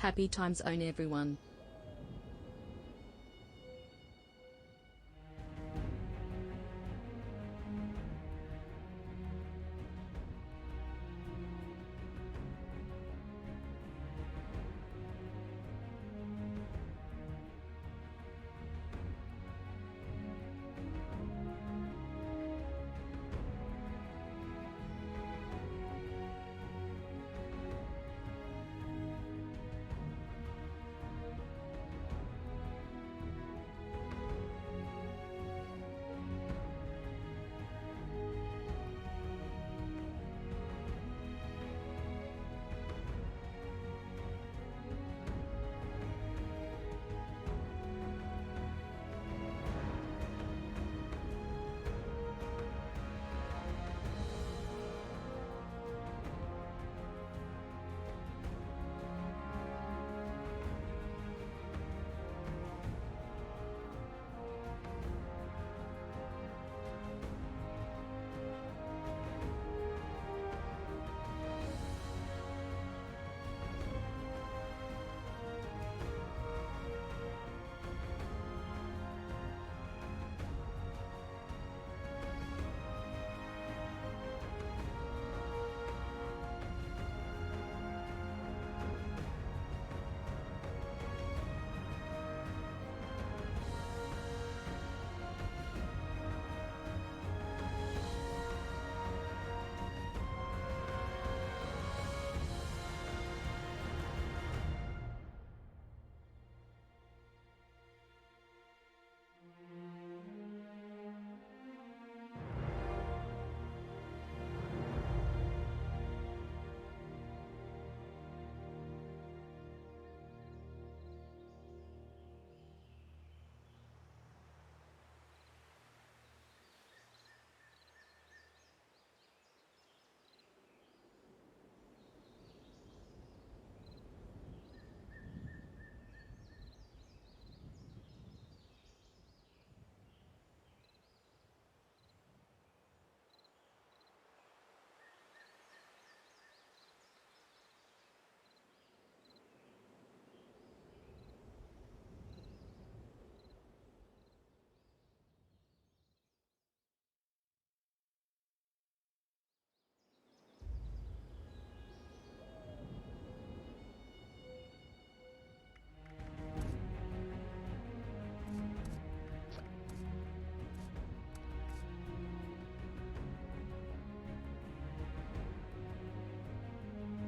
Happy time zone everyone.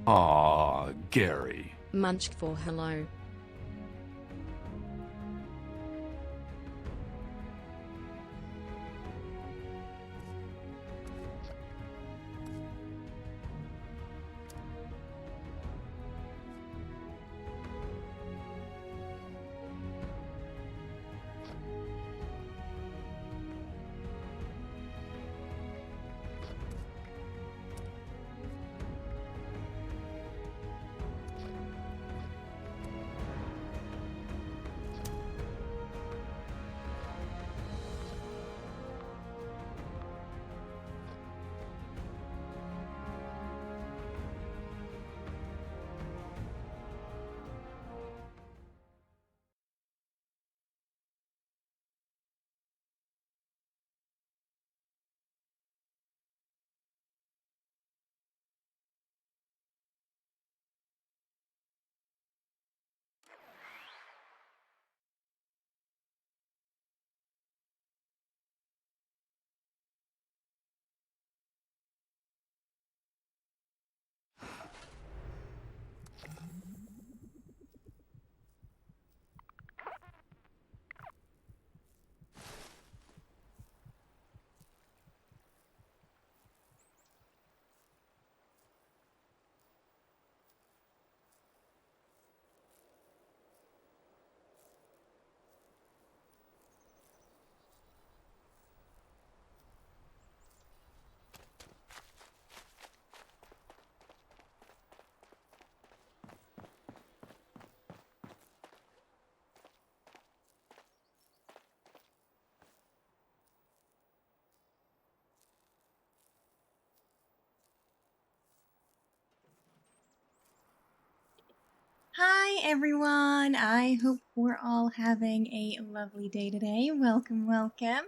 Aw, Gary. Munch for hello. Hi everyone, I hope we're all having a lovely day today. Welcome, welcome.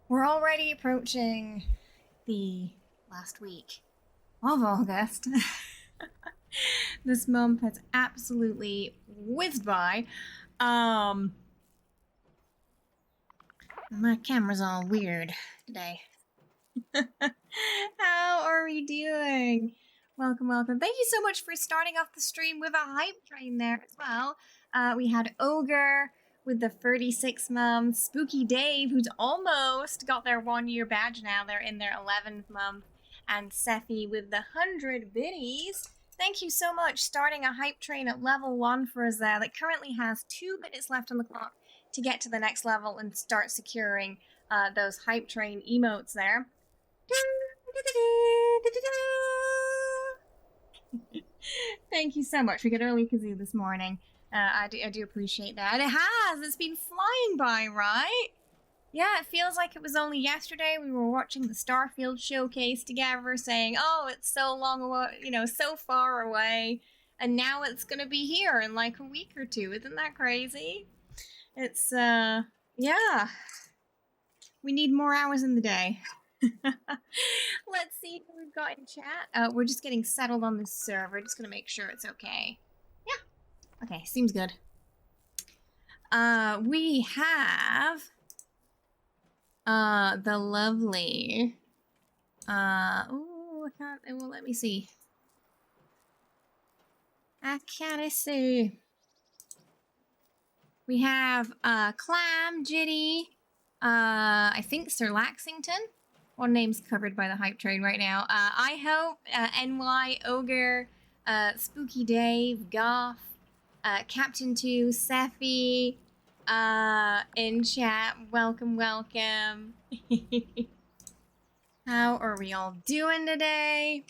We're already approaching the last week of August. This month has absolutely whizzed by. My camera's all weird today. How are we doing? Welcome, welcome. Thank you so much for starting off the stream with a hype train there as well. We had Ogre with the 36 month, Spooky Dave, who's almost got their 1-year badge now. They're in their 11th month. And Sephi with the 100 biddies. Thank you so much, starting a hype train at level 1 for us there that currently has 2 minutes left on the clock to get to the next level and start securing those hype train emotes there. Thank you so much. We got early kazoo this morning. I do appreciate that. It has. It's been flying by, right? Yeah, it feels like it was only yesterday we were watching the Starfield showcase together, saying, "Oh, it's so long away, so far away," and now it's gonna be here in like a week or two. Isn't that crazy? It's yeah. We need more hours in the day. Let's see who we've got in chat. We're just getting settled on this server. Just gonna make sure it's okay. Yeah. Okay, seems good. We have the lovely I can't, it won't let me see. I can't see. We have Clam, Jitty, I think Sir Laxington. One name's covered by the hype train right now. I hope, NY, Ogre, Spooky Dave, Goff, Captain 2, Sephi, in chat. Welcome, welcome. How are we all doing today?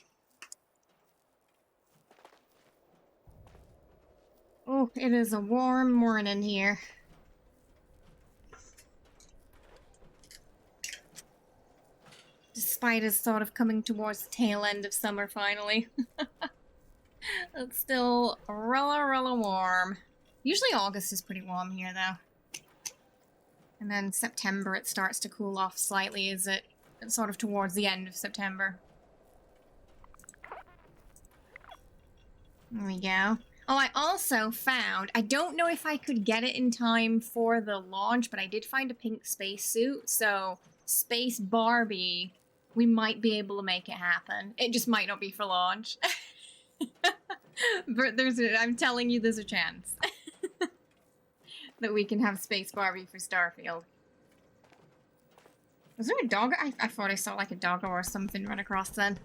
Oh, it is a warm morning here. Despite us sort of coming towards the tail end of summer finally. It's still really warm. Usually August is pretty warm here though. And then September it starts to cool off slightly as it's sort of towards the end of September. There we go. Oh, I also found, I don't know if I could get it in time for the launch, but I did find a pink spacesuit, so Space Barbie, we might be able to make it happen. It just might not be for launch. But I'm telling you, there's a chance that we can have Space Barbie for Starfield. Was there a dog? I thought I saw like a dog or something run across then.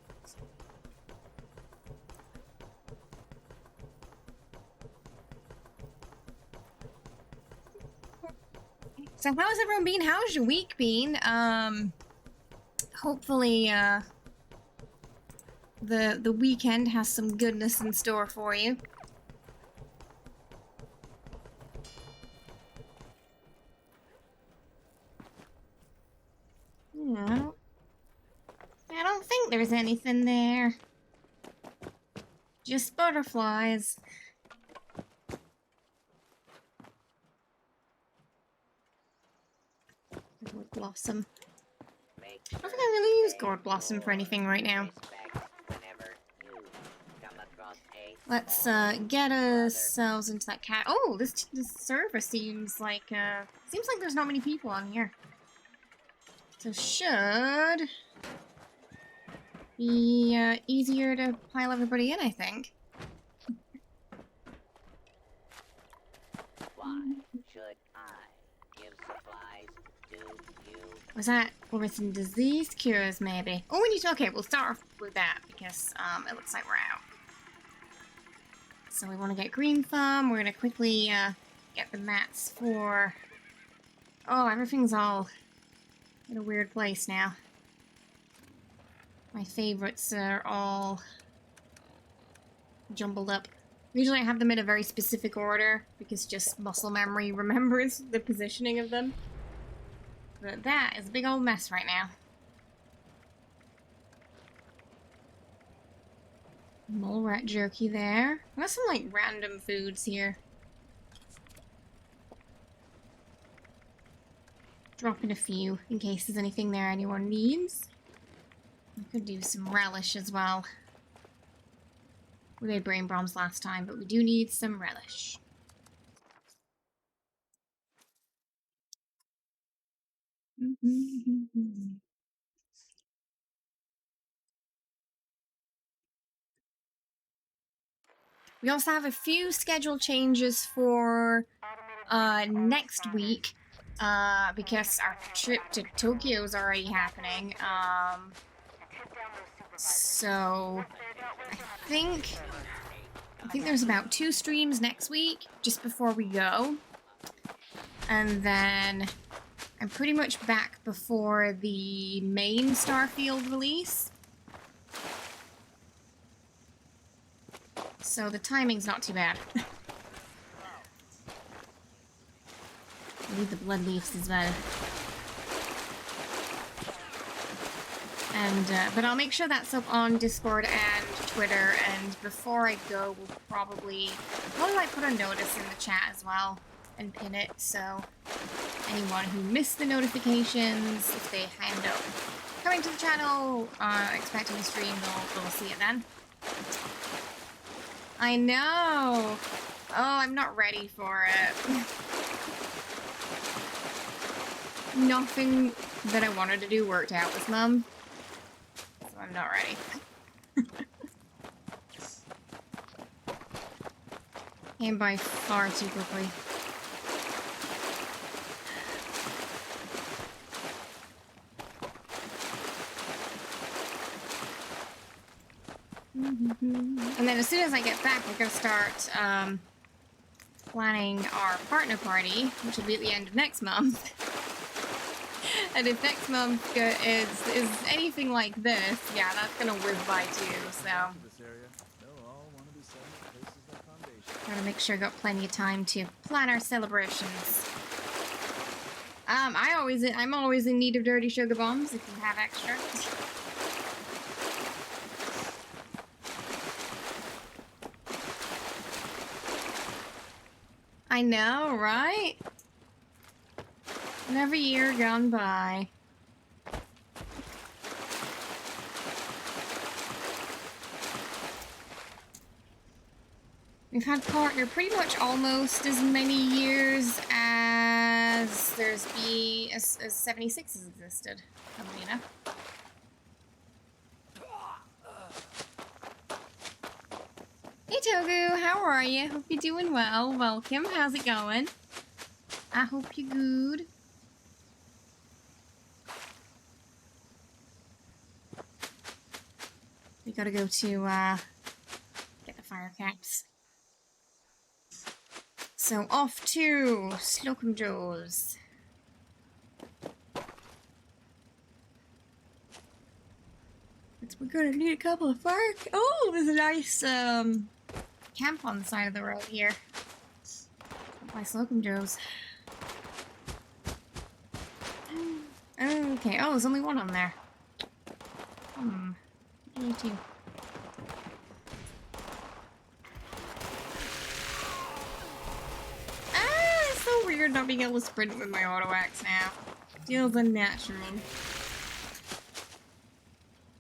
So how's everyone been? How's your week been? Hopefully, the weekend has some goodness in store for you. No. I don't think there's anything there. Just butterflies. Gourd Blossom. I don't think I really use Gourd Blossom for anything right now. Let's get ourselves into that cat. Oh, this server seems like there's not many people on here. So should be easier to pile everybody in, I think. Why should I give supplies to you? Was that orphan disease cures, maybe? Oh, we need to, okay, we'll start off with that because it looks like we're out. So we want to get green thumb. We're gonna quickly get the mats for. Oh, everything's all in a weird place now. My favorites are all jumbled up. Usually I have them in a very specific order because just muscle memory remembers the positioning of them. But that is a big old mess right now. Mole rat jerky there. Got some like random foods here. Drop in a few in case there's anything there anyone needs. We could do some relish as well. We made brain bombs last time, but we do need some relish. We also have a few schedule changes for next week because our trip to Tokyo is already happening. So I think there's about 2 streams next week just before we go, and then I'm pretty much back before the main Starfield release. So the timing's not too bad. I need the blood leaves as well. And, but I'll make sure that's up on Discord and Twitter, and before I go, we'll probably like put a notice in the chat as well, and pin it, so anyone who missed the notifications, if they end up coming to the channel, expecting a stream, they'll see it then. I know! Oh, I'm not ready for it. Nothing that I wanted to do worked out with Mum. So I'm not ready. Came by far too quickly. And then as soon as I get back, we're gonna start planning our partner party, which will be at the end of next month. And if next month is anything like this, yeah, that's gonna whiz by too. So gotta make sure I got plenty of time to plan our celebrations. I'm always in need of dirty sugar bombs if you have extra. I know, right? Another year gone by. We've had partner pretty much almost as many years as there's as 76 has existed. Alina. Hey Togu, how are you? Hope you're doing well. Welcome. How's it going? I hope you're good. We gotta go to get the fire caps. So off to Slocum Joe's. We're gonna need a couple of fire. Oh, there's a nice camp on the side of the road here. By Slocum Joe's. Okay. Oh, there's only one on there. Me too. It's so weird not being able to sprint with my auto axe now. Feels unnatural.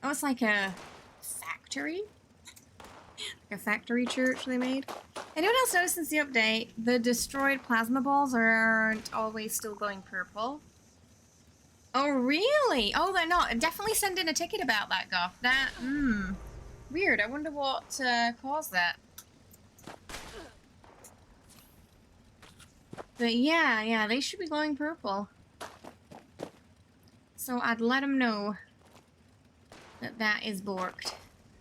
Oh, it's like a factory? Like a factory church they made. Anyone else notice since the update, the destroyed plasma balls aren't always still going purple? Oh, really? Oh, they're not. Definitely send in a ticket about that, Goth. That, weird. I wonder what caused that. But yeah, they should be glowing purple. So I'd let them know that is borked.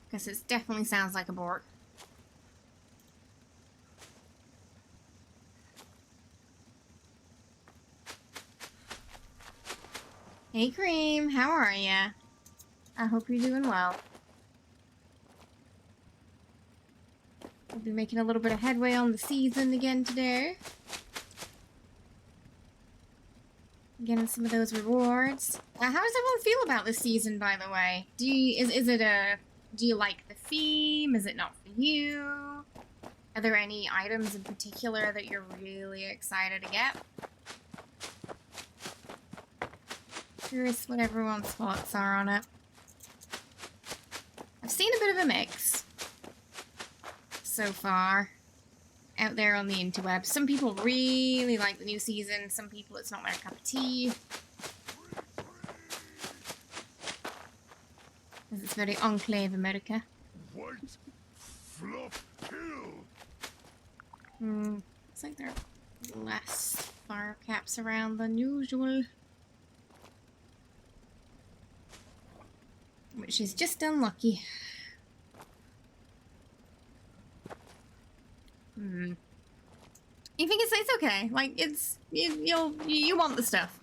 Because it definitely sounds like a bork. Hey Cream, how are ya? I hope you're doing well. We'll be making a little bit of headway on the season again today. Getting some of those rewards. How does everyone feel about this season, by the way? Is it a Do you like the theme? Is it not for you? Are there any items in particular that you're really excited to get? Curious what everyone's thoughts are on it. I've seen a bit of a mix so far out there on the interweb. Some people really like the new season, some people it's not their cup of tea. It's very Enclave America. White fluff kill. Looks like there are less fire caps around than usual. Which is just unlucky. You think it's okay? Like you want the stuff.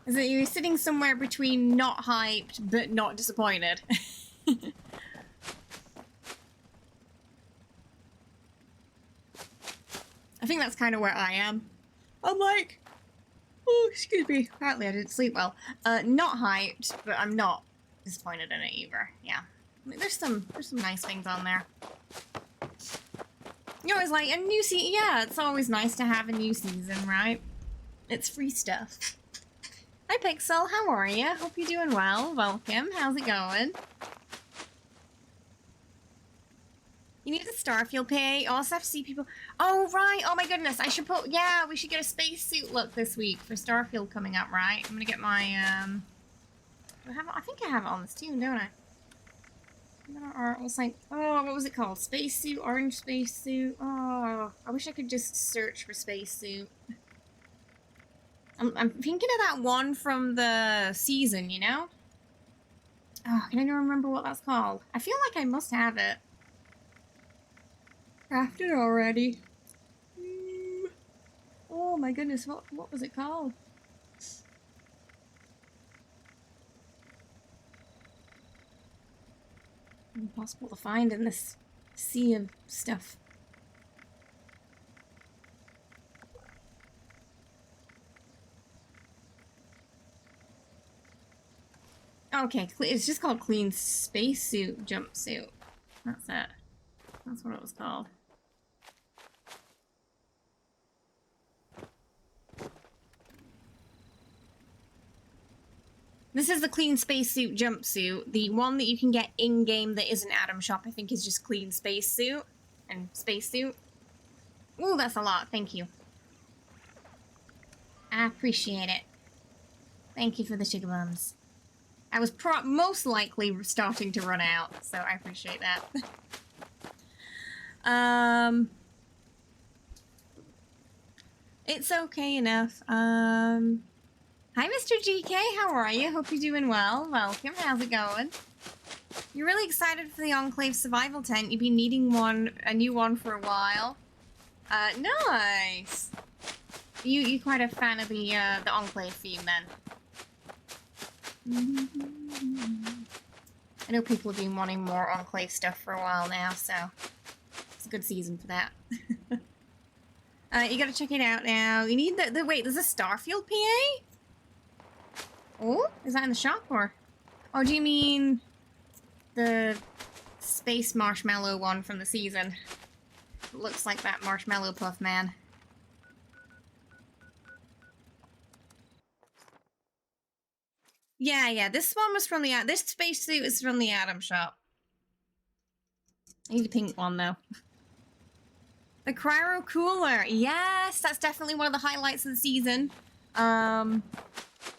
Is it you're sitting somewhere between not hyped but not disappointed? I think that's kind of where I am. I'm like, oh, excuse me. Apparently I didn't sleep well. Not hyped, but I'm not disappointed in it either. Yeah, I mean, there's some nice things on there. You're always like a new season. Yeah, it's always nice to have a new season, right? It's free stuff. Hi Pixel, how are you? Hope you're doing well. Welcome. How's it going? You need a Starfield PA. Also have to see people. Oh right. Oh my goodness. I should put. Yeah, we should get a spacesuit look this week for Starfield coming up. Right. I'm gonna get my. Do I have? I think I have it on this tune, don't I? Or it was like, oh, what was it called? Spacesuit, orange spacesuit. Oh, I wish I could just search for spacesuit. I'm thinking of that one from the season, you know? Oh, can anyone remember what that's called? I feel like I must have it. Crafted already. Oh my goodness, what was it called? Impossible to find in this sea of stuff. Okay, it's just called Clean Spacesuit Jumpsuit. That's it. That's what it was called. This is the Clean Spacesuit Jumpsuit. The one that you can get in-game that isn't Atom Shop, I think, is just Clean Spacesuit and Spacesuit. Ooh, that's a lot. Thank you. I appreciate it. Thank you for the sugar bums. I was most likely starting to run out, so I appreciate that. It's okay enough. Hi, Mr. GK. How are you? Hope you're doing well. Welcome. How's it going? You're really excited for the Enclave survival tent. You've been needing a new one for a while. Nice. You quite a fan of the Enclave theme then? I know people have been wanting more Enclave stuff for a while now, so it's a good season for that. You gotta check it out now. You need the wait, there's a Starfield PA? Oh, is that in the shop or? Oh, do you mean the space marshmallow one from the season? It looks like that marshmallow puff man. Yeah, this one was from this spacesuit is from the Atom Shop. I need a pink one though. The Cryo Cooler, yes, that's definitely one of the highlights of the season.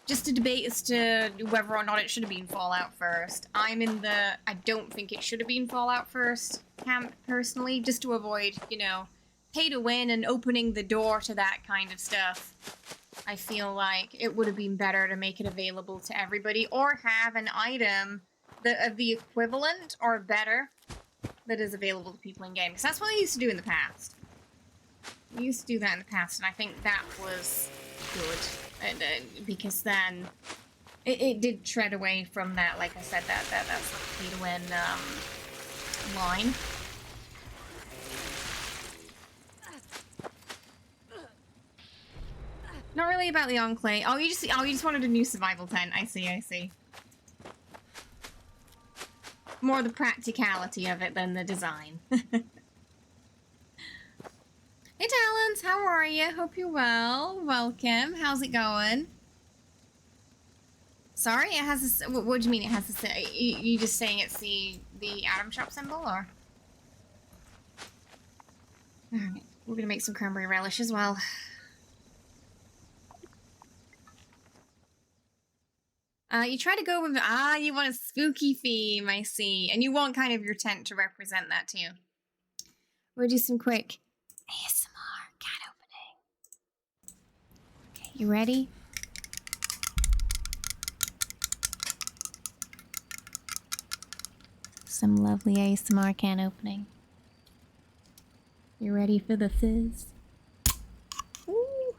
Just a debate as to whether or not it should have been Fallout first. I'm in the I don't think it should have been Fallout first camp personally, just to avoid, you know, pay to win and opening the door to that kind of stuff. I feel like it would have been better to make it available to everybody or have an item that of the equivalent or better that is available to people in game. Because that's what they used to do in the past. We used to do that in the past, and I think that was good. Because then it did tread away from that, like I said, that's the pay to win line. Not really about the Enclave. Oh, you just wanted a new survival tent. I see. more the practicality of it than the design. Hey Talons, how are you? Hope you're well. Welcome. How's it going? Sorry, it has a... What do you mean it has a... You just saying it's the atom shop symbol, or? Alright, we're gonna make some cranberry relish as well. You try to go with... you want a spooky theme, I see. And you want kind of your tent to represent that too. We'll do some quick ASMR cat opening. Okay, you ready? Some lovely ASMR can opening. You ready for the fizz? Ooh.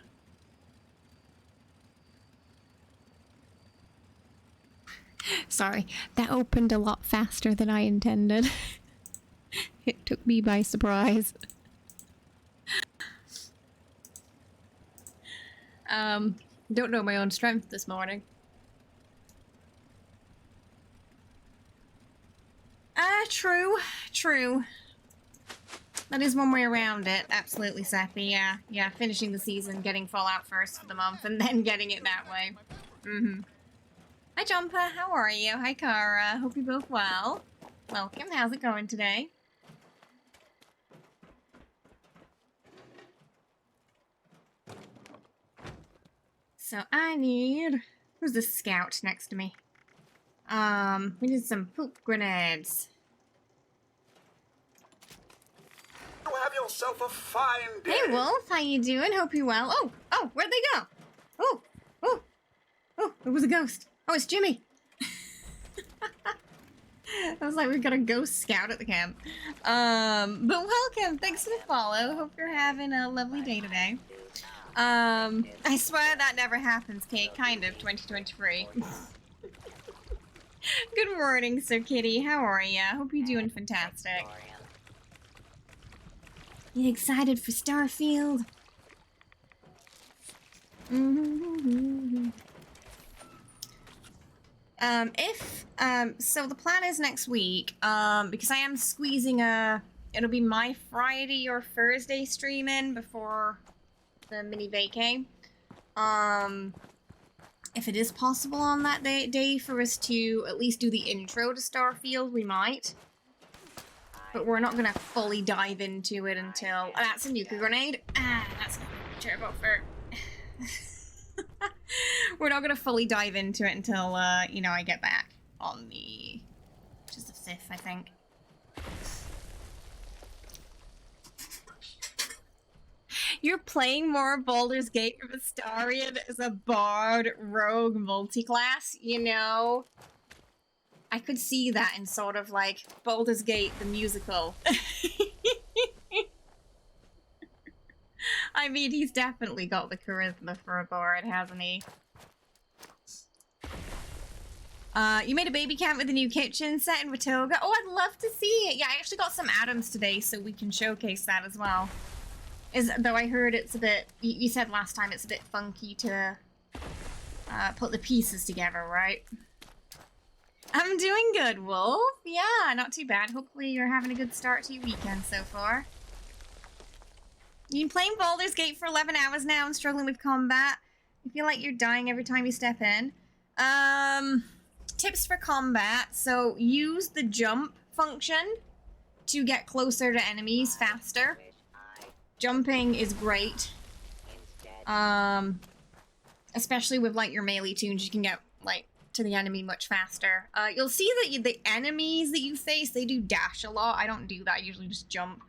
Sorry, that opened a lot faster than I intended. It took me by surprise. Don't know my own strength this morning. True. That is one way around it. Absolutely, Seppi. Yeah, finishing the season, getting Fallout first for the month, and then getting it that way. Hi, Jumper. How are you? Hi, Kara. Hope you're both well. Welcome. How's it going today? So I need... Who's the scout next to me? We need some poop grenades. You have yourself a fine day. Hey, Wolf. How you doing? Hope you're well. Oh, where'd they go? Oh, it was a ghost. Oh, it's Jimmy. I was like, we've got a ghost scout at the camp. But welcome. Thanks for the follow. Hope you're having a lovely day today. I swear that never happens, Kate. Kind of, 2023. Good morning, Sir Kitty. How are ya? Hope you're doing fantastic. You excited for Starfield? So the plan is next week, because I am squeezing it'll be my Friday or Thursday stream in before the mini vacay. If it is possible on that day for us to at least do the intro to Starfield, we might. But we're not gonna fully dive into it until... Oh, that's a nuclear grenade. That's not turbo for... We're not gonna fully dive into it until, you know, I get back on the... which is the 5th, I think. You're playing more Baldur's Gate with Astarion as a bard rogue multiclass, you know? I could see that in sort of like Baldur's Gate the musical. I mean, he's definitely got the charisma for a bard, hasn't he? You made a baby camp with a new kitchen set in Watoga. Oh, I'd love to see it. Yeah, I actually got some atoms today, so we can showcase that as well. Though I heard it's a bit... You said last time it's a bit funky to put the pieces together, right? I'm doing good, Wolf. Yeah, not too bad. Hopefully you're having a good start to your weekend so far. You've been playing Baldur's Gate for 11 hours now and struggling with combat. You feel like you're dying every time you step in. Tips for combat. So use the jump function to get closer to enemies faster. Jumping is great. Especially with like your melee tunes, you can get like to the enemy much faster. You'll see that the enemies that you face, they do dash a lot. I don't do that. I usually just jump.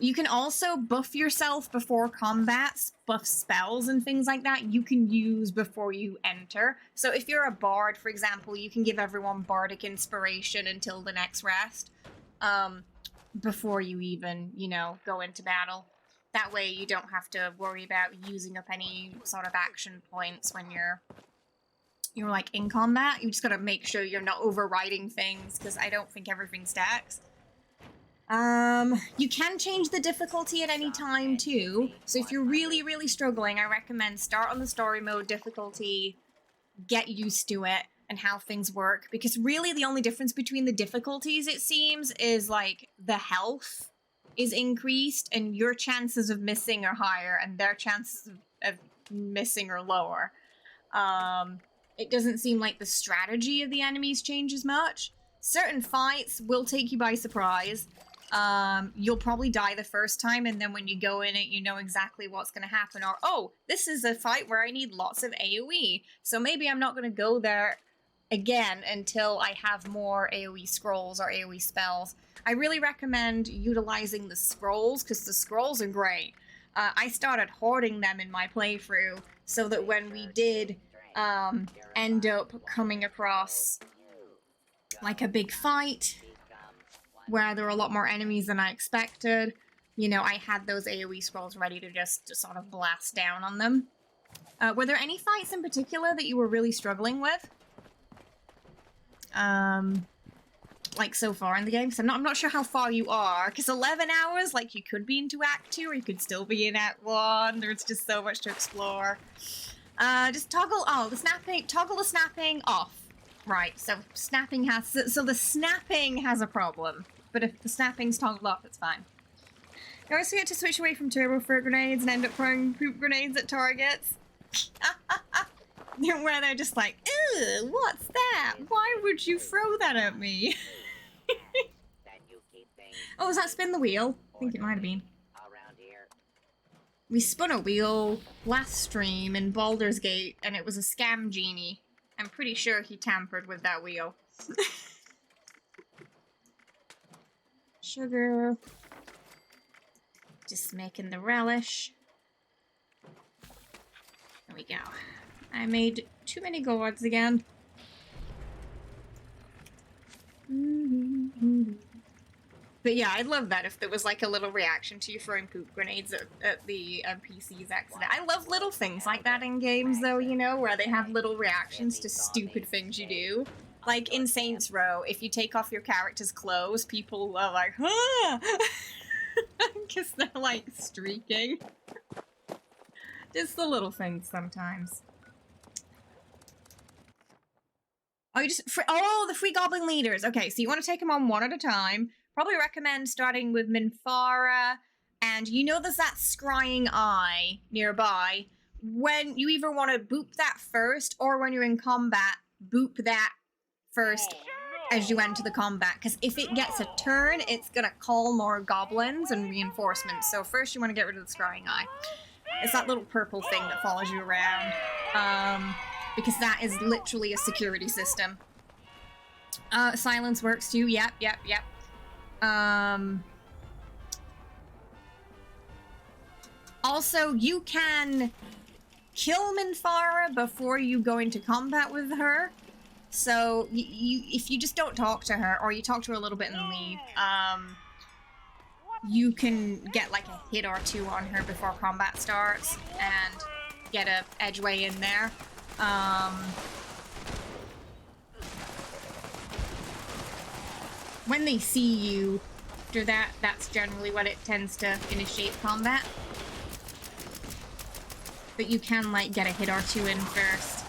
You can also buff yourself before combats, buff spells and things like that you can use before you enter. So if you're a bard, for example, you can give everyone bardic inspiration until the next rest, before you even, you know, go into battle. That way you don't have to worry about using up any sort of action points when you're like in combat. You just gotta make sure you're not overriding things, because I don't think everything stacks. You can change the difficulty at any time too. So if you're really, really struggling, I recommend start on the story mode difficulty, get used to it and how things work, because really the only difference between the difficulties, it seems, is like the health is increased and your chances of missing are higher and their chances of missing are lower. It doesn't seem like the strategy of the enemies changes much. Certain fights will take you by surprise. You'll probably die the first time, and then when you go in it, you know exactly what's going to happen. Or, oh, this is a fight where I need lots of AoE, so maybe I'm not going to go there again until I have more AoE scrolls or AoE spells. I really recommend utilizing the scrolls, because the scrolls are great. I started hoarding them in my playthrough, so that when we did end up coming across like a big fight where there were a lot more enemies than I expected, you know, I had those AoE scrolls ready to just sort of blast down on them. Were there any fights in particular that you were really struggling with? Like so far in the game? So I'm not sure how far you are, because 11 hours, like, you could be into Act 2 or you could still be in Act 1. There's just so much to explore. Just toggle, toggle the snapping off. Right, so snapping has, so the snapping has a problem, but if the snapping's toggled off, it's fine. You always forget to switch away from turbo for grenades and end up throwing poop grenades at targets. Where they're just like, ew, what's that? Why would you throw that at me? Oh, was that spin the wheel? I think it might have been. We spun a wheel last stream in Baldur's Gate, and it was a scam genie. I'm pretty sure he tampered with that wheel. Sugar. Just making the relish. There we go. I made too many gourds again. But yeah, I'd love that if there was like a little reaction to you throwing poop grenades at the NPC's accident. I love little things like that in games, though, you know, where they have little reactions to stupid things you do. Like in Saints Row, if you take off your character's clothes, people are like, huh! Because they're like streaking. Just the little things sometimes. Oh, you just... oh, the free goblin leaders! Okay, so you want to take them on one at a time. Probably recommend starting with Minthara, and you know there's that scrying eye nearby. When you either want to boop that first, or when you're in combat, boop that first as you enter the combat, because if it gets a turn, it's gonna call more goblins and reinforcements. So first you want to get rid of the scrying eye. It's that little purple thing that follows you around, because that is literally a security system. Silence works too, yep. Also, you can kill Minthara before you go into combat with her. So, if you just don't talk to her, or you talk to her a little bit and then leave, you can get like a hit or two on her before combat starts, and get a edgeway in there. When they see you, after that, that's generally what it tends to initiate combat. But you can, like, get a hit or two in first,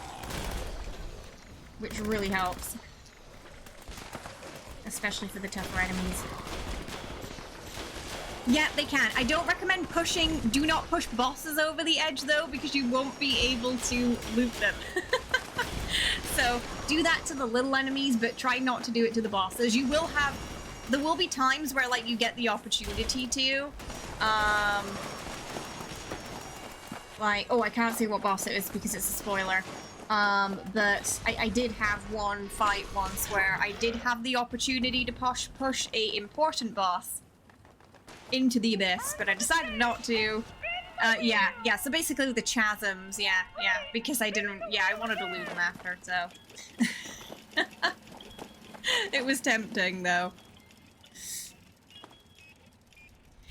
which really helps. Especially for the tougher enemies. Yeah, they can. I don't recommend pushing, do not push bosses over the edge, though, because you won't be able to loot them. So, do that to the little enemies, but try not to do it to the bosses. You will have... there will be times where, like, you get the opportunity to. Like, oh, I can't say what boss it is because it's a spoiler. But I did have one fight once where I did have the opportunity to push a important boss into the abyss, but I decided not to. Yeah, so basically the chasms, yeah, because I didn't, I wanted to loot them after, so. It was tempting, though.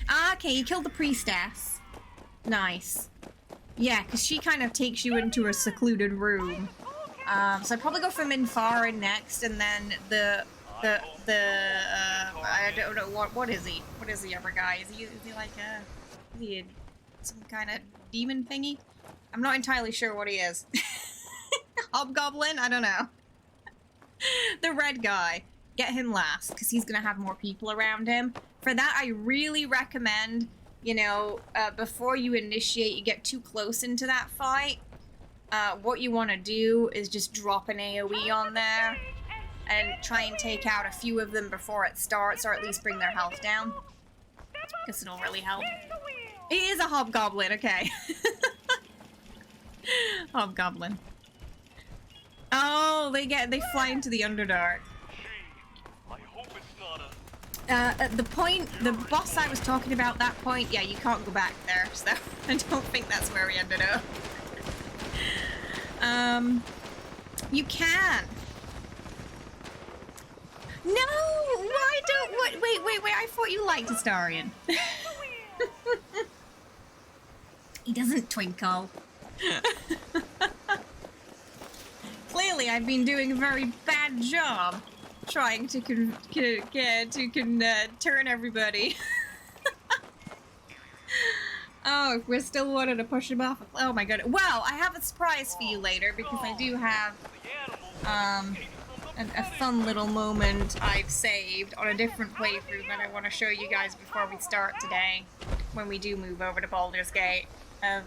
Ah, okay, you killed the priestess. Nice. Yeah, because she kind of takes you into a secluded room. So I'd probably go for Minthara next, and then I don't know, what is he? What is the other guy? Is he like some kind of demon thingy? I'm not entirely sure what he is. Hobgoblin? I don't know. The red guy. Get him last, because he's going to have more people around him. For that, I really recommend, you know, before you initiate, you get too close into that fight, what you want to do is just drop an AoE on there and try and take out a few of them before it starts, or at least bring their health down. Because it'll really help. It is a hobgoblin, okay. Hobgoblin. Oh, they fly into the Underdark. The boss I was talking about, that point, yeah, you can't go back there, so I don't think that's where we ended up. You can. No! Why don't... Wait, I thought you liked Astarion. He doesn't twinkle. Clearly, I've been doing a very bad job trying to turn everybody. Oh, we're still wanting to push him off. Oh my god. Well, I have a surprise for you later because I do have a fun little moment I've saved on a different playthrough that I want to show you guys before we start today, when we do move over to Baldur's Gate, of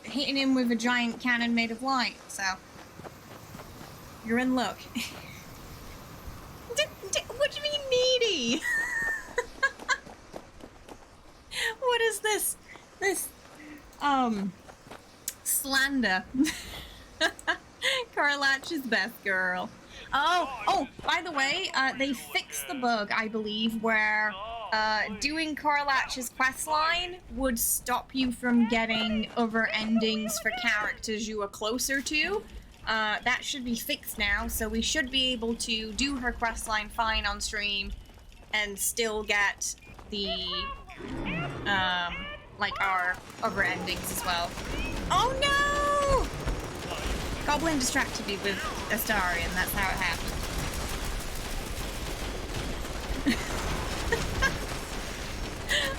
hitting him with a giant cannon made of light. So you're in luck. What do you mean needy? What is this? Slander. Karlach's best girl. Oh, by the way, they fixed the bug, I believe, where doing Karlach's questline would stop you from getting other endings for characters you are closer to. That should be fixed now, so we should be able to do her questline fine on stream and still get the, like, our other endings as well. Oh no! Goblin distracted me with Astarion, that's how it happened.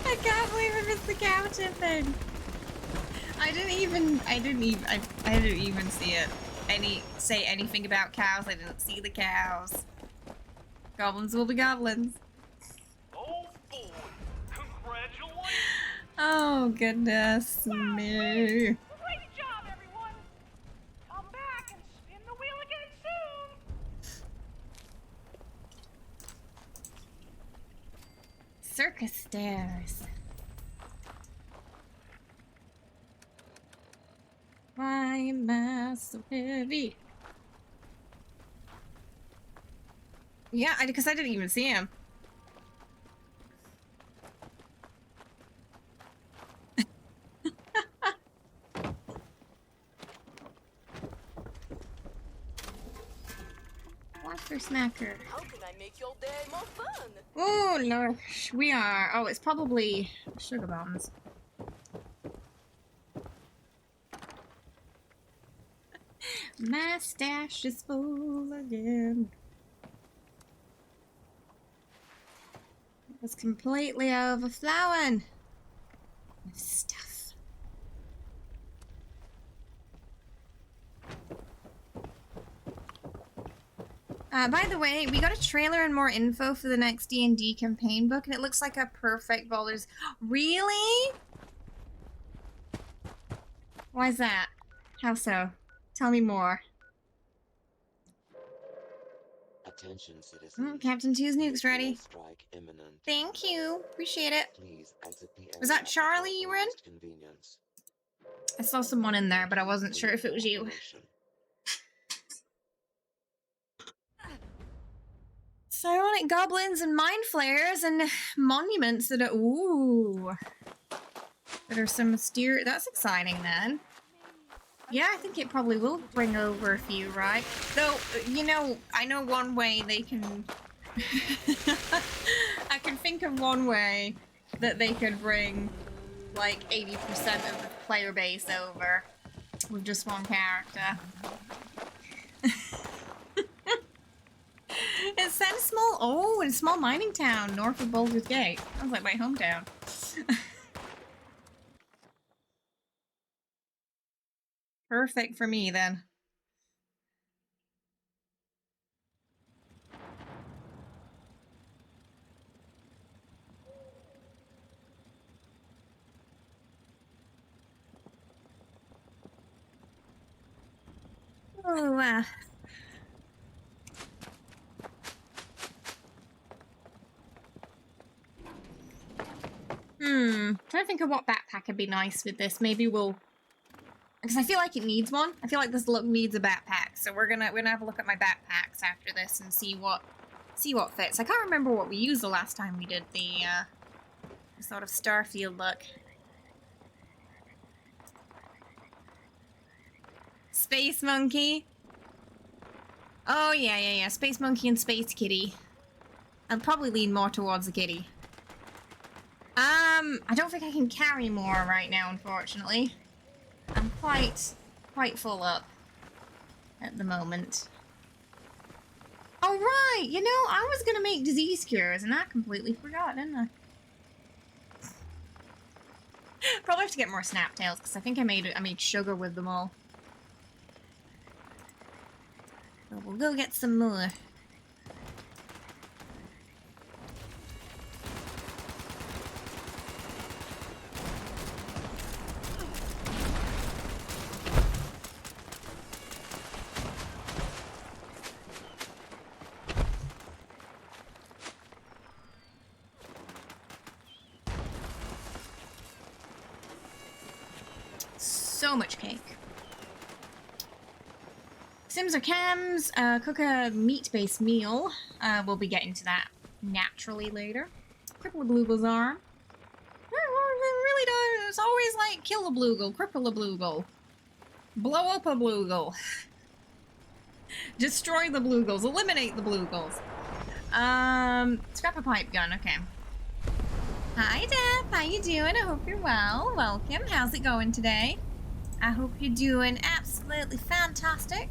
I can't believe I missed the cow tipping. I didn't even see it. Say anything about cows. I didn't see the cows. Goblins will be goblins. Oh boy! Congratulations! Oh goodness me. Great job, everyone! Come back and spin the wheel again soon! Circus stairs. Why am I so heavy? Yeah, because I didn't even see him. Water snacker. How can I make your day more fun? Oh, Lord. We are. Oh, it's probably sugar bombs. My stash is full again. It's completely overflowing with stuff. By the way, we got a trailer and more info for the next D&D campaign book, and it looks like a perfect Baldur's... Really? Why is that? How so? Tell me more. Attention, citizens. Captain 2's nuke's ready. Strike imminent. Thank you. Appreciate it. Please exit the Was that Charlie you were in? Convenience. I saw someone in there, but I wasn't sure if it was you. Psionic goblins and mind flayers and monuments that are some mysterious. That's exciting then. Yeah, I think it probably will bring over a few, right? Though, you know, I know one way they can... I can think of one way that they could bring, like, 80% of the player base over with just one character. It said small... Oh, in a small mining town north of Baldur's Gate. Sounds like my hometown. Perfect for me, then. Oh, trying to think of what backpack would be nice with this. Maybe we'll... Because I feel like it needs one. I feel like this look needs a backpack. So we're gonna have a look at my backpacks after this and see what fits. I can't remember what we used the last time we did the sort of Starfield look. Space Monkey. Oh yeah. Space Monkey and Space Kitty. I'd probably lean more towards the kitty. I don't think I can carry more right now, unfortunately. I'm quite full up at the moment. Oh right, you know, I was gonna make disease cures and I completely forgot, didn't I? Probably have to get more snaptails because I think I made sugar with them all. So we'll go get some more. So much cake. Sims or cams, cook a meat-based meal. We'll be getting to that naturally later. Cripple a Bluegle's arm. Really don't. It's always like kill a Bluegle, cripple a Bluegle, blow up a Bluegle, destroy the Bluegles, eliminate the Bluegles. Scrap a pipe gun. Okay. Hi, Deb. How you doing? I hope you're well. Welcome. How's it going today? I hope you're doing absolutely fantastic.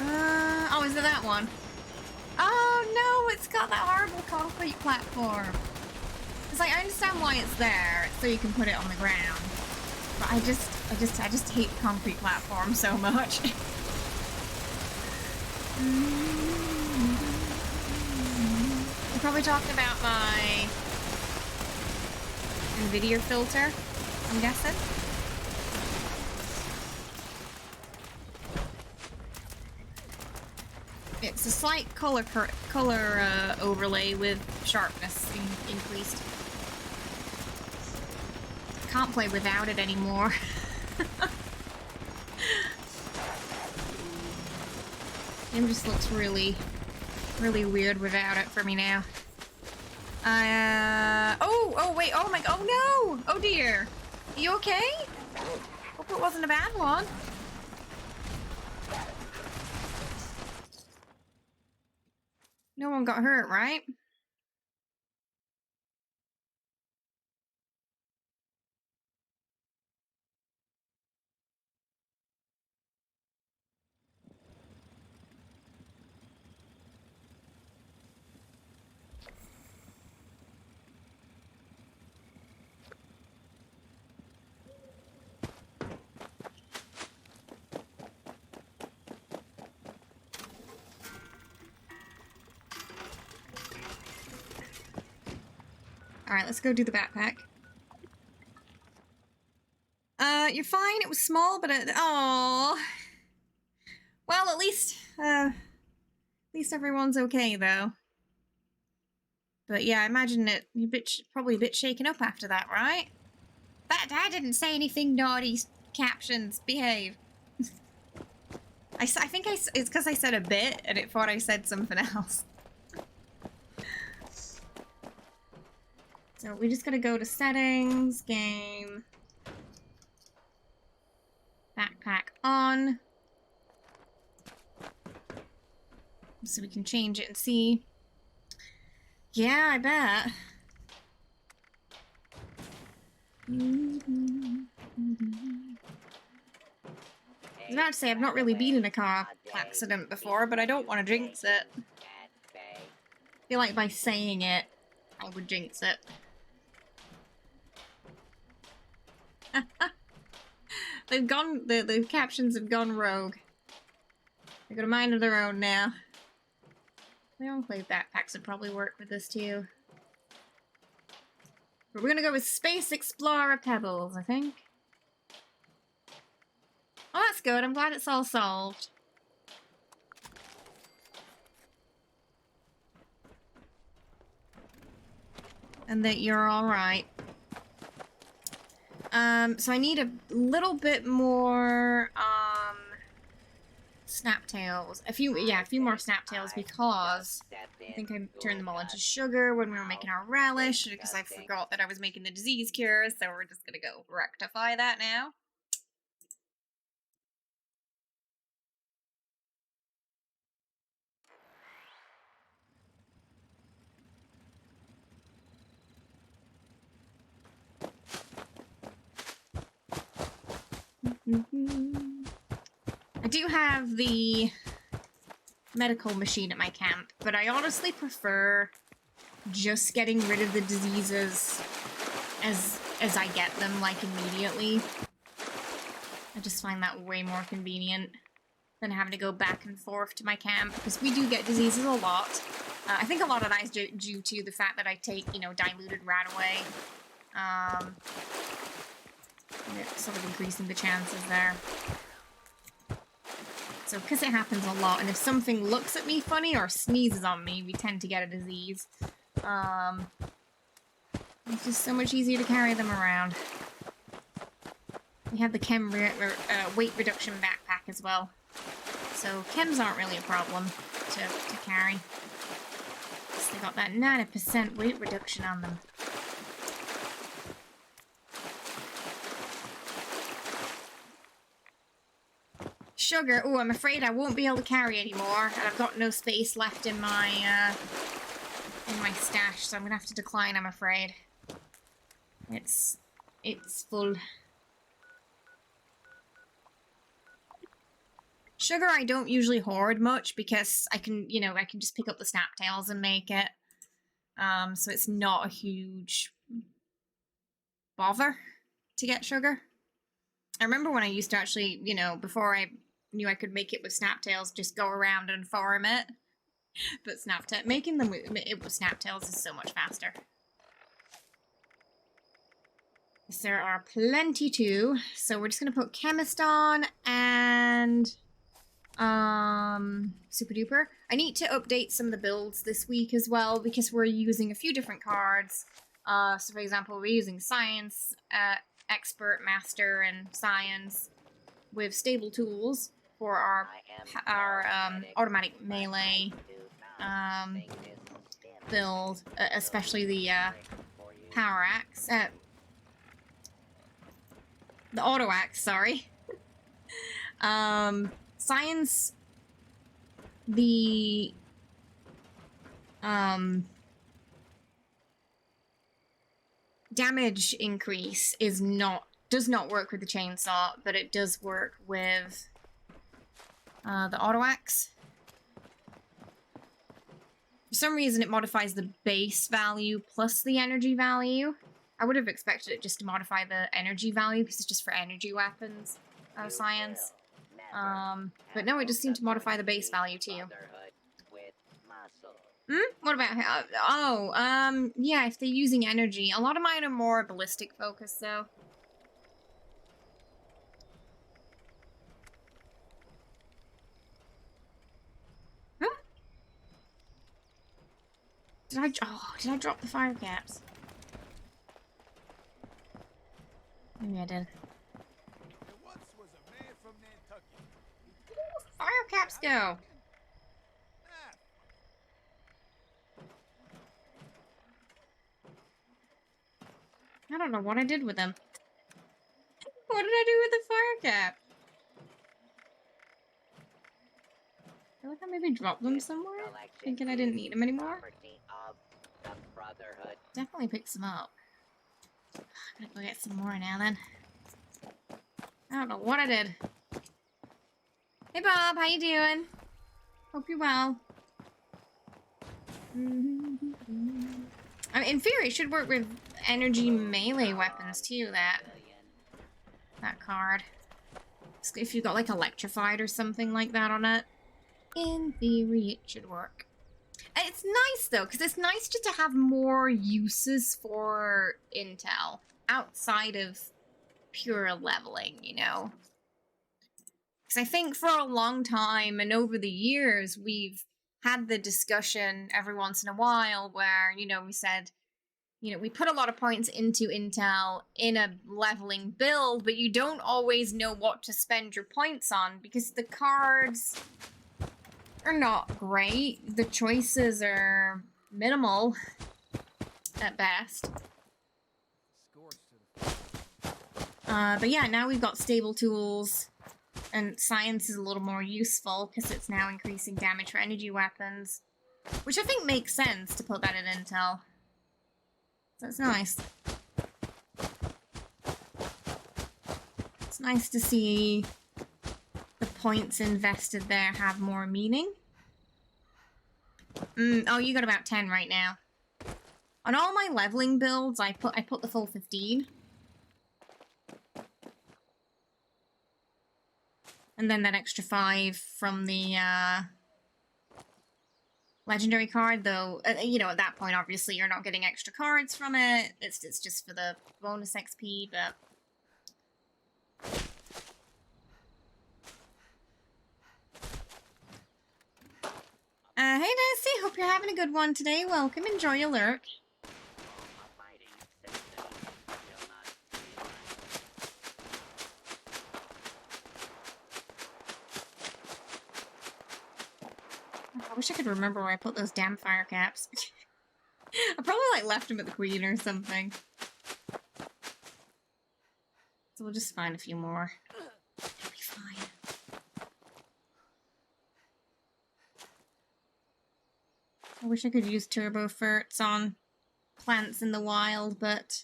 Oh, is it that one? Oh no, it's got that horrible concrete platform. It's like, I understand why it's there, it's so you can put it on the ground. But I just hate the concrete platform so much. I'm probably talking about my NVIDIA filter, I'm guessing. It's a slight color overlay with sharpness increased. Can't play without it anymore. Game just looks really weird without it for me now. Oh wait, oh my, oh no! Oh dear! Are you okay? Hope it wasn't a bad one. No one got hurt, right? Alright, let's go do the backpack. You're fine. It was small, but oh. Well, at least everyone's okay, though. But yeah, I imagine you're probably a bit shaken up after that, right? I didn't say anything naughty. Captions, behave. I think it's because I said a bit, and it thought I said something else. So we just gotta go to settings, game, backpack on, so we can change it and see. Yeah, I bet. I was about to say, I've not really been in a car accident before, but I don't want to jinx it. I feel like by saying it, I would jinx it. They've gone, the captions have gone rogue. They got a mind of their own now. My enclave backpacks would probably work with this too. But we're gonna go with Space Explorer Pebbles, I think. Oh, that's good. I'm glad it's all solved. And that you're alright. So I need a little bit more, snaptails. A few more snaptails because I think I turned them all into sugar when we were making our relish because I forgot that I was making the disease cure, so we're just gonna go rectify that now. I do have the medical machine at my camp, but I honestly prefer just getting rid of the diseases as I get them, like, immediately. I just find that way more convenient than having to go back and forth to my camp, because we do get diseases a lot. I think a lot of that is due to the fact that I take, you know, diluted Radaway. Sort of increasing the chances there. So, because it happens a lot, and if something looks at me funny or sneezes on me, we tend to get a disease. It's just so much easier to carry them around. We have the chem weight reduction backpack as well. So, chems aren't really a problem to carry. So they got that 90% weight reduction on them. Sugar. Oh, I'm afraid I won't be able to carry anymore, and I've got no space left in my stash, so I'm gonna have to decline, I'm afraid. It's full. Sugar I don't usually hoard much because I can, you know, I can just pick up the snaptails and make it. So it's not a huge bother to get sugar. I remember when I used to actually, you know, before I knew I could make it with snaptails, just go around and farm it. But making them with snaptails is so much faster. Yes, there are plenty too. So we're just gonna put Chemist on and Super Duper. I need to update some of the builds this week as well because we're using a few different cards. So for example, we're using Science, Expert, Master, and Science with stable tools for our automatic melee build, especially the power axe, the auto axe, sorry. Science, the damage increase does not work with the chainsaw, but it does work with the auto axe. For some reason, it modifies the base value plus the energy value. I would have expected it just to modify the energy value because it's just for energy weapons, Science. But no, it just seemed to modify the base value too. What about yeah, if they're using energy. A lot of mine are more ballistic focused, though. Huh? Did I drop the fire caps? Maybe I did. Fire caps go! I don't know what I did with them. What did I do with the fire cap? I feel like I maybe dropped them somewhere, thinking I didn't need them anymore. Definitely picked some up. I'm gonna go get some more now then. I don't know what I did. Hey Bob, how you doing? Hope you're well. I mean, in theory, it should work with energy melee weapons too, that card. If you've got like electrified or something like that on it. In theory, it should work. And it's nice, though, because it's nice just to have more uses for intel outside of pure leveling, you know? Because I think for a long time and over the years, we've had the discussion every once in a while where, you know, we said, you know, we put a lot of points into intel in a leveling build, but you don't always know what to spend your points on because the cards are not great. The choices are minimal at best. But yeah, now we've got stable tools, and science is a little more useful because it's now increasing damage for energy weapons, which I think makes sense to put that in intel. That's nice. It's nice to see the points invested there have more meaning. Oh, you got about 10 right now. On all my leveling builds, I put the full 15. And then that extra 5 from the legendary card, though, you know, at that point, obviously, you're not getting extra cards from it. It's just for the bonus XP, but... hey, Dicey, hope you're having a good one today. Welcome, enjoy your lurk. I wish I could remember where I put those damn fire caps. I probably, like, left them at the queen or something. So we'll just find a few more. It'll be fine. I wish I could use turbo ferts on plants in the wild, but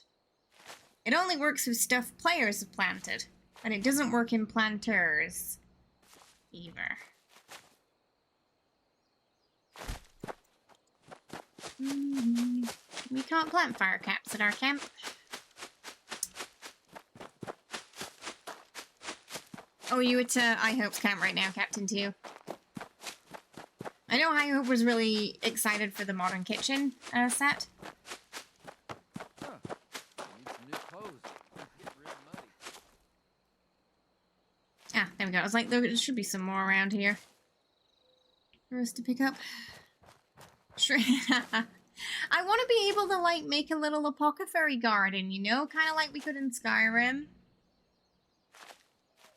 it only works with stuff players have planted, and it doesn't work in planters either. We can't plant fire caps at our camp. Oh, you at I Hope's camp right now, Captain 2. I know I Hope was really excited for the modern kitchen set. Ah, there we go. I was like, there should be some more around here for us to pick up. Sure. I want to be able to, like, make a little apothecary garden, you know? Kind of like we could in Skyrim.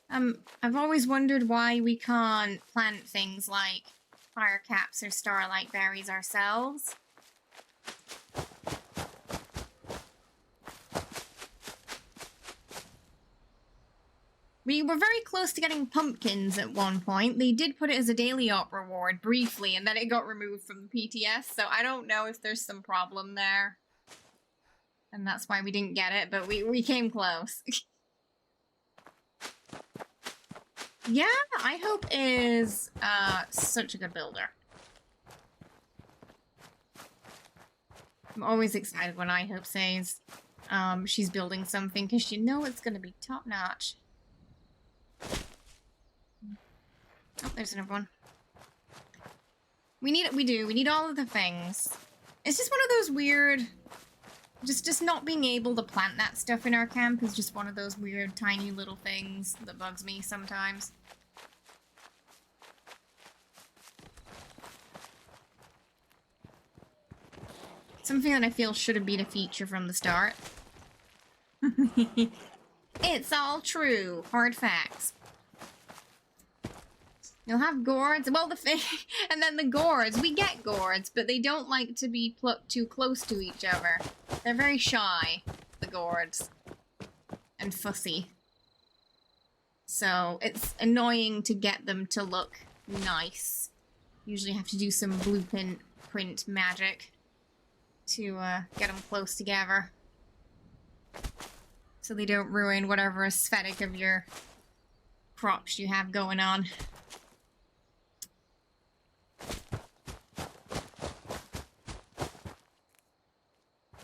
I've always wondered why we can't plant things like fire caps or starlight berries ourselves. We were very close to getting pumpkins at one point. They did put it as a daily op reward briefly, and then it got removed from the PTS, so I don't know if there's some problem there. And that's why we didn't get it, but we came close. Yeah, I Hope is such a good builder. I'm always excited when I Hope says she's building something, because you know it's going to be top-notch. Oh, there's another one. We need all of the things. It's just one of those weird... Just not being able to plant that stuff in our camp is just one of those weird, tiny little things that bugs me sometimes. Something that I feel should have been a feature from the start. It's all true. Hard facts. You'll have gourds. Well, and then the gourds. We get gourds, but they don't like to be plucked too close to each other. They're very shy, the gourds. And fussy. So, it's annoying to get them to look nice. Usually have to do some blueprint magic to get them close together. So they don't ruin whatever aesthetic of your crops you have going on.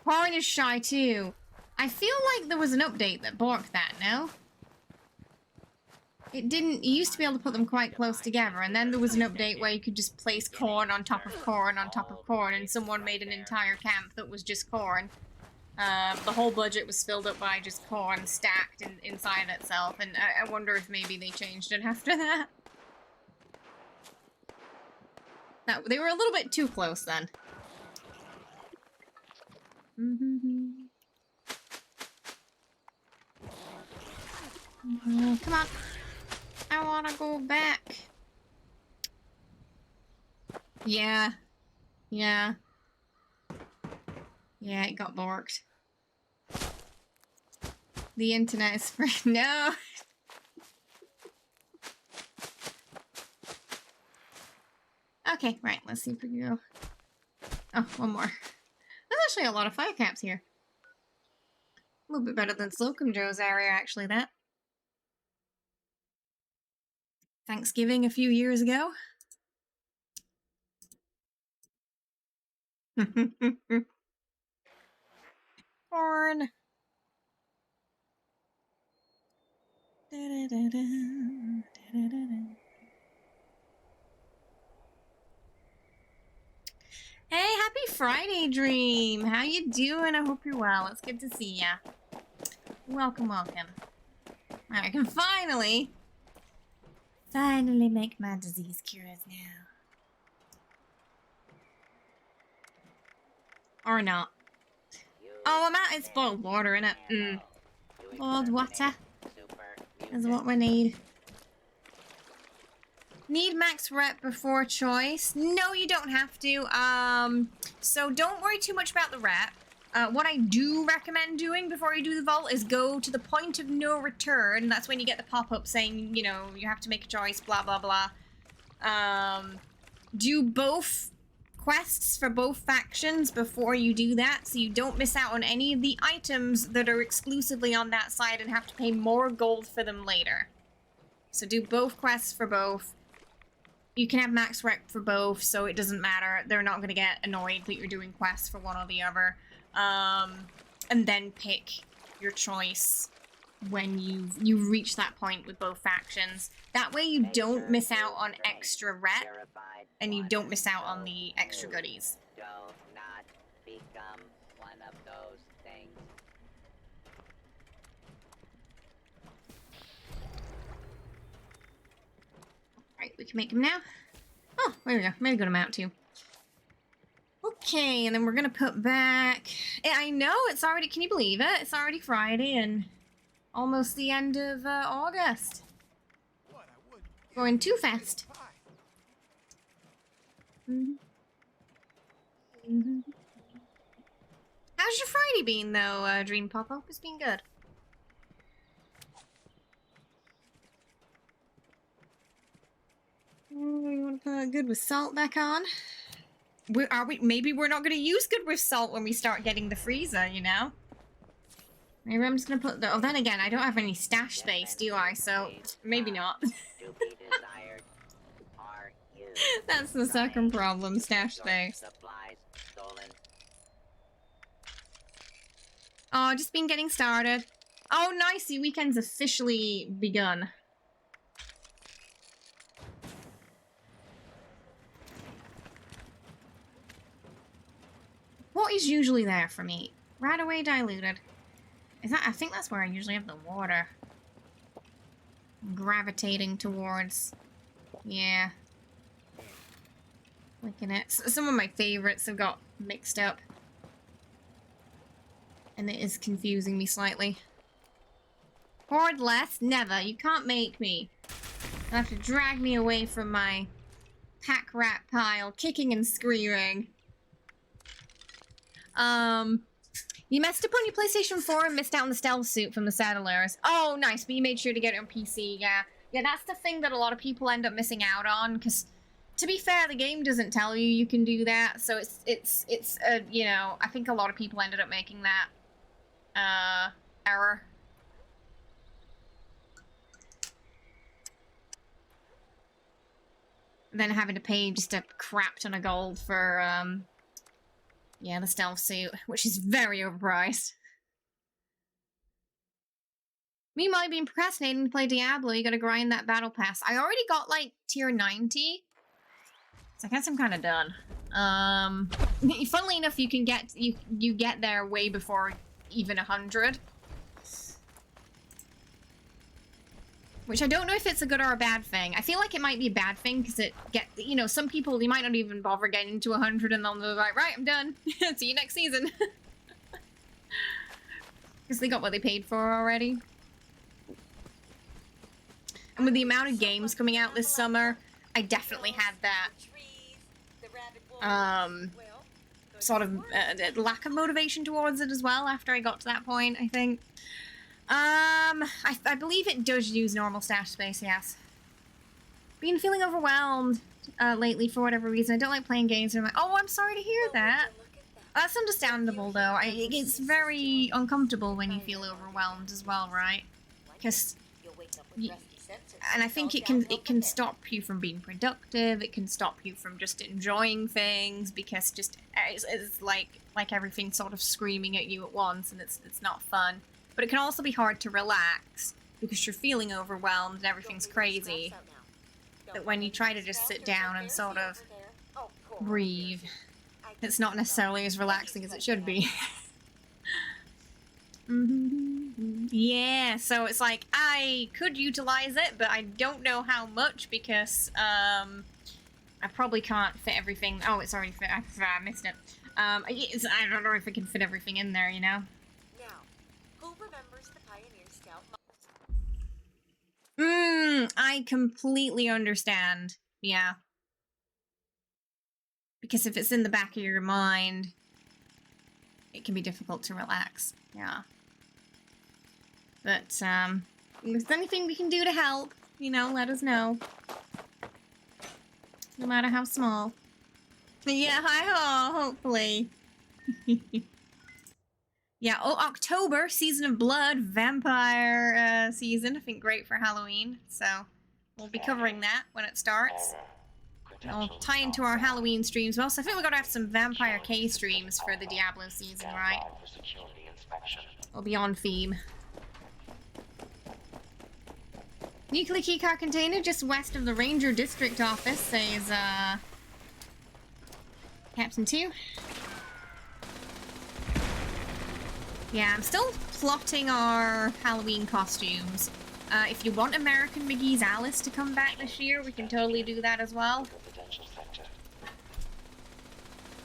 Horn is shy too. I feel like there was an update that blocked that, no? It didn't... You used to be able to put them quite close together, and then there was an update where you could just place corn on top of corn on top of corn, and someone made an entire camp that was just corn. The whole budget was filled up by just corn stacked inside itself, and I wonder if maybe they changed it after that. They were a little bit too close then. Come on. I want to go back. Yeah. Yeah. Yeah, it got borked. The internet is free. No! Okay, right, let's see if we can go. Oh, one more. There's actually a lot of fire caps here. A little bit better than Slocum Joe's area, actually, that. Thanksgiving a few years ago. Corn. Hey, happy Friday, Dream. How you doing? I hope you're well. It's good to see ya. Welcome, welcome. I can finally make my disease cures now. Or not. Oh, I'm out. It's boiled water, innit? Boiled water is what we need. Need max rep before choice? No, you don't have to. So don't worry too much about the rep. What I do recommend doing before you do the vault is go to the point of no return. That's when you get the pop-up saying, you know, you have to make a choice, blah, blah, blah. Do both quests for both factions before you do that, so you don't miss out on any of the items that are exclusively on that side and have to pay more gold for them later. So do both quests for both. You can have max rep for both, so it doesn't matter. They're not going to get annoyed that you're doing quests for one or the other. And then pick your choice when you reach that point with both factions. That way you don't miss out on extra rep, and you don't miss out on the extra goodies. Do not become one of those things. Right, we can make him now. Oh, there we go. Made a good amount too. Okay, and then we're gonna put back... I know, it's already... Can you believe it? It's already Friday and almost the end of August. Going too fast. How's your Friday been, though, Dream Pop-Up? It's been good. We want to put good with salt back on. Maybe we're not going to use good with salt when we start getting the freezer, you know? Maybe I'm just going to put the... Oh, then again, I don't have any stash space, do I? So, maybe not. That's the second problem, stash space. Oh, just been getting started. Oh, nice, the weekend's officially begun. What is usually there for me? Right away diluted. Is that? I think that's where I usually have the water. Gravitating towards. Yeah. Looking at some of my favorites have got mixed up. And it is confusing me slightly. Hoard less? Never. You can't make me. You'll have to drag me away from my pack rat pile, kicking and screaming. You messed up on your PlayStation 4 and missed out on the stealth suit from the Settlers. Oh, nice, but you made sure to get it on PC, yeah. Yeah, that's the thing that a lot of people end up missing out on, because, to be fair, the game doesn't tell you you can do that, so it's you know, I think a lot of people ended up making that, error. Then having to pay just a crap ton of gold for, yeah, the stealth suit, which is very overpriced. Meanwhile, I've been procrastinating to play Diablo. You gotta grind that battle pass. I already got, like, tier 90. So I guess I'm kind of done. Funnily enough, you can get, you get there way before even 100. Which I don't know if it's a good or a bad thing. I feel like it might be a bad thing because you know, some people, they might not even bother getting to 100 and they'll be like, right, I'm done. See you next season. Because they got what they paid for already. And with the amount of games coming out this summer, I definitely had that sort of lack of motivation towards it as well after I got to that point, I think. I believe it does use normal stash space, yes. Been feeling overwhelmed lately for whatever reason. I don't like playing games and I'm like, oh, I'm sorry to hear that. That's understandable though. It's very uncomfortable when you feel overwhelmed as well, right? Because, and I think it can stop you from being productive. It can stop you from just enjoying things because just it's like everything's sort of screaming at you at once and it's not fun. But it can also be hard to relax because you're feeling overwhelmed and everything's crazy. That when you try to just sit down and sort of breathe, it's not necessarily as relaxing as it should be. Yeah, so it's like, I could utilize it, but I don't know how much because I probably can't fit everything. Oh, it's already fit. I missed it. I don't know if I can fit everything in there, you know? I completely understand. Yeah. Because if it's in the back of your mind, it can be difficult to relax. Yeah. But, if there's anything we can do to help, you know, let us know. No matter how small. Yeah, hi-ho, hopefully. Yeah, oh, October, Season of Blood, vampire season. I think great for Halloween, so we'll be covering that when it starts. I'll tie into our Halloween streams well, so I think we're gonna have some Vampire K streams for the Diablo season, right? We'll be on theme. Nuclear keycard container just west of the Ranger District office, says, Captain 2. Yeah, I'm still plotting our Halloween costumes. If you want American McGee's Alice to come back this year, we can totally do that as well.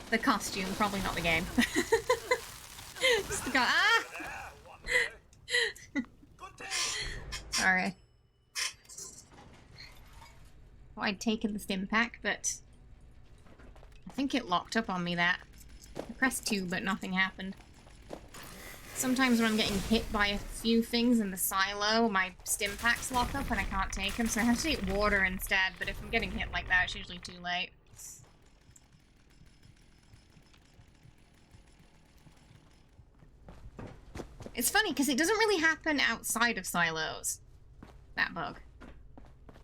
The costume, probably not the game. Just the Sorry. Well, I'd taken the stim pack, but I think it locked up on me that. I pressed 2, but nothing happened. Sometimes when I'm getting hit by a few things in the silo, my stim packs lock up and I can't take them, so I have to take water instead, but if I'm getting hit like that, it's usually too late. It's funny, because it doesn't really happen outside of silos, that bug.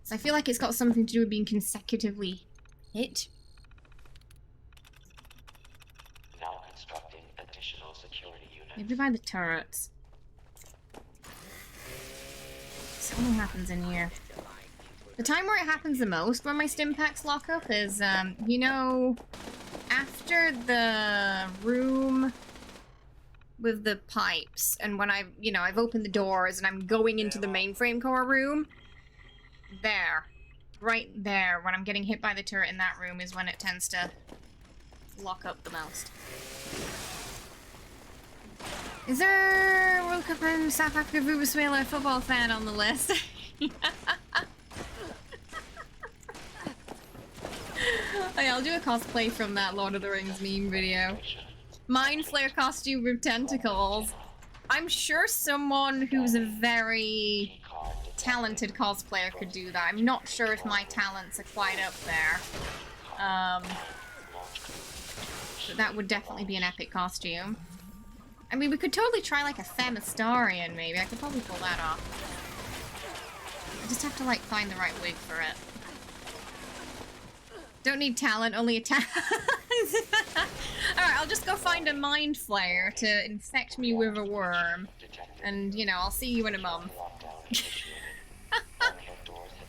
So I feel like it's got something to do with being consecutively hit. Now constructing additional security units. Maybe by the turrets. Something happens in here. The time where it happens the most, when my stim packs lock up, is, you know, after the room with the pipes, and when I've, you know, I've opened the doors and I'm going into the mainframe core room, there, right there, when I'm getting hit by the turret in that room is when it tends to lock up the most. Is there a World Cup and South Africa Venezuela football fan on the list? Hey, I'll do a cosplay from that Lord of the Rings meme video. Mind Flayer costume with tentacles. I'm sure someone who's a very talented cosplayer could do that. I'm not sure if my talents are quite up there. But that would definitely be an epic costume. I mean, we could totally try like a Femistarian, maybe. I could probably pull that off. I just have to like find the right wig for it. Don't need talent, only a talent. Alright, I'll just go find a mind flayer to infect me with a worm. And, you know, I'll see you in a month. Lockdown initiated. Overhead doors have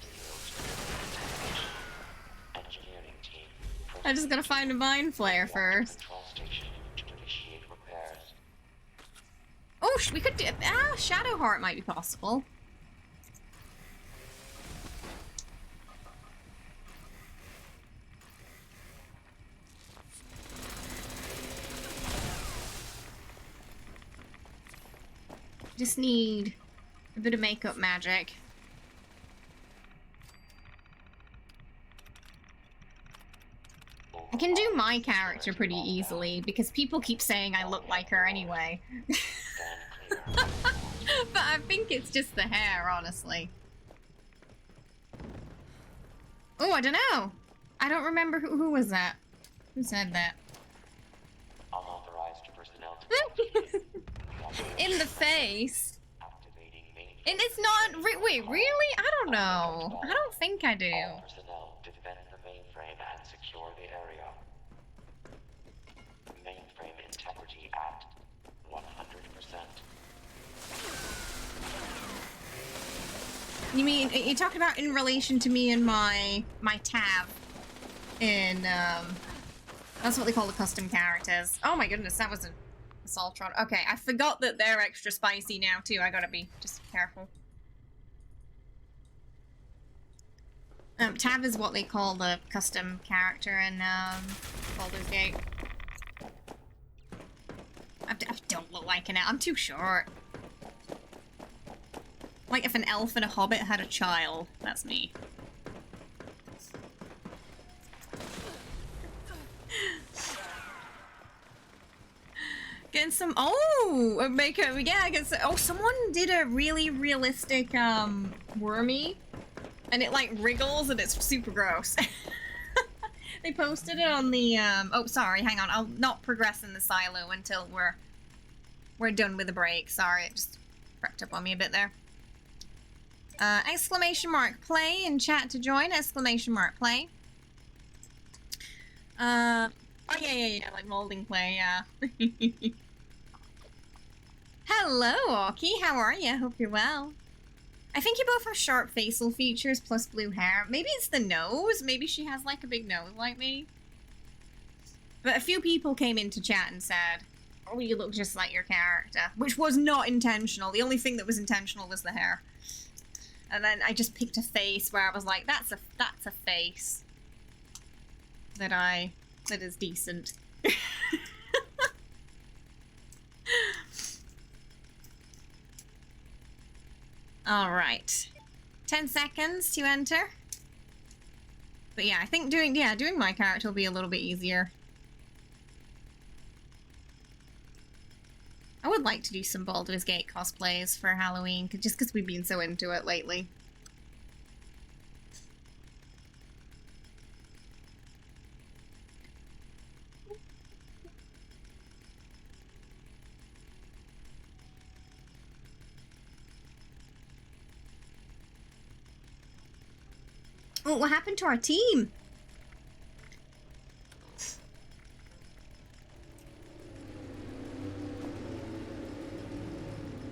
sealed. Engineering team. I just gotta find a mind flayer first. Control station to initiate repairs. Oh, we could do... Ah, Shadowheart might be possible. Just need a bit of makeup magic. I can do my character pretty easily because people keep saying I look like her anyway. But I think it's just the hair, honestly. Oh, I don't know. I don't remember who was that. Who said that? Unauthorized personnel to In the face. activating main. And it's not. Wait, really? I don't know. I don't think I do. All personnel defend the mainframe and secure the area. Mainframe integrity at 100%. You mean you're talking about in relation to me and my tab in that's what they call the custom characters. Oh my goodness, that was an Assaultron. Okay, I forgot that they're extra spicy now too. I gotta be just careful. Tab is what they call the custom character in Baldur's Gate. I don't look like an elf. I'm too short. Like if an elf and a hobbit had a child. That's me. Getting some... Oh! Makeup. Yeah, I guess... Oh, someone did a really realistic, wormy. And it, like, wriggles and it's super gross. They posted it on the, Oh, sorry, hang on. I'll not progress in the silo until we're done with the break. Sorry, it just crept up on me a bit there. Exclamation mark play in chat to join. Exclamation mark play. Oh, yeah, like molding play, yeah. Hello, Aki. How are you? Hope you're well. I think you both have sharp facial features plus blue hair. Maybe it's the nose. Maybe she has like a big nose like me. But a few people came into chat and said, oh, you look just like your character. Which was not intentional. The only thing that was intentional was the hair. And then I just picked a face where I was like, that's a face that is decent. All right, 10 seconds to enter. But yeah, I think doing my character will be a little bit easier. I would like to do some Baldur's Gate cosplays for Halloween, just because we've been so into it lately. Oh, what happened to our team?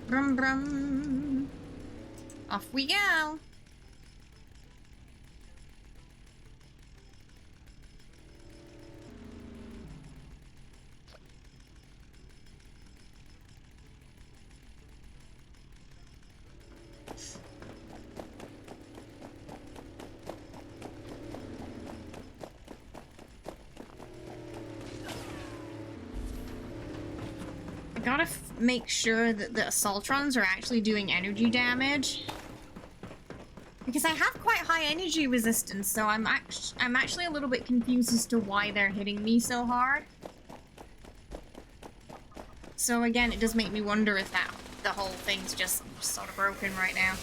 Brum brum. Off we go. Gotta make sure that the Assaultrons are actually doing energy damage. Because I have quite high energy resistance, so I'm actually a little bit confused as to why they're hitting me so hard. So again, it does make me wonder if the whole thing's just sort of broken right now.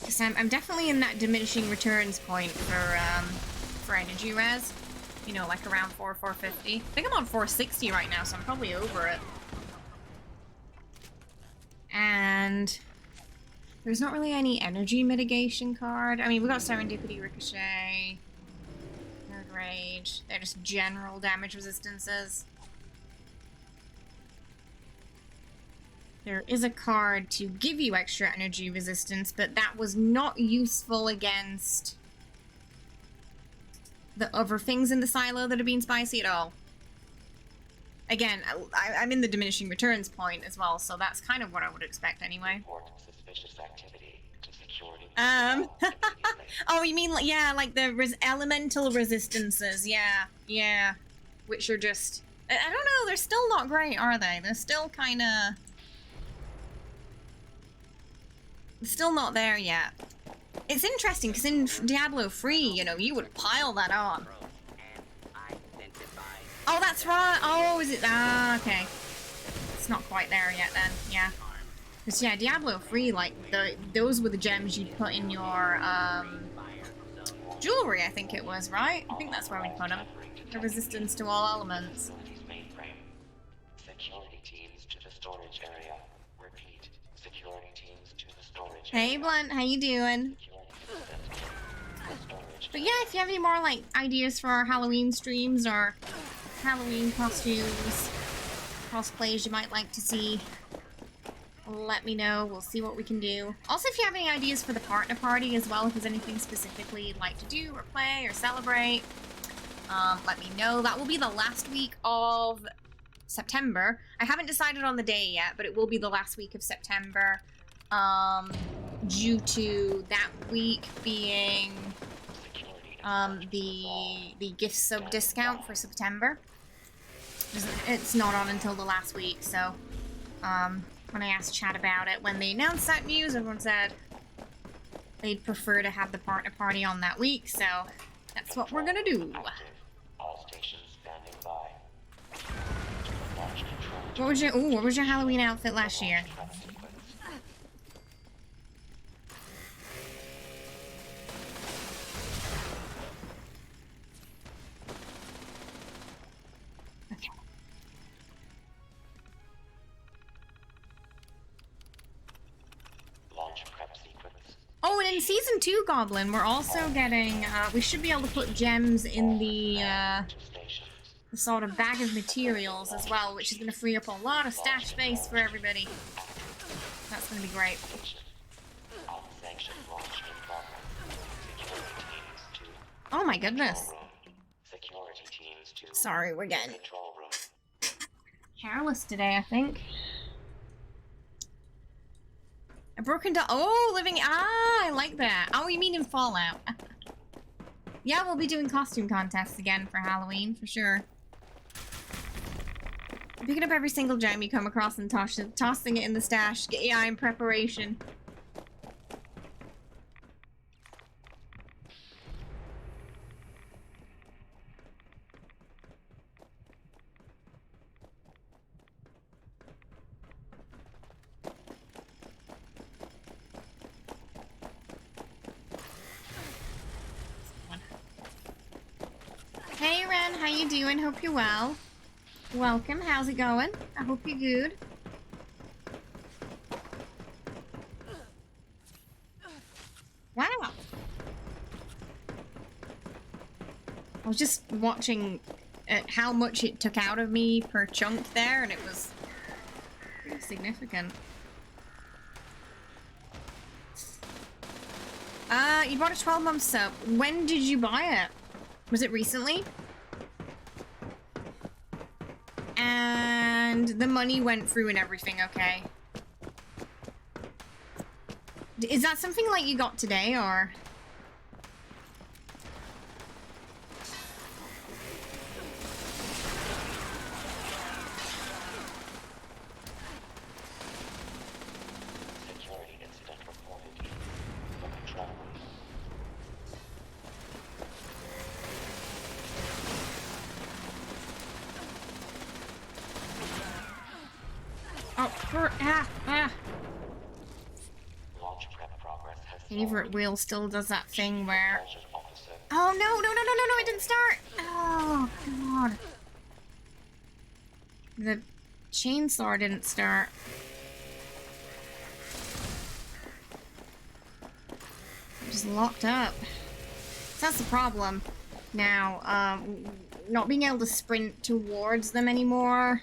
Because I'm definitely in that diminishing returns point for energy res. You know, like around 450. I think I'm on 460 right now, so I'm probably over it. And there's not really any energy mitigation card. I mean, we got Serendipity, Ricochet. rage. They're just general damage resistances. There is a card to give you extra energy resistance, but that was not useful against the other things in the silo that are being spicy at all. Again, I'm in the diminishing returns point as well, so that's kind of what I would expect anyway. Report suspicious activity to security. Oh, you mean, yeah, like the elemental resistances, yeah. Which are just, I don't know, they're still not great, are they? They're still kind of... Still not there yet. It's interesting, because in Diablo 3, you know, you would pile that on. Oh, that's right. Oh, is it? Ah, okay. It's not quite there yet then. Yeah. Because, yeah, Diablo 3, like, those were the gems you'd put in your, jewelry, I think it was, right? I think that's where we'd put them. The resistance to all elements. Security teams to the storage area. Repeat. Security teams to the storage Hey, area. Blunt, how you doing? But yeah, if you have any more, like, ideas for our Halloween streams or Halloween costumes, cosplays you might like to see, let me know. We'll see what we can do. Also, if you have any ideas for the partner party as well, if there's anything specifically you'd like to do or play or celebrate, let me know. That will be the last week of September. I haven't decided on the day yet, but it will be the last week of September, due to that week being the gift sub discount for September. It's not on until the last week, so when I asked chat about it, when they announced that news, everyone said they'd prefer to have the partner party on that week, so that's what we're gonna do. All stations standing by. What was your Halloween outfit last year? Oh, and in Season 2, Goblin, we're also getting, we should be able to put gems in the sort of bag of materials as well, which is going to free up a lot of stash space for everybody. That's going to be great. Oh my goodness. Sorry, we're getting careless today, I think. A broken doll. Oh, living. Ah, I like that. Oh, you mean in Fallout? Yeah, we'll be doing costume contests again for Halloween, for sure. Picking up every single gem you come across and tossing it in the stash. Yeah, in preparation. Hey Ren, how you doing? Hope you're well. Welcome, how's it going? I hope you're good. Wow. I was just watching how much it took out of me per chunk there, and it was pretty significant. You bought a 12-month sub. When did you buy it? Was it recently? And the money went through and everything, okay. Is that something like you got today, or? Security incident reported from control room. Launch prep progress has Favorite wheel still does that thing where... Oh, no, it didn't start! Oh, God. The chainsaw didn't start. I'm just locked up. That's the problem. Now, not being able to sprint towards them anymore.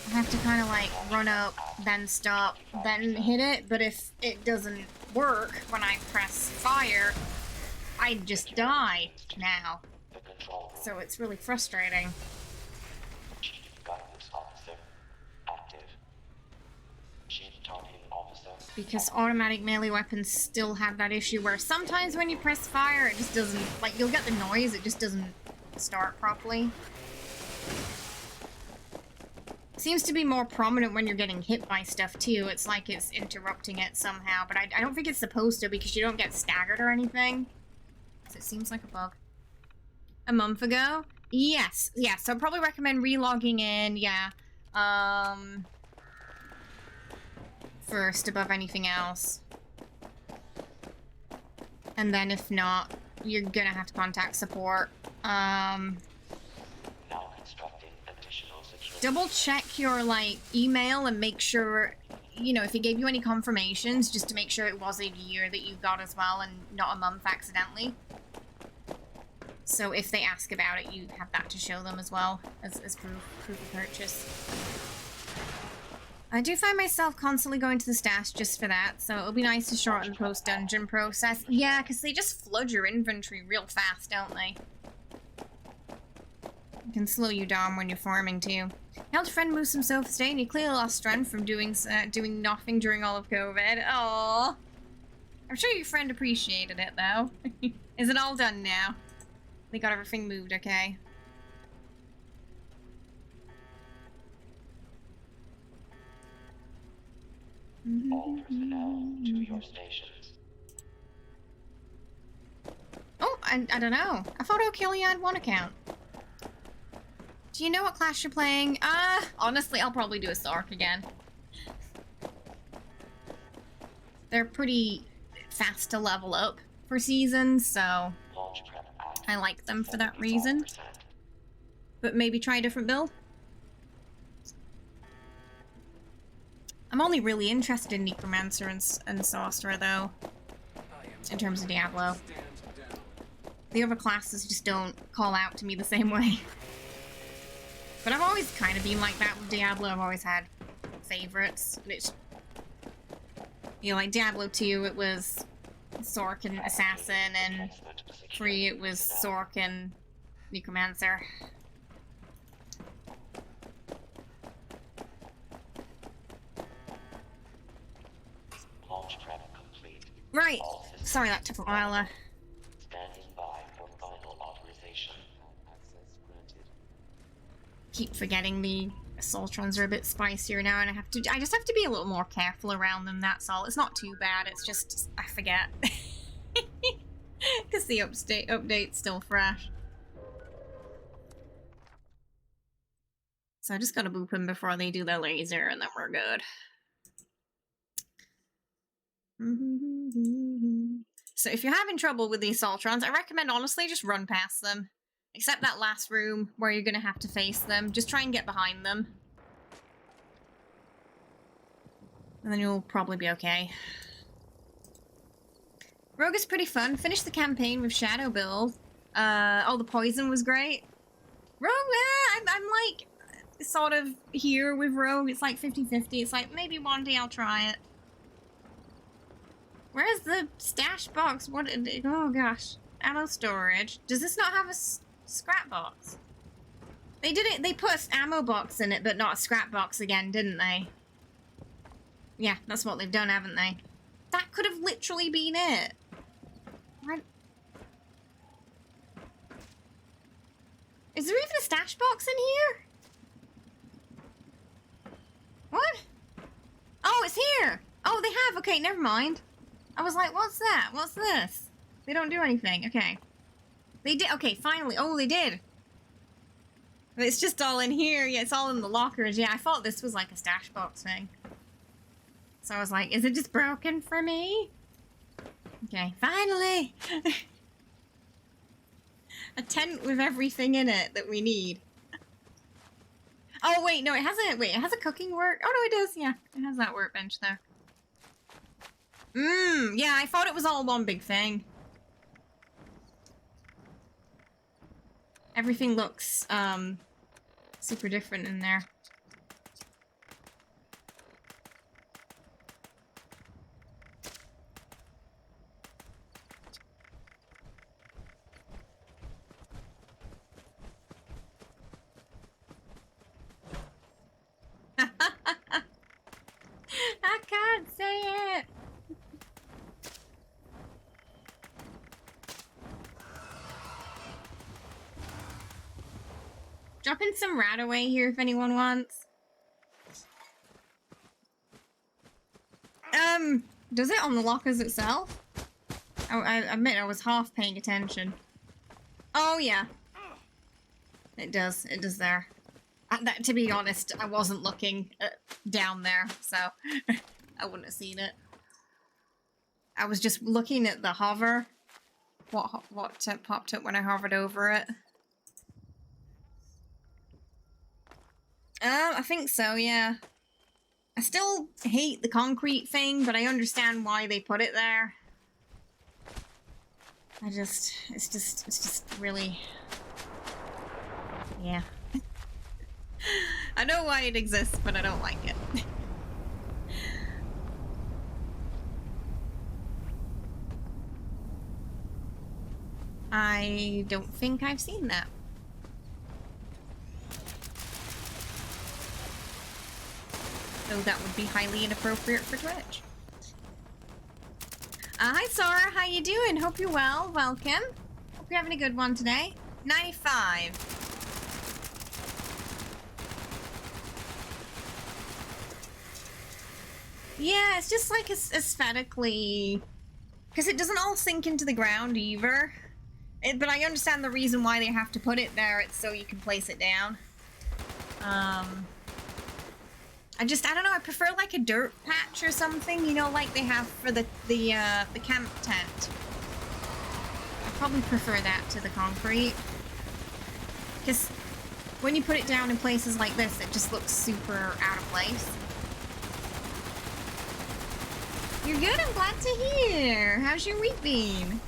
I have to kind of like run up, then stop, then hit it, but if it doesn't work when I press fire, I just die now. So it's really frustrating. Because automatic melee weapons still have that issue where sometimes when you press fire, it just doesn't, like, you'll get the noise, it just doesn't start properly. Seems to be more prominent when you're getting hit by stuff too. It's like it's interrupting it somehow, but I don't think it's supposed to because you don't get staggered or anything. So it seems like a bug. A month ago? Yes. Yeah, so I'd probably recommend re-logging in, yeah. First above anything else. And then if not, you're gonna have to contact support. Double check your, like, email and make sure, you know, if it gave you any confirmations, just to make sure it was a year that you got as well and not a month accidentally. So if they ask about it, you have that to show them as well as proof of purchase. I do find myself constantly going to the stash just for that, so it'll be nice to shorten the post-dungeon process. Yeah, because they just flood your inventory real fast, don't they? It can slow you down when you're farming too. Helped a friend move some sofas today, and he clearly lost strength from doing nothing during all of COVID. Aww. I'm sure your friend appreciated it, though. Is it all done now? They got everything moved, okay? All personnel to your stations. Oh, I don't know. I thought O'Kelly had one account. Do you know what class you're playing? Honestly, I'll probably do a Sark again. They're pretty fast to level up for seasons, so I like them for that reason. But maybe try a different build? I'm only really interested in Necromancer and Sorcerer, though, in terms of Diablo. The other classes just don't call out to me the same way. But I've always kind of been like that with Diablo. I've always had favorites. It's, you know, like Diablo 2, it was Sork and Assassin, and 3, it was Sork and Necromancer. Right. Sorry that took a while. Standing by for final authorization. Keep forgetting the Assaultrons are a bit spicier now, and I just have to be a little more careful around them, that's all. It's not too bad, it's just I forget. Because the update's still fresh. So I just gotta boop them before they do their laser, and then we're good. So if you're having trouble with the Assaultrons, I recommend honestly just run past them. Except that last room where you're gonna have to face them. Just try and get behind them. And then you'll probably be okay. Rogue is pretty fun. Finished the campaign with Shadow build. Oh, the poison was great. Rogue, I'm like sort of here with Rogue. It's like 50-50. It's like maybe one day I'll try it. Where's the stash box? What? Oh gosh, ammo storage. Does this not have a scrap box? They did it. They put an ammo box in it, but not a scrap box again, didn't they? Yeah, that's what they've done, haven't they? That could have literally been it. What? Is there even a stash box in here? What? Oh, it's here. Oh, they have. Okay, never mind. I was like, what's that? What's this? They don't do anything. Okay. They did. Okay, finally. Oh, they did. It's just all in here. Yeah, it's all in the lockers. Yeah, I thought this was like a stash box thing. So I was like, is it just broken for me? Okay, finally. A tent with everything in it that we need. Oh, wait, no, it has a cooking work. Oh, no, it does. Yeah, it has that workbench there. Yeah, I thought it was all one big thing. Everything looks, super different in there. I can't say it! Dropping some rat away here if anyone wants. Does it on the lockers itself? I admit I was half paying attention. Oh yeah. It does there. To be honest, I wasn't looking down there, so I wouldn't have seen it. I was just looking at the hover. What popped up when I hovered over it. I think so, yeah. I still hate the concrete thing, but I understand why they put it there. It's just really... Yeah. I know why it exists, but I don't like it. I don't think I've seen that. So that would be highly inappropriate for Twitch. Hi Sora, how you doing? Hope you're well. Welcome. Hope you're having a good one today. 95. Yeah, it's just like aesthetically... Because it doesn't all sink into the ground either. But I understand the reason why they have to put it there. It's so you can place it down. I don't know, I prefer like a dirt patch or something, you know, like they have for the camp tent. I probably prefer that to the concrete. Because when you put it down in places like this, it just looks super out of place. You're good, I'm glad to hear. How's your week been?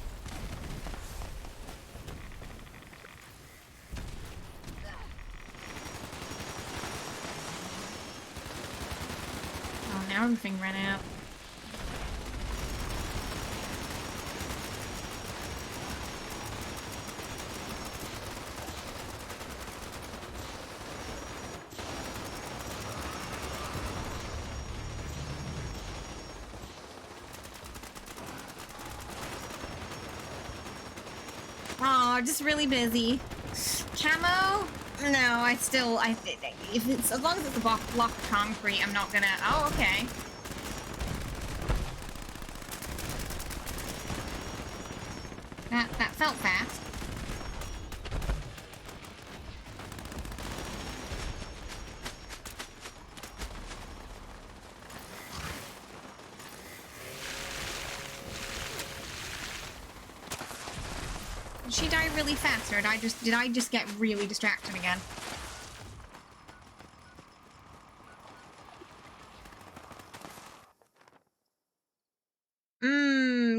Oh, now everything ran out. Oh, just really busy. Camo? No, if it's, as long as it's a block of concrete, I'm not gonna, oh, okay. That felt fast. Did she die really fast, or did I just get really distracted again?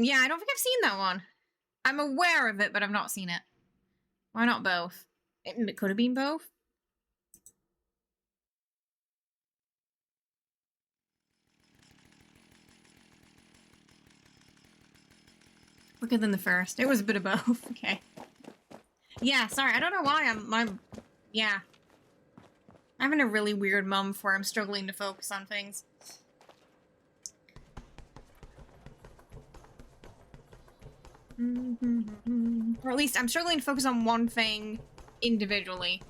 Yeah, I don't think I've seen that one. I'm aware of it, but I've not seen it. Why not both? It could have been both. Quicker than the first. It was a bit of both. Okay. Yeah, sorry. I don't know why yeah. I'm having a really weird month where I'm struggling to focus on things. Or at least I'm struggling to focus on one thing individually.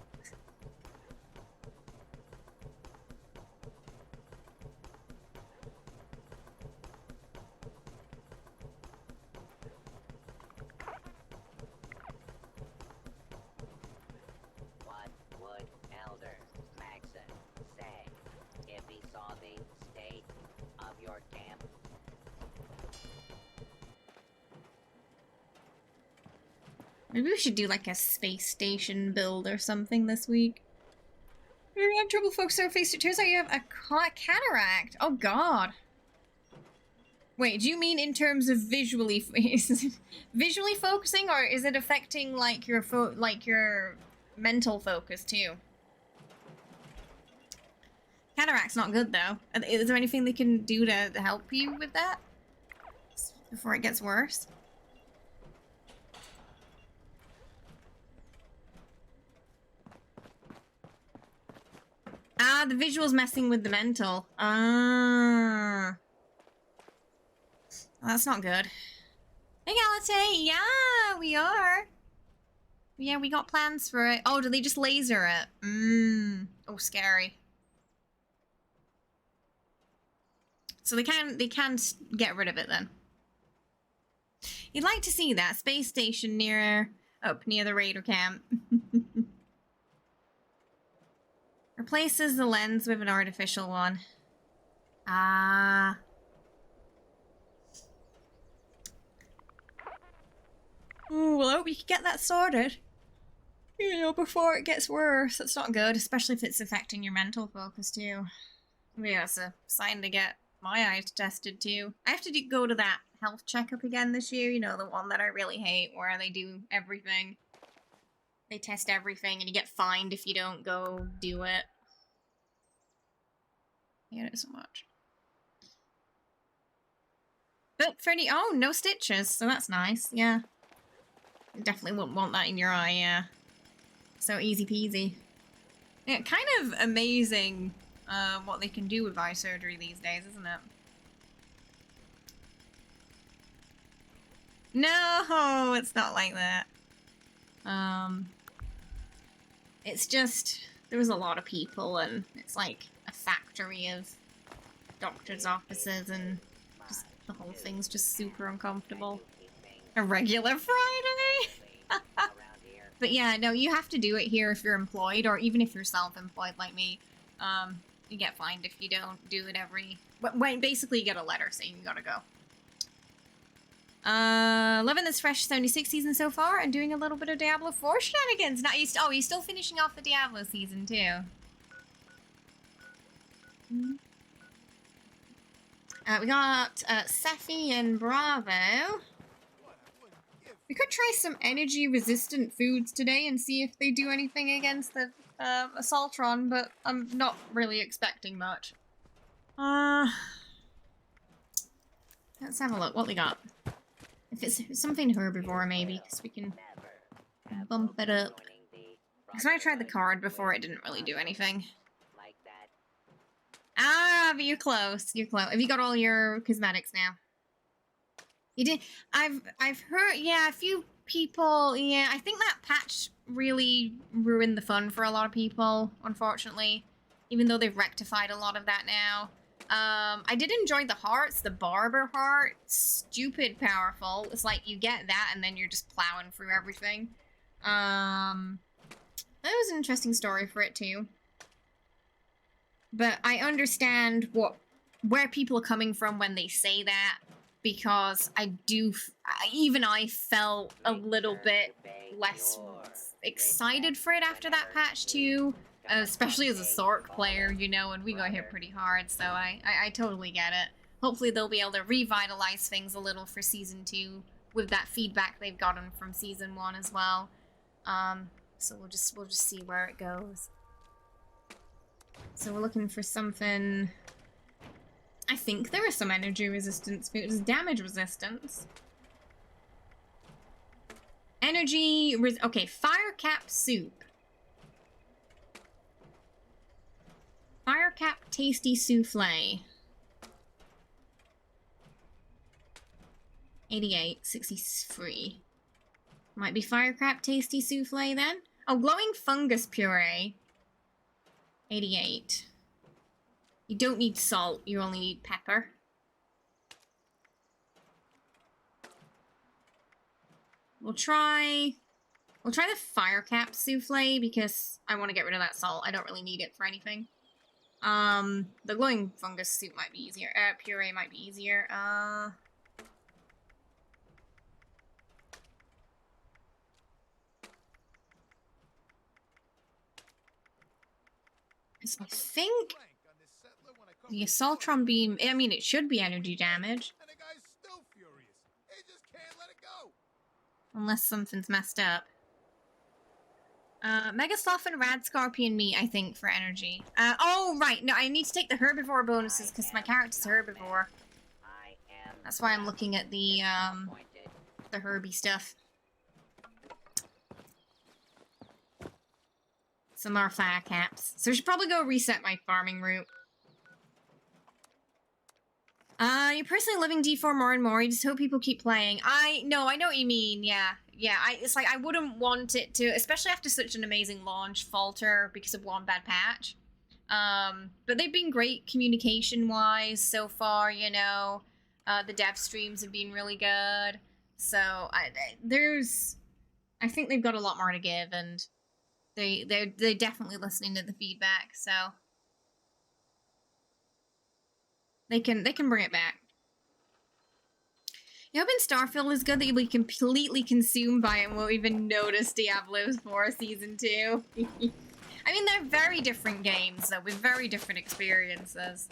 What would Elder Maxon say if he saw the state of your camp? Maybe we should do like a space station build or something this week. Maybe I have trouble focusing on face. It turns out you have a cataract. Oh god. Wait, do you mean in terms of visually visually focusing, or is it affecting like your your mental focus too? Cataract's not good though. Is there anything they can do to help you with that before it gets worse? Ah, the visual's messing with the mental. Ah. Well, that's not good. Hey, Galate! Yeah, we are. Yeah, we got plans for it. Oh, do they just laser it? Oh, scary. So they can get rid of it then. You'd like to see that space station near the raider camp. Replaces the lens with an artificial one. Ah. Oh, well, I hope you can get that sorted. You know, before it gets worse. That's not good, especially if it's affecting your mental focus too. Yeah, it's a sign to get my eyes tested too. I have to go to that health checkup again this year. You know, the one that I really hate, where they do everything. They test everything, and you get fined if you don't go do it. I hate it so much. But Freddy, oh, no stitches, so that's nice. Yeah. You definitely wouldn't want that in your eye, yeah. So easy peasy. Yeah, kind of amazing what they can do with eye surgery these days, isn't it? No, it's not like that. It's just, there was a lot of people, and it's like a factory of doctors' offices, and just the whole thing's just super uncomfortable. A regular Friday? But yeah, no, you have to do it here if you're employed, or even if you're self-employed like me. You get fined if you don't do it every... When basically you get a letter saying you gotta go. Loving this fresh 76 season so far, and doing a little bit of Diablo 4 shenanigans. Not you. Oh, you're still finishing off the Diablo season too. We got Safi and Bravo. We could try some energy-resistant foods today and see if they do anything against the Assaultron, but I'm not really expecting much. Let's have a look. What we got? If it's something herbivore, maybe, because we can bump it up. Because when I tried the card before, it didn't really do anything. Ah, but you're close. You're close. Have you got all your cosmetics now? You did. I've heard. Yeah, a few people. Yeah, I think that patch really ruined the fun for a lot of people. Unfortunately, even though they've rectified a lot of that now. I did enjoy the hearts, the barber heart. Stupid powerful. It's like you get that and then you're just plowing through everything. That was an interesting story for it too. But I understand where people are coming from when they say that, because even I felt a little bit less excited for it after that patch too. Especially as a Sork player, you know, and we got hit pretty hard, so I totally get it. Hopefully they'll be able to revitalize things a little for Season 2 with that feedback they've gotten from Season 1 as well. So we'll just see where it goes. So we're looking for something... I think there is some energy resistance foods. Damage resistance. Okay, fire cap soup. Fire cap tasty souffle. 88, 63. Might be fire cap tasty souffle then. Oh, glowing fungus puree. 88. You don't need salt, you only need pepper. We'll try the fire cap souffle because I want to get rid of that salt. I don't really need it for anything. The glowing fungus soup might be easier. Puree might be easier. I think the Assaultron beam, I mean, it should be energy damage. Unless something's messed up. Mega Sloth and Rad Scorpion meat, I think, for energy. Oh, right. No, I need to take the herbivore bonuses because my character's herbivore. That's why I'm looking at the herby stuff. Some more fire caps. So I should probably go reset my farming route. You're personally loving D4 more and more. You just hope people keep playing. I know what you mean. Yeah. It's like I wouldn't want it to, especially after such an amazing launch, falter because of one bad patch. But they've been great communication-wise so far. You know, the dev streams have been really good. So I think they've got a lot more to give, and they're definitely listening to the feedback. So they can bring it back. You know, Starfield is good that you'll be completely consumed by it and won't even notice Diablo 4 Season 2. I mean, they're very different games, though, with very different experiences.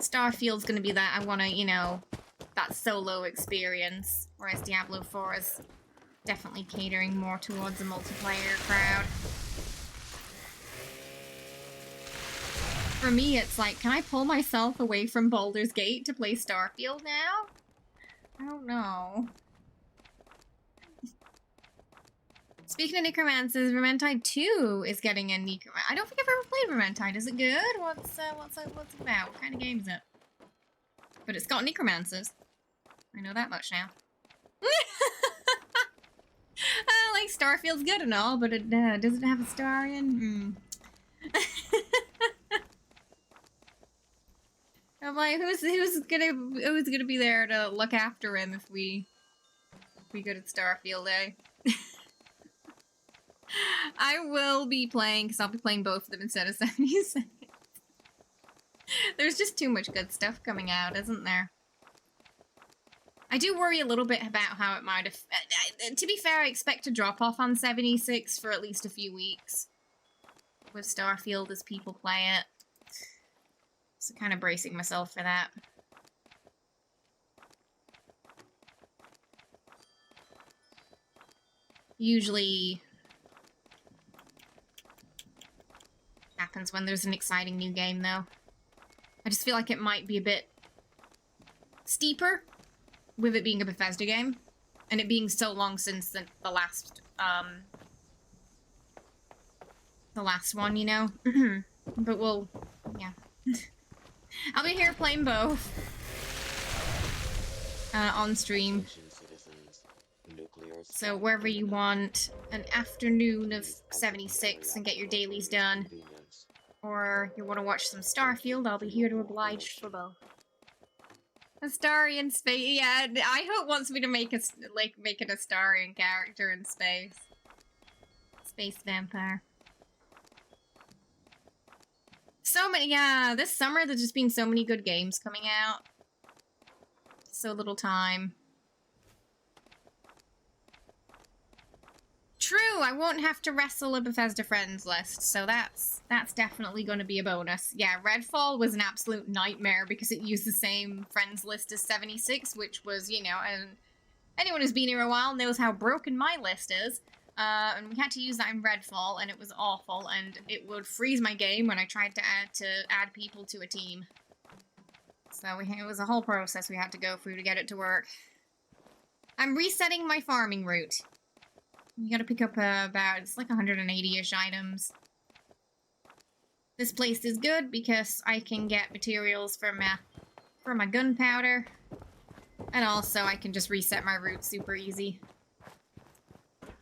Starfield's gonna be that, I wanna, you know, that solo experience, whereas Diablo 4 is definitely catering more towards a multiplayer crowd. For me, it's like, can I pull myself away from Baldur's Gate to play Starfield now? I don't know. Speaking of necromancers, Vermintide 2 is getting a necromancer. I don't think I've ever played Vermintide. Is it good? What's it about? What kind of game is it? But it's got necromancers. I know that much now. Like, Starfield's good and all, but it does it have a Starion? I'm like, who's gonna be there to look after him if we go to Starfield, eh? I will be playing, because I'll be playing both of them instead of 76. There's just too much good stuff coming out, isn't there? I do worry a little bit about how it might have... to be fair, I expect to drop off on 76 for at least a few weeks with Starfield as people play it. So kind of bracing myself for that. Usually happens when there's an exciting new game, though. I just feel like it might be a bit steeper with it being a Bethesda game and it being so long since the last one, you know. But we'll, yeah. I'll be here playing both on stream. So wherever you want an afternoon of 76 and get your dailies done, or you want to watch some Starfield, I'll be here to oblige for both. Astarian space, yeah. I hope wants me to make it an Astarian character in space. Space vampire. So many, yeah, this summer there's just been so many good games coming out. So little time. True, I won't have to wrestle a Bethesda friends list, so that's definitely going to be a bonus. Yeah, Redfall was an absolute nightmare because it used the same friends list as 76, which was, you know, and anyone who's been here a while knows how broken my list is. And we had to use that in Redfall, and it was awful, and it would freeze my game when I tried to add people to a team. So it was a whole process we had to go through to get it to work. I'm resetting my farming route. You gotta pick up about, it's like 180-ish items. This place is good because I can get materials for my gunpowder, and also I can just reset my route super easy.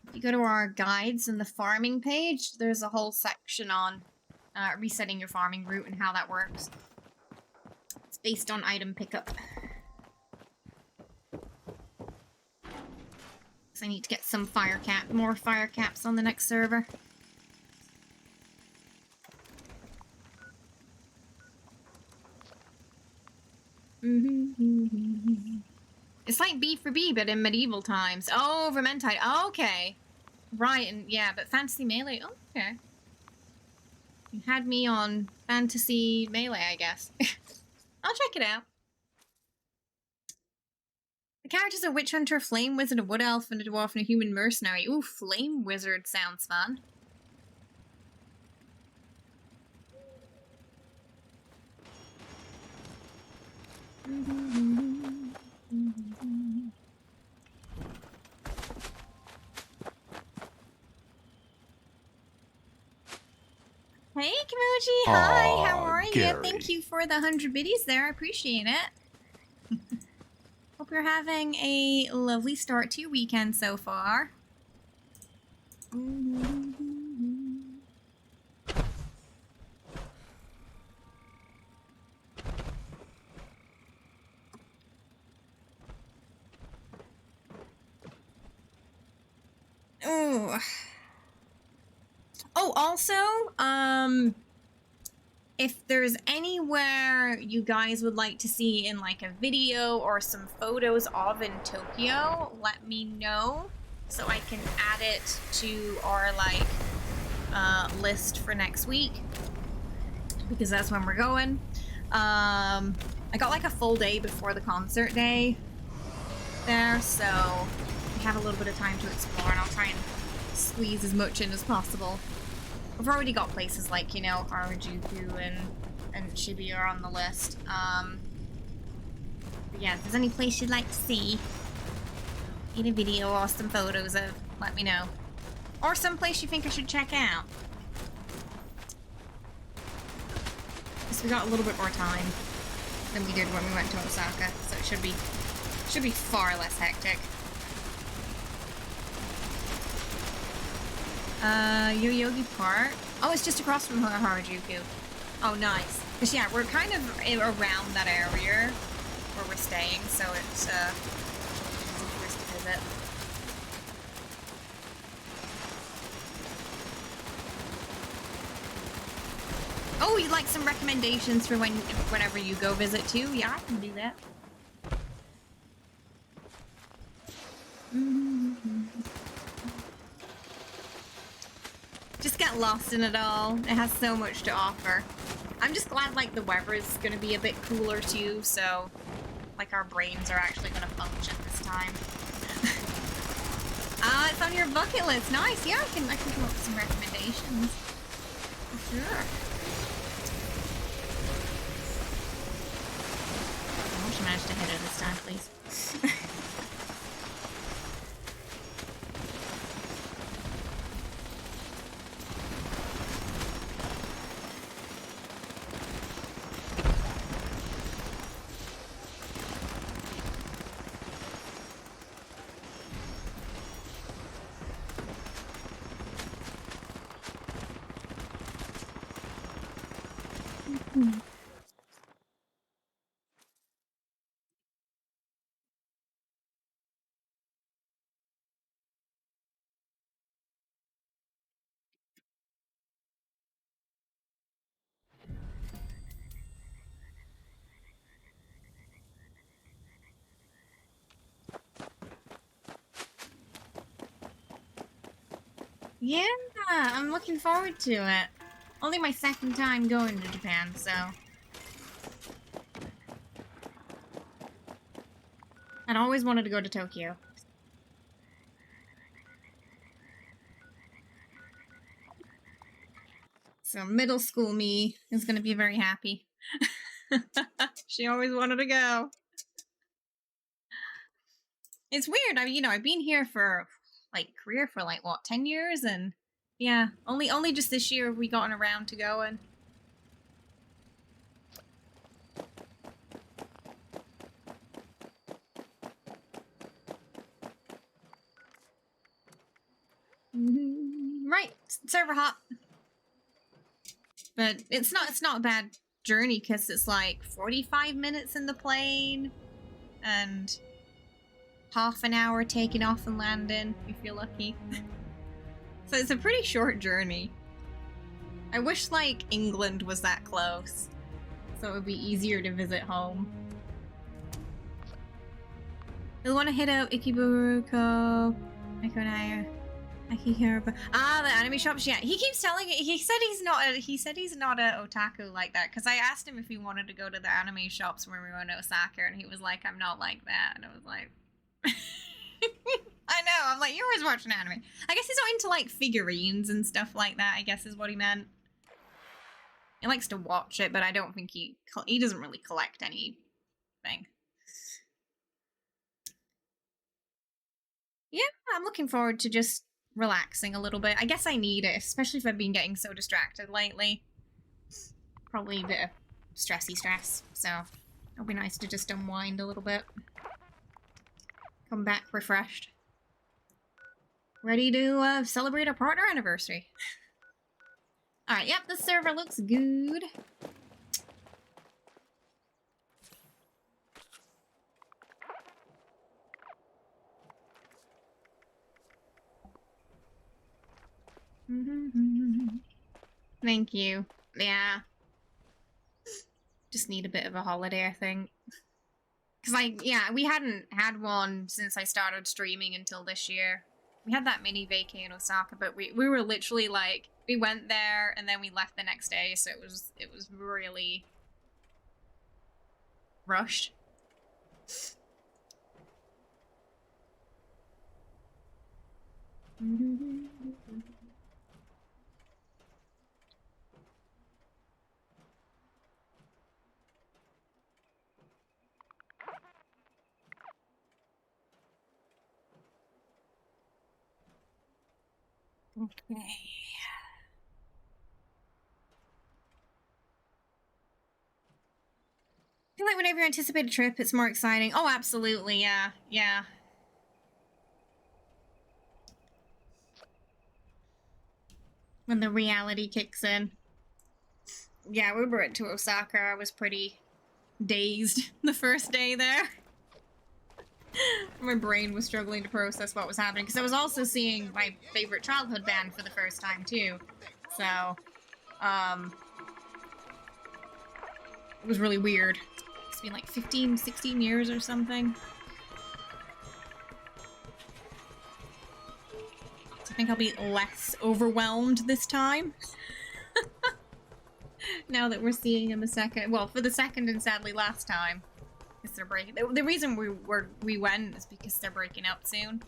If you go to our guides in the farming page, there's a whole section on resetting your farming route and how that works. It's based on item pickup. So I need to get some more fire caps on the next server. It's like B for B, but in medieval times. Oh, Vermintide. Oh, okay. Right, and yeah, but Fantasy Melee. Oh, okay. You had me on Fantasy Melee, I guess. I'll check it out. The characters are Witch Hunter, Flame Wizard, a Wood Elf, and a Dwarf, and a Human Mercenary. Ooh, Flame Wizard sounds fun. Hey, Kimoji! Hi, how Aw, are you? Gary. Thank you for the 100 biddies there. I appreciate it. Hope you're having a lovely start to your weekend so far. Ooh. Oh, also, if there's anywhere you guys would like to see in like a video or some photos of in Tokyo, let me know so I can add it to our like list for next week, because that's when we're going. I got like a full day before the concert day there, so we have a little bit of time to explore, and I'll try and squeeze as much in as possible. We've already got places like, you know, Harajuku and Shibuya are on the list. But yeah, if there's any place you'd like to see, need a video or some photos of, let me know. Or some place you think I should check out. Because we got a little bit more time than we did when we went to Osaka, so it should be far less hectic. Yoyogi Park. Oh, it's just across from Harajuku. Oh, nice. Because, yeah, we're kind of around that area where we're staying, so it's, easy for us to visit. Oh, you'd like some recommendations for whenever you go visit, too? Yeah, I can do that. Just get lost in it all. It has so much to offer. I'm just glad, like, the weather is gonna be a bit cooler, too, so, like, our brains are actually gonna function this time. It's on your bucket list. Nice. Yeah, I can come up with some recommendations. For sure. I wish I managed to hit it this time, please. Yeah, I'm looking forward to it. Only my second time going to Japan, so... I'd always wanted to go to Tokyo. So middle school me is gonna be very happy. She always wanted to go. It's weird, I mean, you know, I've been here for, like, career for, like, what, 10 years? And, yeah, only just this year have we gotten around to going. Right, server hop. But it's not a bad journey, because it's like 45 minutes in the plane and half an hour taking off and landing if you're lucky. So it's a pretty short journey. I wish, like, England was that close, so it would be easier to visit home. You'll want to hit up Ikiburuko, Ikonaya, Akihabara. Ah, the anime shops. Yeah, he keeps telling it. He said he's not a otaku like that. Because I asked him if he wanted to go to the anime shops when we went to Osaka, and he was like, "I'm not like that." And I was like, I know, I'm like, you're always watching anime. I guess he's not into, like, figurines and stuff like that, I guess is what he meant. He likes to watch it, but I don't think he doesn't really collect anything. Yeah, I'm looking forward to just relaxing a little bit. I guess I need it, especially if I've been getting so distracted lately. Probably a bit of stress, so it'll be nice to just unwind a little bit. Come back refreshed. Ready to celebrate our partner anniversary. Alright, yep, the server looks good. Thank you. Yeah. Just need a bit of a holiday, I think. Because, we hadn't had one since I started streaming until this year. We had that mini vacay in Osaka, but we were literally, like, we went there and then we left the next day, so it was really rushed. Okay. I feel like whenever you anticipate a trip, it's more exciting. Oh, absolutely, yeah. Yeah. When the reality kicks in. Yeah, we went to Osaka. I was pretty dazed the first day there. My brain was struggling to process what was happening, because I was also seeing my favorite childhood band for the first time, too. So, it was really weird. It's been like 15, 16 years or something. So I think I'll be less overwhelmed this time. Now that we're seeing him for the second and sadly last time. Because they're breaking. The reason we went is because they're breaking up soon.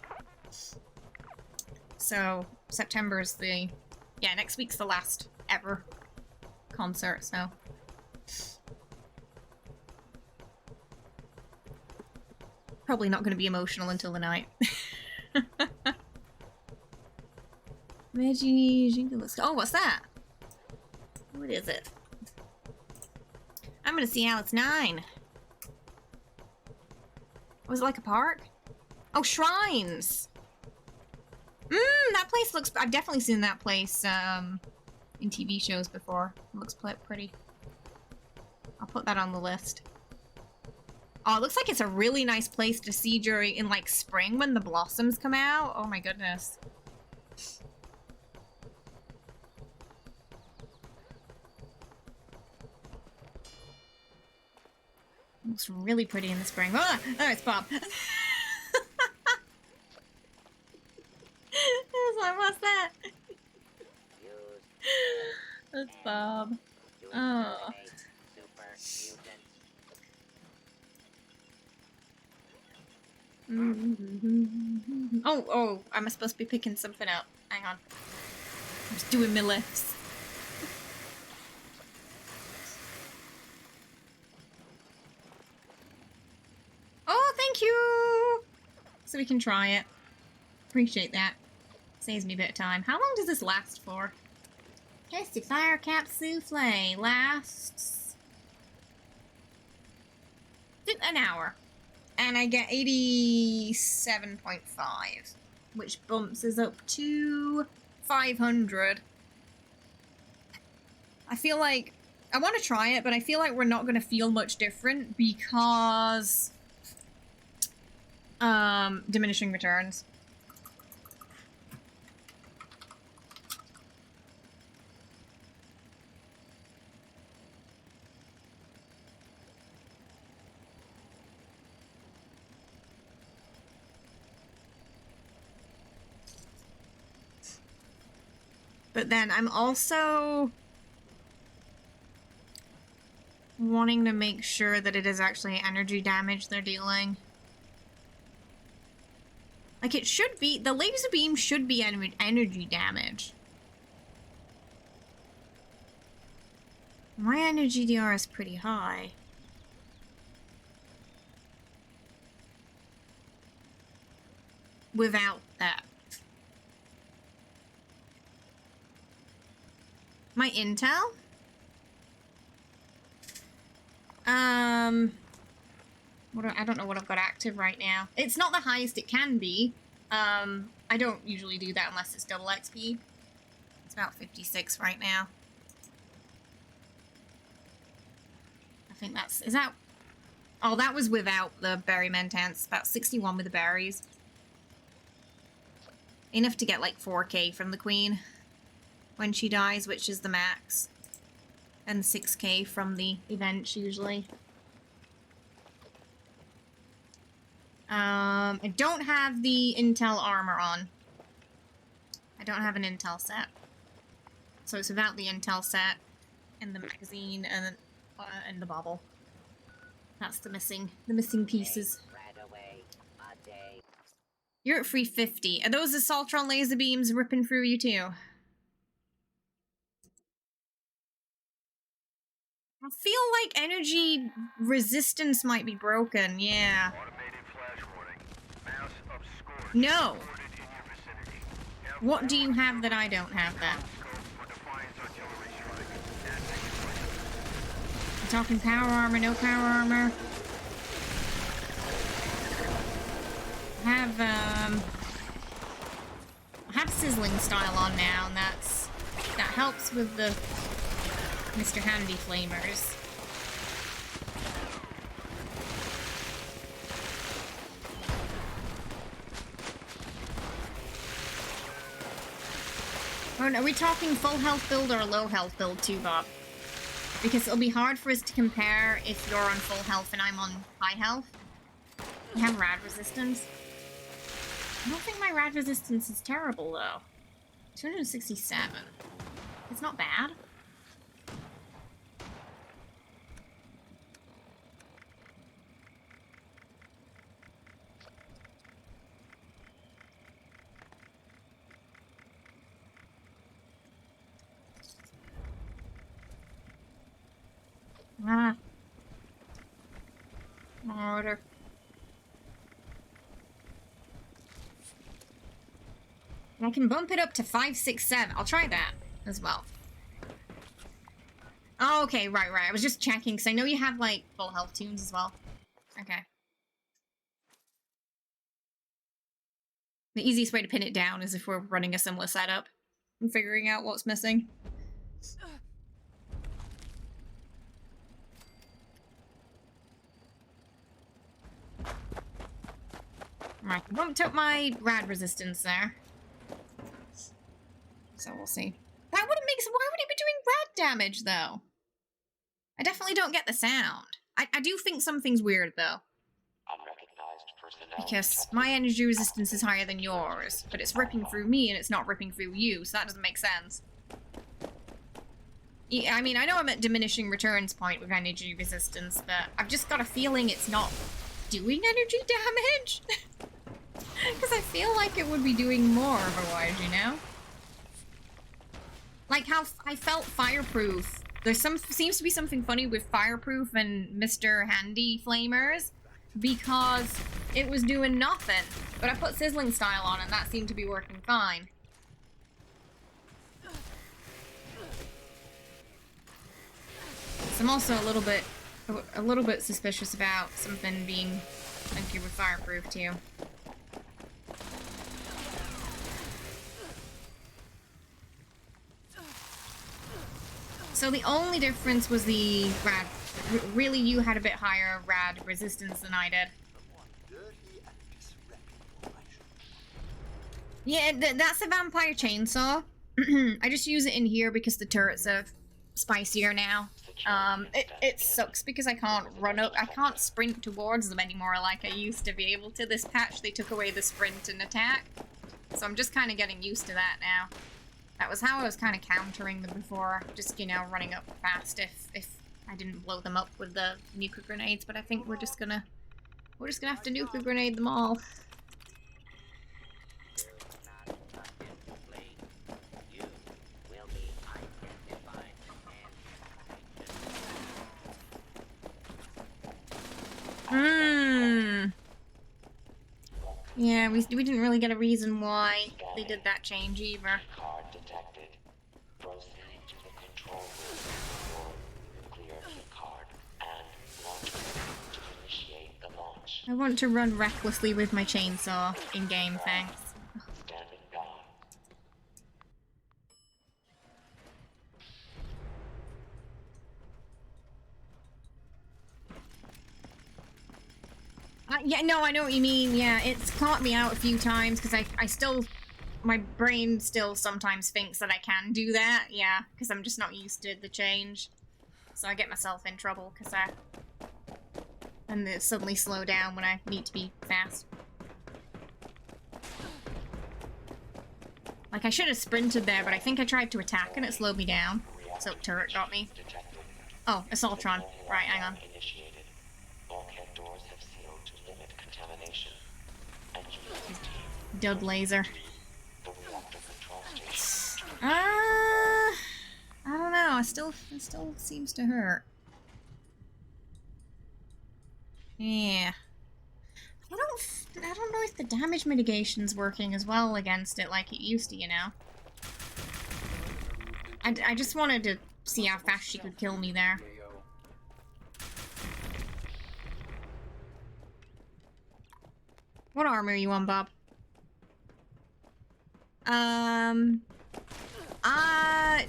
So September's next week's the last ever concert. So probably not going to be emotional until the night. Oh, what's that? What is it? I'm gonna see how it's 9. Was it like a park? Oh, shrines! That place looks... I've definitely seen that place, in TV shows before. It looks pretty. I'll put that on the list. Oh, it looks like it's a really nice place to see in, like, spring when the blossoms come out. Oh my goodness. Looks really pretty in the spring. Oh, it's Bob. I was like, what's that? That's Bob. Oh. Oh, am I supposed to be picking something up? Hang on. I'm just doing my lifts. Oh, thank you! So we can try it. Appreciate that. Saves me a bit of time. How long does this last for? Tasty Fire Cap Souffle lasts an hour. And I get 87.5, which bumps us up to 500. I feel like... I want to try it, but I feel like we're not going to feel much different because... diminishing returns. But then I'm also wanting to make sure that it is actually energy damage they're dealing. Like, it should be... The laser beam should be energy damage. My energy DR is pretty high. Without that. My intel? I don't know what I've got active right now. It's not the highest it can be. I don't usually do that unless it's double XP. It's about 56 right now. I think that's... Is that... Oh, that was without the berry mentance. About 61 with the berries. Enough to get like 4k from the queen when she dies, which is the max. And 6k from the events usually. I don't have the intel armor on. I don't have an intel set. So it's without the intel set and the magazine and the bauble. That's the missing pieces. You're at 350. Are those assaultron laser beams ripping through you too? I feel like energy resistance might be broken, yeah. No! What do you have that I don't have then? I'm talking power armor, no power armor. I have sizzling style on now, and that helps with the Mr. Handy flamers. Oh, are we talking full health build or a low health build too, Bob? Because it'll be hard for us to compare if you're on full health and I'm on high health. You have rad resistance. I don't think my rad resistance is terrible, though. 267. It's not bad. Ah. Order. I can bump it up to 567. I'll try that as well. Oh, okay, right. I was just checking, because I know you have, like, full health tunes as well. Okay. The easiest way to pin it down is if we're running a similar setup and figuring out what's missing. Right, bumped up my rad resistance there. So we'll see. That wouldn't make sense. Why would it be doing rad damage, though? I definitely don't get the sound. I do think something's weird, though. Because my energy resistance is higher than yours, but it's ripping through me and it's not ripping through you, so that doesn't make sense. I mean, I know I'm at diminishing returns point with energy resistance, but I've just got a feeling it's not doing energy damage. Because I feel like it would be doing more otherwise, you know? Like how I felt fireproof. There's seems to be something funny with fireproof and Mr. Handy flamers because it was doing nothing. But I put sizzling style on and that seemed to be working fine. So I'm also a little bit suspicious about something being funky with fireproof too. So the only difference was the rad. Really, you had a bit higher rad resistance than I did. Yeah, that's a vampire chainsaw. I just use it in here because the turrets are spicier now. It sucks because I can't run up. I can't sprint towards them anymore like I used to be able to. This patch, they took away the sprint and attack. So I'm just kind of getting used to that now. That was how I was kind of countering them before, just, you know, running up fast if I didn't blow them up with the nuclear grenades, but I think we're just gonna have to nuclear grenade them all. Yeah, we didn't really get a reason why they did that change either. Card detected. Proceed to the control room for nuclear card and launch to initiate the launch. I want to run recklessly with my chainsaw in-game, thanks. Standing by. Yeah, no, I know what you mean. Yeah, it's caught me out a few times because I still, my brain still sometimes thinks that I can do that. Yeah, because I'm just not used to the change. So I get myself in trouble because and then suddenly slow down when I need to be fast. Like I should have sprinted there, but I think I tried to attack and it slowed me down. So turret got me. Oh, Assaultron. Right, hang on. Initiated. Bulkhead doors have sealed to limit contamination. And you Dud laser. the reactor control station. I don't know. It still seems to hurt. Yeah. I don't know if the damage mitigation's working as well against it like it used to, you know? I just wanted to see how fast she could kill me there. What armor are you on, Bob?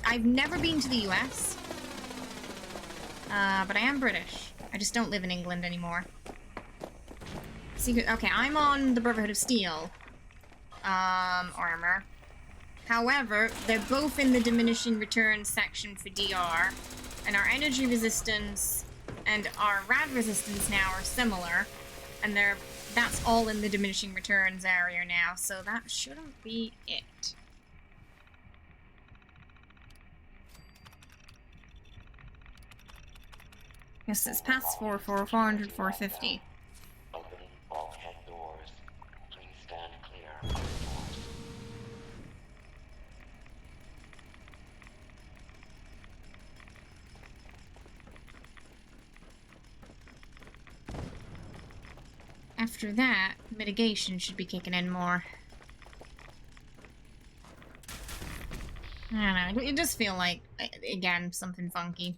I've never been to the US. But I am British. I just don't live in England anymore. Secret. Okay, I'm on the Brotherhood of Steel. Armor. However, they're both in the diminishing returns section for DR, and our energy resistance and our rad resistance now are similar, and that's all in the diminishing returns area now, so that shouldn't be it. Yes, it's past 400, 450. Opening bulkhead doors. Please stand clear of the doors. After that, mitigation should be kicking in more. I don't know, it does feel like, again, something funky.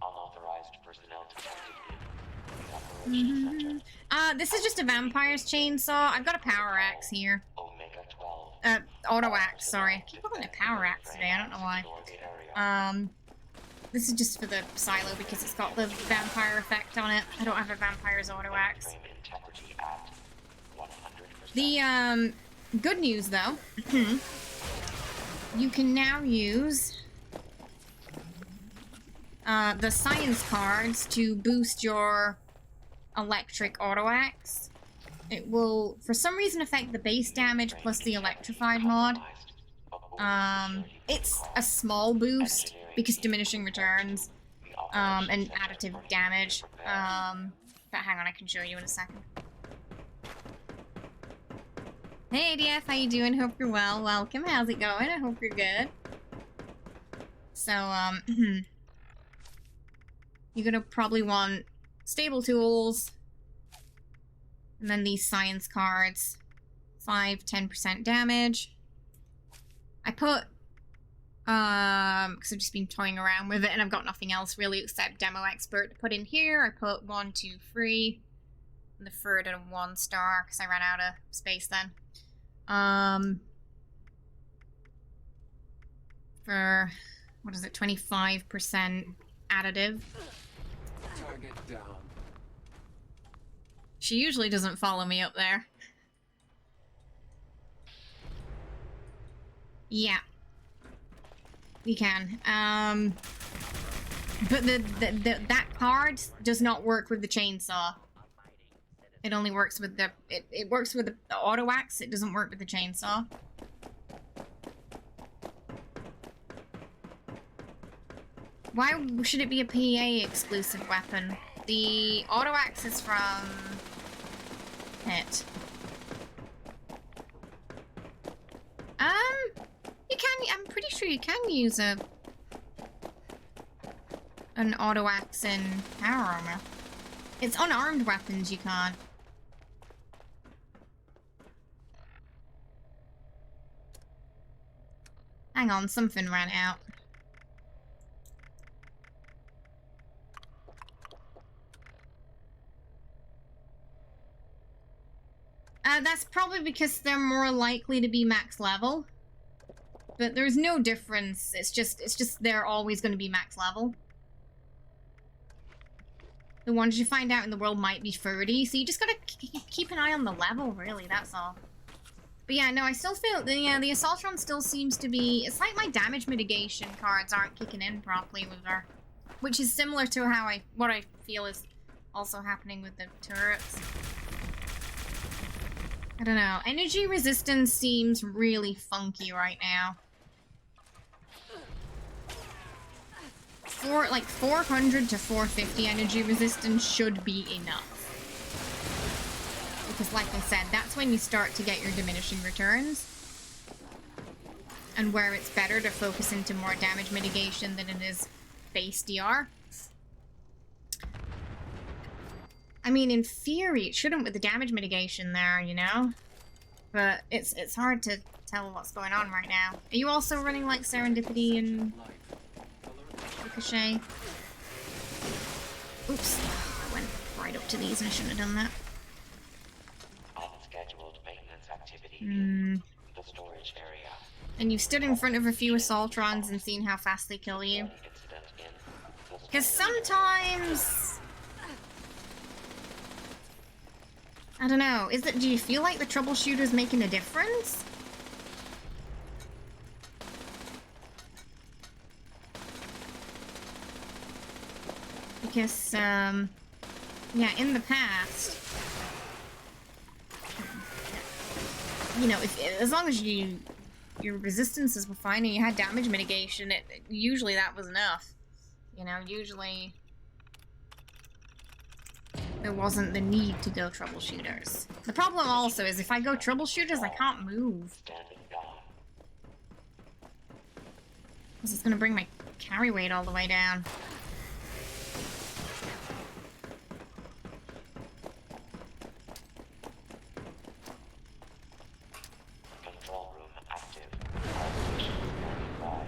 Unauthorized personnel detected in the operations center. This is just a vampire's chainsaw. I've got a power axe here. Omega 12. Auto axe, sorry. I keep calling it power axe today, I don't know why. This is just for the silo because it's got the vampire effect on it. I don't have a vampire's auto axe. Frame integrity at 100%. The, good news, though. You can now use the science cards to boost your electric auto axe. It will, for some reason, affect the base damage plus the electrified mod. It's a small boost because diminishing returns and additive damage. But hang on, I can show you in a second. Hey ADF, how you doing? Hope you're well. Welcome. How's it going? I hope you're good. So, you're gonna probably want stable tools, and then these science cards. 5-10% damage. I put, because I've just been toying around with it, and I've got nothing else really except Demo Expert to put in here. I put 1, 2, 3, and the third at a 1 star, because I ran out of space then. For, what is it, 25% additive. Target down. She usually doesn't follow me up there. Yeah. We can. But that card does not work with the chainsaw. It only works with the... It works with the auto axe, it doesn't work with the chainsaw. Why should it be a PA exclusive weapon? The auto axe is from... it. You can... I'm pretty sure you can use an auto axe in power armor. It's unarmed weapons you can't. Hang on, something ran out. That's probably because they're more likely to be max level. But there's no difference. It's just they're always going to be max level. The ones you find out in the world might be 30, so you just gotta keep an eye on the level, really, that's all. But yeah, no, I still feel, the Assaultron still seems to be, it's like my damage mitigation cards aren't kicking in properly with her. Which is similar to how what I feel is also happening with the turrets. I don't know. Energy resistance seems really funky right now. Like 400 to 450 energy resistance should be enough. Because like I said, that's when you start to get your diminishing returns. And where it's better to focus into more damage mitigation than it is base DR. I mean, in theory, it shouldn't with the damage mitigation there, you know? But it's hard to tell what's going on right now. Are you also running, like, Serendipity and Ricochet? Oops. I went right up to these and I shouldn't have done that. Unscheduled maintenance activity in the storage area. And you've stood in front of a few Assaultrons and seen how fast they kill you. Because sometimes... I don't know, do you feel like the troubleshooter's making a difference? Because, yeah, in the past, you know, as long as your resistances were fine and you had damage mitigation, usually that was enough. You know, usually there wasn't the need to go troubleshooters. The problem also is if I go troubleshooters, I can't move. Because it's going to bring my carry weight all the way down. Control room active. All stations standing by.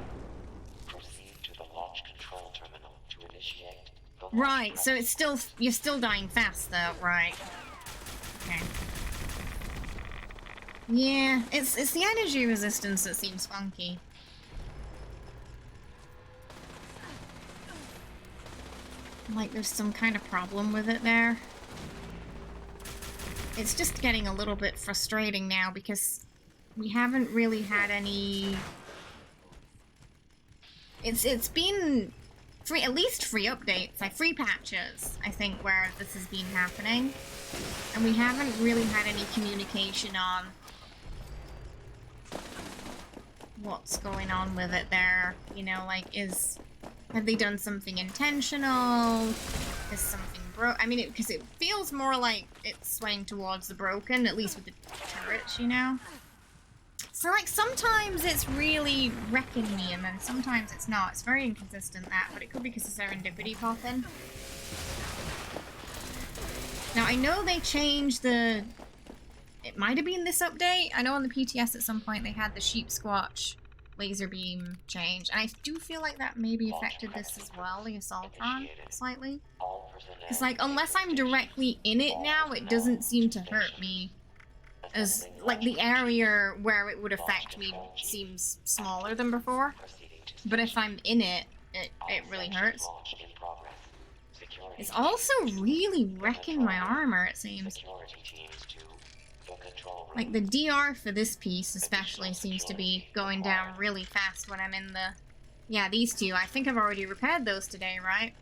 Proceed to the launch control terminal to initiate. Right, so it's still, you're still dying fast though, right. Okay. Yeah, it's the energy resistance that seems funky. Like there's some kind of problem with it there. It's just getting a little bit frustrating now because we haven't really had any... It's been... at least free updates, like free patches, I think, where this has been happening. And we haven't really had any communication on what's going on with it there. You know, like, have they done something intentional? Is something broke? I mean, because it feels more like it's swaying towards the broken, at least with the turrets, you know? So, like, sometimes it's really wrecking me, and then sometimes it's not. It's very inconsistent, that, but it could be because of Serendipity popping. Now, I know they changed the... It might have been this update. I know on the PTS at some point they had the Sheep Squatch laser beam change, and I do feel like that maybe affected this as well, the Assaultron, slightly. Because, like, unless I'm directly in it now, it doesn't seem to hurt me. As, like, the area where it would affect me seems smaller than before. But if I'm in it, it really hurts. It's also really wrecking my armor, it seems. Like, the DR for this piece especially seems to be going down really fast when I'm in the... Yeah, these two. I think I've already repaired those today, right?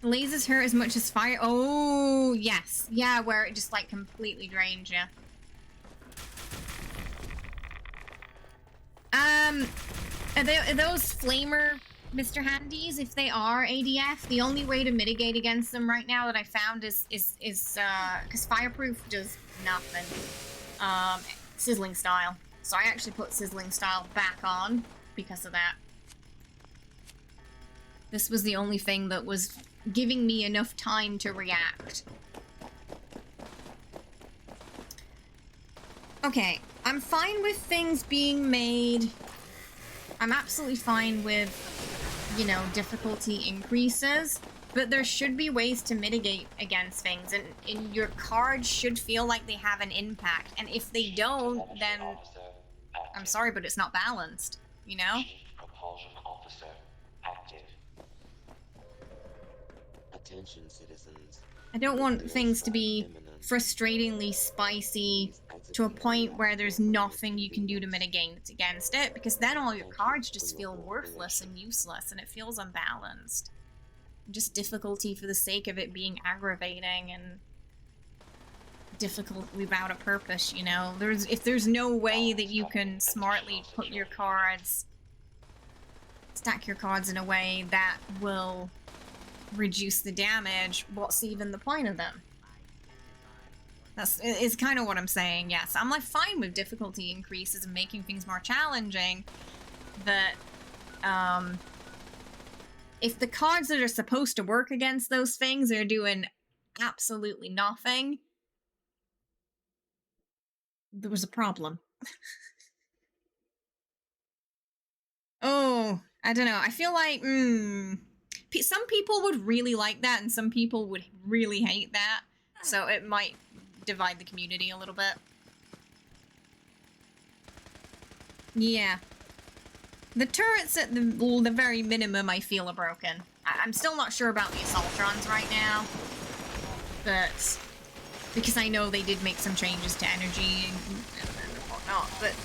Lasers hurt as much as fire. Oh, yes. Yeah, where it just, like, completely drains you. Are those flamer Mr. Handies? If they are ADF, the only way to mitigate against them right now that I found is because fireproof does nothing. Sizzling style. So I actually put sizzling style back on because of that. This was the only thing that was giving me enough time to react. Okay, I'm fine with things being made. I'm absolutely fine with, you know, difficulty increases, but there should be ways to mitigate against things, and your cards should feel like they have an impact, and if they don't, then I'm sorry, but it's not balanced, you know? Chief Propulsion Officer active. Attention, citizens. I don't want things to be frustratingly spicy to a point where there's nothing you can do to mitigate against it, because then all your cards just feel worthless and useless, and it feels unbalanced. Just difficulty for the sake of it being aggravating and difficult without a purpose, you know? If there's no way that you can smartly put your cards, stack your cards in a way that will reduce the damage, what's even the point of them? Is kind of what I'm saying, yes. I'm like fine with difficulty increases and making things more challenging, but if the cards that are supposed to work against those things are doing absolutely nothing, there was a problem. Oh, I don't know. I feel like, some people would really like that and some people would really hate that. So it might divide the community a little bit. Yeah. The turrets at the very minimum I feel are broken. I'm still not sure about the Assaultrons right now. But because I know they did make some changes to energy and whatnot. But,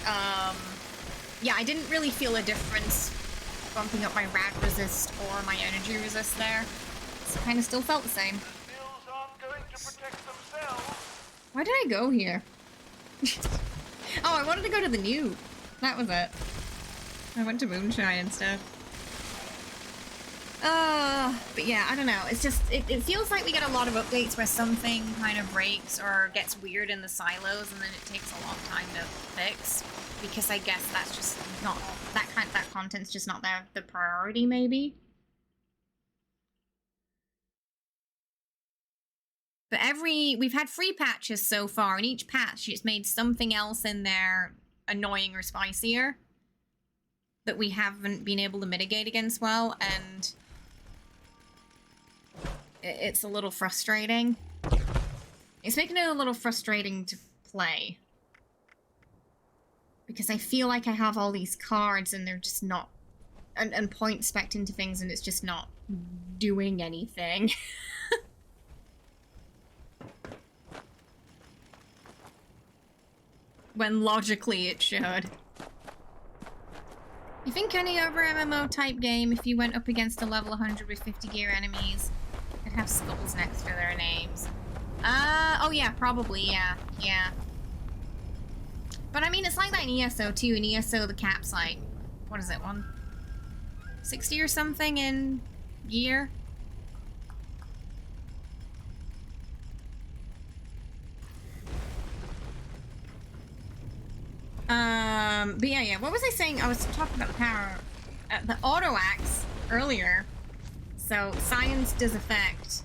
yeah, I didn't really feel a difference bumping up my rad resist or my energy resist there. So kind of still felt the same. Bills aren't going to protect themselves. Why did I go here? Oh, I wanted to go to the new. That was it. I went to Moonshine instead. But yeah, I don't know. It's just, it feels like we get a lot of updates where something kind of breaks or gets weird in the silos and then it takes a long time to fix. Because I guess that's just not, that content's just not the priority, maybe. But we've had 3 patches so far, and each patch it's made something else in there annoying or spicier that we haven't been able to mitigate against well, and it's a little frustrating. It's making it a little frustrating to play. Because I feel like I have all these cards and they're just not... And point spec'd into things and it's just not doing anything. When logically it should. I think any other MMO type game, if you went up against a level 100 with 50 gear enemies, it'd have skulls next to their names. Oh yeah, probably, yeah. But I mean, it's like that in ESO too. In ESO, the cap's like, what is it, 160 or something in gear? But yeah, what was I saying? I was talking about the power, the auto axe earlier. So, science does affect.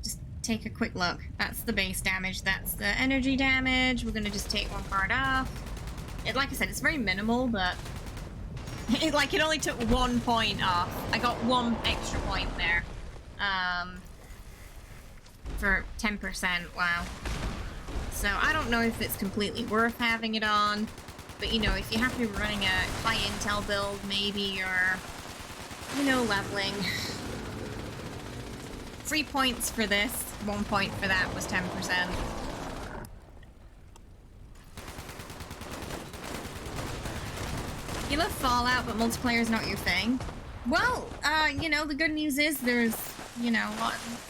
Just take a quick look. That's the base damage, that's the energy damage. We're gonna just take one card off. Like I said, it's very minimal, but it only took 1 point off. I got 1 extra point there. For 10%, wow. So I don't know if it's completely worth having it on, but you know, if you have to be running a high intel build, maybe, or, you know, leveling. 3 points for this, 1 point for that was 10%. You love Fallout, but multiplayer is not your thing. Well, you know, the good news is there's, you know,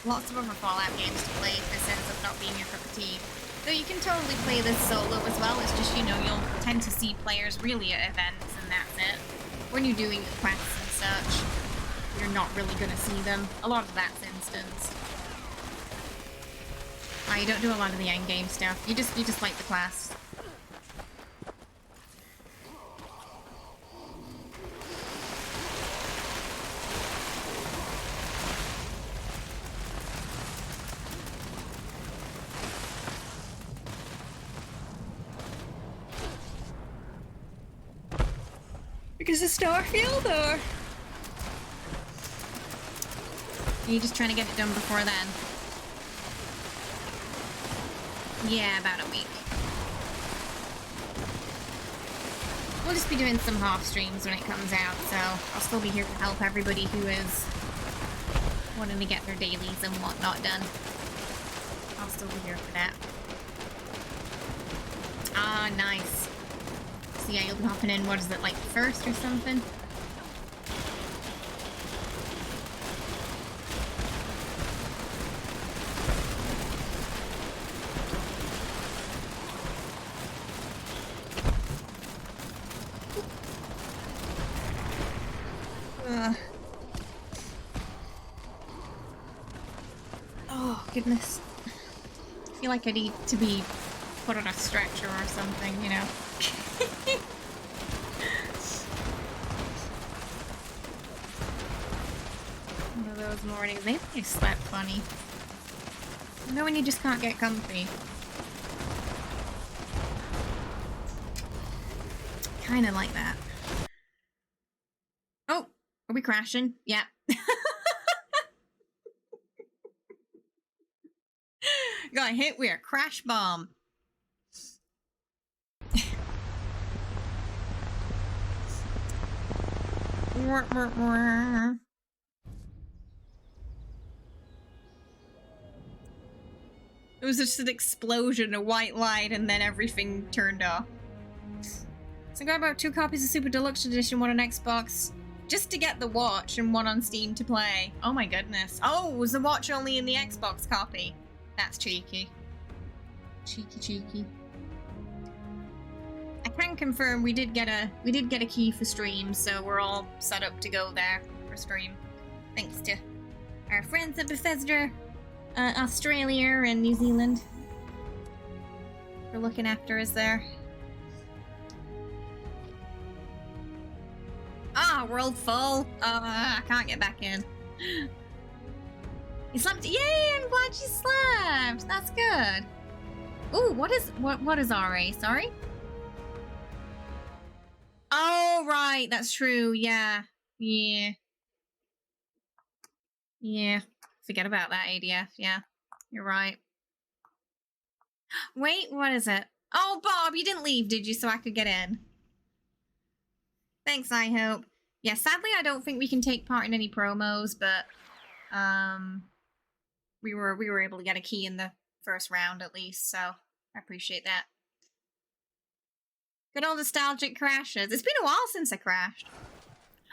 lots of other Fallout games to play if this ends up not being your cup of tea. Though you can totally play this solo as well, it's just, you know, you'll tend to see players really at events and that's it. When you're doing quests and such, you're not really gonna see them. A lot of that's instanced. You don't do a lot of the endgame stuff. You just like the quests. Because of Starfield, or? Are you just trying to get it done before then? Yeah, about a week. We'll just be doing some half streams when it comes out, so I'll still be here to help everybody who is wanting to get their dailies and whatnot done. I'll still be here for that. Ah, nice. So yeah, you'll be hopping in, what is it, like first or something? Oh, goodness. I feel like I need to be put on a stretcher or something, you know? One of those mornings. Maybe I slept funny. You know when you just can't get comfy? Kinda like that. Oh! Are we crashing? Yeah. Got hit with a crash bomb. It was just an explosion, a white light, and then everything turned off. So I got about 2 copies of Super Deluxe Edition, one on Xbox, just to get the watch, and one on Steam to play. Oh my goodness. Oh, was the watch only in the Xbox copy? That's cheeky. Cheeky, cheeky. I can confirm we did get a key for stream, so we're all set up to go there for stream. Thanks to our friends at Bethesda, Australia and New Zealand for looking after us there. Ah, world full. I can't get back in. You slept? Yay! I'm glad you slept. That's good. Ooh, what is RA? Sorry. Oh right, that's true. Yeah, yeah. Forget about that, ADF. Yeah, you're right. Wait, what is it? Oh, Bob, you didn't leave, did you? So I could get in. Thanks, I hope. Yeah, sadly, I don't think we can take part in any promos, but we were able to get a key in the first round at least, so I appreciate that. Good old nostalgic crashes. It's been a while since I crashed.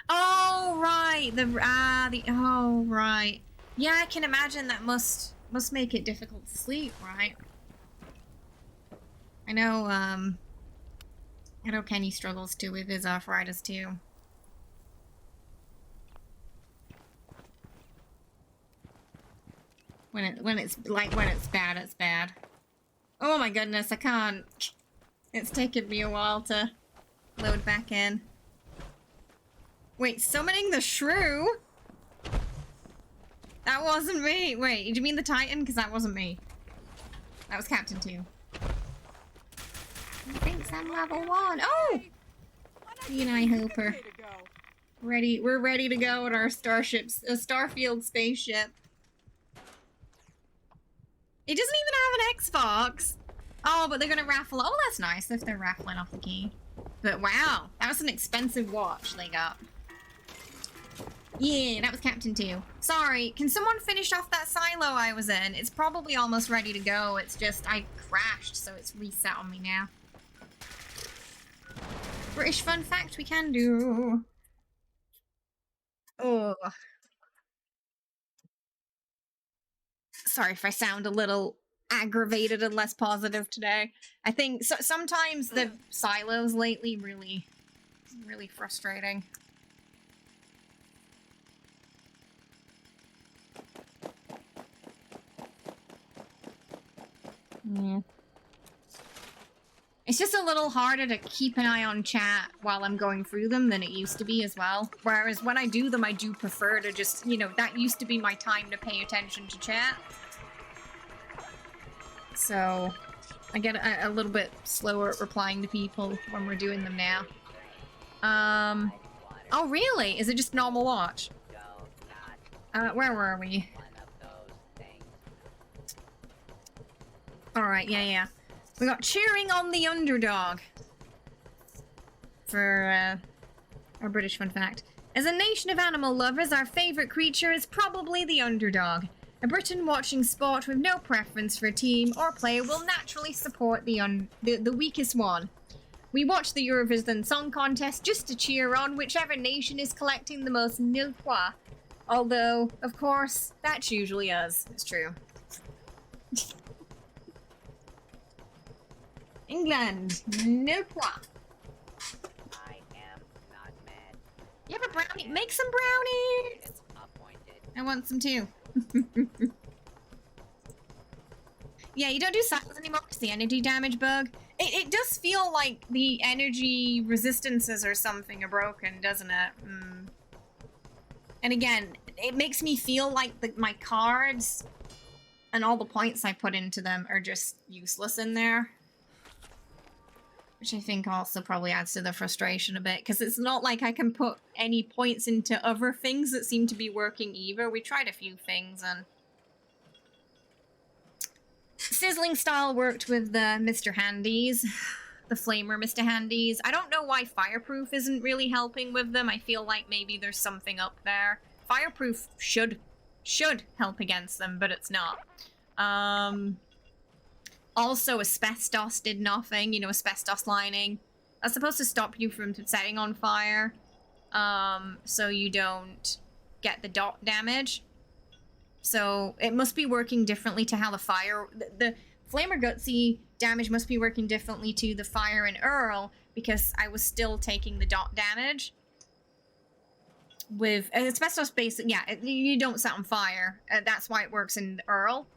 Oh right, oh right. Yeah, I can imagine that must make it difficult to sleep, right? I know Kenny struggles too with his arthritis too. When it's bad, it's bad. Oh my goodness, I can't. It's taken me a while to load back in. Wait, summoning the shrew? That wasn't me. Wait, did you mean the Titan? Because that wasn't me. That was Captain 2. He thinks I'm level 1. Oh! You and I, Hooper. We're ready to go in our Starfield spaceship. It doesn't even have an Xbox. Oh, but they're gonna raffle. Oh, that's nice if they're raffling off the key. But wow, that was an expensive watch they got. Yeah, that was Captain 2. Sorry, can someone finish off that silo I was in? It's probably almost ready to go. It's just, I crashed, so it's reset on me now. British fun fact we can do. Oh. Sorry if I sound a little aggravated and less positive today. I think sometimes the silos lately really frustrating. Yeah. It's just a little harder to keep an eye on chat while I'm going through them than it used to be as well. Whereas when I do them, I do prefer to just, you know, that used to be my time to pay attention to chat. So I get a little bit slower at replying to people when we're doing them now. Oh, really? Is it just normal watch? Go not Where were we? one of those things. Alright, yeah. We got cheering on the underdog. For, our British fun fact. As a nation of animal lovers, our favourite creature is probably the underdog. A Briton watching sport with no preference for team or player will naturally support the weakest one. We watch the Eurovision Song Contest just to cheer on whichever nation is collecting the most nil points. Although, of course, that's usually us. It's true. England, nil points. I am not mad. You have a brownie? Make some brownies! Appointed. I want some too. Yeah, you don't do cycles anymore because the energy damage bug. It does feel like the energy resistances or something are broken, doesn't it? And again, it makes me feel like my cards and all the points I put into them are just useless in there. Which I think also probably adds to the frustration a bit, because it's not like I can put any points into other things that seem to be working either. We tried a few things, and Sizzling Style worked with the Mr. Handies, the Flamer Mr. Handies. I don't know why Fireproof isn't really helping with them. I feel like maybe there's something up there. Fireproof should help against them, but it's not. Also, asbestos did nothing, you know, asbestos lining. That's supposed to stop you from setting on fire, so you don't get the dot damage. So it must be working differently to how the fire... The Flamer Gutsy damage must be working differently to the fire and Earl, because I was still taking the dot damage. With asbestos basic, yeah, you don't set on fire. That's why it works in Earl.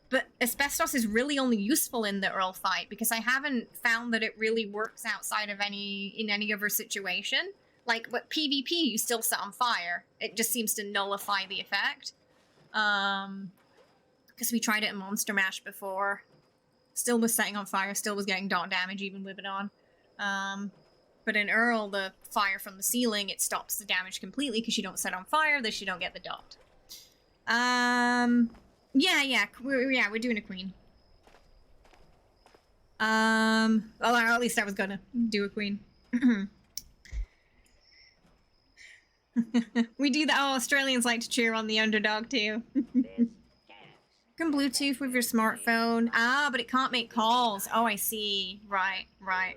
But asbestos is really only useful in the Earl fight, because I haven't found that it really works outside of in any other situation. Like, but PvP, you still set on fire. It just seems to nullify the effect. Because we tried it in Monster Mash before. Still was setting on fire, still was getting dot damage even with it on. But in Earl, the fire from the ceiling, it stops the damage completely because you don't set on fire, thus you don't get the dot. Yeah, we're doing a queen. Well, at least I was gonna do a queen. We do that. Oh, Australians like to cheer on the underdog too. You can Bluetooth with your smartphone. Ah, but it can't make calls. Oh, I see. Right. Trying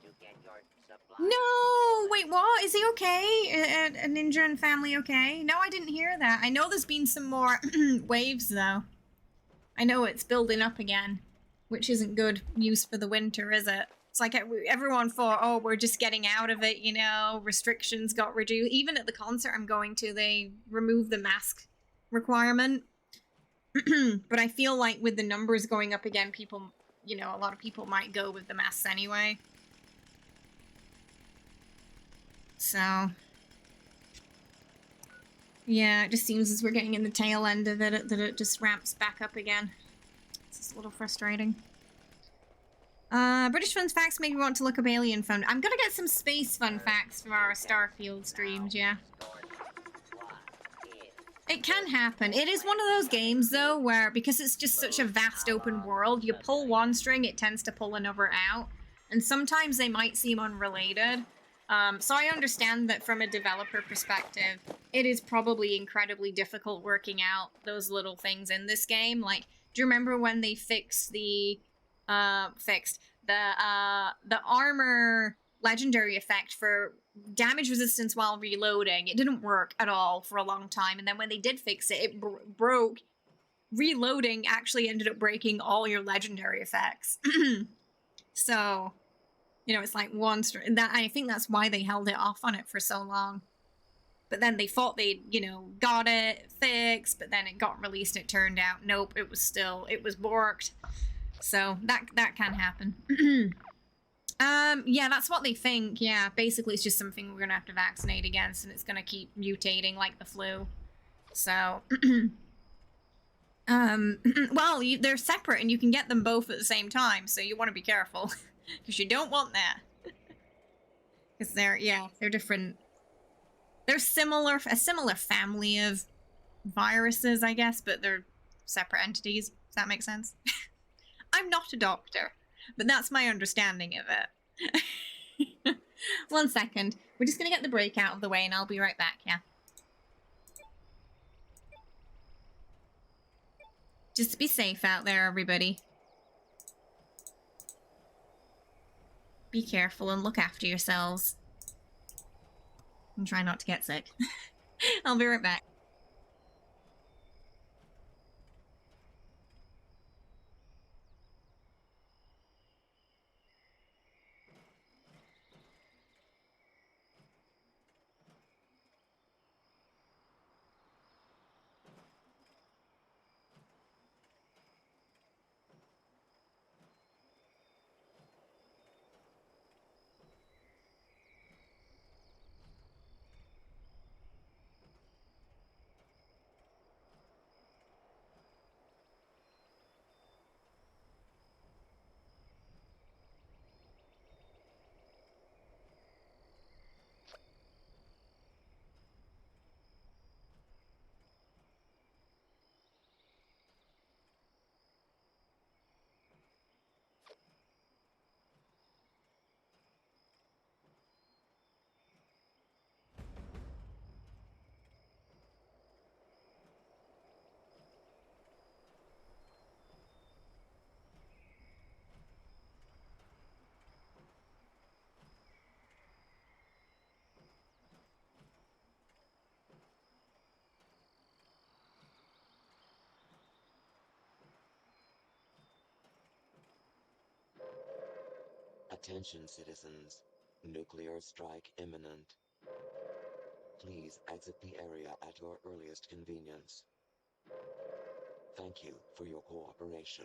to get your supply. No, wait, what? Is he okay? A ninja and family okay? No, I didn't hear that. I know there's been some more waves, though. I know it's building up again, which isn't good news for the winter, is it? It's like everyone thought, oh, we're just getting out of it, you know, restrictions got reduced. Even at the concert I'm going to, they removed the mask requirement. But I feel like with the numbers going up again, people, you know, a lot of people might go with the masks anyway. So, yeah, it just seems as we're getting in the tail end of it, that it just ramps back up again. It's just a little frustrating. British fun facts make me want to look up alien fun. I'm gonna get some space fun facts for our Starfield streams, yeah. It can happen. It is one of those games, though, where, because it's just such a vast open world, you pull one string, it tends to pull another out. And sometimes they might seem unrelated. So I understand that from a developer perspective, it is probably incredibly difficult working out those little things in this game. Like, do you remember when they fixed the armor legendary effect for damage resistance while reloading? It didn't work at all for a long time, and then when they did fix it, it broke. Reloading actually ended up breaking all your legendary effects. So, you know, it's like one string. I think that's why they held it off on it for so long. But then they thought they, you know, got it fixed, but then it got released. It turned out, nope, it was borked. So that can happen. Yeah, that's what they think. Yeah, basically it's just something we're gonna have to vaccinate against, and it's gonna keep mutating like the flu. So, well, they're separate, and you can get them both at the same time, so you want to be careful, because you don't want that. Because they're different. They're similar, a similar family of viruses, I guess, but they're separate entities. Does that make sense? I'm not a doctor, but that's my understanding of it. 1 second. We're just gonna get the break out of the way and I'll be right back, yeah. Just be safe out there, everybody. Be careful and look after yourselves. And try not to get sick. I'll be right back. Attention citizens, nuclear strike imminent. Please exit the area at your earliest convenience. Thank you for your cooperation.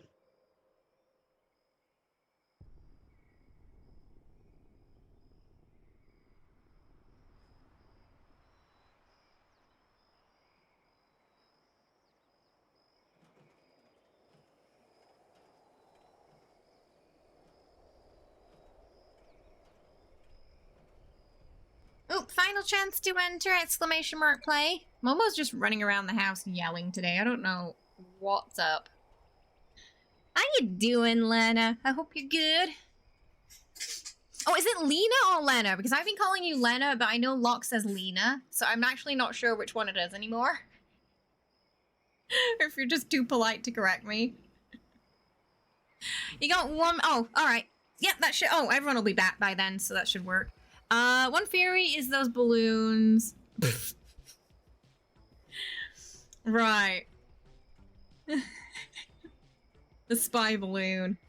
Oh, final chance to enter! Exclamation mark play. Momo's just running around the house yelling today. I don't know what's up. How you doing, Lena? I hope you're good. Oh, is it Lena or Lena? Because I've been calling you Lena, but I know Locke says Lena, so I'm actually not sure which one it is anymore. Or if you're just too polite to correct me. You got one... Oh, alright. Yep, that should... Oh, everyone will be back by then, so that should work. One theory is those balloons. Right. The spy balloon.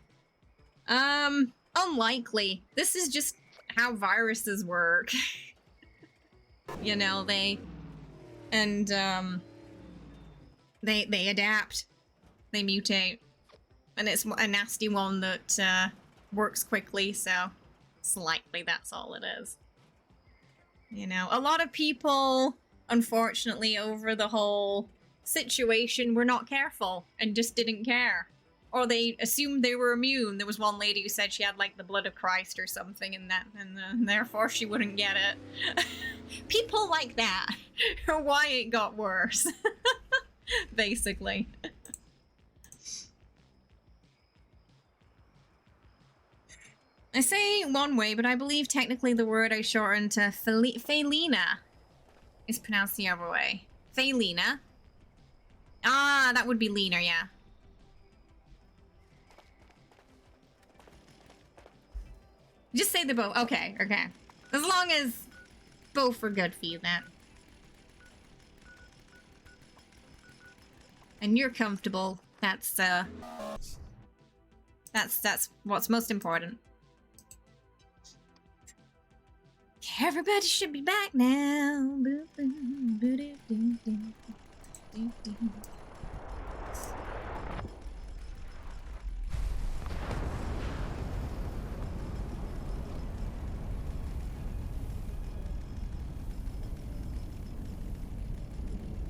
Unlikely. This is just how viruses work. You know, they adapt. They mutate. And it's a nasty one that works quickly, so it's likely that's all it is. You know, a lot of people, unfortunately, over the whole situation were not careful and just didn't care. Or they assumed they were immune. There was one lady who said she had, like, the blood of Christ or something and therefore she wouldn't get it. People like that are why it got worse. Basically. I say one way, but I believe technically the word I shortened to Felina is pronounced the other way. Felina. Ah, that would be Lena, yeah. Just say the both. Okay, okay. As long as both are good for you, then. And you're comfortable. That's what's most important. Everybody should be back now.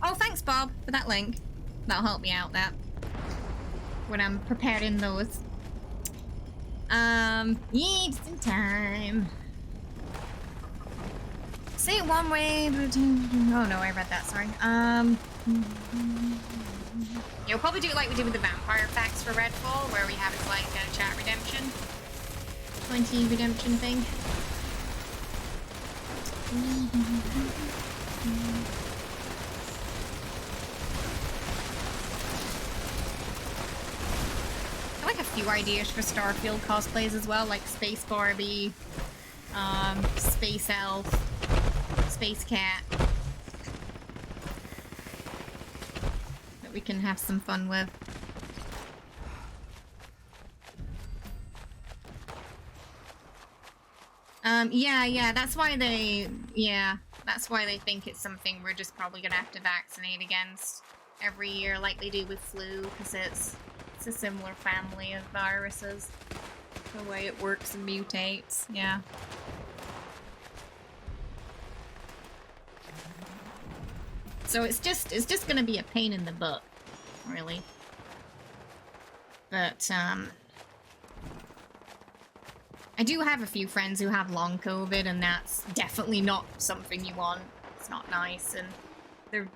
Oh, thanks, Bob, for that link. That'll help me out, that. When I'm preparing those. Yeah, just in time. Say it one way, but oh no, I read that. Sorry. Yeah, we'll probably do it like we did with the vampire facts for Redfall, where we have it like a chat redemption, 20 redemption thing. I like a few ideas for Starfield cosplays as well, like Space Barbie, Space Elf, Space Cat, that we can have some fun with. Yeah, that's why they think it's something we're just probably gonna have to vaccinate against every year like they do with flu, because it's a similar family of viruses, the way it works and mutates, yeah. So it's just gonna be a pain in the butt, really. But, I do have a few friends who have long COVID, and that's definitely not something you want. It's not nice, and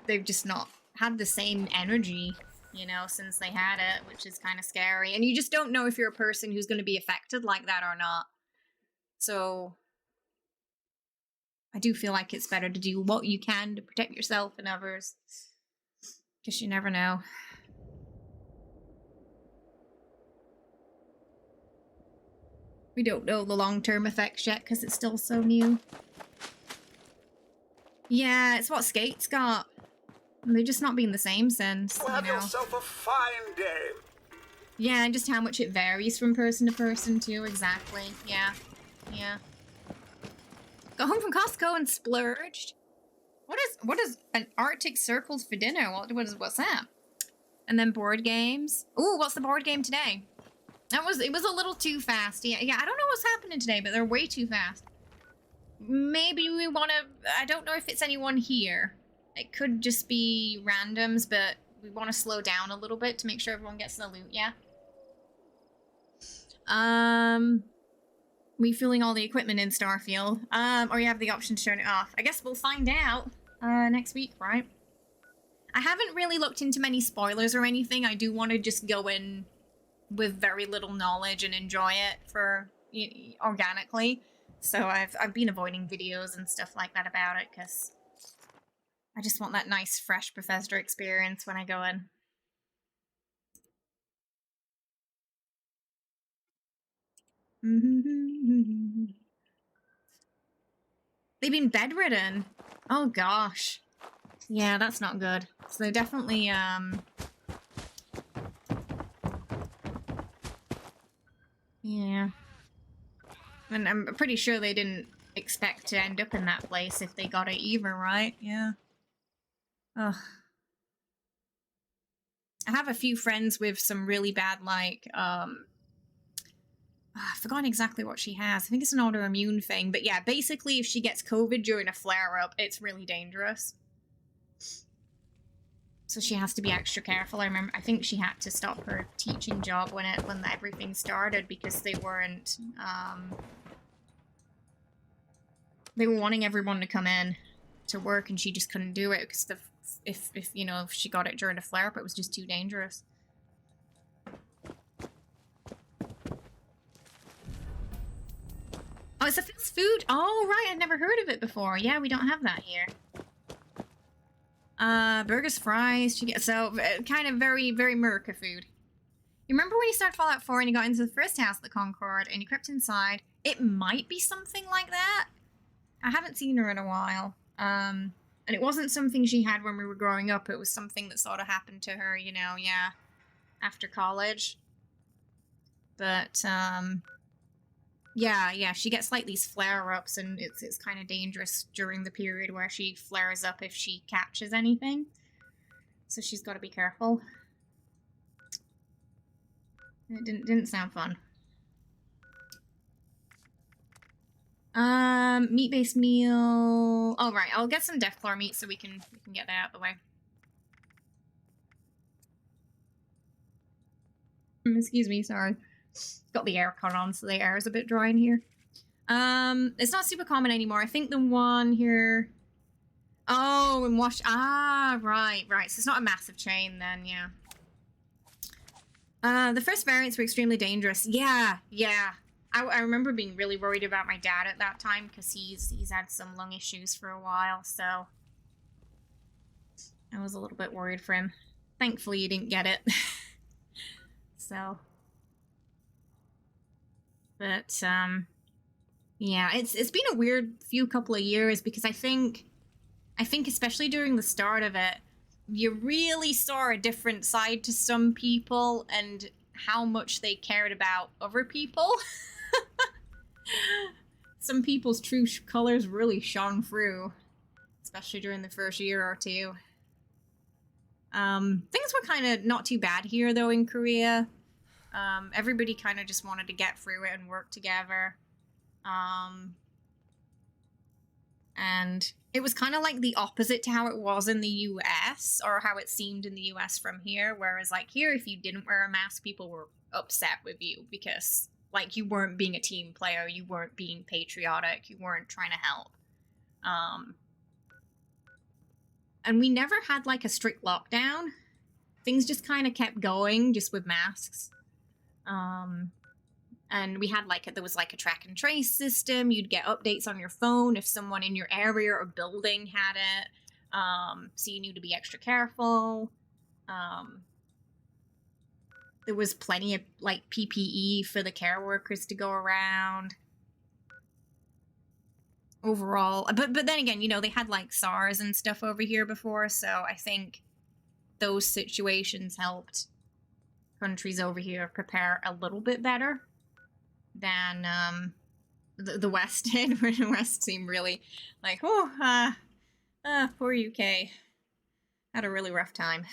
they've just not had the same energy, you know, since they had it, which is kind of scary. And you just don't know if you're a person who's going to be affected like that or not. So I do feel like it's better to do what you can to protect yourself and others, because you never know. We don't know the long-term effects yet because it's still so new. Yeah, it's what Skate's got. They've just not been the same since, Well, you have know. yourself a fine day. Yeah, and just how much it varies from person to person too, exactly. Yeah. Yeah. Got home from Costco and splurged. What is an Arctic Circles for dinner? What's that? And then board games. Ooh, what's the board game today? It was a little too fast. Yeah, I don't know what's happening today, but they're way too fast. Maybe we want to... I don't know if it's anyone here. It could just be randoms, but we want to slow down a little bit to make sure everyone gets the loot, yeah? Refueling all the equipment in Starfield. Or you have the option to turn it off. I guess we'll find out next week, right? I haven't really looked into many spoilers or anything. I do want to just go in with very little knowledge and enjoy it for organically. So I've been avoiding videos and stuff like that about it because I just want that nice fresh Bethesda experience when I go in. They've been bedridden. Oh gosh. Yeah, that's not good. So they definitely yeah. And I'm pretty sure they didn't expect to end up in that place if they got it either, right? Yeah. Ugh. I have a few friends with some really bad, like, I've forgotten exactly what she has. I think it's an autoimmune thing. But yeah, basically if she gets COVID during a flare-up, it's really dangerous. So she has to be extra careful. I think she had to stop her teaching job when everything started because they weren't, they were wanting everyone to come in to work and she just couldn't do it because if you know, if she got it during a flare-up, it was just too dangerous. Oh, it's a fast food? Oh, right, I've never heard of it before. Yeah, we don't have that here. Burgers, fries, chicken. So, kind of very, very Merca food. You remember when you started Fallout 4 and you got into the first house of the Concord and you crept inside? It might be something like that. I haven't seen her in a while. And it wasn't something she had when we were growing up. It was something that sort of happened to her, you know, yeah, after college. But, yeah, she gets like these flare-ups and it's kind of dangerous during the period where she flares up if she catches anything. So she's got to be careful. It didn't sound fun. Meat-based meal. Oh, right, I'll get some Deathclaw meat so we can get that out of the way. Excuse me, sorry. Got the aircon on, so the air is a bit dry in here. It's not super common anymore. I think the one here... Oh, in right. So it's not a massive chain then, yeah. The first variants were extremely dangerous. Yeah. I remember being really worried about my dad at that time because he's had some lung issues for a while, so I was a little bit worried for him. Thankfully, he didn't get it. So, but yeah, it's been a weird couple of years because I think especially during the start of it, you really saw a different side to some people and how much they cared about other people. Some people's true colors really shone through, especially during the first year or two. Things were kind of not too bad here, though, in Korea. Everybody kind of just wanted to get through it and work together. And it was kind of like the opposite to how it was in the US, or how it seemed in the US from here, whereas like here, if you didn't wear a mask, people were upset with you because like you weren't being a team player, you weren't being patriotic, you weren't trying to help. And we never had like a strict lockdown. Things just kind of kept going just with masks. And we had there was like a track and trace system. You'd get updates on your phone if someone in your area or building had it. So you knew to be extra careful. There was plenty of like PPE for the care workers to go around. Overall, but then again, you know, they had like SARS and stuff over here before, so I think those situations helped countries over here prepare a little bit better than the West did, where the West seemed really like, poor UK. Had a really rough time.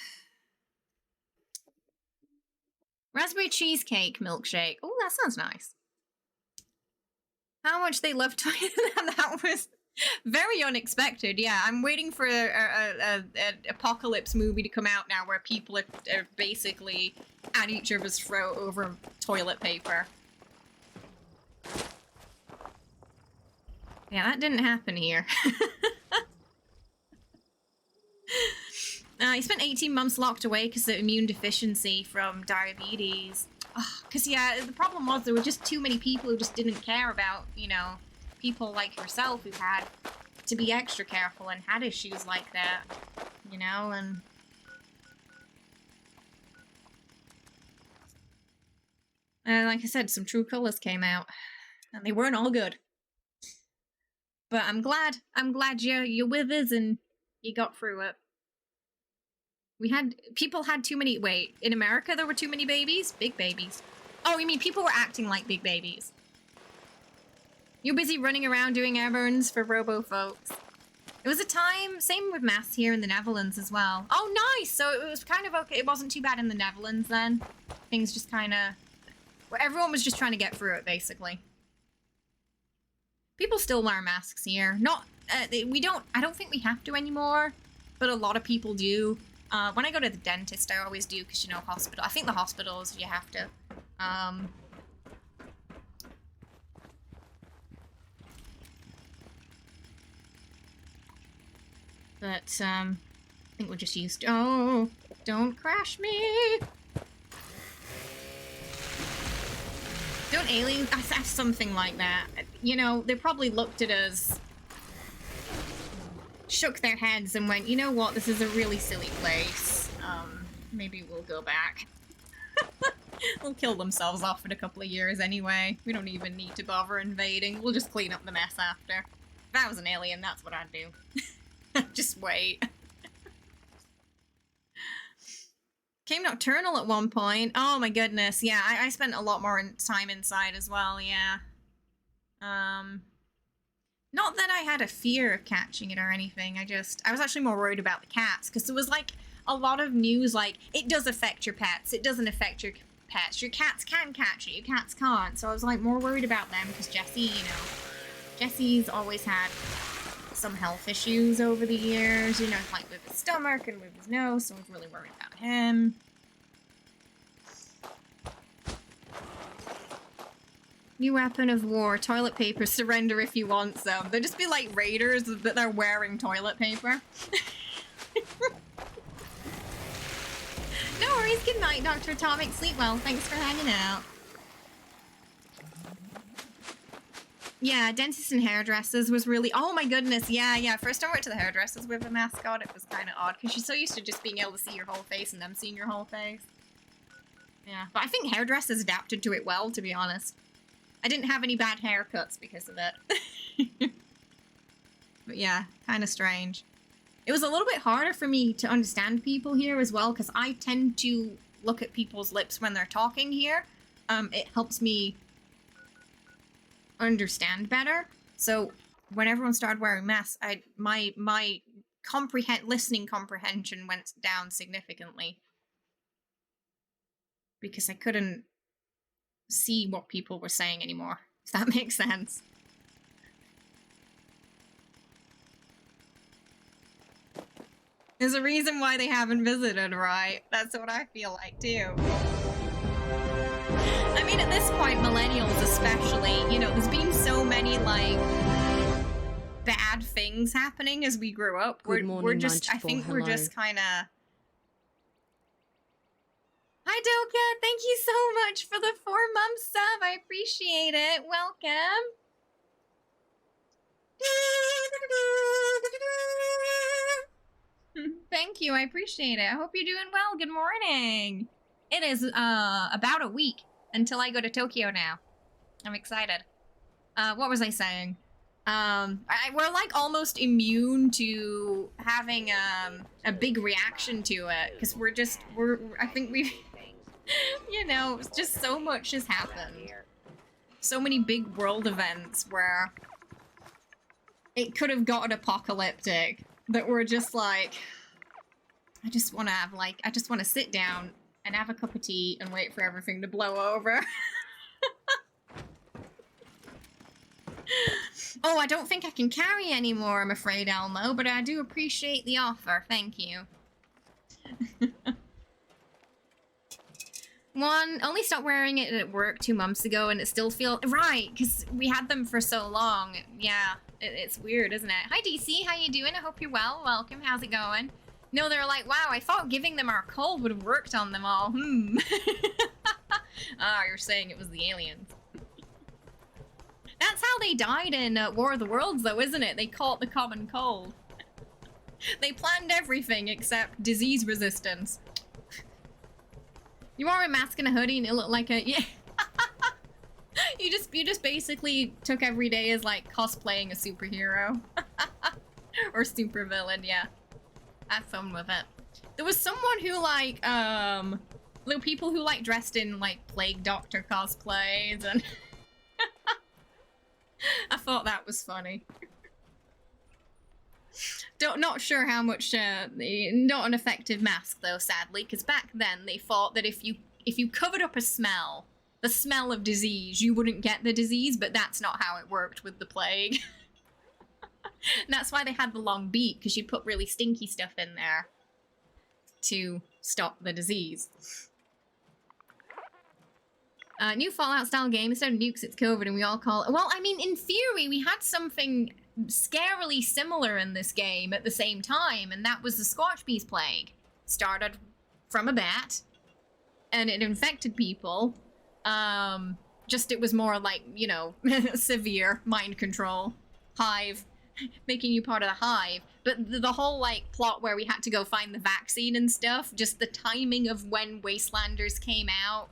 Raspberry cheesecake milkshake. Oh, that sounds nice. How much they love toys. That was very unexpected. Yeah, I'm waiting for an apocalypse movie to come out now where people are basically at each other's throat over toilet paper. Yeah, that didn't happen here. He spent 18 months locked away because of immune deficiency from diabetes. Because, yeah, the problem was there were just too many people who just didn't care about, you know, people like yourself who had to be extra careful and had issues like that, you know, and like I said, some true colors came out, and they weren't all good. But I'm glad you're with us and you got through it. People had too many, wait, in America there were too many babies? Big babies. Oh, you mean people were acting like big babies. You're busy running around doing errands for robo folks. It was a time, same with masks here in the Netherlands as well. Oh, nice! So it was kind of okay, it wasn't too bad in the Netherlands then. Things just kind of, well, everyone was just trying to get through it, basically. People still wear masks here. Not, I don't think we have to anymore, but a lot of people do. When I go to the dentist, I always do, because, you know, I think the hospitals, you have to. But, I think we're just used to... Oh, don't crash me! Don't aliens... Something like that. You know, they probably looked at us, shook their heads and went, you know what, this is a really silly place. Maybe we'll go back. They'll kill themselves off in a couple of years anyway. We don't even need to bother invading. We'll just clean up the mess after. If I was an alien, that's what I'd do. Just wait. Came nocturnal at one point. Oh my goodness, yeah, I spent a lot more time inside as well, yeah. Not that I had a fear of catching it or anything, I was actually more worried about the cats, because there was like a lot of news like, it does affect your pets, it doesn't affect your pets, your cats can catch it, your cats can't, so I was like more worried about them, because Jesse, you know, Jesse's always had some health issues over the years, you know, like with his stomach and with his nose, so I was really worried about him. New weapon of war, toilet paper, surrender if you want some. They'll just be like raiders, but they're wearing toilet paper. No worries, good night, Dr. Atomic. Sleep well, thanks for hanging out. Yeah, dentists and hairdressers was really... Oh my goodness, yeah. First I went to the hairdressers with a mask on, it was kind of odd, because you're so used to just being able to see your whole face and them seeing your whole face. Yeah, but I think hairdressers adapted to it well, to be honest. I didn't have any bad haircuts because of it. But yeah, kind of strange. It was a little bit harder for me to understand people here as well, because I tend to look at people's lips when they're talking here. It helps me understand better. So when everyone started wearing masks, my listening comprehension went down significantly. Because I couldn't see what people were saying anymore, if that makes sense. There's a reason why they haven't visited, right? That's what I feel like, too. I mean, at this point, millennials especially, you know, there's been so many, like, bad things happening as we grew up. We're just, I think we're just kind of... Hi, Doka! Thank you so much for the 4-month sub! I appreciate it! Welcome! Thank you, I appreciate it. I hope you're doing well. Good morning! It is, about a week until I go to Tokyo now. I'm excited. What was I saying? We're, like, almost immune to having, a big reaction to it. Because I think we've... You know, just so much has happened. So many big world events where it could have gotten apocalyptic that we're just like, I just want to sit down and have a cup of tea and wait for everything to blow over. Oh, I don't think I can carry anymore, I'm afraid, Elmo, but I do appreciate the offer. Thank you. Only stopped wearing it at work 2 months ago, and it still feels... Right, because we had them for so long. Yeah, it's weird, isn't it? Hi, DC. How you doing? I hope you're well. Welcome. How's it going? No, they're like, wow, I thought giving them our cold would have worked on them all. Ah, you're saying it was the aliens. That's how they died in War of the Worlds, though, isn't it? They caught the common cold. They planned everything except disease resistance. You wore a mask and a hoodie and it looked like a... Yeah. You just basically took every day as, like, cosplaying a superhero. Or supervillain, yeah. Have fun with it. There was someone who, like, there were people who, like, dressed in, like, Plague Doctor cosplays and... I thought that was funny. Not sure how much, not an effective mask though, sadly, because back then they thought that if you covered up a smell, the smell of disease, you wouldn't get the disease, but that's not how it worked with the plague. And that's why they had the long beak, because you'd put really stinky stuff in there to stop the disease. New Fallout style game, instead of nukes, it's COVID, and we all call it... Well, I mean, in theory, we had something scarily similar in this game at the same time, and that was the Scorchbeast plague. Started from a bat, and it infected people. Just it was more like, you know, severe mind control. Hive. Making you part of the hive. But the whole, like, plot where we had to go find the vaccine and stuff, just the timing of when Wastelanders came out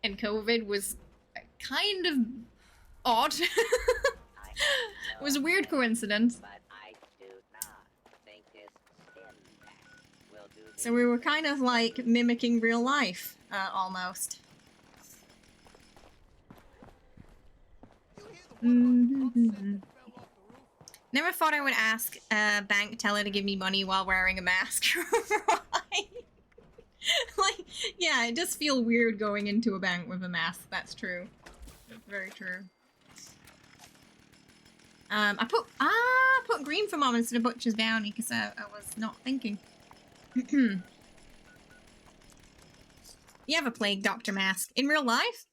and COVID was kind of odd. It was a weird coincidence. So we were kind of like mimicking real life, almost. Never thought I would ask a bank teller to give me money while wearing a mask. Right? Like, yeah, it does feel weird going into a bank with a mask. That's true. That's very true. I put green for mom instead of Butcher's Bounty because I was not thinking. You have a Plague Doctor mask in real life?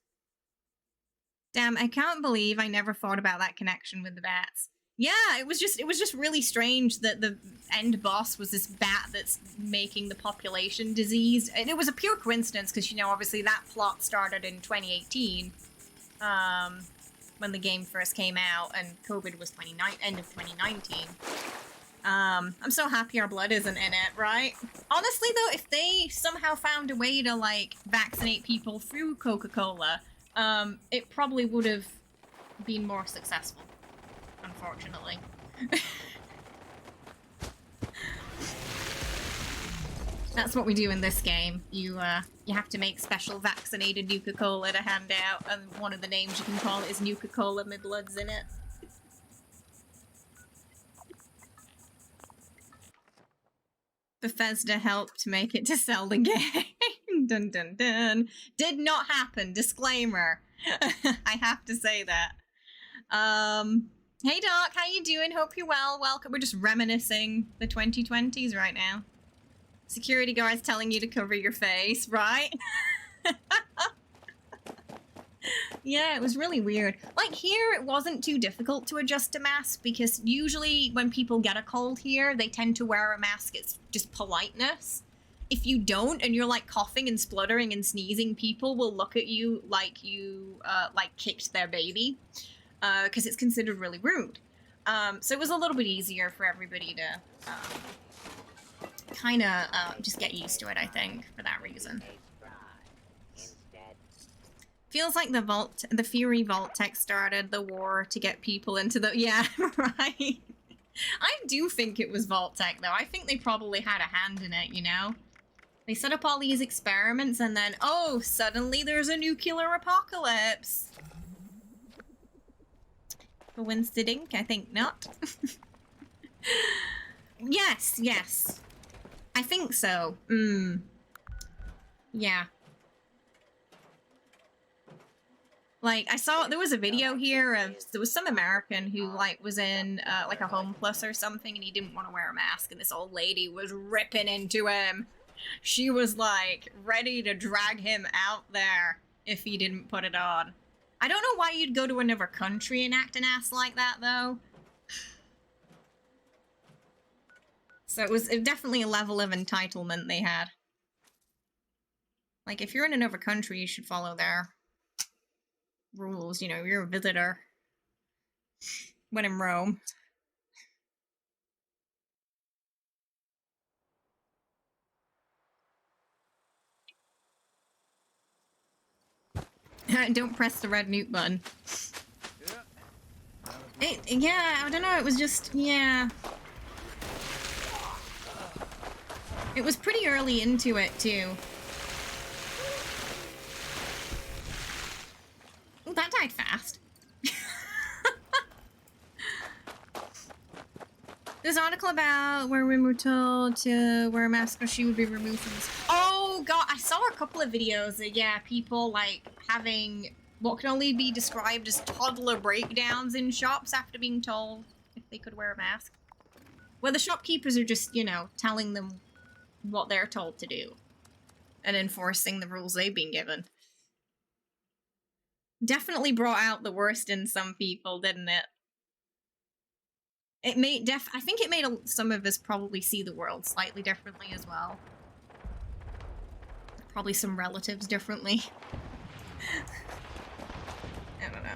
Damn, I can't believe I never thought about that connection with the bats. Yeah, it was just really strange that the end boss was this bat that's making the population diseased. And it was a pure coincidence because, you know, obviously that plot started in 2018, when the game first came out, and COVID was end of 2019. I'm so happy our blood isn't in it, right? Honestly, though, if they somehow found a way to, like, vaccinate people through Coca-Cola, it probably would have been more successful. Unfortunately. That's what we do in this game. You have to make special vaccinated Nuka-Cola to hand out, and one of the names you can call it is Nuka-Cola, my blood's in it. Bethesda helped make it to sell the game. Dun dun dun. Did not happen. Disclaimer. I have to say that. Hey Doc, how you doing? Hope you're well. Welcome. We're just reminiscing the 2020s right now. Security guards telling you to cover your face, right? Yeah, it was really weird. Like here, it wasn't too difficult to adjust a mask because usually when people get a cold here, they tend to wear a mask. It's just politeness. If you don't and you're like coughing and spluttering and sneezing, people will look at you like you like kicked their baby. Because it's considered really rude. So it was a little bit easier for everybody to kind of just get used to it, I think, for that reason. Feels like the Fury Vault tech started the war to get people into the... Yeah, right. I do think it was Vault tech, though. I think they probably had a hand in it, you know? They set up all these experiments and then, oh, suddenly there's a nuclear apocalypse. Coincidence? I think not. Yes, yes. I think so. Yeah. Like, I saw, there was a video here of, there was some American who, like, was in, like, a Home Plus or something, and he didn't want to wear a mask, and this old lady was ripping into him. She was, like, ready to drag him out there if he didn't put it on. I don't know why you'd go to another country and act an ass like that, though. So it was definitely a level of entitlement they had. Like, if you're in another country, you should follow their rules. You know, you're a visitor. When in Rome. Don't press the red mute button. Yeah, I don't know, it was just, yeah. It was pretty early into it, too. Ooh, that died fast. This article about where we were told to wear a mask or she would be removed from this. Oh god, I saw a couple of videos that, yeah, people, like, having what can only be described as toddler breakdowns in shops after being told if they could wear a mask. Where the shopkeepers are just, you know, telling them what they're told to do. And enforcing the rules they've been given. Definitely brought out the worst in some people, didn't it? It made I think it made some of us probably see the world slightly differently as well. Probably some relatives differently. I don't know.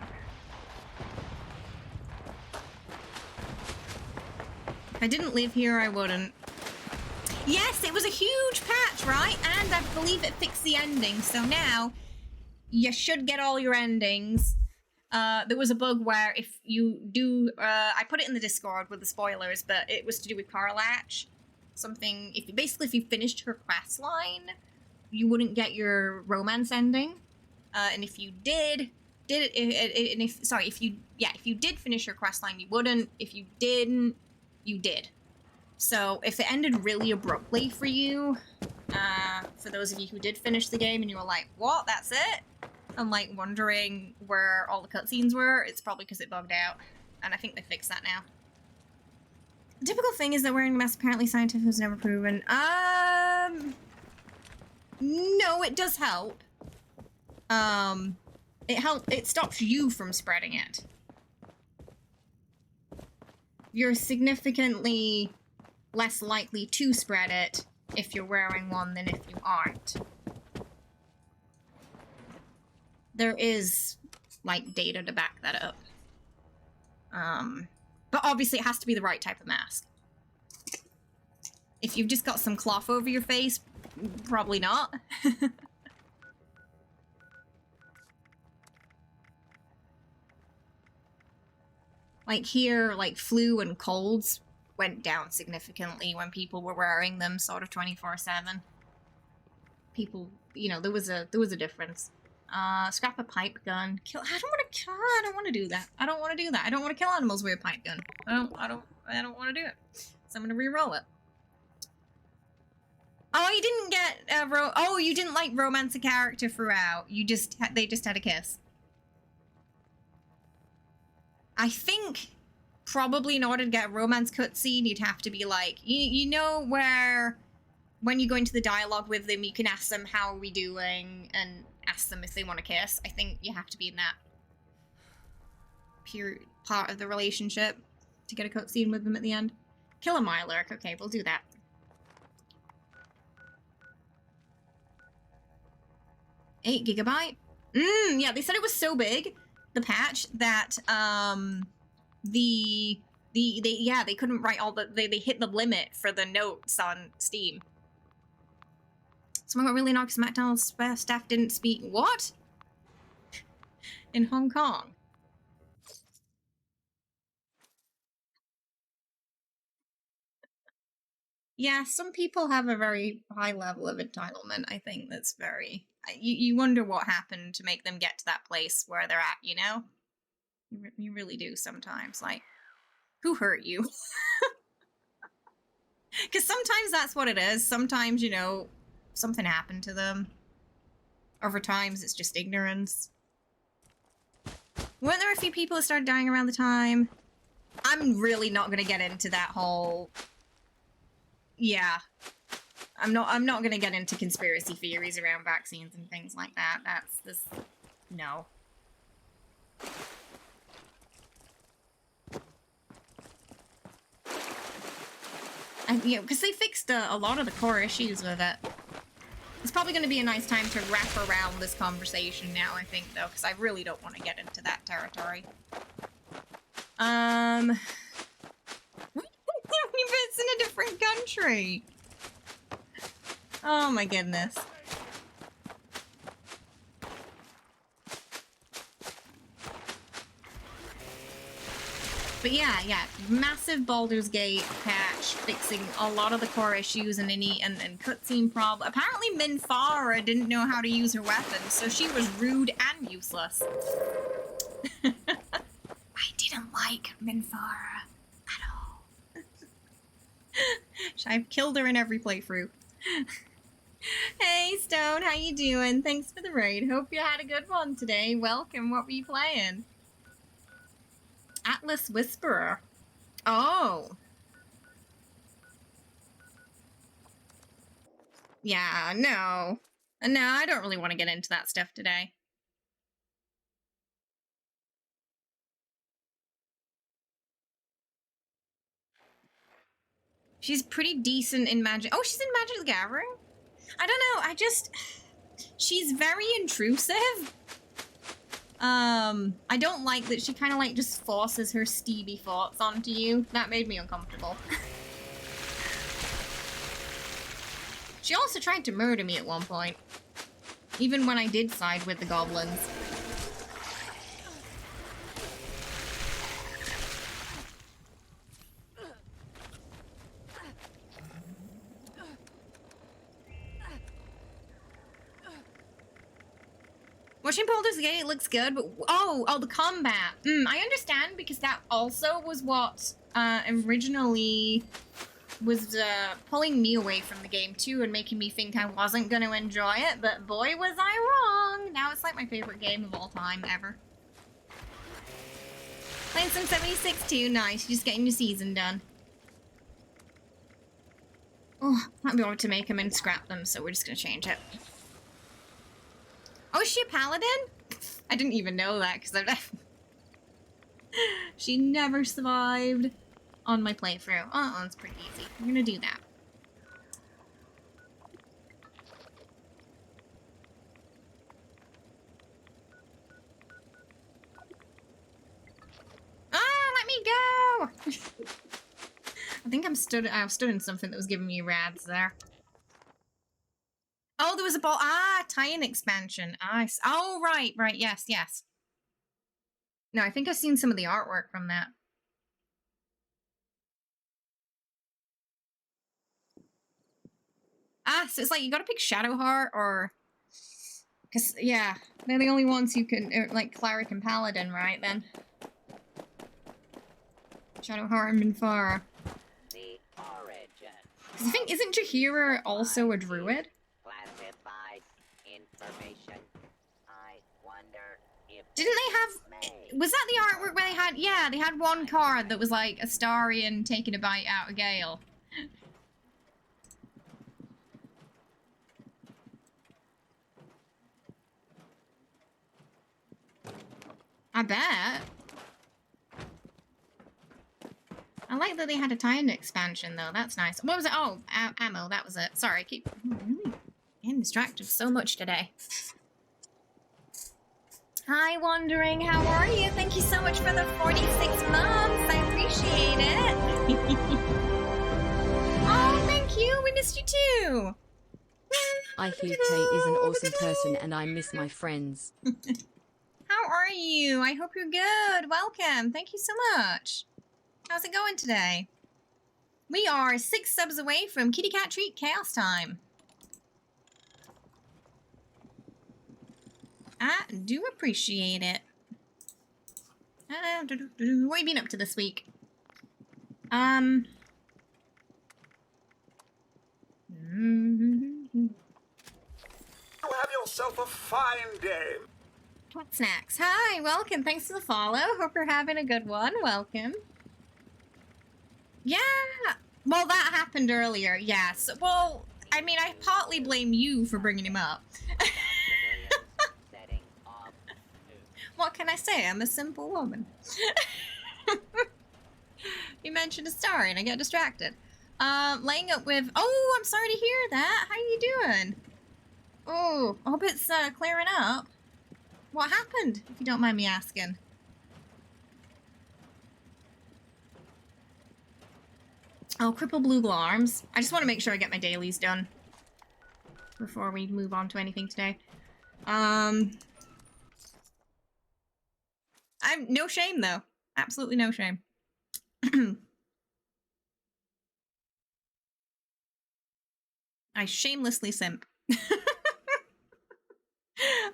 If I didn't live here, I wouldn't. Yes, it was a huge patch, right? And I believe it fixed the ending, so now you should get all your endings. There was a bug where if you do, I put it in the Discord with the spoilers, but it was to do with Carlatch. Something, basically if you finished her quest line, you wouldn't get your romance ending. And if you did if you did finish your quest line, you wouldn't. If you didn't, you did. So if it ended really abruptly for you, for those of you who did finish the game and you were like, what, that's it? And like wondering where all the cutscenes were, it's probably because it bugged out. And I think they fixed that now. The typical thing is that wearing a mask apparently scientific was never proven. No, it does help. It stops you from spreading it. You're significantly less likely to spread it if you're wearing one than if you aren't. There is, like, data to back that up. But obviously it has to be the right type of mask. If you've just got some cloth over your face, probably not. Like here, like flu and colds went down significantly when people were wearing them sort of 24/7. People, you know, there was a difference. Scrap a pipe gun. Kill. I don't want to do that. I don't want to do that. I don't want to kill animals with a pipe gun. I don't want to do it. So I'm gonna re-roll it. Oh, you didn't get oh, you didn't like romance a character throughout. You just they just had a kiss. I think probably in order to get a romance cutscene, you'd have to be like, you know where when you go into the dialogue with them, you can ask them how are we doing and ask them if they want to kiss. I think you have to be in that pure part of the relationship to get a cutscene with them at the end. Kill a Mylark. Okay, we'll do that. $8 GB? Yeah, they said it was so big, the patch, that they couldn't write all the they hit the limit for the notes on Steam. Someone got really annoyed because McDonald's staff didn't speak what? In Hong Kong. Yeah, some people have a very high level of entitlement. I think that's very... You wonder what happened to make them get to that place where they're at, you know? You really do sometimes. Like, who hurt you? Because sometimes that's what it is. Sometimes, you know, something happened to them. Other times it's just ignorance. Weren't there a few people that started dying around the time? I'm really not going to get into that whole... Yeah. I'm not gonna get into conspiracy theories around vaccines and things like that. That's this... No. And, you know, because they fixed a lot of the core issues with it. It's probably going to be a nice time to wrap around this conversation now, I think, though, because I really don't want to get into that territory. It's in a different country. Oh my goodness. But yeah, massive Baldur's Gate patch, fixing a lot of the core issues and cutscene problem. Apparently Minfara didn't know how to use her weapon, so she was rude and useless. I didn't like Minfara at all. I've killed her in every playthrough. Hey Stone, how you doing? Thanks for the raid. Hope you had a good one today. Welcome. What were you playing? Atlas Whisperer. Oh. Yeah, no. No, I don't really want to get into that stuff today. She's pretty decent in Magic. Oh, she's in Magic the Gathering? I don't know, she's very intrusive. I don't like that she kind of like just forces her Stevie thoughts onto you. That made me uncomfortable. She also tried to murder me at one point. Even when I did side with the goblins. Watching Baldur's Gate looks good, but oh, the combat. I understand because that also was what originally was pulling me away from the game too and making me think I wasn't going to enjoy it, but boy was I wrong. Now it's like my favorite game of all time ever. Playing some 76 too, nice. Just getting your season done. Oh, might be able to make them and scrap them, so we're just going to change it. Oh, is she a paladin? I didn't even know that because she never survived on my playthrough. Oh, it's pretty easy. I'm gonna do that. Oh, let me go! I think I stood in something that was giving me rads there. Oh, there was a ball. Ah, tie-in expansion. Oh, right, yes. No, I think I've seen some of the artwork from that. Ah, so it's like you gotta pick Shadowheart or... Because, yeah, they're the only ones who can, like, Cleric and Paladin, right, then? Shadowheart and Minfara. The origin. Because I think, isn't Jaheira also a druid? Classified information. I wonder if... Didn't they have... Was that the artwork where they had... Yeah, they had one card that was like Astarion taking a bite out of Gale. I bet. I like that they had a tie-in expansion, though. That's nice. What was it? Oh, ammo. That was it. Sorry, I keep really getting distracted so much today. Hi, Wandering. How are you? Thank you so much for the 46 months. I appreciate it. Oh, thank you. We missed you too. I feel Kay is an awesome person and I miss my friends. How are you? I hope you're good. Welcome. Thank you so much. How's it going today? We are 6 subs away from Kitty Cat Treat Chaos Time. I do appreciate it. What have you been up to this week? You have yourself a fine day. What snacks? Hi, welcome. Thanks for the follow. Hope you're having a good one. Welcome. Yeah. Well, that happened earlier. Yes. Well, I mean, I partly blame you for bringing him up. What can I say? I'm a simple woman. You mentioned a star and I get distracted. Laying up with... Oh, I'm sorry to hear that. How you doing? Oh, I hope it's clearing up. What happened, if you don't mind me asking? Oh, cripple blue arms. I just want to make sure I get my dailies done before we move on to anything today. I'm no shame though. Absolutely no shame. I shamelessly simp.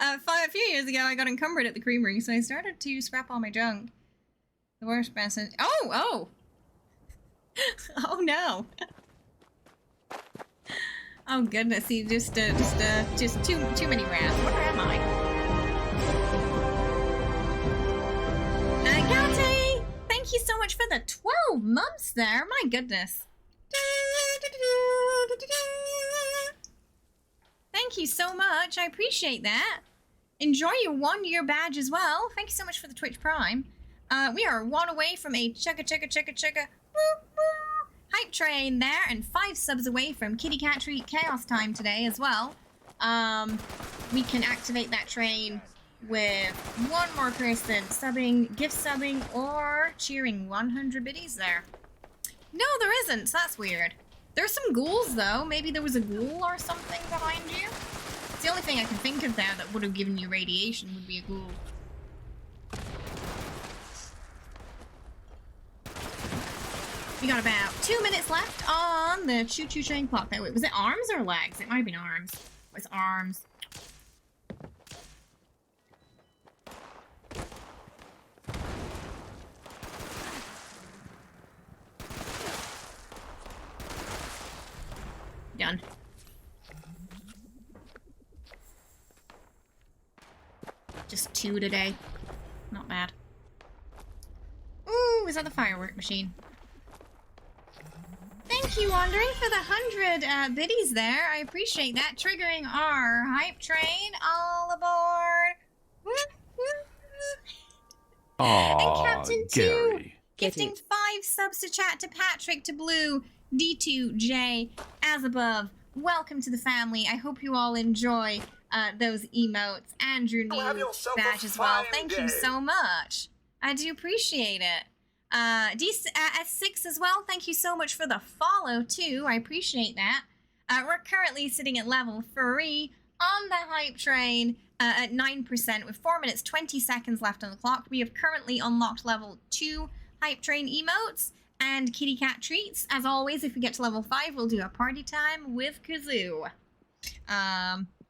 A few years ago, I got encumbered at the creamery, so I started to scrap all my junk. The worst message. Oh! Oh no! Oh goodness, see, just too many rats. Where am I? Gate! Thank you so much for the 12 months there. My goodness. Thank you so much. I appreciate that. Enjoy your 1-year badge as well. Thank you so much for the Twitch Prime. We are 1 away from a chugga hype train there, and 5 subs away from Kitty Cat Treat Chaos Time today as well. We can activate that train with 1 more person subbing, gift subbing, or cheering 100 biddies there. No, there isn't. So that's weird. There's some ghouls, though. Maybe there was a ghoul or something behind you. It's the only thing I can think of there that would have given you radiation would be a ghoul. We got about 2 minutes left on the choo-choo train clock. Wait, was it arms or legs? It might have been arms. It was arms. Done. Just 2 today. Not bad. Ooh, is that the firework machine? Thank you, Wandering, for the 100 biddies there. I appreciate that. Triggering our hype train. All aboard. Woo, woo. And Captain 2, Gary. gifting 5 subs to chat to Patrick, to Blue, D2J, as above. Welcome to the family. I hope you all enjoy those emotes and your Have new yourself a badge as well. fine Thank day. you so much. I do appreciate it. S6 as well. Thank you so much for the follow too. I appreciate that. We're currently sitting at level 3 on the hype train at 9% with 4 minutes 20 seconds left on the clock. We have currently unlocked level 2 hype train emotes and kitty cat treats. As always, if we get to level 5, we'll do a party time with Kazoo.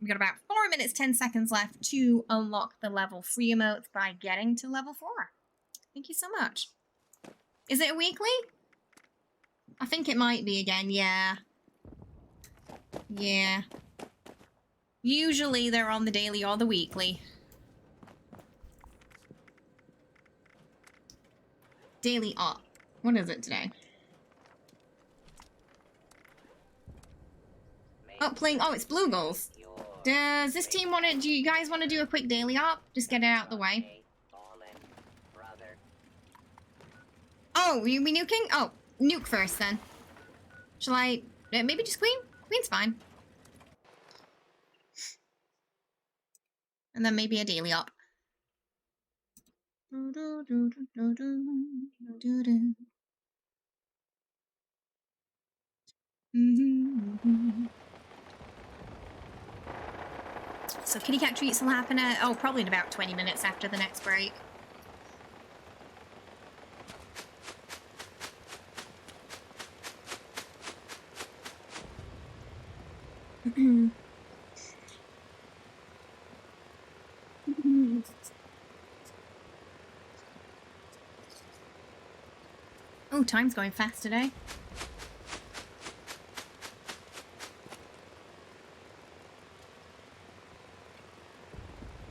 We've got about 4 minutes 10 seconds left to unlock the level 3 emotes by getting to level 4. Thank you so much. Is it a weekly? I think it might be again, yeah. Yeah. Usually they're on the daily or the weekly. Daily up. What is it today? Oh, playing. Oh, it's Blue Gulls. Does this team want to? Do you guys want to do a quick daily op? Just get it out the way. Oh, you be nuking? Oh, nuke first then. Shall I? Maybe just Queen? Queen's fine. And then maybe a daily op. So kitty cat treats will happen at, oh, probably in about 20 minutes after the next break. Oh, time's going fast today.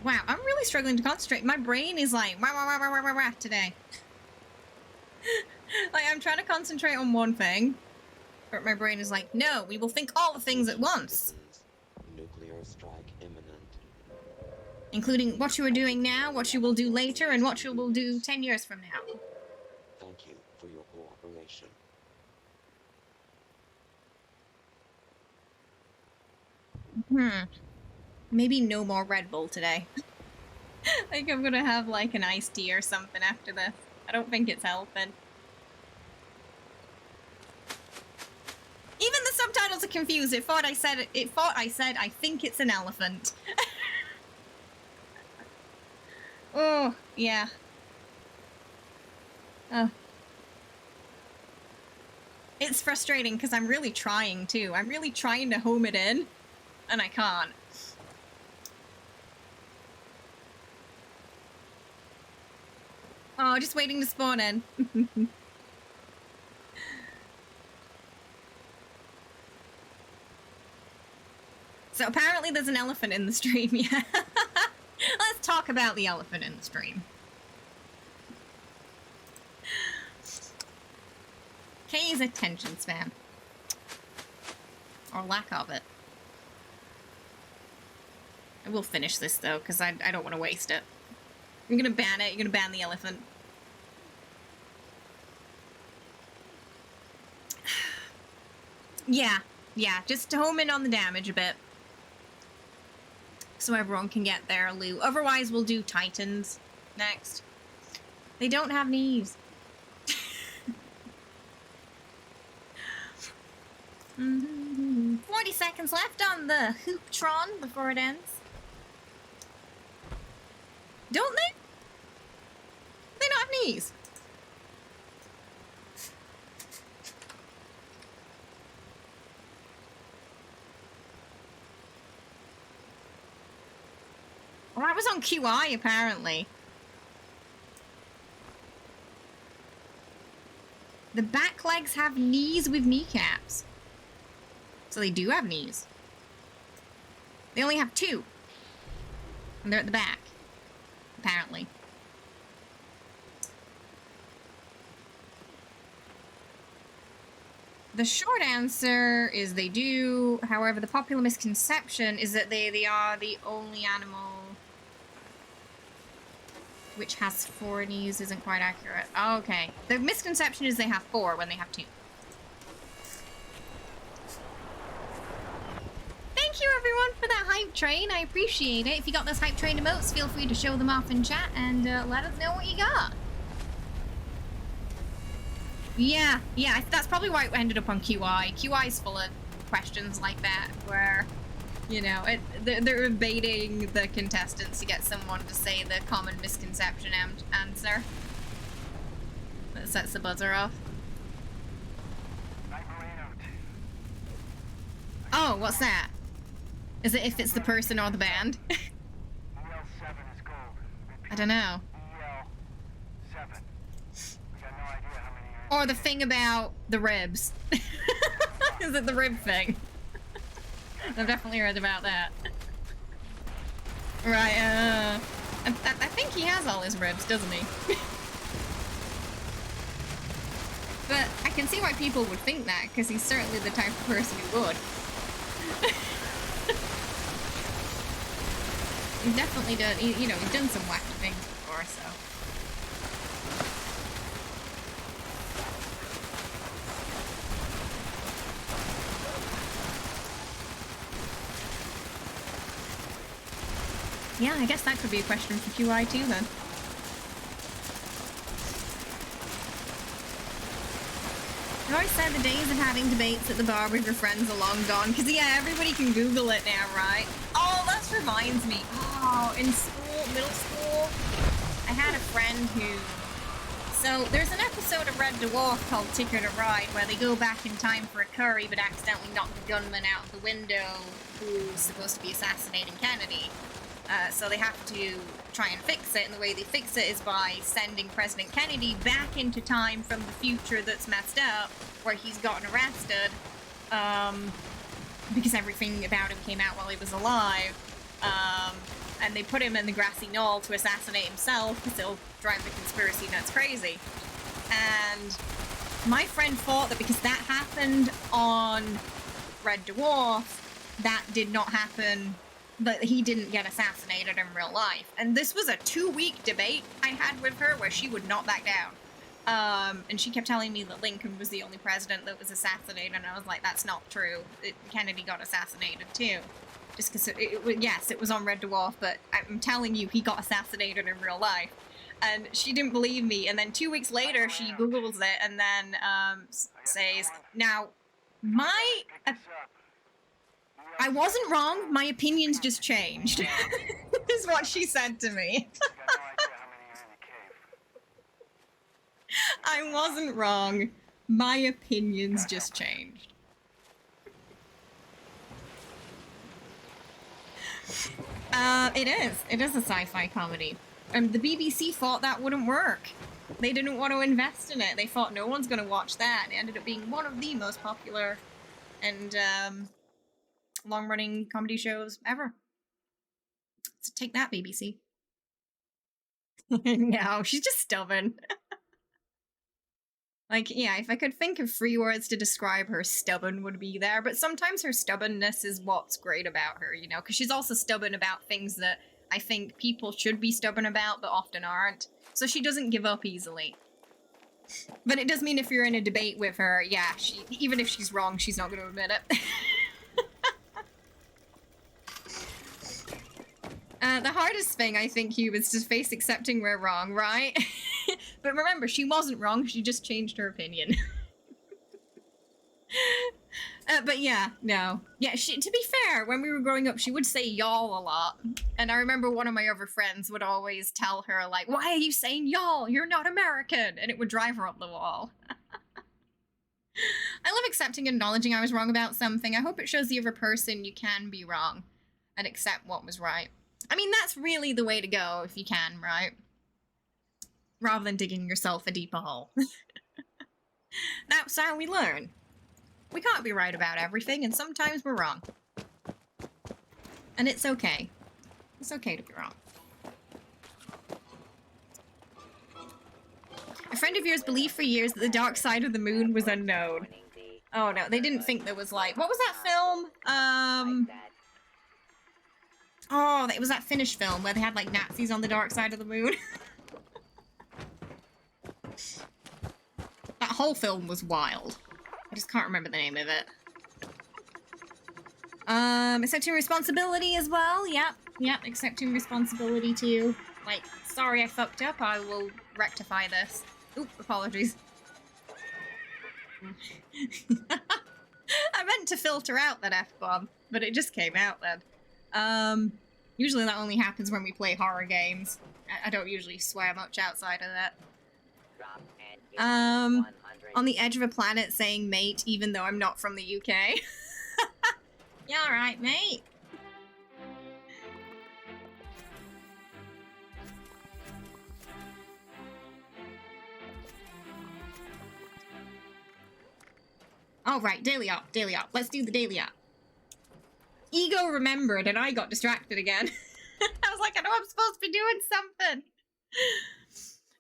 Wow, I'm really struggling to concentrate. My brain is like, wah, wah, wah, wah, wah, wah, today. Like, I'm trying to concentrate on one thing, but my brain is like, no, we will think all the things at once. Nuclear strike imminent. Including what you are doing now, what you will do later, and what you will do 10 years from now. Thank you for your cooperation. Maybe no more Red Bull today. I think I'm gonna have like an iced tea or something after this. I don't think it's helping. Even the subtitles are confused. It thought I said I think it's an elephant. Oh, yeah. Oh. It's frustrating because I'm really trying too. I'm really trying to home it in, and I can't. Oh, just waiting to spawn in. So apparently there's an elephant in the stream, yeah. Let's talk about the elephant in the stream. Kay's attention span. Or lack of it. I will finish this though, because I don't want to waste it. You're gonna ban it, you're gonna ban the elephant. Yeah, just to home in on the damage a bit. So everyone can get their loot. Otherwise, we'll do Titans next. They don't have knees. 40 seconds left on the Hooptron before it ends. Don't they? They don't have knees. Well, that was on QI, apparently. The back legs have knees with kneecaps. So they do have knees. They only have 2. And they're at the back. Apparently. The short answer is they do. However, the popular misconception is that they are the only animal which has 4 knees isn't quite accurate. Oh, okay. The misconception is they have 4 when they have 2. Thank you everyone for that hype train. I appreciate it. If you got those hype train emotes, feel free to show them off in chat and let us know what you got. Yeah, that's probably why it ended up on QI. QI's full of questions like that where, you know, they're evading the contestants to get someone to say the common misconception answer. That sets the buzzer off. Oh, what's that? Is it if it's the person or the band? I don't know. Or the thing about the ribs. Is it the rib thing? I've definitely heard about that. Right, I think he has all his ribs, doesn't he? But I can see why people would think that, because he's certainly the type of person who would. He's definitely done, you know, he's done some wacky things before, so. Yeah, I guess that could be a question for QI too then. I've always said the days of having debates at the bar with your friends are long gone, because yeah, everybody can Google it now, right? Oh, that reminds me. Oh, in school, middle school, I had a friend who... So, there's an episode of Red Dwarf called Ticket to Ride where they go back in time for a curry but accidentally knock the gunman out of the window who's supposed to be assassinating Kennedy. So they have to try and fix it, and the way they fix it is by sending President Kennedy back into time from the future that's messed up, where he's gotten arrested, because everything about him came out while he was alive, and they put him in the grassy knoll to assassinate himself, because it'll drive the conspiracy nuts crazy. And my friend thought that because that happened on Red Dwarf, that did not happen... But he didn't get assassinated in real life. And this was a 2-week debate I had with her where she would not back down. And she kept telling me that Lincoln was the only president that was assassinated, and I was like, that's not true. Kennedy got assassinated too. Just because, yes, it was on Red Dwarf, but I'm telling you, he got assassinated in real life. And she didn't believe me, and then 2 weeks later, she Googles it, and then says, now, I wasn't wrong, my opinions just changed. Is what she said to me. I wasn't wrong, my opinions just changed. It is a sci-fi comedy. The BBC thought that wouldn't work. They didn't want to invest in it. They thought no one's gonna watch that. It ended up being one of the most popular and, long-running comedy shows ever. So take that, BBC. No, she's just stubborn. Like, yeah, if I could think of 3 words to describe her, stubborn would be there, but sometimes her stubbornness is what's great about her, you know, because she's also stubborn about things that I think people should be stubborn about, but often aren't. So she doesn't give up easily. But it does mean if you're in a debate with her, yeah, even if she's wrong, she's not going to admit it. The hardest thing, I think, Hugh, is to face accepting we're wrong, right? But remember, she wasn't wrong, she just changed her opinion. But yeah, no. Yeah, to be fair, when we were growing up, she would say y'all a lot. And I remember one of my other friends would always tell her, like, why are you saying y'all? You're not American! And it would drive her up the wall. I love accepting and acknowledging I was wrong about something. I hope it shows the other person you can be wrong and accept what was right. I mean, that's really the way to go if you can, right? Rather than digging yourself a deeper hole. That's how we learn. We can't be right about everything, and sometimes we're wrong. And it's okay. It's okay to be wrong. A friend of yours believed for years that the dark side of the moon was unknown. Oh no, they didn't think there was like... What was that film? Oh, it was that Finnish film where they had like Nazis on the dark side of the moon. That whole film was wild. I just can't remember the name of it. Accepting responsibility as well. Yep, accepting responsibility too. Like, sorry I fucked up, I will rectify this. Oop, apologies. I meant to filter out that F-bomb, but it just came out then. Usually that only happens when we play horror games. I don't usually swear much outside of that. Drop and 100. On the edge of a planet saying mate, even though I'm not from the UK. Yeah, alright, mate. All right, daily op. Let's do the daily op. Ego remembered and I got distracted again. I was like, I know I'm supposed to be doing something.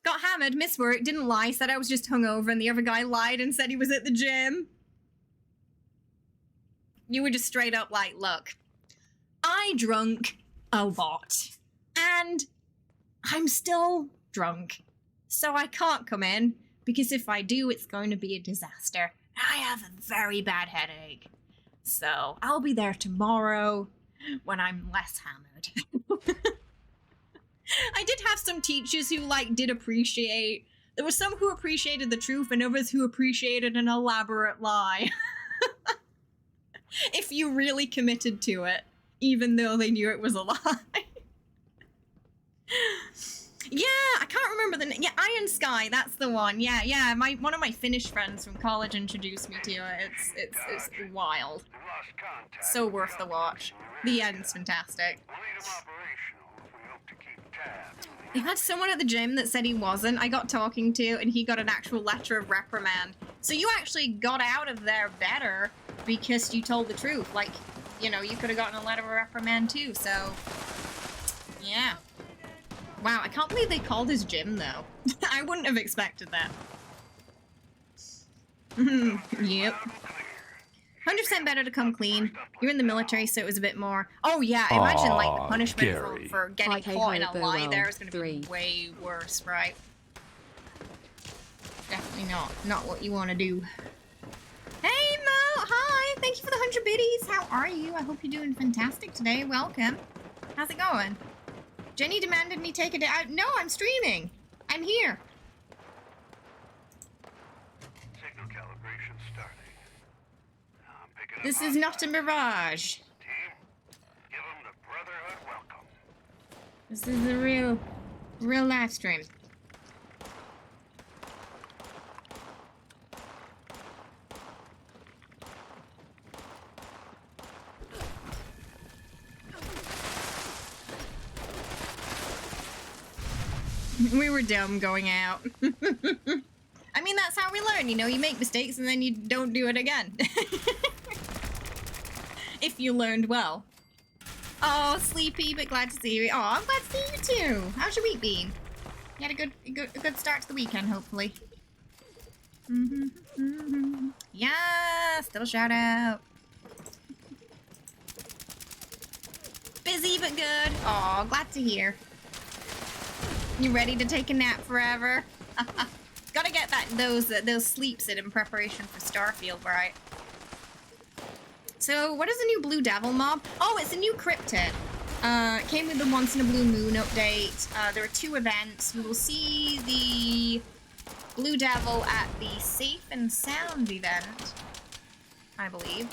Got hammered, missed work, didn't lie, said I was just hungover, and the other guy lied and said he was at the gym. You were just straight up like, look, I drunk a lot, and I'm still drunk, so I can't come in, because if I do, it's going to be a disaster. I have a very bad headache, so I'll be there tomorrow when I'm less hammered. I did have some teachers who, like, did appreciate... There were some who appreciated the truth and others who appreciated an elaborate lie. If you really committed to it, even though they knew it was a lie. Yeah, I can't remember the name. Yeah, Iron Sky, that's the one. Yeah, one of my Finnish friends from college introduced me to it. It's wild. So worth the watch. The end's fantastic. They had someone at the gym that said he wasn't. I got talking to, and he got an actual letter of reprimand. So you actually got out of there better because you told the truth. Like, you know, you could have gotten a letter of reprimand too, so... Yeah. Wow, I can't believe they called his gym, though. I wouldn't have expected that. Yep. 100% better to come clean. You're in the military, so it was a bit more... Oh, yeah, I imagine, like, the punishment for getting caught in a lie there is going to be way worse, right? Definitely not what you want to do. Hey, Mo! Hi! Thank you for the 100 biddies! How are you? I hope you're doing fantastic today. Welcome. How's it going? Jenny demanded me take it out. No, I'm streaming! I'm here! Signal calibration starting. This is not a mirage. Team, give them the Brotherhood welcome. This is a real live stream. We were dumb going out. I mean, that's how we learn, you know? You make mistakes and then you don't do it again. If you learned well. Oh, sleepy, but glad to see you. Oh, I'm glad to see you too. How's your week been? You had a good start to the weekend, hopefully. Yeah, still shout out. Busy but good. Oh, glad to hear. You ready to take a nap forever? Gotta get those sleeps in preparation for Starfield, right? So, what is the new Blue Devil mob? Oh, it's a new cryptid. It came with the Once in a Blue Moon update. There are 2 events. We will see the Blue Devil at the Safe and Sound event, I believe.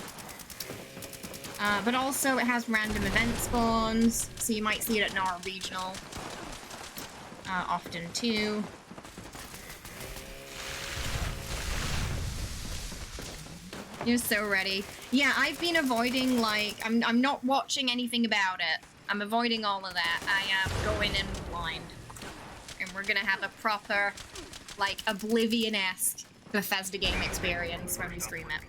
But also, it has random event spawns, so you might see it at Nara Regional. Often too. You're so ready. Yeah, I've been avoiding, like, I'm not watching anything about it. I'm avoiding all of that. I am going in blind. And we're gonna have a proper, like, Oblivion-esque Bethesda game experience when we stream it.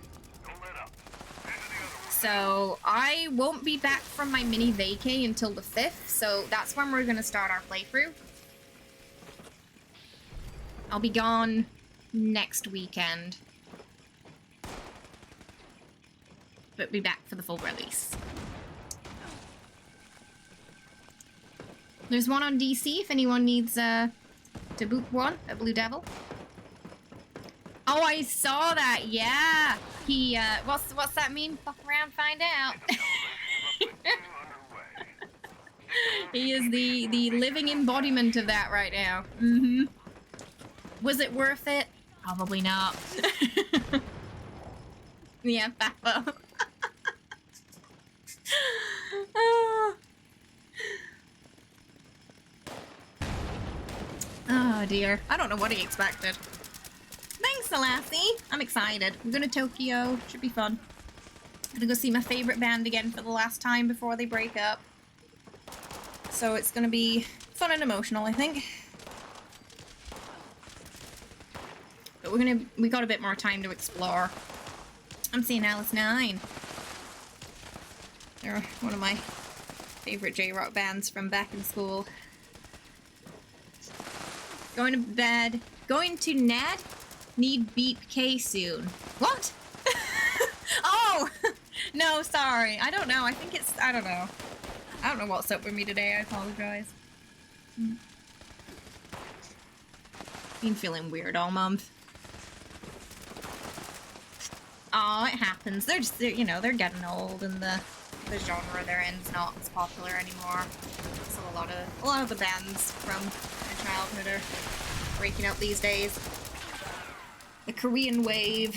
So, I won't be back from my mini vacay until the 5th, so that's when we're gonna start our playthrough. I'll be gone next weekend. But be back for the full release. There's one on DC if anyone needs to boot one, a Blue Devil. Oh, I saw that. Yeah. He what's that mean? Fuck around, find out. He is the living embodiment of that right now. Mm-hmm. Was it worth it? Probably not. Yeah, Papa. Oh dear. I don't know what he expected. Thanks, Selassie. I'm excited. I'm going to Tokyo. Should be fun. I'm gonna go see my favorite band again for the last time before they break up. So it's gonna be fun and emotional, I think. But we got a bit more time to explore. I'm seeing Alice 9. They're one of my favorite J-rock bands from back in school. Going to bed. Going to Ned. Need beat K soon. What? Oh! No, sorry. I don't know. I think it's... I don't know. I don't know what's up with me today. I apologize. Been feeling weird all month. Oh, it happens. They're just, you know, they're getting old and the genre they're in is not as popular anymore. So a lot of the bands from my childhood are breaking up these days. The Korean wave.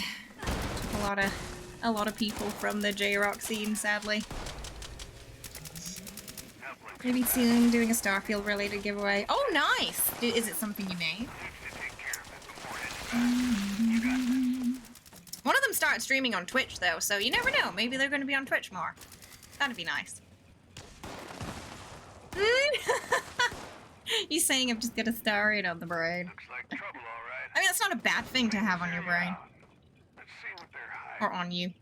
A lot of people from the J-rock scene, sadly. Maybe soon doing a Starfield related giveaway. Oh, nice! Is it something you made? One of them started streaming on Twitch though, so you never know. Maybe they're going to be on Twitch more. That'd be nice. You saying I've just got a Starfield on the brain. Looks like trouble, all right. I mean, that's not a bad thing to have on your brain. Let's see what they're hiding. Or on you.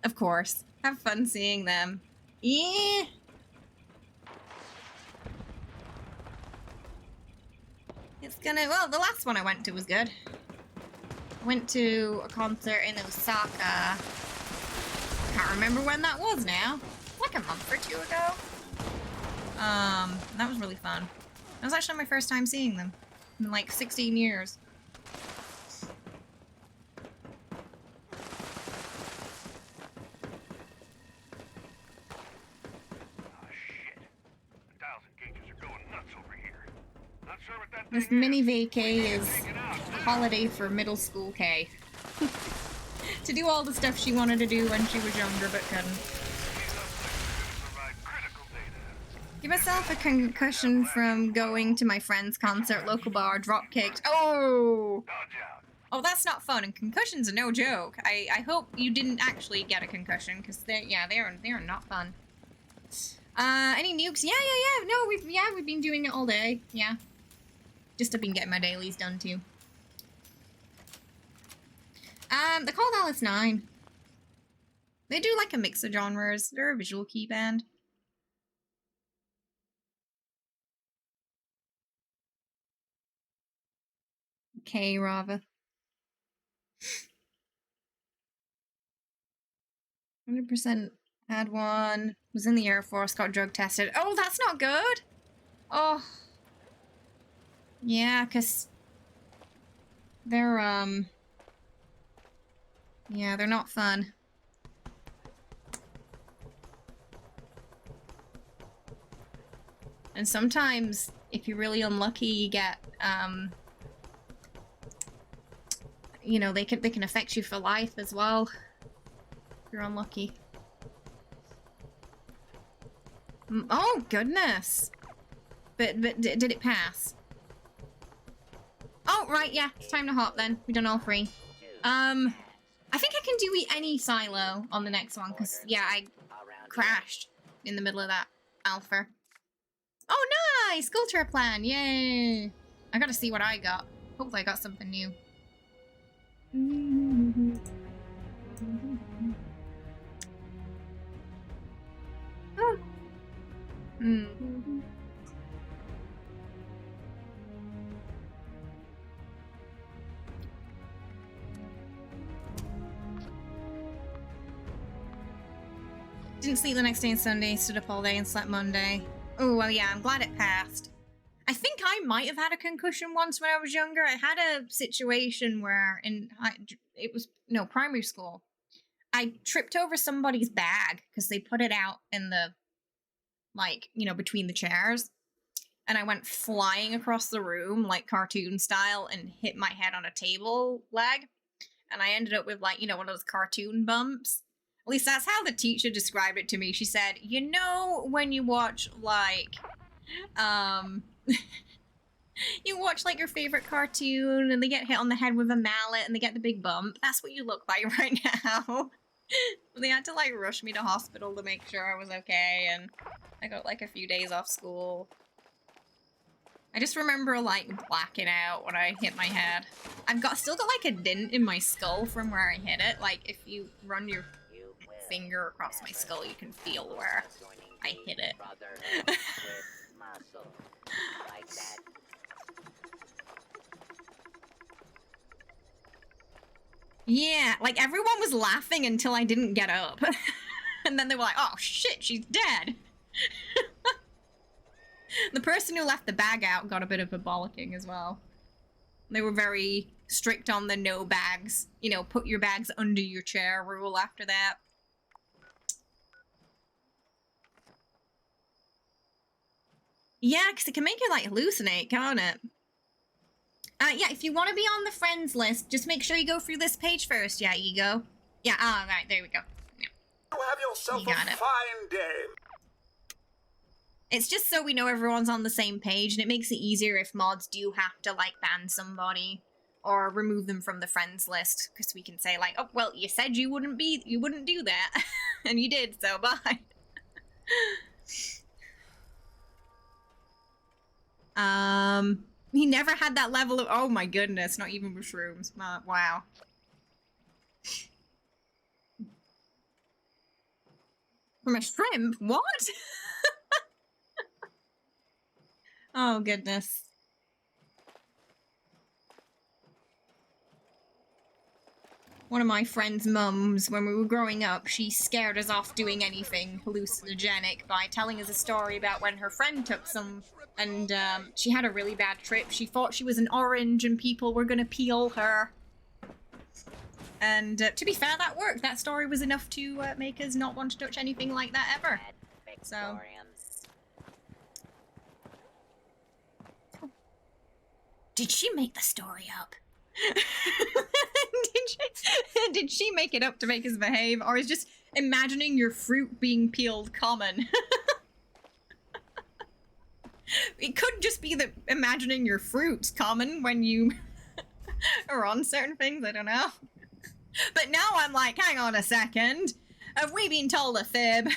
Of course. Have fun seeing them. Yeah. It's gonna, well, the last one I went to was good. I went to a concert in Osaka. I can't remember when that was now. Like a month or two ago. That was really fun. That was actually my first time seeing them. In like 16 years. This mini vacay is a holiday for middle school Kay. To do all the stuff she wanted to do when she was younger but couldn't. Give myself a concussion from going to my friend's concert, local bar, drop kicked. Oh! Oh, that's not fun, and concussions are no joke. I hope you didn't actually get a concussion, because they are not fun. Any nukes? Yeah. No, we've been doing it all day. Yeah. Just have been getting my dailies done too. They're called Alice 9. They do like a mix of genres. They're a visual kei band. Okay, Rava. 100% had one. Was in the Air Force, got drug tested. Oh, that's not good! Oh. Yeah, because they're, yeah, they're not fun. And sometimes, if you're really unlucky, you get, you know, they can affect you for life as well. If you're unlucky. Oh, goodness! But did it pass? Oh, right, yeah. It's time to hop then. We've done all three. I think I can do any silo on the next one, because, yeah, I crashed in the middle of that alpha. Oh, nice! Culture plan, yay! I gotta see what I got. Hopefully I got something new. Oh. Didn't sleep the next day and Sunday, stood up all day and slept Monday. Oh, well, yeah, I'm glad it passed. I think I might have had a concussion once when I was younger. I had a situation where primary school. I tripped over somebody's bag because they put it out in the, like, you know, between the chairs. And I went flying across the room, like cartoon style, and hit my head on a table leg. And I ended up with, like, you know, one of those cartoon bumps. At least that's how the teacher described it to me. She said, you know, when you watch, like, you watch, like, your favorite cartoon and they get hit on the head with a mallet and they get the big bump? That's what you look like right now. They had to, like, rush me to hospital to make sure I was okay, and I got, like, a few days off school. I just remember, like, blacking out when I hit my head. Still got, like, a dent in my skull from where I hit it. Like, if you run your finger across my skull, you can feel where I hit it. Yeah, like, everyone was laughing until I didn't get up. And then they were like, oh shit, she's dead. The person who left the bag out got a bit of a bollocking as well. They were very strict on the no bags, you know, put your bags under your chair rule after that. Yeah, because it can make you, like, hallucinate, can't it? Yeah, if you want to be on the friends list, just make sure you go through this page first, yeah, Ego. Yeah, right, there we go. Yeah. You have yourself You a got it. fine day. It's just so we know everyone's on the same page, and it makes it easier if mods do have to, like, ban somebody or remove them from the friends list, because we can say, like, oh, well, you said you wouldn't do that, and you did, so bye. He never had that level of, oh my goodness, not even with shrooms. Wow. From a shrimp? What? Oh, goodness. One of my friend's mums, when we were growing up, she scared us off doing anything hallucinogenic by telling us a story about when her friend took some, and she had a really bad trip. She thought she was an orange and people were gonna peel her. And to be fair, that worked. That story was enough to make us not want to touch anything like that ever. So... Did she make the story up? Did she make it up to make us behave? Or is just imagining your fruit being peeled common? It could just be that imagining your fruit's common when you are on certain things, I don't know. But now I'm like, hang on a second. Have we been told a fib?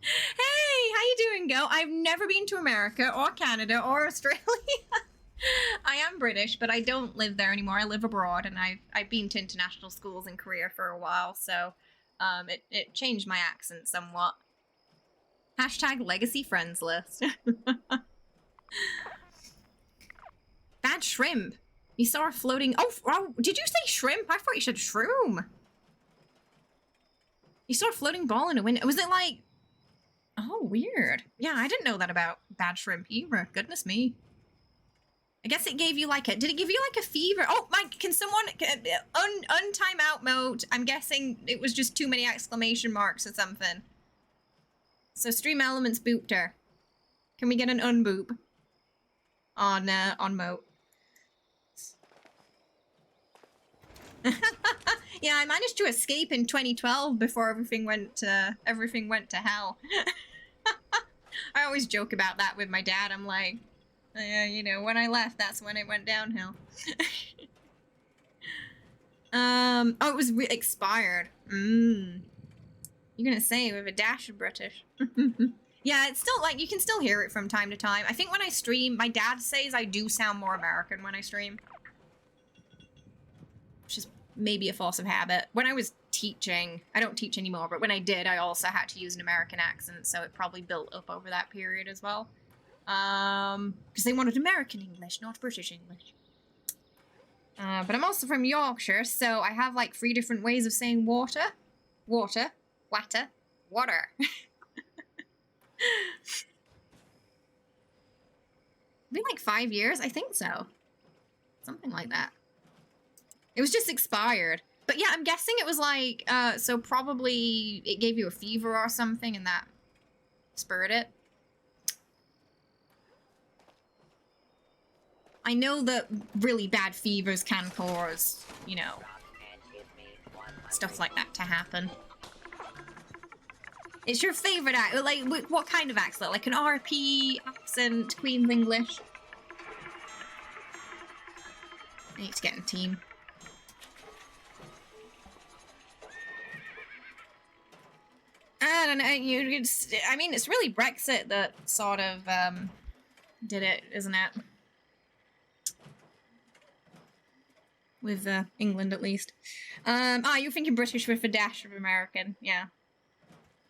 Hey, how you doing, Go? I've never been to America or Canada or Australia. I am British, but I don't live there anymore. I live abroad, and I've been to international schools in Korea for a while, so it changed my accent somewhat. Hashtag legacy friends list. Bad shrimp. You saw her floating. Oh, did you say shrimp? I thought you said shroom. You saw a floating ball in a window. Was it like... Oh, weird. Yeah, I didn't know that about bad shrimp either. Goodness me. I guess it gave you like a... Did it give you like a fever? Oh, Mike, can someone... Untime out mode. I'm guessing it was just too many exclamation marks or something. So Stream Elements booped her. Can we get an unboop? On Moat. Yeah, I managed to escape in 2012 before everything went to hell. I always joke about that with my dad. I'm like, you know, when I left, that's when it went downhill. Oh, it was expired. You're gonna say with a dash of British. Yeah, it's still, like, you can still hear it from time to time. I think when I stream, my dad says I do sound more American when I stream. Which is maybe a force of habit. When I was teaching, I don't teach anymore, but when I did, I also had to use an American accent, so it probably built up over that period as well. Because they wanted American English, not British English. But I'm also from Yorkshire, so I have, like, 3 different ways of saying water. Water. Water. Water. Been like 5 years? I think so. Something like that. It was just expired. But yeah, I'm guessing it was like, so probably it gave you a fever or something and that spurred it. I know that really bad fevers can cause, you know, stuff like that to happen. It's your favorite accent? Like, what kind of accent? Like an RP accent, Queen's English? I need to get in a team. I don't know. I mean, it's really Brexit that sort of did it, isn't it? With England, at least. You're thinking British with a dash of American. Yeah.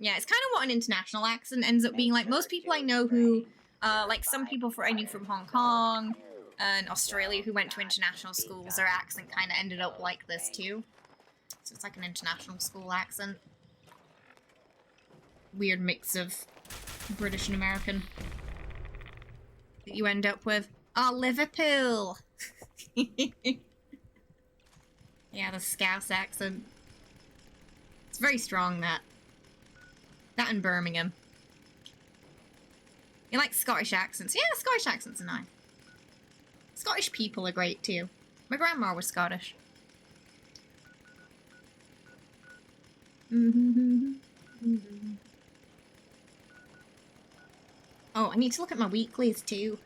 Yeah, it's kind of what an international accent ends up being like. Most people I know who, like some people I knew from Hong Kong and Australia who went to international schools, their accent kind of ended up like this too. So it's like an international school accent. Weird mix of British and American that you end up with. Oh, Liverpool! Yeah, the Scouse accent. It's very strong, that. That and Birmingham. You like Scottish accents? Yeah, Scottish accents are nice. Scottish people are great, too. My grandma was Scottish. Oh, I need to look at my weeklies, too.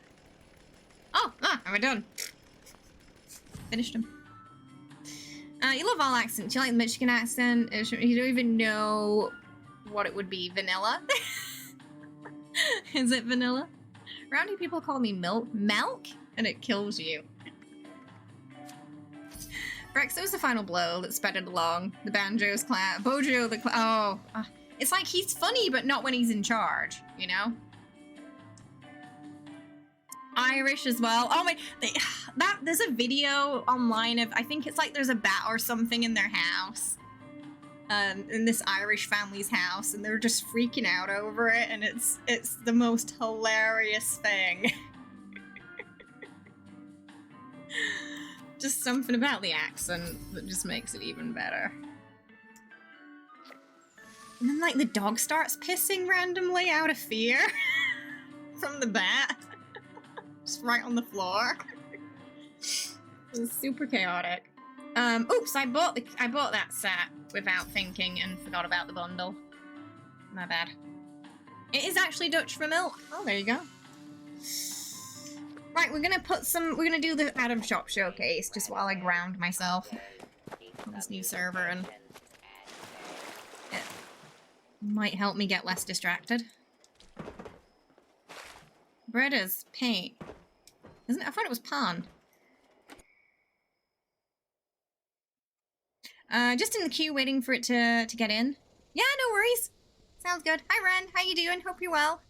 Oh, am I done? Finished them. You love all accents. You like the Michigan accent. You don't even know what it would be. Vanilla? Is it vanilla? Roundy people call me milk. Milk? And it kills you. Brexit was the final blow that sped it along. The banjo's clown. Bojo the clown. Oh. It's like he's funny, but not when he's in charge, you know? Irish as well. Oh my, there's a video online of, I think it's like there's a bat or something in their house. In this Irish family's house, and they're just freaking out over it, and it's the most hilarious thing. Just something about the accent that just makes it even better. And then like the dog starts pissing randomly out of fear from the bat. Just right on the floor. It's super chaotic. Oops, I bought that set without thinking and forgot about the bundle. My bad. It is actually Dutch for milk. Oh, there you go. Right, we're gonna do the Adam Shop showcase just while I ground myself on this new server, and it might help me get less distracted. Bread is paint. Isn't it? I thought it was pan. Just in the queue waiting for it to get in. Yeah, no worries. Sounds good. Hi, Ren. How you doing? Hope you're well.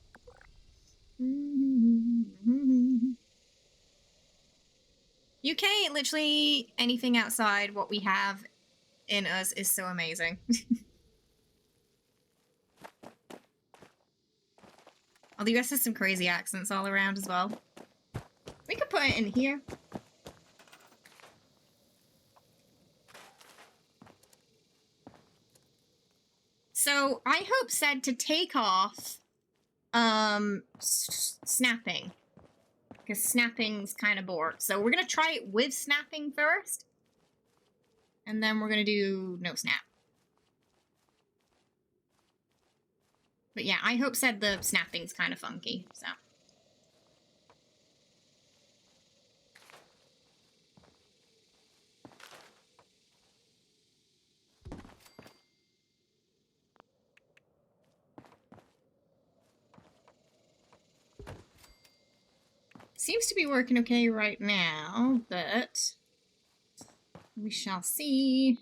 UK, literally anything outside what we have in us is so amazing. Oh, the US has some crazy accents all around as well. We could put it in here. So, I hope said to take off, snapping. Because snapping's kind of bored. So, we're gonna try it with snapping first. And then we're gonna do no snap. But yeah, I hope said the snapping's kind of funky, so. Seems to be working okay right now, but we shall see.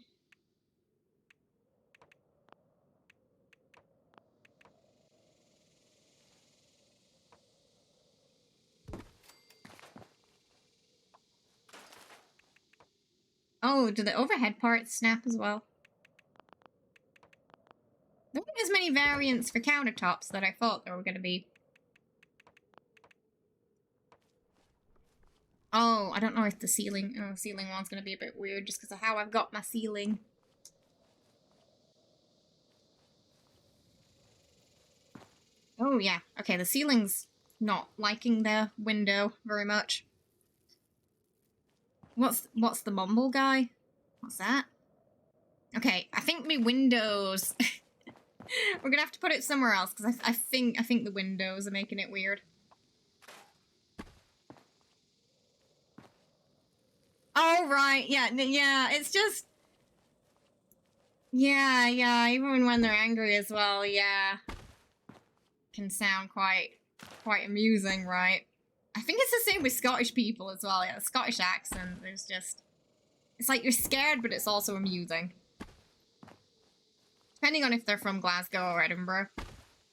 Oh, do the overhead parts snap as well? There weren't as many variants for countertops that I thought there were going to be. Oh, I don't know if the ceiling one's gonna be a bit weird just because of how I've got my ceiling. Oh yeah, okay, the ceiling's not liking the window very much. What's the mumble guy? What's that? Okay, I think my windows... We're gonna have to put it somewhere else because I think the windows are making it weird. Oh right, yeah, yeah. It's just, yeah. Even when they're angry as well, yeah, can sound quite amusing, right? I think it's the same with Scottish people as well. Yeah, the Scottish accent. There's just, it's like you're scared, but it's also amusing. Depending on if they're from Glasgow or Edinburgh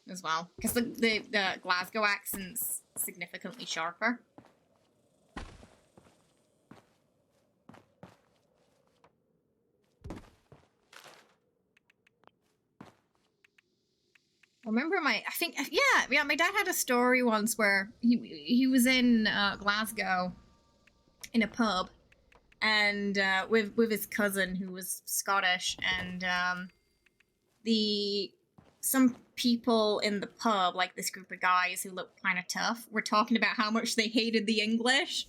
as well. Because the Glasgow accent's significantly sharper. I remember my dad had a story once where he was in Glasgow in a pub and with his cousin who was Scottish, and some people in the pub, like this group of guys who looked kind of tough, were talking about how much they hated the English.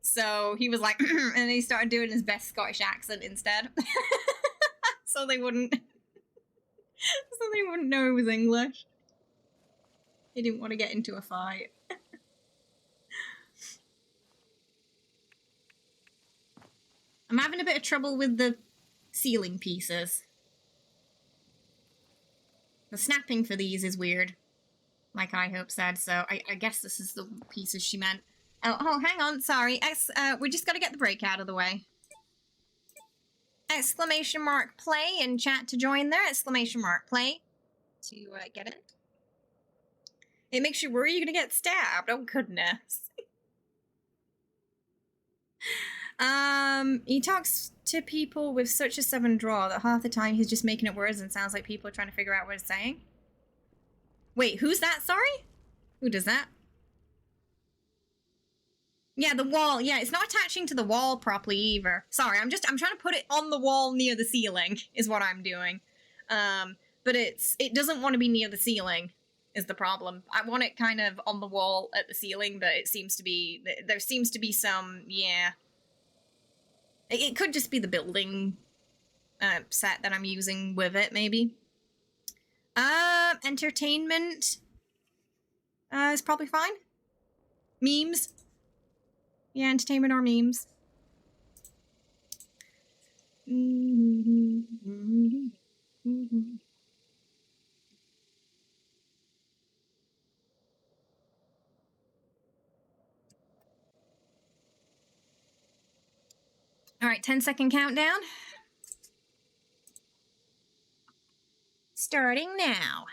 So he was like, and he started doing his best Scottish accent instead. so they wouldn't know it was English. He didn't want to get into a fight. I'm having a bit of trouble with the ceiling pieces. The snapping for these is weird, like I hope said, so I guess this is the pieces she meant. Oh, hang on, sorry. We just gotta get the break out of the way. Exclamation mark play in chat to join there. Exclamation mark play to get it. It makes you worry you're gonna get stabbed. Oh, goodness. He talks to people with such a 7 draw that half the time he's just making up words and sounds like people are trying to figure out what he's saying. Wait, who's that? Sorry? Who does that? Yeah, the wall. Yeah, it's not attaching to the wall properly either. Sorry, I'm trying to put it on the wall near the ceiling is what I'm doing. But it doesn't want to be near the ceiling is the problem. I want it kind of on the wall at the ceiling, but it seems to be, there seems to be some, yeah. It could just be the building set that I'm using with it, maybe. Entertainment is probably fine. Memes. Yeah, entertainment or memes. All right, 10-second countdown. Starting now.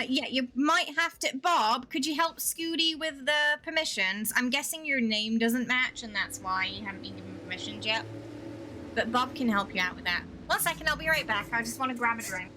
Yeah, you might have to... Bob, could you help Scooty with the permissions? I'm guessing your name doesn't match, and that's why you haven't been given permissions yet. But Bob can help you out with that. 1 second, I'll be right back. I just want to grab a drink.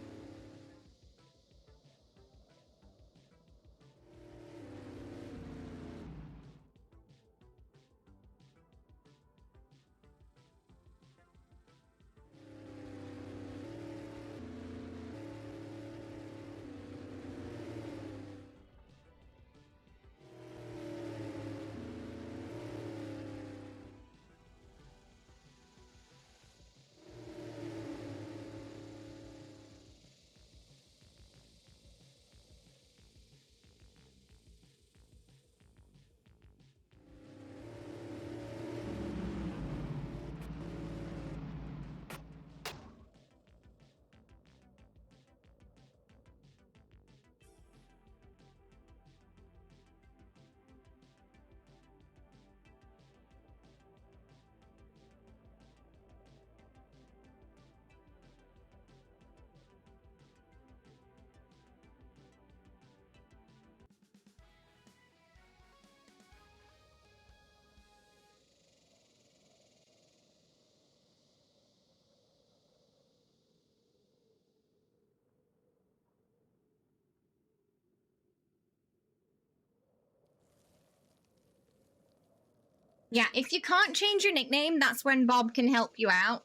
Yeah, if you can't change your nickname, that's when Bob can help you out.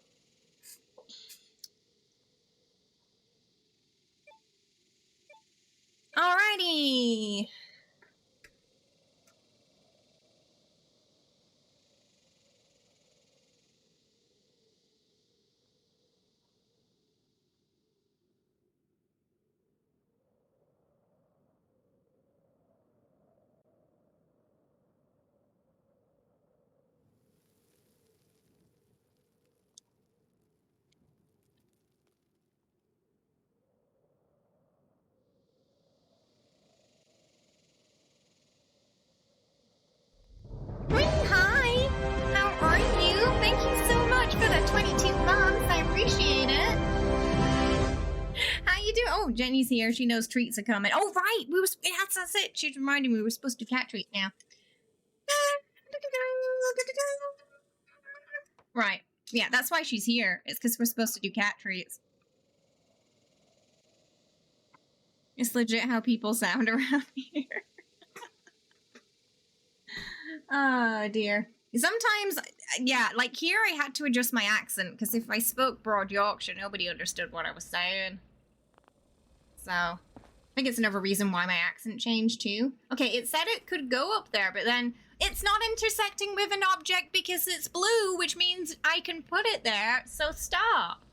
Alrighty. Hi! How are you? Thank you so much for the 22 months. I appreciate it. How you doing? Oh, Jenny's here. She knows treats are coming. Oh, right. That's it. She's reminding me we were supposed to do cat treats now. Right. Yeah, that's why she's here. It's because we're supposed to do cat treats. It's legit how people sound around here. Oh, dear. Sometimes, yeah, like here I had to adjust my accent, because if I spoke broad Yorkshire, nobody understood what I was saying. So, I think it's another reason why my accent changed too. Okay, it said it could go up there, but then it's not intersecting with an object because it's blue, which means I can put it there, so stop.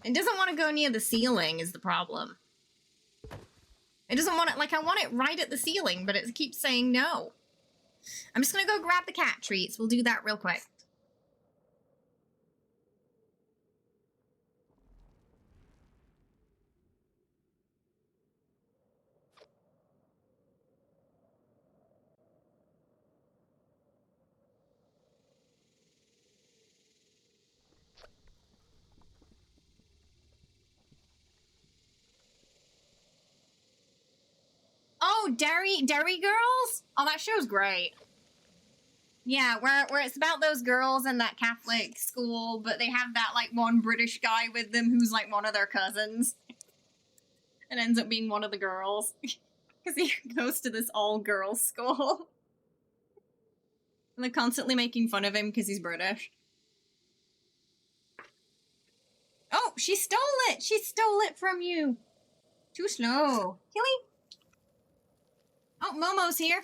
It doesn't want to go near the ceiling is the problem. It doesn't want it, like, I want it right at the ceiling, but it keeps saying no. I'm just gonna go grab the cat treats. We'll do that real quick. Oh, Derry Girls? Oh, that show's great. Yeah, where it's about those girls in that Catholic school, but they have that, like, one British guy with them who's, like, one of their cousins. And ends up being one of the girls. Because he goes to this all-girls school. And they're constantly making fun of him because he's British. Oh, she stole it! She stole it from you! Too slow. Killy? Oh, Momo's here.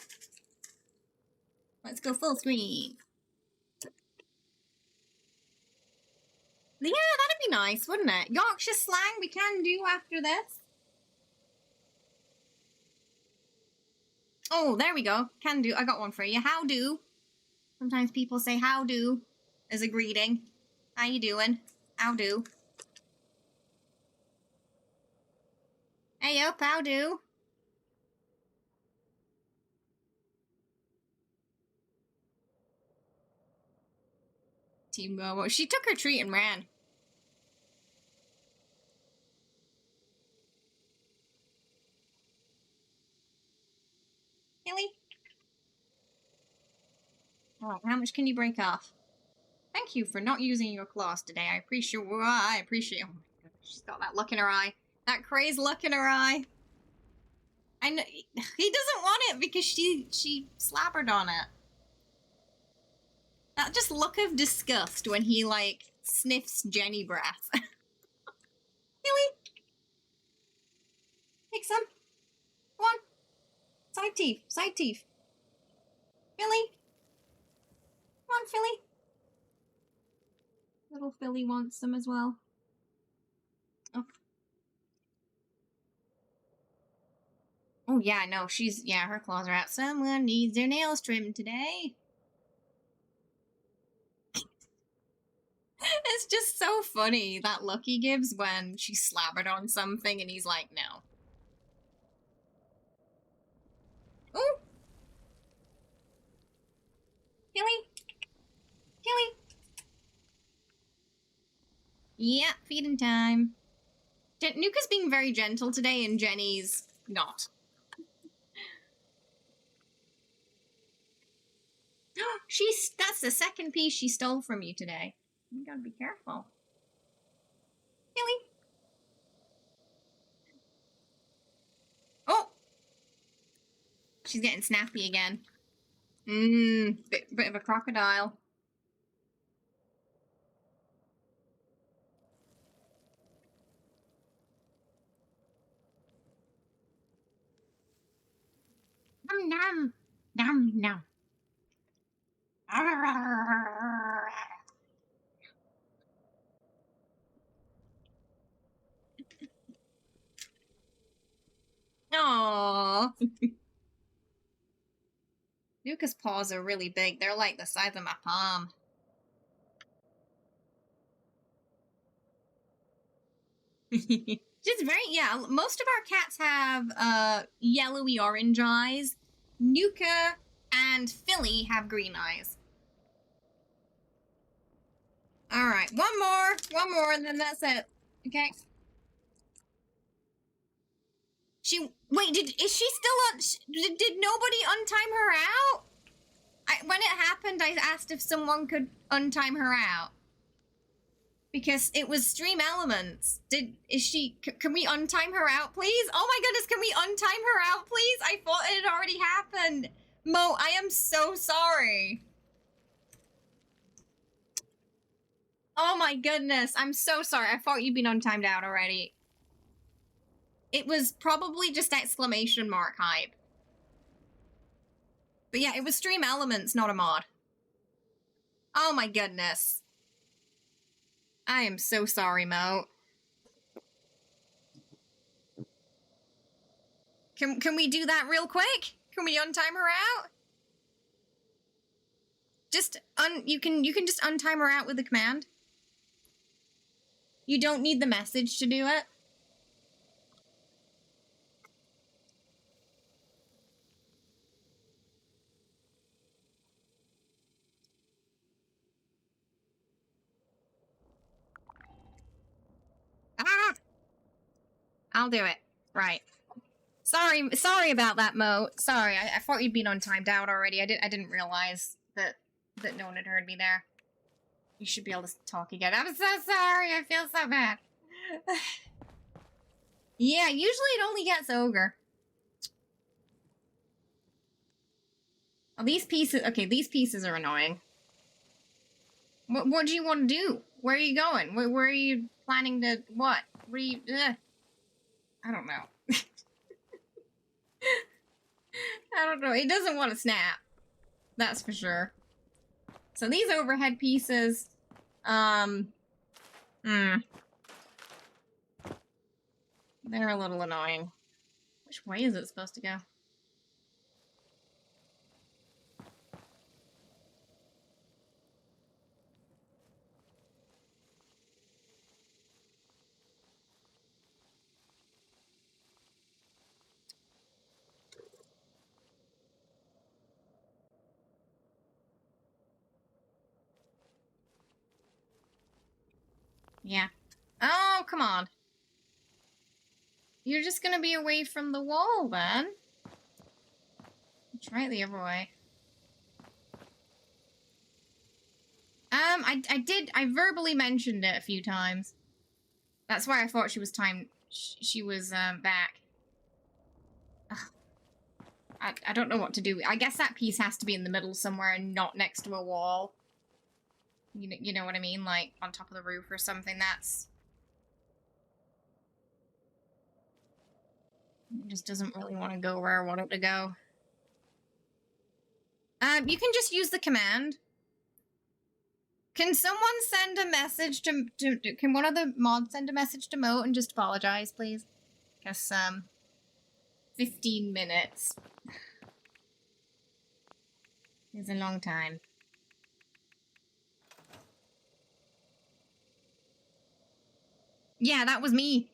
Let's go full screen. Yeah, that'd be nice, wouldn't it? Yorkshire slang we can do after this. Oh, there we go. Can do. I got one for you. How do. Sometimes people say how do as a greeting. How you doing? How do. Hey up, how do. Team Momo. She took her treat and ran. Hilly? Oh, how much can you break off? Thank you for not using your claws today. I appreciate. Oh my god, she's got that look in her eye. That crazed look in her eye. I know he doesn't want it because she slobbered on it. That just look of disgust when he like sniffs Jenny breath. Really? Take some. Come on. Side teeth. Side teeth. Philly. Come on, Philly. Little Philly wants some as well. Oh. Oh yeah, no, her claws are out. Someone needs their nails trimmed today. It's just so funny, that look he gives when she slobbered on something and he's like, no. Ooh! Killy! Killy! Yeah, feeding time. Nuka's being very gentle today and Jenny's not. That's the second piece she stole from you today. You gotta be careful. Killy. Oh! She's getting snappy again. Bit of a crocodile. Nom nom. Nom nom. Aww. Nuka's paws are really big. They're like the size of my palm. Just very, yeah, most of our cats have yellowy orange eyes. Nuka and Philly have green eyes. Alright, one more, and then that's it. Okay. Wait, is she still on, did nobody untime her out? When it happened, I asked if someone could untime her out. Because it was Stream Elements. Can we untime her out, please? Oh my goodness, can we untime her out, please? I thought it had already happened. Mo, I am so sorry. Oh my goodness, I'm so sorry. I thought you'd been untimed out already. It was probably just exclamation mark hype. But yeah, it was Stream Elements, not a mod. Oh my goodness. I am so sorry, Mo. Can we do that real quick? Can we untime her out? You can just untime her out with a command. You don't need the message to do it. Ah! I'll do it. Right. Sorry about that, Mo. Sorry, I thought you'd been untimed out already. I didn't realize that no one had heard me there. You should be able to talk again. I'm so sorry. I feel so bad. Yeah, usually it only gets ogre. Oh, these pieces. Okay, these pieces are annoying. What do you want to do? Where are you going? Where are you planning to? What? What are you? I don't know. I don't know. It doesn't want to snap. That's for sure. So these overhead pieces, they're a little annoying. Which way is it supposed to go? Yeah. Oh, come on. You're just gonna be away from the wall, then. Try it the other way. I verbally mentioned it a few times. That's why I thought she was she was, back. Ugh. I don't know what to do. I guess that piece has to be in the middle somewhere and not next to a wall. You know what I mean? Like, on top of the roof or something. That's... It just doesn't really want to go where I want it to go. You can just use the command. Can someone send a message to can one of the mods send a message to Mo and just apologize, please? Because, 15 minutes is a long time. Yeah, that was me.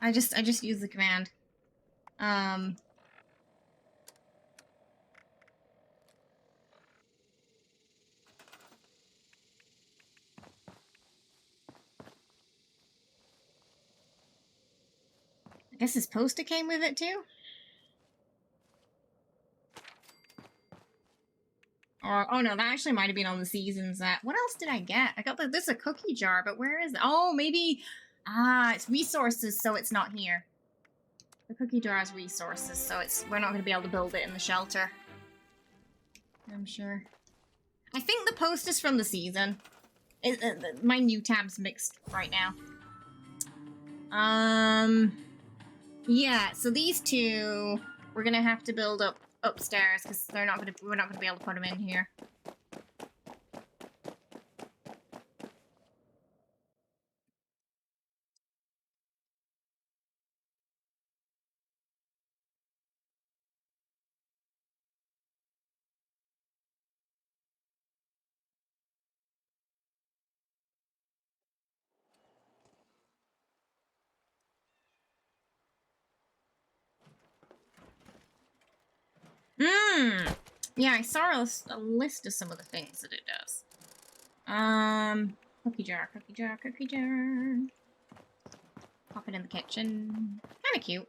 I just use the command. I guess his poster came with it too? Or, oh no, that actually might have been on the seasons that. What else did I get? I got this a cookie jar, but where is it? Oh, maybe. Ah, it's resources, so it's not here. The cookie jar has resources, so we're not going to be able to build it in the shelter. I'm sure. I think the post is from the season. My new tab's mixed right now. Yeah, so these two we're gonna have to build up upstairs because we're not gonna be able to put them in here. Yeah, I saw a list of some of the things that it does. Cookie jar, cookie jar, cookie jar. Pop it in the kitchen. Kind of cute.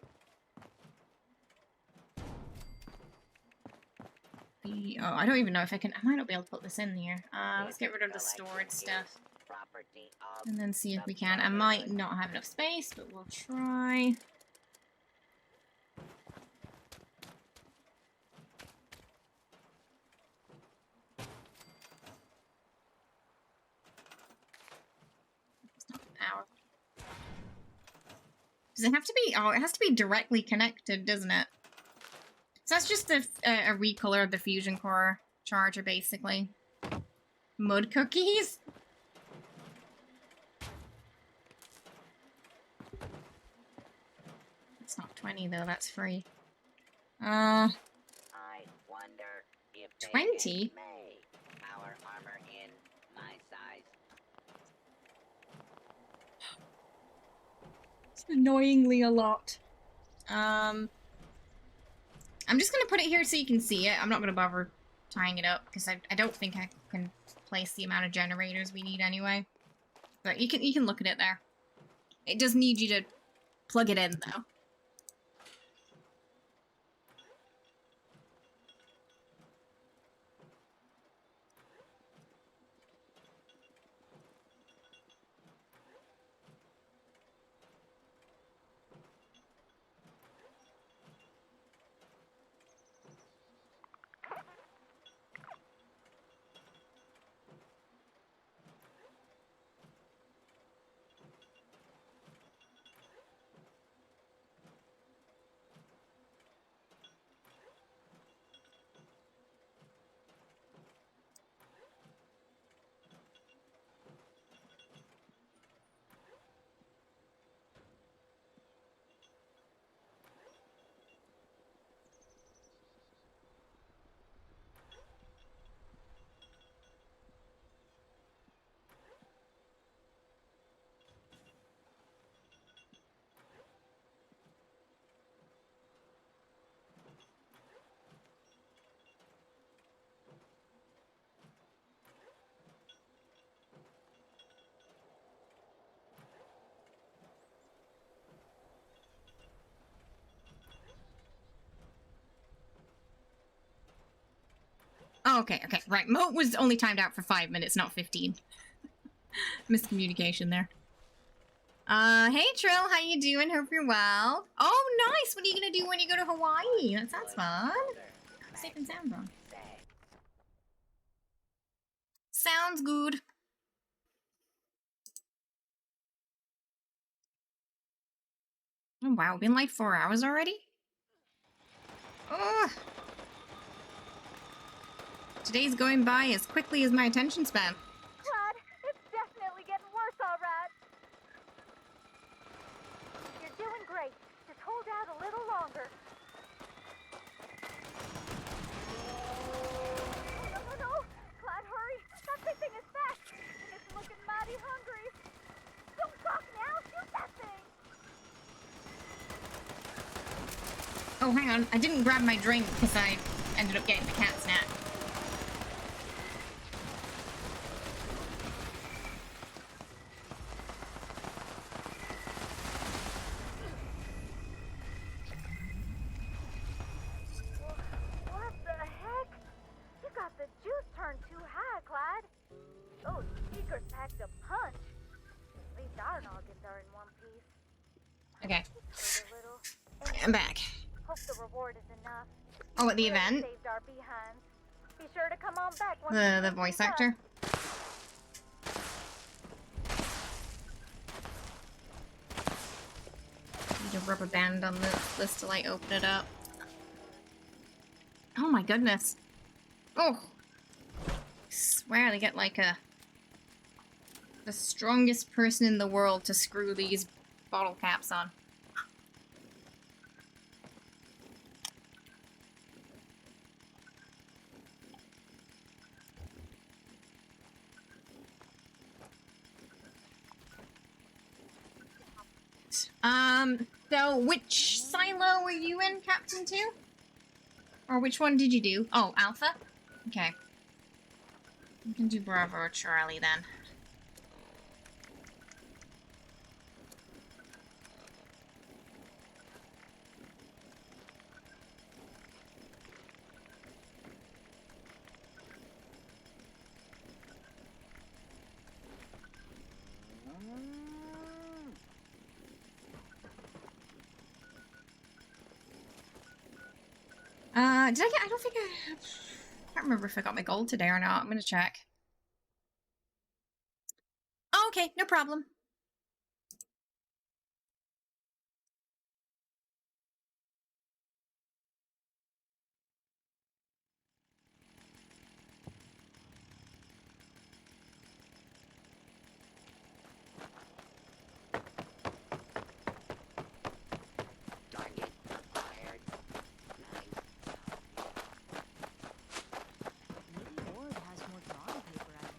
Oh, I don't even know if I can. I might not be able to put this in here. Let's get rid of the stored stuff. And then see if we can. I might not have enough space, but we'll try. Power. Does it have to be? Oh, it has to be directly connected, doesn't it? So that's just a recolor of the fusion core charger, basically. Mud cookies? It's not 20 though, that's free. I wonder if 20? Power armor in my size. It's annoyingly a lot. I'm just gonna put it here so you can see it. I'm not gonna bother tying it up because I don't think I can place the amount of generators we need anyway. But you can look at it there. It does need you to plug it in though. Oh, okay, right. Moat was only timed out for 5 minutes, not 15. Miscommunication there. Hey Trill, how you doing? Hope you're well. Oh, nice! What are you gonna do when you go to Hawaii? That sounds fun. Safe and sound on. Sounds good. Oh wow, been like 4 hours already? Ugh. Today's going by as quickly as my attention span. Glad it's definitely getting worse, all right. You're doing great. Just hold out a little longer. No. Clyde, hurry. That big thing is back. And it's looking mighty hungry. Don't talk now. Shoot that thing. Oh, hang on. I didn't grab my drink because I ended up getting the cat snack. What the heck? You got the juice I'm back. Hope the reward is enough. Oh, at the Really event? saved our behinds. Be sure to come on back once The the voice meeting's up. actor? Need a rubber band on this to like open it up. Oh my goodness. Oh! I swear they get like the strongest person in the world to screw these bottle caps on. So which silo were you in, Captain 2? Or which one did you do? Oh, Alpha? Okay. We can do Bravo or Charlie then. Did I get? I don't think I can't remember if I got my gold today or not. I'm gonna check. Oh, okay, no problem. Target acquired. Maybe Ward has more drawing paper I can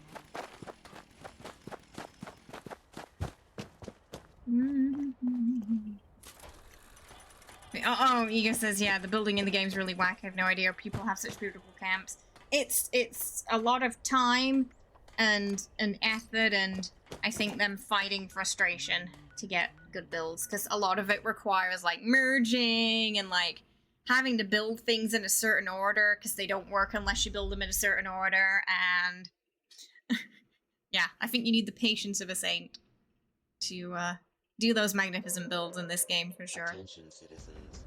have. Oh, Ego says, yeah, the building in the game's really whack. I have no idea people have such beautiful camps. It's a lot of time and effort, and I think them fighting frustration to get good builds, because a lot of it requires like merging and like having to build things in a certain order because they don't work unless you build them in a certain order, and yeah, I think you need the patience of a saint to do those magnificent builds in this game for sure. Attention, citizens.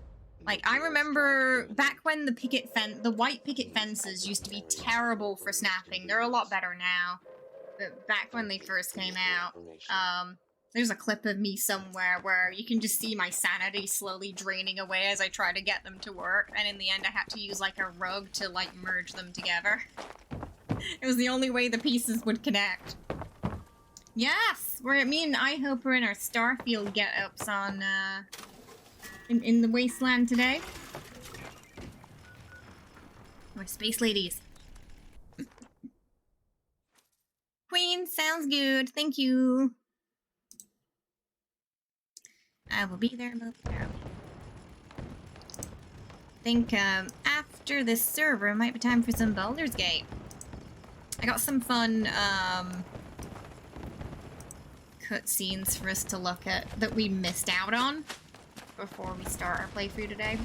Like, I remember back when the white picket fences used to be terrible for snapping. They're a lot better now. But back when they first came out, there's a clip of me somewhere where you can just see my sanity slowly draining away as I try to get them to work, and in the end I had to use like a rug to like merge them together. It was the only way the pieces would connect. Yes! Me and iHope are in our Starfield get-ups on, in the wasteland today. We're space ladies. Queen, sounds good. Thank you. I will be there momentarily. Think, after this server, it might be time for some Baldur's Gate. I got some fun, cutscenes for us to look at that we missed out on before we start our playthrough today.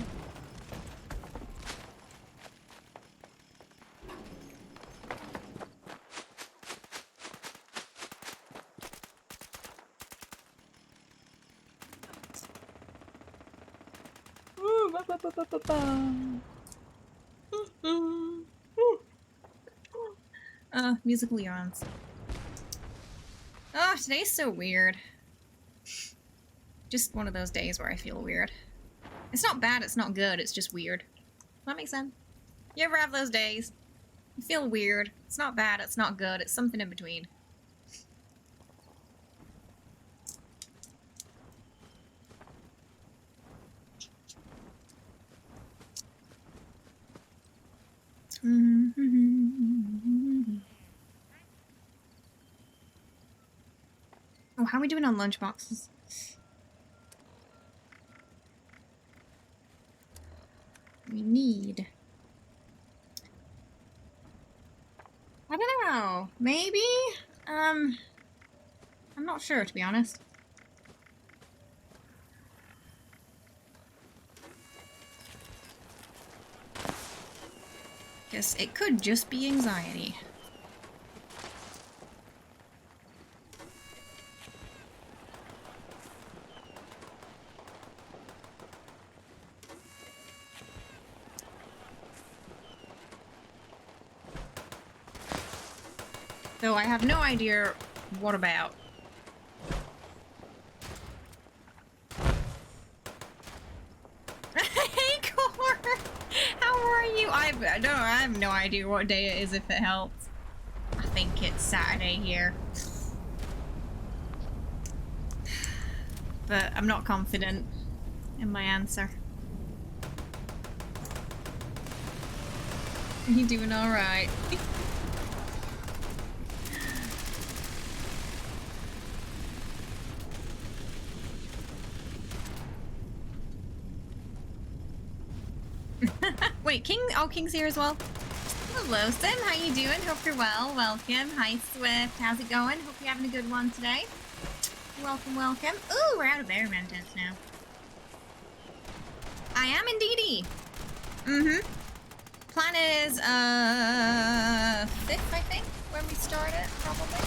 Musical yawns. Oh, today's so weird. Just one of those days where I feel weird. It's not bad, it's not good, it's just weird. Does that make sense? You ever have those days? You feel weird. It's not bad, it's not good, it's something in between. Oh, how are we doing on lunchboxes? We need... I don't know. Maybe? I'm not sure, to be honest. Guess it could just be anxiety. Though I have no idea what about. Hey, Core! How are you? I have no idea what day it is, if it helps. I think it's Saturday here. But I'm not confident in my answer. You doing alright? Wait, King? Oh, King's here as well. Hello, Sim. How you doing? Hope you're well. Welcome. Hi, Swift. How's it going? Hope you're having a good one today. Welcome, welcome. Ooh, we're out of air maintenance now. I am indeedy. Mm-hmm. Plan is, 5th, I think, when we start it, probably.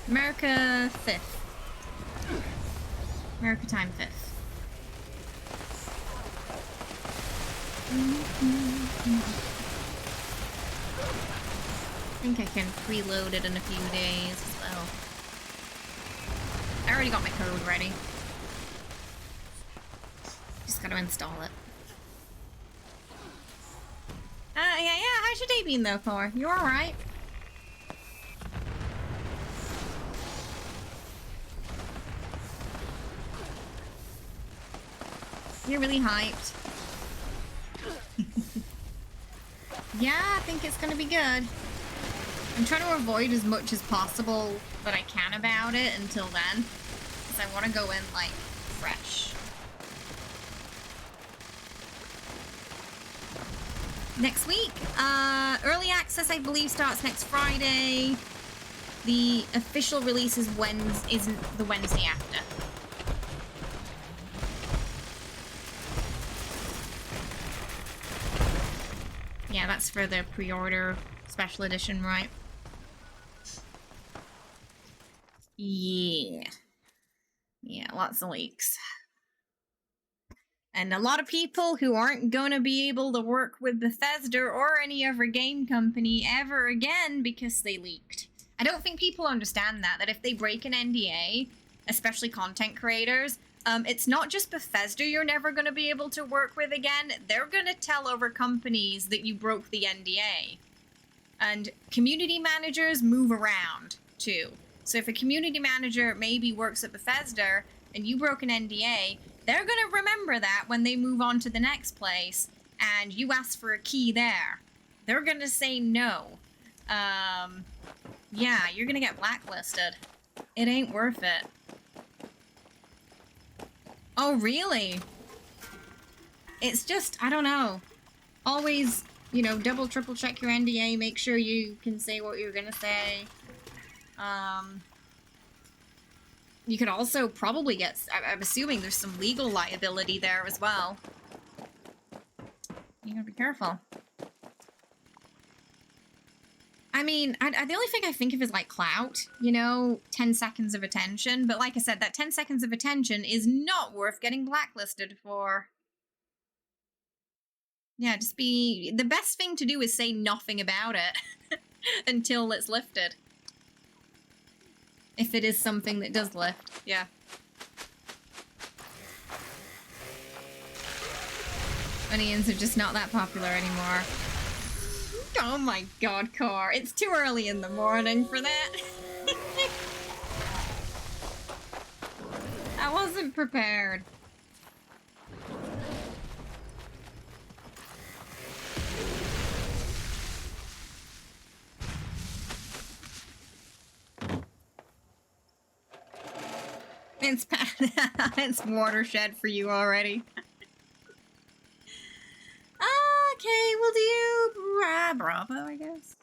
America 5th. America time 5th. I think I can preload it in a few days as well. I already got my code ready. Just gotta install it. Yeah, how's your day been though, Thor? You alright? You're really hyped. Yeah, I think it's gonna be good. I'm trying to avoid as much as possible that I can about it until then. Because I want to go in, like, fresh. Next week, early access, I believe, starts next Friday. The official release is isn't the Wednesday after. Yeah, that's for the pre-order special edition, right? Yeah. Yeah, lots of leaks. And a lot of people who aren't gonna be able to work with Bethesda or any other game company ever again because they leaked. I don't think people understand that if they break an NDA, especially content creators, it's not just Bethesda you're never gonna be able to work with again. They're gonna tell other companies that you broke the NDA. And community managers move around, too. So if a community manager maybe works at Bethesda and you broke an NDA, they're gonna remember that when they move on to the next place and you ask for a key there. They're gonna say no. Yeah, you're gonna get blacklisted. It ain't worth it. Oh, really? It's just, I don't know. Always, you know, double, triple check your NDA, make sure you can say what you're gonna say. You could also probably get, I'm assuming there's some legal liability there as well. You gotta be careful. I mean, the only thing I think of is like clout, you know, 10 seconds of attention. But like I said, that 10 seconds of attention is not worth getting blacklisted for. Yeah, just be, the best thing to do is say nothing about it until it's lifted. If it is something that does lift, yeah. Onions are just not that popular anymore. Oh my god, Core. It's too early in the morning for that. I wasn't prepared. It's watershed for you already. Okay, we'll do Bravo, I guess.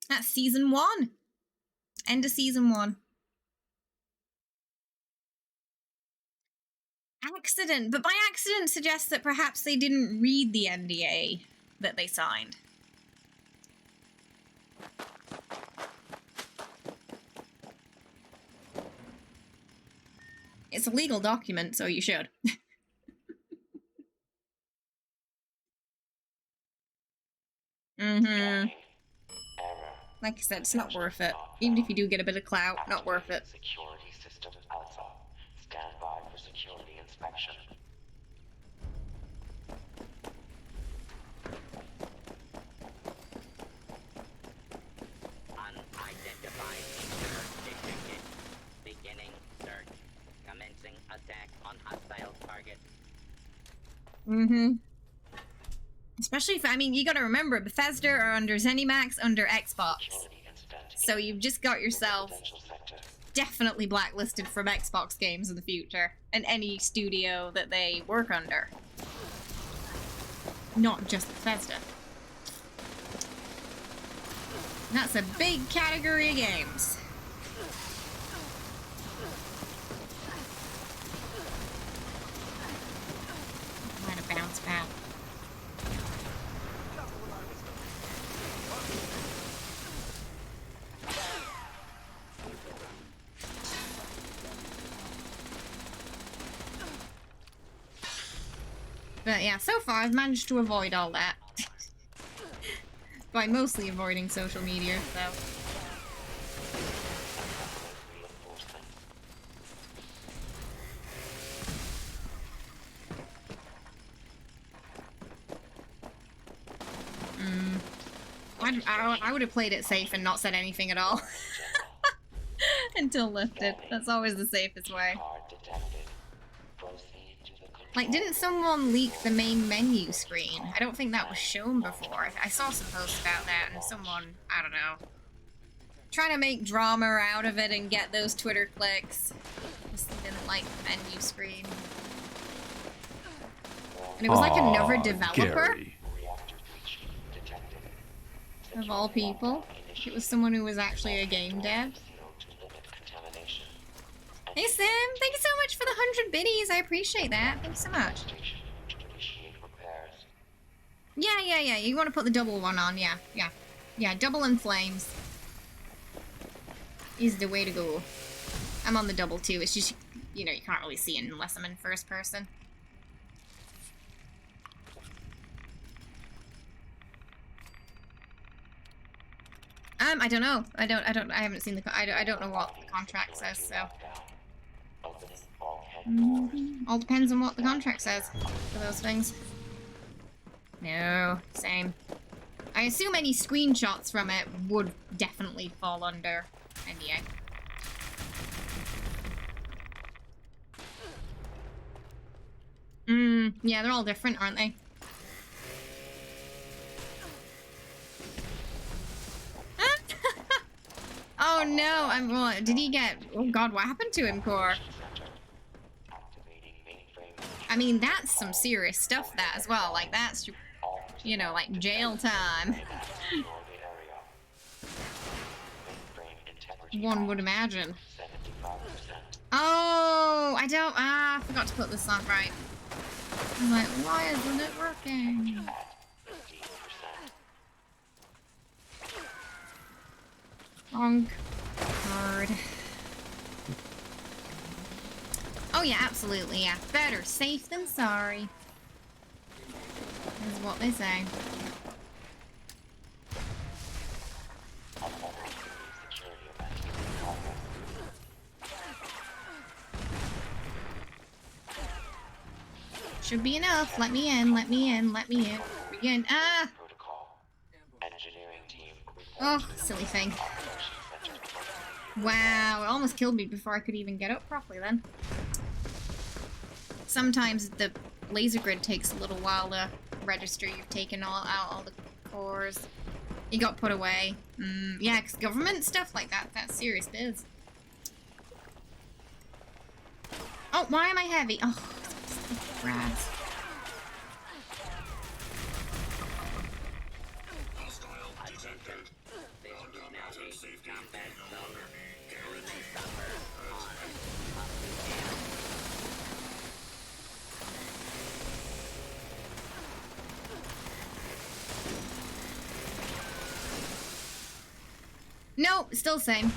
That's season 1. End of season 1. Accident, but by accident suggests that perhaps they didn't read the NDA that they signed. It's a legal document, so you should. Scanning. Error. Like I said, it's not worth it. Even if you do get a bit of clout, not worth it. Security system alpha. Stand by for security inspection. Unidentified intruder detected. Beginning search. Commencing attack on hostile target. Mm-hmm. Especially if, I mean, you gotta remember, Bethesda are under ZeniMax, under Xbox. Security incident. So you've just got yourself Residential sector. definitely blacklisted from Xbox games in the future. And any studio that they work under. Not just Bethesda. And that's a big category of games. Might have bounced back. But yeah, so far I've managed to avoid all that. By mostly avoiding social media, so. Reinforcement. I would have played it safe and not said anything at all. Until lifted. That's always the safest way. Card detected. Proceed to the control Like, didn't someone leak the main menu screen? I don't think that was shown before. I saw some posts about that, and someone, I don't know, trying to make drama out of it and get those Twitter clicks. Just didn't like the menu screen. And it was like another developer, reactor breach detected. of all people. It was someone who was actually a game dev. Zero to limit contamination. Hey Sim, thank you so much for the 100 biddies. I appreciate that. Thank you so much. Station to initiate repairs. Yeah. You want to put the double one on, yeah. Yeah, double in flames is the way to go. I'm on the double too. It's just, you know, you can't really see it unless I'm in first person. I don't know. I haven't seen the, I don't know what the contract says, so. Opening bulkhead doors. All depends on what the contract says for those things. No, same. I assume any screenshots from it would definitely fall under NDA. Yeah, they're all different, aren't they? Oh no, well, did he get, oh god, what happened to him, Core? Activating mainframe. I mean, that's some serious stuff, that, as well. Like, that's, you know, like, jail time. Secure the area. Mainframe integrity. One would imagine. 75%. Oh, I forgot to put this on right. I'm like, why isn't it working? At 15%. Wrong card. Oh yeah, absolutely, yeah. Better safe than sorry. Is what they say. Security event in progress. Should be enough. Let me in, let me in, let me in. Begin. Ah! Protocol. Engineering team. Oh, silly thing. Wow, it almost killed me before I could even get up properly then. Sometimes the laser grid takes a little while to register you've taken out all the cores. You got put away. Yeah, 'cause government stuff like that, that's serious biz. Oh, why am I heavy? Oh, rats. Nope, still the same.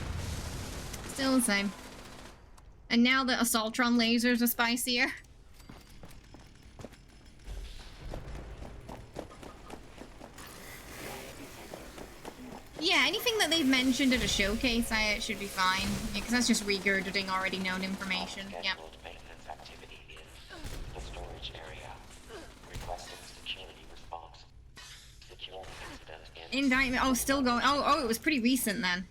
Still the same. And now the Assaultron lasers are spicier. they've mentioned at a showcase, it should be fine. Yeah, because that's just regurgitating already known information. Yep. Scheduled maintenance activity in the storage area. Requesting security response. Security incident in Indictment. Oh, still going. Oh, it was pretty recent then.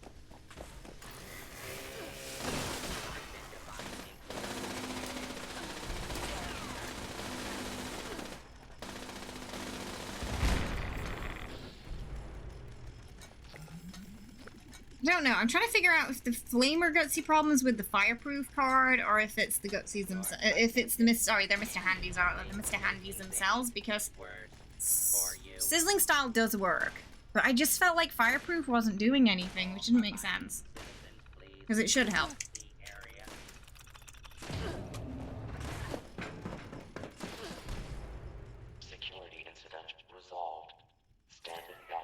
I don't know. I'm trying to figure out if the Flamer Gutsy problems with the Fireproof card, or if it's the Gutsies themselves. If it's the they're Mr. Handies, aren't they? The Mr. Handies themselves, because Sizzling Style does work, but I just felt like Fireproof wasn't doing anything, which didn't make sense. Because it should help. security incident resolved. Standing by.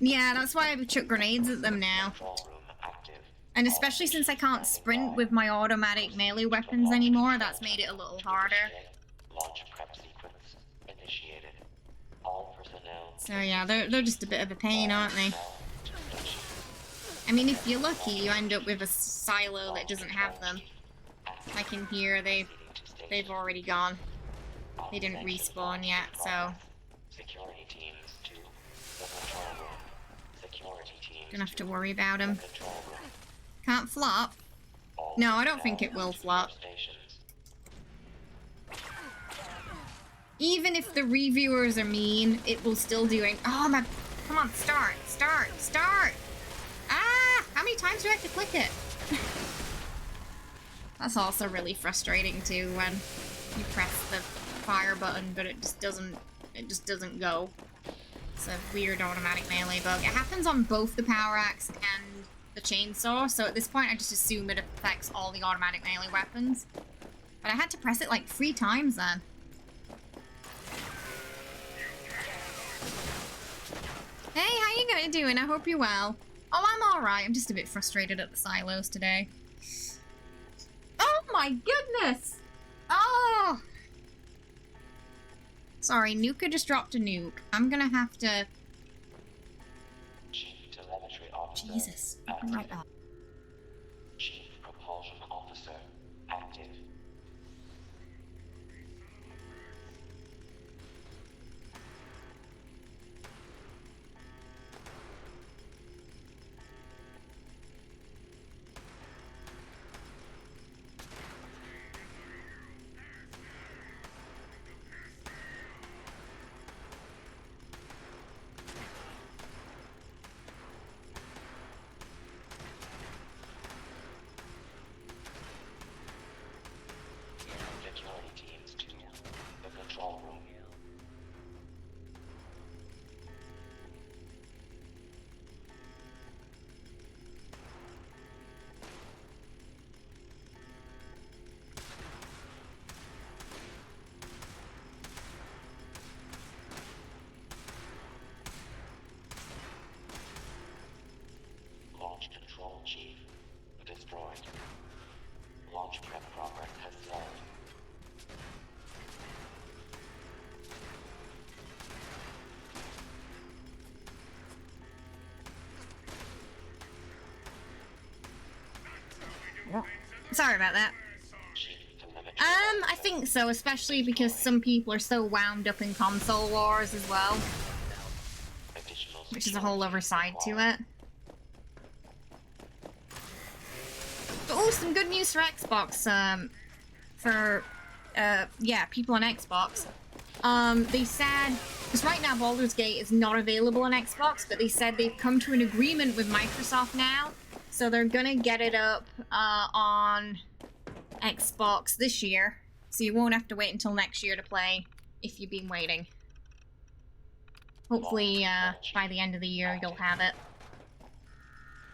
Yeah, that's why I chuck grenades at them now. Control room active. And especially since I can't sprint with my automatic melee weapons anymore, that's made it a little harder. Launch prep sequence initiated. All personnel. So yeah, they're just a bit of a pain, aren't they? I mean, if you're lucky, you end up with a silo that doesn't have them. Like in here, they've already gone. They didn't respawn yet, so Security teams to the control room. Security teams. don't have to worry about them. Control room. Can't flop. No, I don't think it will flop. Stations. Even if the reviewers are mean, it will still do it. Oh my! Come on, start! Ah! How many times do I have to click it? That's also really frustrating too when you press the fire button, but it just doesn't go. It's a weird automatic melee bug. It happens on both the power axe and the chainsaw, so at this point I just assume it affects all the automatic melee weapons. But I had to press it like 3 times then. Hey, how you guys doing? I hope you're well. Oh, I'm alright. I'm just a bit frustrated at the silos today. Oh my goodness! Oh! Sorry, Nuka just dropped a nuke. I'm gonna have to... Chief telemetry officer. Jesus, I'll be right back. Chief propulsion officer active. Security teams to the control room. Launch control chief destroyed. Launch prep progress has stalled. Sorry about that. Chief telemetry I think so, especially because some people are so wound up in console wars as well, additional which is a whole other side to it. Oh, some good news for Xbox, yeah, people on Xbox. They said, because right now Baldur's Gate is not available on Xbox, but they said they've come to an agreement with Microsoft now, so they're gonna get it up, on Xbox this year, so you won't have to wait until next year to play, if you've been waiting. Hopefully, by the end of the year you'll have it.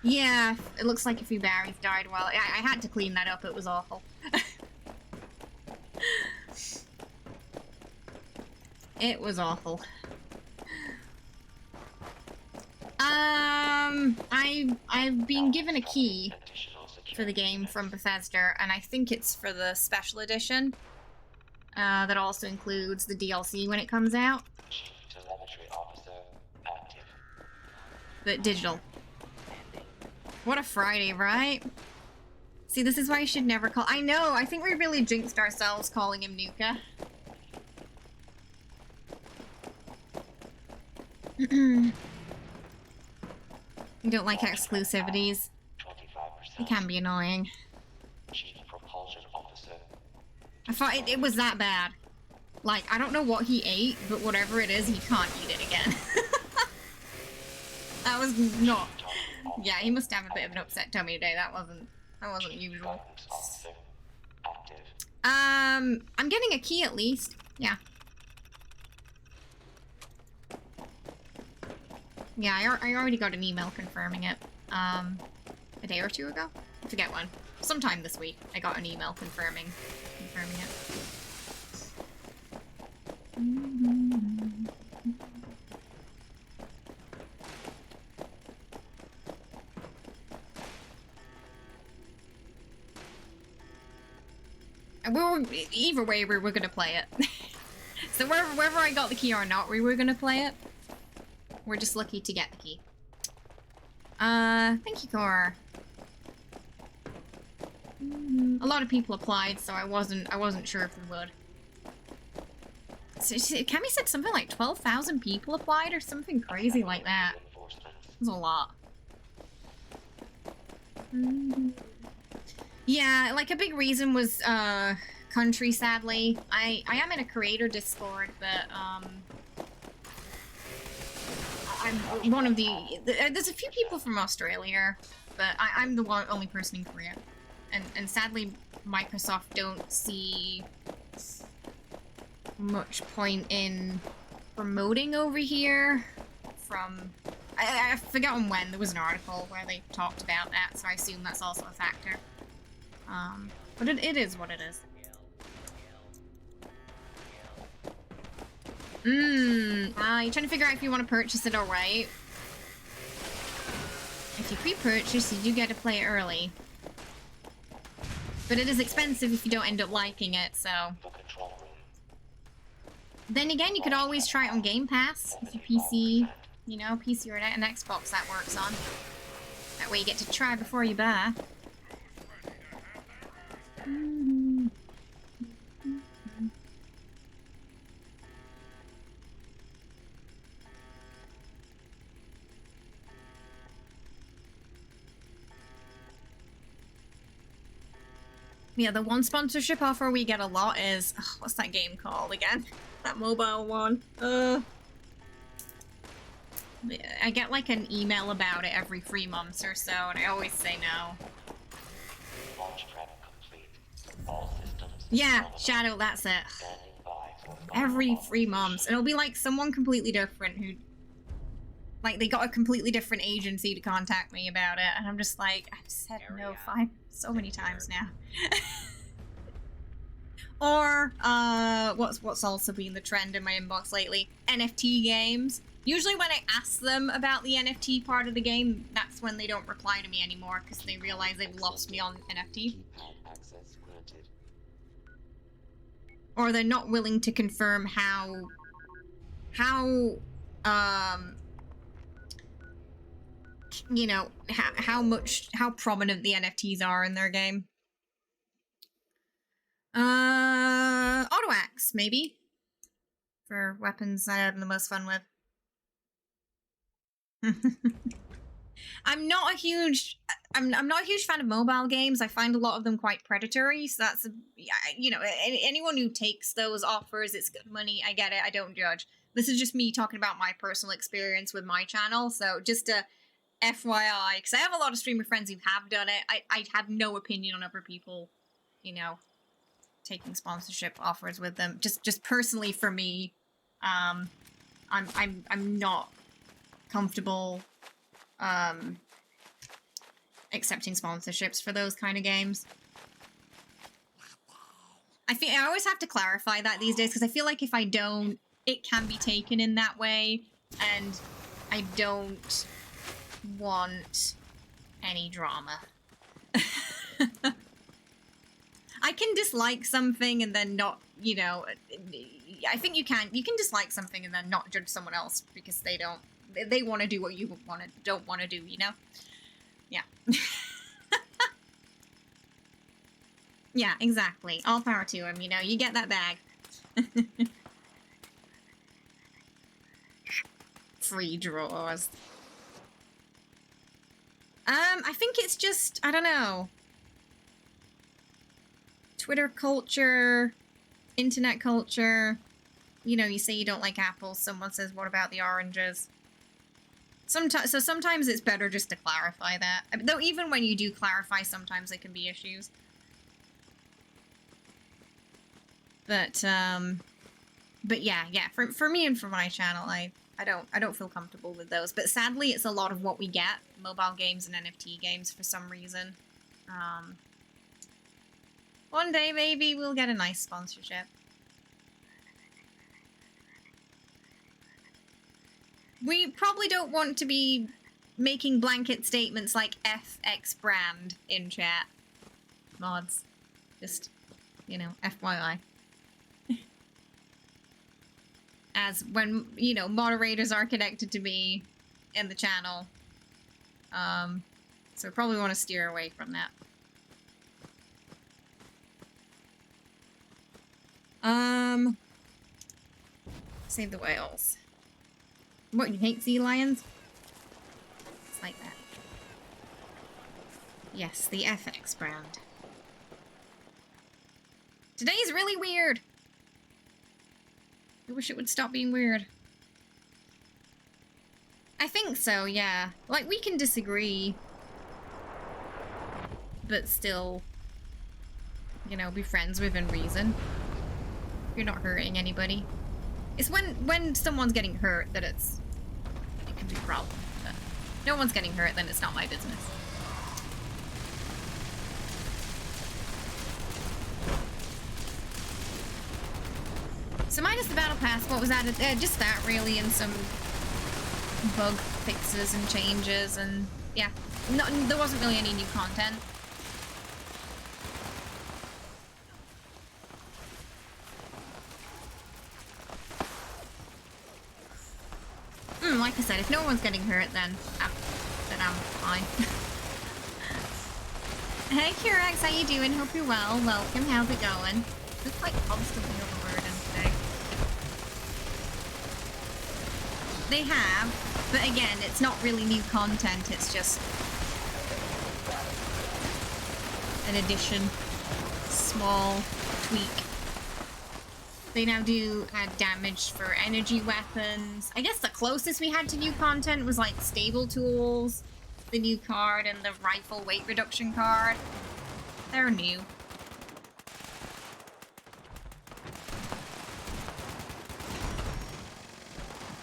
Yeah, it looks like a few berries died while I had to clean that up, it was awful. It was awful. I've been given a key additional security for the game from Bethesda, and I think it's for the special edition. That also includes the DLC when it comes out, Chief Telemetry Officer active. but digital. What a Friday, right? See, this is why I should never call- I know, I think we really jinxed ourselves calling him Nuka. You don't like exclusivities. 25%. It can be annoying. Chief Propulsion Officer. I thought it was that bad. Like, I don't know what he ate, but whatever it is, he can't eat it again. That was not... Yeah, he must have a bit of an upset tummy today. That wasn't usual. Guidance Officer active. I'm getting a key at least. Yeah. Yeah, I already got an email confirming it. A day or two ago? I forget when. Sometime this week, I got an email confirming it. And either way, we were gonna play it. So whether I got the key or not, we were gonna play it. We're just lucky to get the key. Thank you, Cora. A lot of people applied, so I wasn't sure if we would. So, Cammy said something like 12,000 people applied or something crazy like that. That's a lot. Yeah, like a big reason was country, sadly. I am in a creator Discord, but I'm one of the... There's a few people from Australia, but I'm the only person in Korea. And sadly, Microsoft don't see much point in promoting over here from... I've forgotten when. There was an article where they talked about that, so I assume that's also a factor. But it is what it is. You're trying to figure out if you want to purchase it or wait. If you pre-purchase, you do get to play it early. But it is expensive if you don't end up liking it, so... Then again, you could always try it on Game Pass, if your PC, you know, PC or an Xbox that works on. That way you get to try before you buy. Yeah, the one sponsorship offer we get a lot is... Oh, what's that game called again? That mobile one. I get like an email about it every 3 months or so, and I always say no. Launch prep complete. All systems. Yeah, Shadow, that's it. Standing by for Every 3 months. And it'll be like someone completely different who... Like, they got a completely different agency to contact me about it, and I'm just like, I've said no so many times now. Or, what's also been the trend in my inbox lately? NFT games. Usually when I ask them about the NFT part of the game, that's when they don't reply to me anymore, because they realize they've lost me on NFT. access granted. Or they're not willing to confirm you know, how prominent the NFTs are in their game. Auto axe, maybe? For weapons I'm having the most fun with. I'm not a huge fan of mobile games. I find a lot of them quite predatory, so that's, you know, anyone who takes those offers, it's good money, I get it, I don't judge. This is just me talking about my personal experience with my channel, so just a FYI, because I have a lot of streamer friends who have done it. I have no opinion on other people, you know, taking sponsorship offers with them. Just personally for me, I'm not comfortable accepting sponsorships for those kind of games. I always have to clarify that these days, because I feel like if I don't, it can be taken in that way, and I don't want any drama. I can dislike something and then not you know, I think you can dislike something and then not judge someone else because they want to do what you don't want to do, you know? Yeah. Yeah, exactly. All power to him, you know, you get that bag. Free drawers. I think it's just, I don't know. Twitter culture, internet culture. You know, you say you don't like apples, someone says, what about the oranges? Sometimes it's better just to clarify that. I mean, though even when you do clarify, sometimes there can be issues. But yeah, for me and for my channel, I don't feel comfortable with those. But sadly, it's a lot of what we get, mobile games and NFT games for some reason. One day, maybe, we'll get a nice sponsorship. We probably don't want to be making blanket statements like FX brand in chat. Mods. Just, you know, FYI. As when, you know, moderators are connected to me in the channel. So probably want to steer away from that. Save the whales. What, you hate sea lions? It's like that. Yes, the FX brand. Today's really weird. I wish it would stop being weird. I think so, yeah. Like, we can disagree. But still, you know, be friends within reason. You're not hurting anybody. It's when someone's getting hurt that it can be a problem. But no one's getting hurt, then it's not my business. So minus the battle pass, what was added? Just that, really, and some bug fixes and changes, and yeah. No, there wasn't really any new content. Like I said, if no one's getting hurt, then I'm fine. Hey, Kirax, how you doing? Hope you're well. Welcome. How's it going? It's like constantly overburdened today. They have, but again, it's not really new content. It's just an addition, small tweak. They now do add damage for energy weapons. I guess the closest we had to new content was like stable tools, the new card, and the rifle weight reduction card. They're new.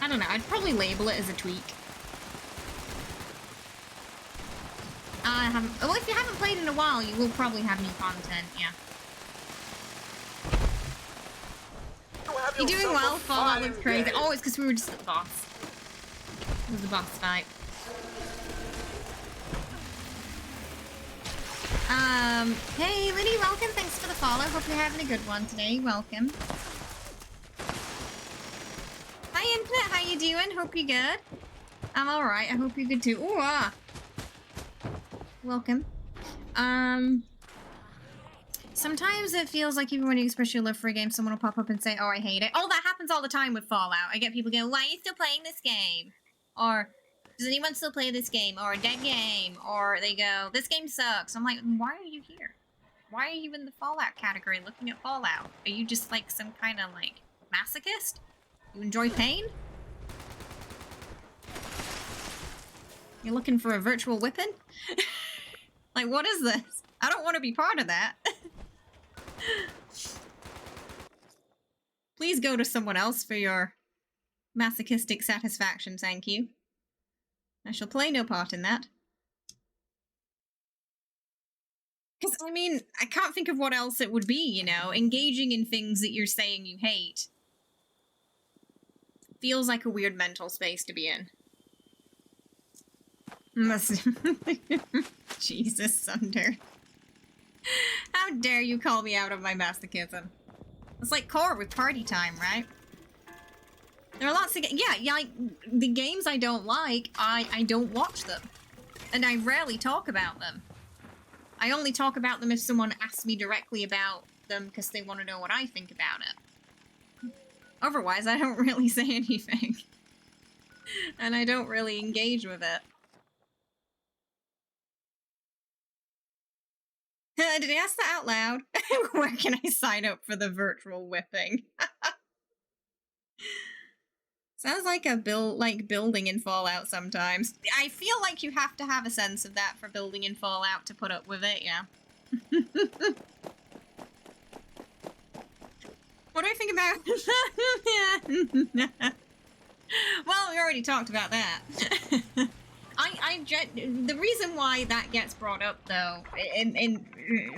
I don't know, I'd probably label it as a tweak. Well, if you haven't played in a while, you will probably have new content, yeah. You doing well? Fallout looks crazy. Oh, it's because we were just at the boss. It was the boss fight. Hey, Liddy, welcome. Thanks for the follow. Hope you're having a good one today. Welcome. Hi, Infinite. How you doing? Hope you're good. I'm alright. I hope you're good too. Ooh, ah. Welcome. Sometimes it feels like even when you express your love for a game, someone will pop up and say, oh, I hate it. Oh, that happens all the time with Fallout. I get people going, why are you still playing this game? Or, does anyone still play this game? Or, dead game. Or they go, this game sucks. I'm like, why are you here? Why are you in the Fallout category looking at Fallout? Are you just like some kind of like masochist? You enjoy pain? You're looking for a virtual whipping? Like, what is this? I don't want to be part of that. Please go to someone else for your masochistic satisfaction, thank you. I shall play no part in that. Because, I mean, I can't think of what else it would be, you know? Engaging in things that you're saying you hate feels like a weird mental space to be in. Jesus, Sunder. How dare you call me out of my masochism? It's like core with party time, right? There are lots of yeah, like the games I don't like, I don't watch them. And I rarely talk about them. I only talk about them if someone asks me directly about them because they want to know what I think about it. Otherwise, I don't really say anything. And I don't really engage with it. Did I ask that out loud? Where can I sign up for the virtual whipping? Sounds like a building in Fallout sometimes. I feel like you have to have a sense of that for building in Fallout to put up with it, yeah. What do I think about well, we already talked about that. The reason why that gets brought up, though,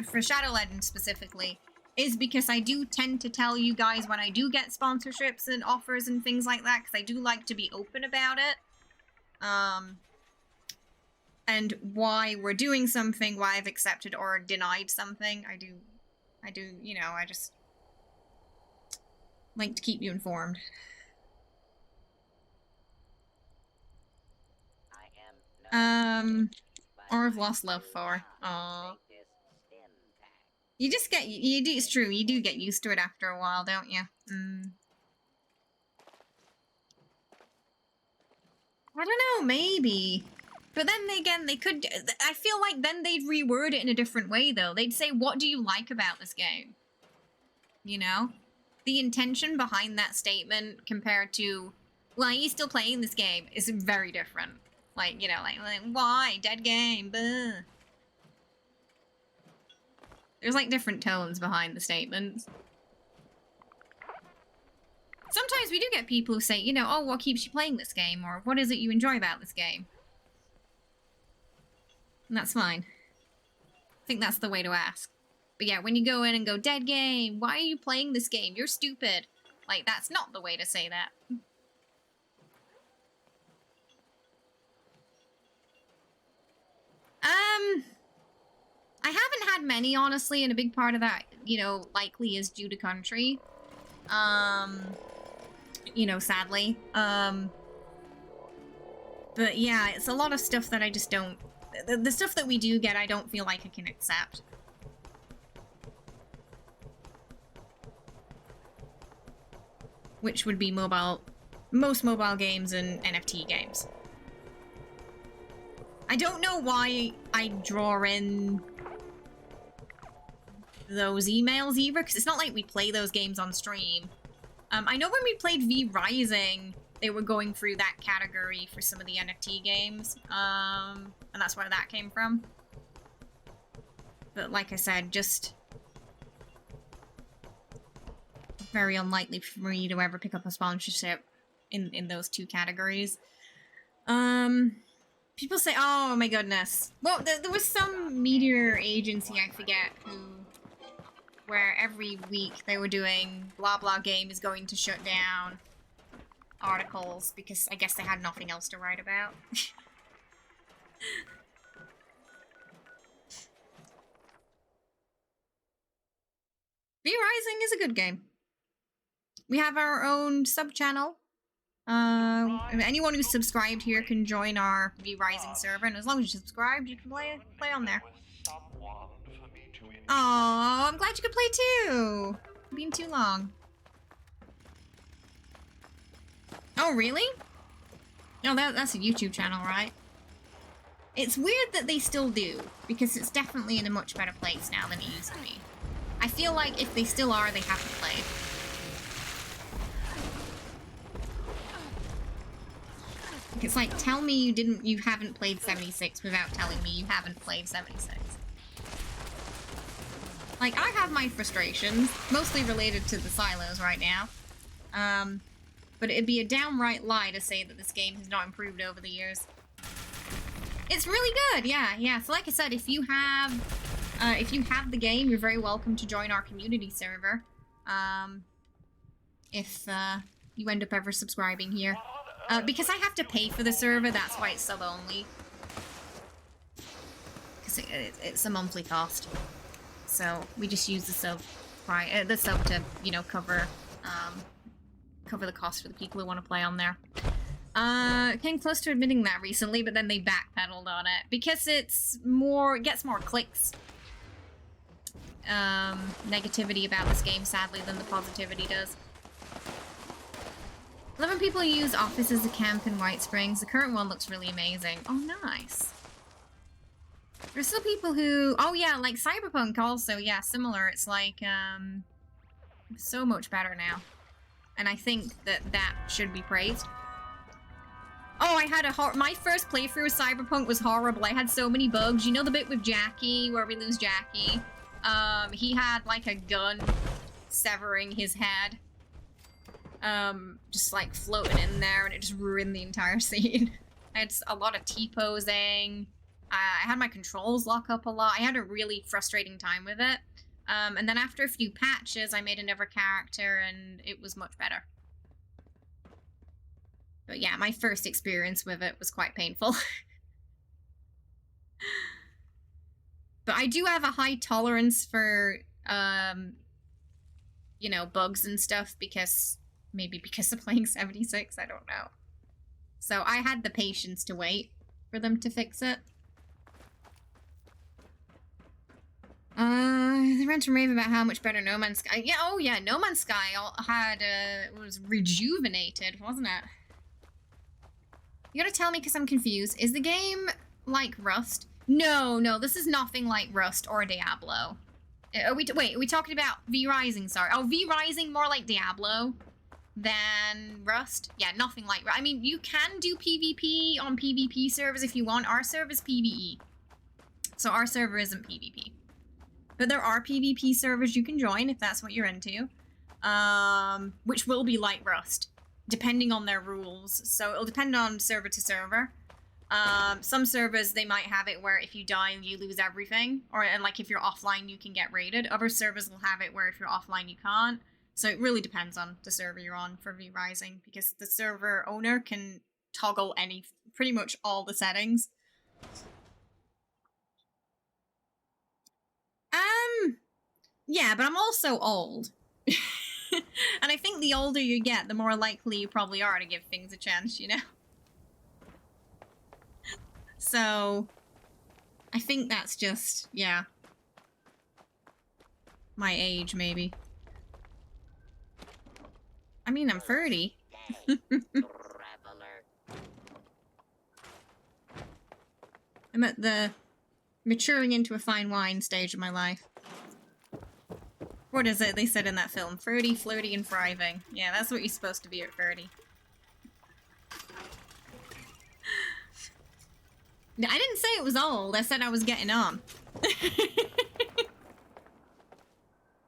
for Shadow Legends specifically, is because I do tend to tell you guys when I do get sponsorships and offers and things like that, because I do like to be open about it. And why we're doing something, why I've accepted or denied something. I do, you know, I just like to keep you informed. Or I've lost love for. Aww. You just get, it's true, you do get used to it after a while, don't you? I don't know, maybe. But then again, they could, I feel like then they'd reword it in a different way, though. They'd say, what do you like about this game? You know? The intention behind that statement compared to, well, are you still playing this game, is very different. Like, you know, like why? Dead game, buh. There's, like, different tones behind the statements. Sometimes we do get people who say, you know, oh, what keeps you playing this game? Or what is it you enjoy about this game? And that's fine. I think that's the way to ask. But yeah, when you go in and go, dead game, why are you playing this game? You're stupid. Like, that's not the way to say that. I haven't had many, honestly, and a big part of that, you know, likely is due to country. You know, sadly. But yeah, it's a lot of stuff that I just don't... The stuff that we do get, I don't feel like I can accept. Which would be most mobile games and NFT games. I don't know why I draw in those emails either, because it's not like we play those games on stream. I know when we played V Rising, they were going through that category for some of the NFT games, and that's where that came from. But like I said, just very unlikely for me to ever pick up a sponsorship in those two categories. People say, oh my goodness. Well, there was some media agency, I forget who, where every week they were doing blah blah game is going to shut down articles because I guess they had nothing else to write about. V Rising is a good game. We have our own sub-channel. Anyone who's subscribed here can join our V Rising server, and as long as you're subscribed, you can play on there. Oh, I'm glad you could play too. It's been too long. Oh, really? No, that's a YouTube channel, right? It's weird that they still do, because it's definitely in a much better place now than it used to be. I feel like if they still are, they haven't played. It's like, tell me you haven't played 76 without telling me you haven't played 76. Like, I have my frustrations, mostly related to the silos right now. But it'd be a downright lie to say that this game has not improved over the years. It's really good, yeah. So like I said, if you have the game, you're very welcome to join our community server. If you end up ever subscribing here. Because I have to pay for the server, that's why it's sub-only. Because it's a monthly cost. So we just use the sub. the sub to, you know, cover the cost for the people who want to play on there. Came close to admitting that recently, but then they backpedaled on it because it gets more clicks. Negativity about this game, sadly, than the positivity does. 11 people use Office as a camp in White Springs. The current one looks really amazing. Oh, nice. There's still people who... Oh, yeah, like Cyberpunk also. Yeah, similar. It's like, so much better now. And I think that should be praised. Oh, I had my first playthrough of Cyberpunk was horrible. I had so many bugs. You know the bit with Jackie, where we lose Jackie? He had, like, a gun severing his head. Just, like, floating in there, and it just ruined the entire scene. I had a lot of T-posing. I had my controls lock up a lot. I had a really frustrating time with it. And then after a few patches, I made another character, and it was much better. But yeah, my first experience with it was quite painful. But I do have a high tolerance for, you know, bugs and stuff, because... Maybe because of playing 76, I don't know. So I had the patience to wait for them to fix it. They rant and rave about how much better No Man's Sky... Yeah, oh yeah, No Man's Sky was rejuvenated, wasn't it? You gotta tell me, because I'm confused. Is the game like Rust? No, this is nothing like Rust or Diablo. Wait, are we talking about V-Rising, sorry. Oh, V-Rising more like Diablo than Rust? Yeah, nothing like... I mean, you can do PvP on PvP servers if you want. Our server is PvE. So our server isn't PvP. But there are PvP servers you can join if that's what you're into. Which will be like Rust, depending on their rules. So it'll depend on server to server. Some servers, they might have it where if you die, you lose everything. And like if you're offline, you can get raided. Other servers will have it where if you're offline, you can't. So it really depends on the server you're on for V-Rising, because the server owner can toggle pretty much all the settings. Yeah, but I'm also old. And I think the older you get, the more likely you probably are to give things a chance, you know? So, I think that's just, yeah. My age, maybe. I mean, I'm 30. I'm at the maturing into a fine wine stage of my life. What is it they said in that film? 30, flirty, and thriving. Yeah, that's what you're supposed to be at 30. I didn't say it was old. I said I was getting on.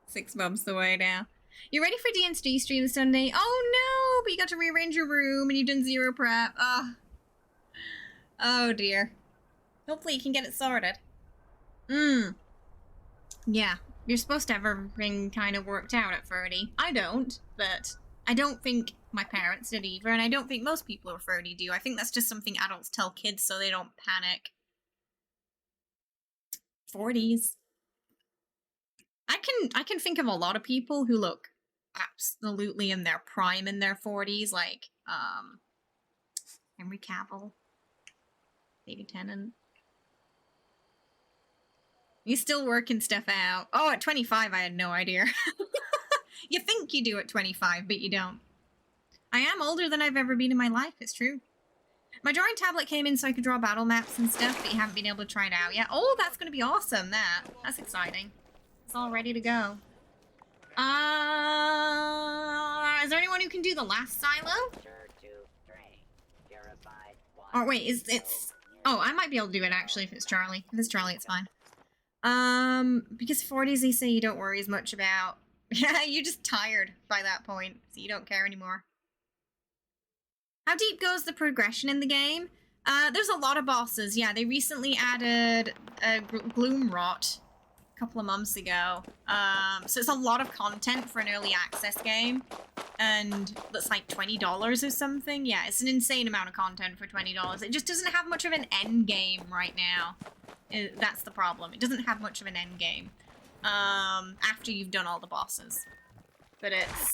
6 months away now. You ready for D&D stream this Sunday? Oh no, but you got to rearrange your room and you've done 0 prep. Oh dear. Hopefully you can get it sorted. Yeah, you're supposed to have everything kind of worked out at 30. I don't, but I don't think my parents did either, and I don't think most people who are 30 do. I think that's just something adults tell kids so they don't panic. 40s. I can think of a lot of people who look absolutely in their prime in their 40s, like Henry Cavill, David Tennant. He's still working stuff out. Oh, at 25, I had no idea. You think you do at 25, but you don't. I am older than I've ever been in my life, it's true. My drawing tablet came in so I could draw battle maps and stuff, but you haven't been able to try it out yet. Oh, that's going to be awesome, That's exciting. It's all ready to go. Is there anyone who can do the last silo? Or wait, it's... Oh, I might be able to do it, actually, if it's Charlie. If it's Charlie, it's fine. Because 40s, they say you don't worry as much about... Yeah, you're just tired by that point, so you don't care anymore. How deep goes the progression in the game? There's a lot of bosses. Yeah, they recently added Gloom Rot a couple of months ago. So it's a lot of content for an early access game. And that's like $20 or something. Yeah, it's an insane amount of content for $20. It just doesn't have much of an end game right now. That's the problem. It doesn't have much of an end game. after you've done all the bosses. But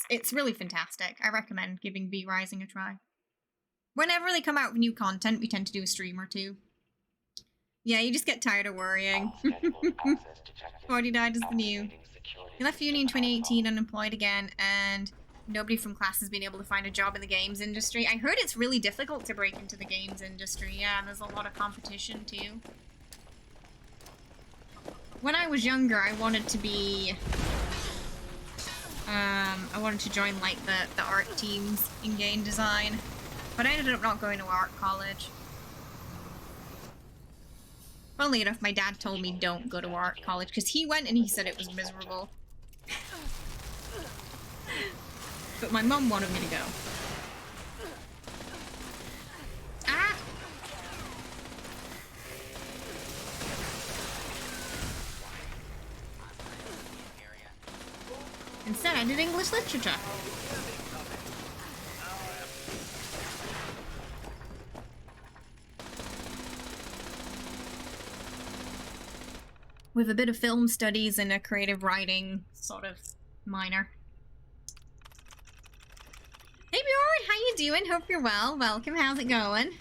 it's really fantastic. I recommend giving V Rising a try. Whenever they come out with new content, we tend to do a stream or two. Yeah, you just get tired of worrying. 40 died is the new. He left uni in 2018, unemployed again, and nobody from class has been able to find a job in the games industry. I heard it's really difficult to break into the games industry. Yeah, and there's a lot of competition too. When I was younger, I wanted to be... I wanted to join, like, the art teams in game design. But I ended up not going to art college. Funnily enough, my dad told me don't go to art college, because he went and he said it was miserable. But my mum wanted me to go. Ah! Instead, I did English literature. With a bit of film studies and a creative writing sort of minor. Hey Bjorn, how you doing? Hope you're well. Welcome, how's it going?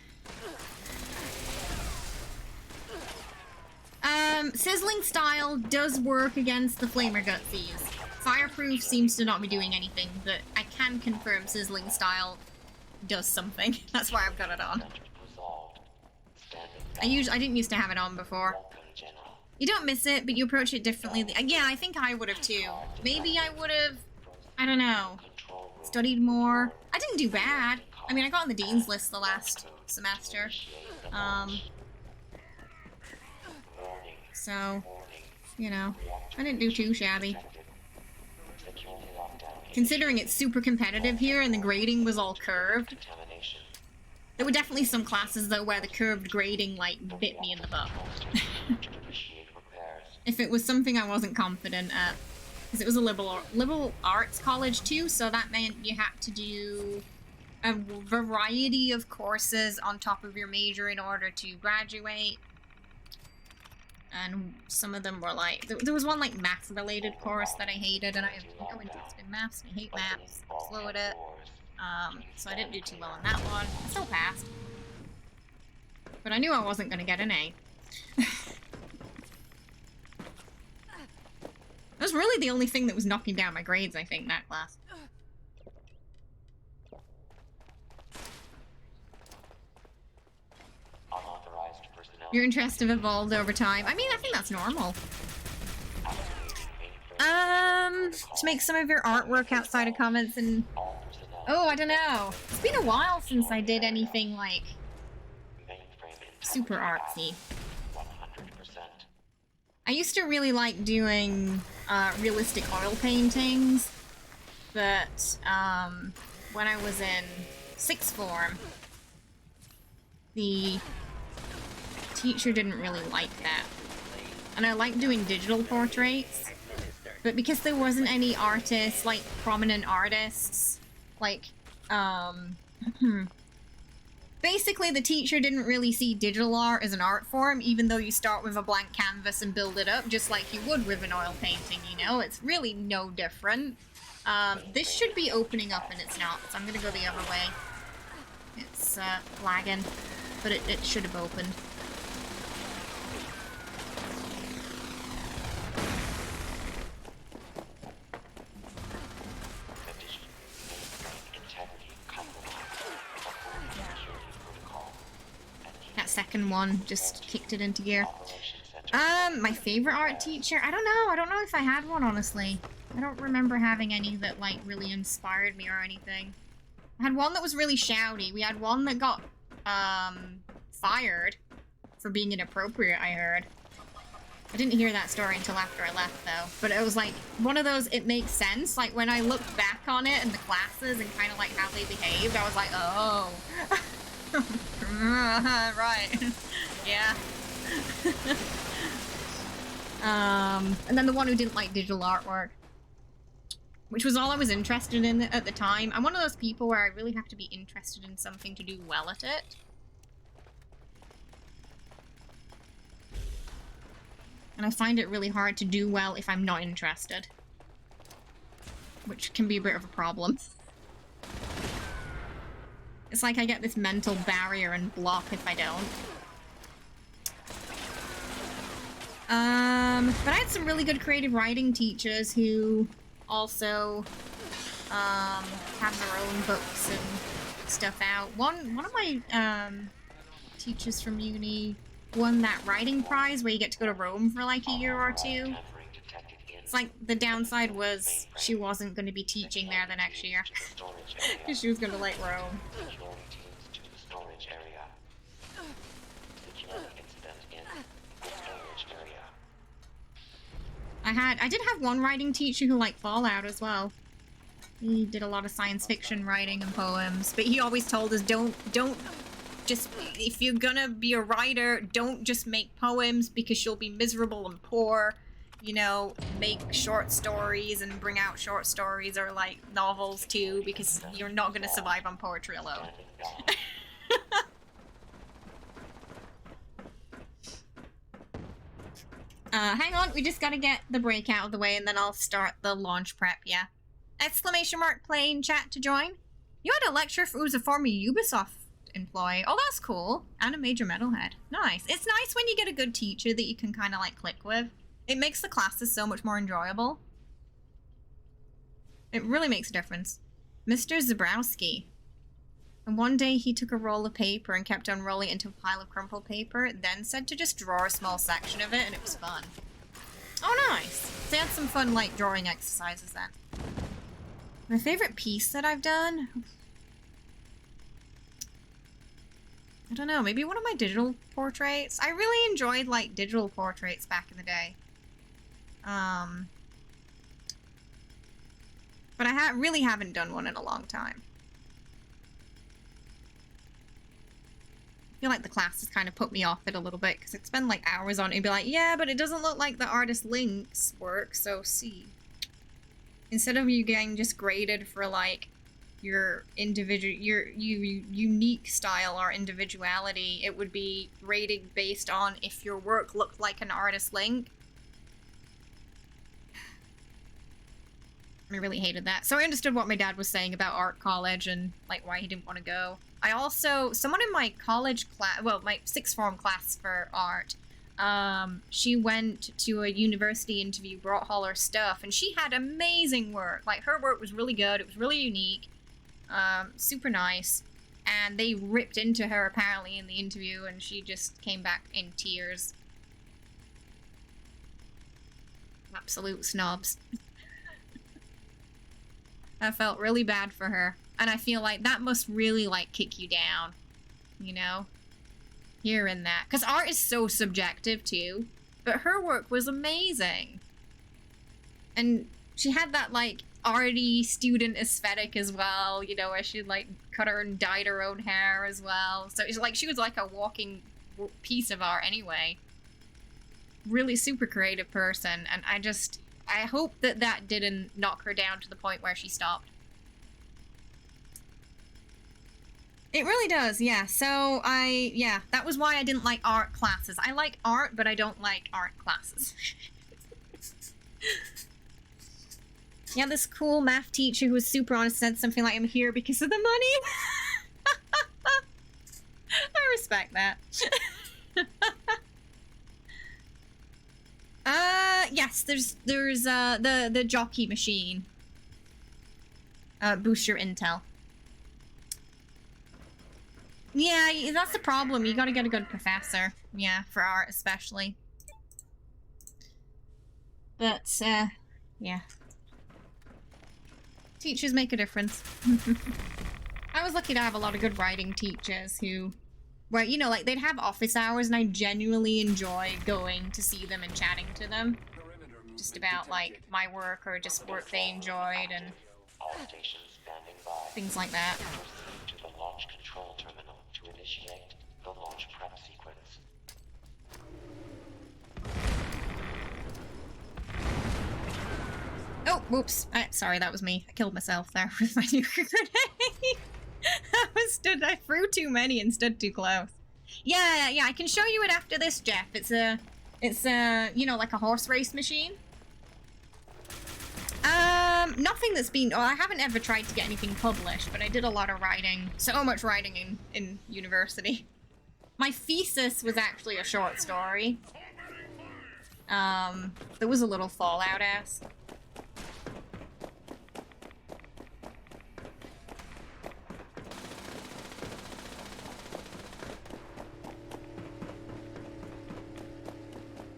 Sizzling style does work against the flamer gutsies. Fireproof seems to not be doing anything, but I can confirm sizzling style does something. That's why I've got it on. I didn't used to have it on before. You don't miss it, but you approach it differently. Yeah, I think I would have too. Maybe I would have, I don't know, studied more. I didn't do bad. I mean, I got on the dean's list the last semester. So, you know, I didn't do too shabby. Considering it's super competitive here and the grading was all curved. There were definitely some classes though where the curved grading like bit me in the butt. If it was something I wasn't confident at. Because it was a liberal arts college too, so that meant you had to do a variety of courses on top of your major in order to graduate. And some of them were like, there was one like math related course that I hated, and I have no interest in maths, and I hate maths, I'm slow at it. So I didn't do too well on that one. I still passed. But I knew I wasn't going to get an A. That was really the only thing that was knocking down my grades, I think, that class. Your interests have evolved over time. I mean, I think that's normal. To make some of your artwork outside of comments and... Oh, I don't know. It's been a while since I did anything, like, super artsy. I used to really like doing realistic oil paintings, but when I was in sixth form, the teacher didn't really like that. And I liked doing digital portraits, but because there wasn't any artists, like prominent artists, like, basically the teacher didn't really see digital art as an art form, even though you start with a blank canvas and build it up, just like you would with an oil painting, you know? It's really no different. This should be opening up and it's not, so I'm gonna go the other way. It's, lagging, but it should have opened. That second one just kicked it into gear. My favorite art teacher? I don't know. I don't know if I had one, honestly. I don't remember having any that, like, really inspired me or anything. I had one that was really shouty. We had one that got, fired for being inappropriate, I heard. I didn't hear that story until after I left, though. But it was, like, one of those, it makes sense. Like, when I looked back on it and the classes and kind of, like, how they behaved, I was like, oh. Right. Yeah. And then the one who didn't like digital artwork, which was all I was interested in at the time. I'm one of those people where I really have to be interested in something to do well at it. And I find it really hard to do well if I'm not interested. Which can be a bit of a problem. It's like I get this mental barrier and block if I don't. But I had some really good creative writing teachers who also have their own books and stuff out. One of my teachers from uni won that writing prize where you get to go to Rome for like a year or two. It's like the downside was she wasn't going to be teaching there the next year because she was going to like Rome. I did have one writing teacher who liked Fallout as well. He did a lot of science fiction writing and poems, but he always told us don't just, if you're gonna be a writer, don't just make poems because you'll be miserable and poor. You know, make short stories and bring out short stories or like novels too, because you're not gonna survive on poetry alone. Hang on, we just gotta get the break out of the way and then I'll start the launch prep, yeah. Exclamation mark play in chat to join. You had a lecture who's a former Ubisoft employee. Oh, that's cool. And a major metalhead. Nice. It's nice when you get a good teacher that you can kind of like click with. It makes the classes so much more enjoyable. It really makes a difference. Mr. Zabrowski. And one day he took a roll of paper and kept unrolling it into a pile of crumpled paper, then said to just draw a small section of it, and it was fun. Oh, nice. So they had some fun, like, drawing exercises then. My favorite piece that I've done? I don't know, maybe one of my digital portraits? I really enjoyed, like, digital portraits back in the day. But I really haven't done one in a long time. I feel like the classes kind of put me off it a little bit, because I'd spend, like, hours on it and be like, yeah, but it doesn't look like the artist links work, so see. Instead of you getting just graded for, like, your individual, your unique style or individuality, it would be rated based on if your work looked like an artist link. I really hated that. So I understood what my dad was saying about art college and, like, why he didn't want to go. I also, someone in my college class, well, my sixth form class for art, she went to a university interview, brought all her stuff, and she had amazing work. Like, her work was really good, it was really unique, super nice, and they ripped into her apparently in the interview, and she just came back in tears. Absolute snobs. I felt really bad for her, and I feel like that must really, like, kick you down, you know? Hearing that. Because art is so subjective, too. But her work was amazing. And she had that, like, arty student aesthetic as well, you know, where she'd, like, cut her and dyed her own hair as well. So it's like, she was like a walking piece of art anyway. Really super creative person, and I hope that that didn't knock her down to the point where she stopped. It really does, yeah. So yeah, that was why I didn't like art classes. I like art, but I don't like art classes. Yeah, this cool math teacher who was super honest said something like, I'm here because of the money. I respect that. Yes, there's the jockey machine. Boost your intel. Yeah, that's the problem. You gotta get a good professor. Yeah, for art especially. But, yeah. Teachers make a difference. I was lucky to have a lot of good writing teachers who, well, you know, like, they'd have office hours and I genuinely enjoy going to see them and chatting to them. Just about, like, my work or just work they enjoyed and things like that. To the launch control terminal to initiate the launch prep sequence. Oh, whoops. Sorry, that was me. I killed myself there with my nuclear grenade. I threw too many and stood too close. Yeah, I can show you it after this, Jeff. It's a It's, you know, like a horse race machine. Nothing that's been... Oh, I haven't ever tried to get anything published, but I did a lot of writing. So much writing in university. My thesis was actually a short story. There was a little Fallout-esque.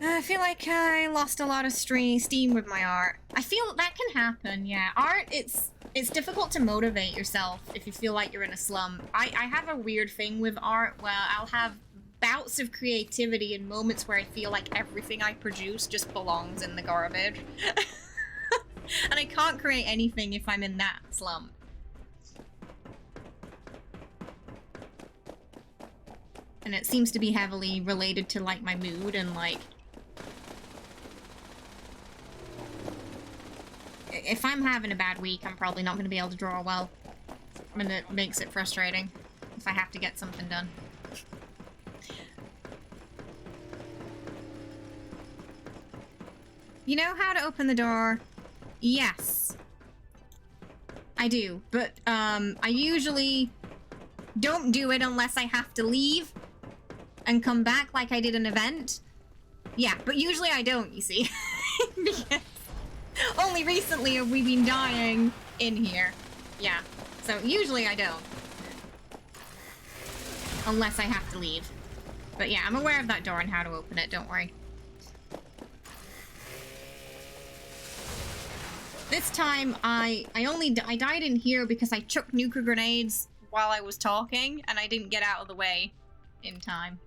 I feel like I lost a lot of steam with my art. I feel that can happen, yeah. Art, it's difficult to motivate yourself if you feel like you're in a slump. I have a weird thing with art where I'll have bouts of creativity and moments where I feel like everything I produce just belongs in the garbage. And I can't create anything if I'm in that slump. And it seems to be heavily related to, like, my mood and, like... If I'm having a bad week, I'm probably not going to be able to draw well. And it makes it frustrating if I have to get something done. You know how to open the door? Yes. I do, but I usually don't do it unless I have to leave and come back like I did an event. Yeah, but usually I don't, you see. Because only recently have we been dying in here. Yeah, so usually I don't. Unless I have to leave. But yeah, I'm aware of that door and how to open it, don't worry. This time, I died in here because I chucked nuclear grenades while I was talking, and I didn't get out of the way in time.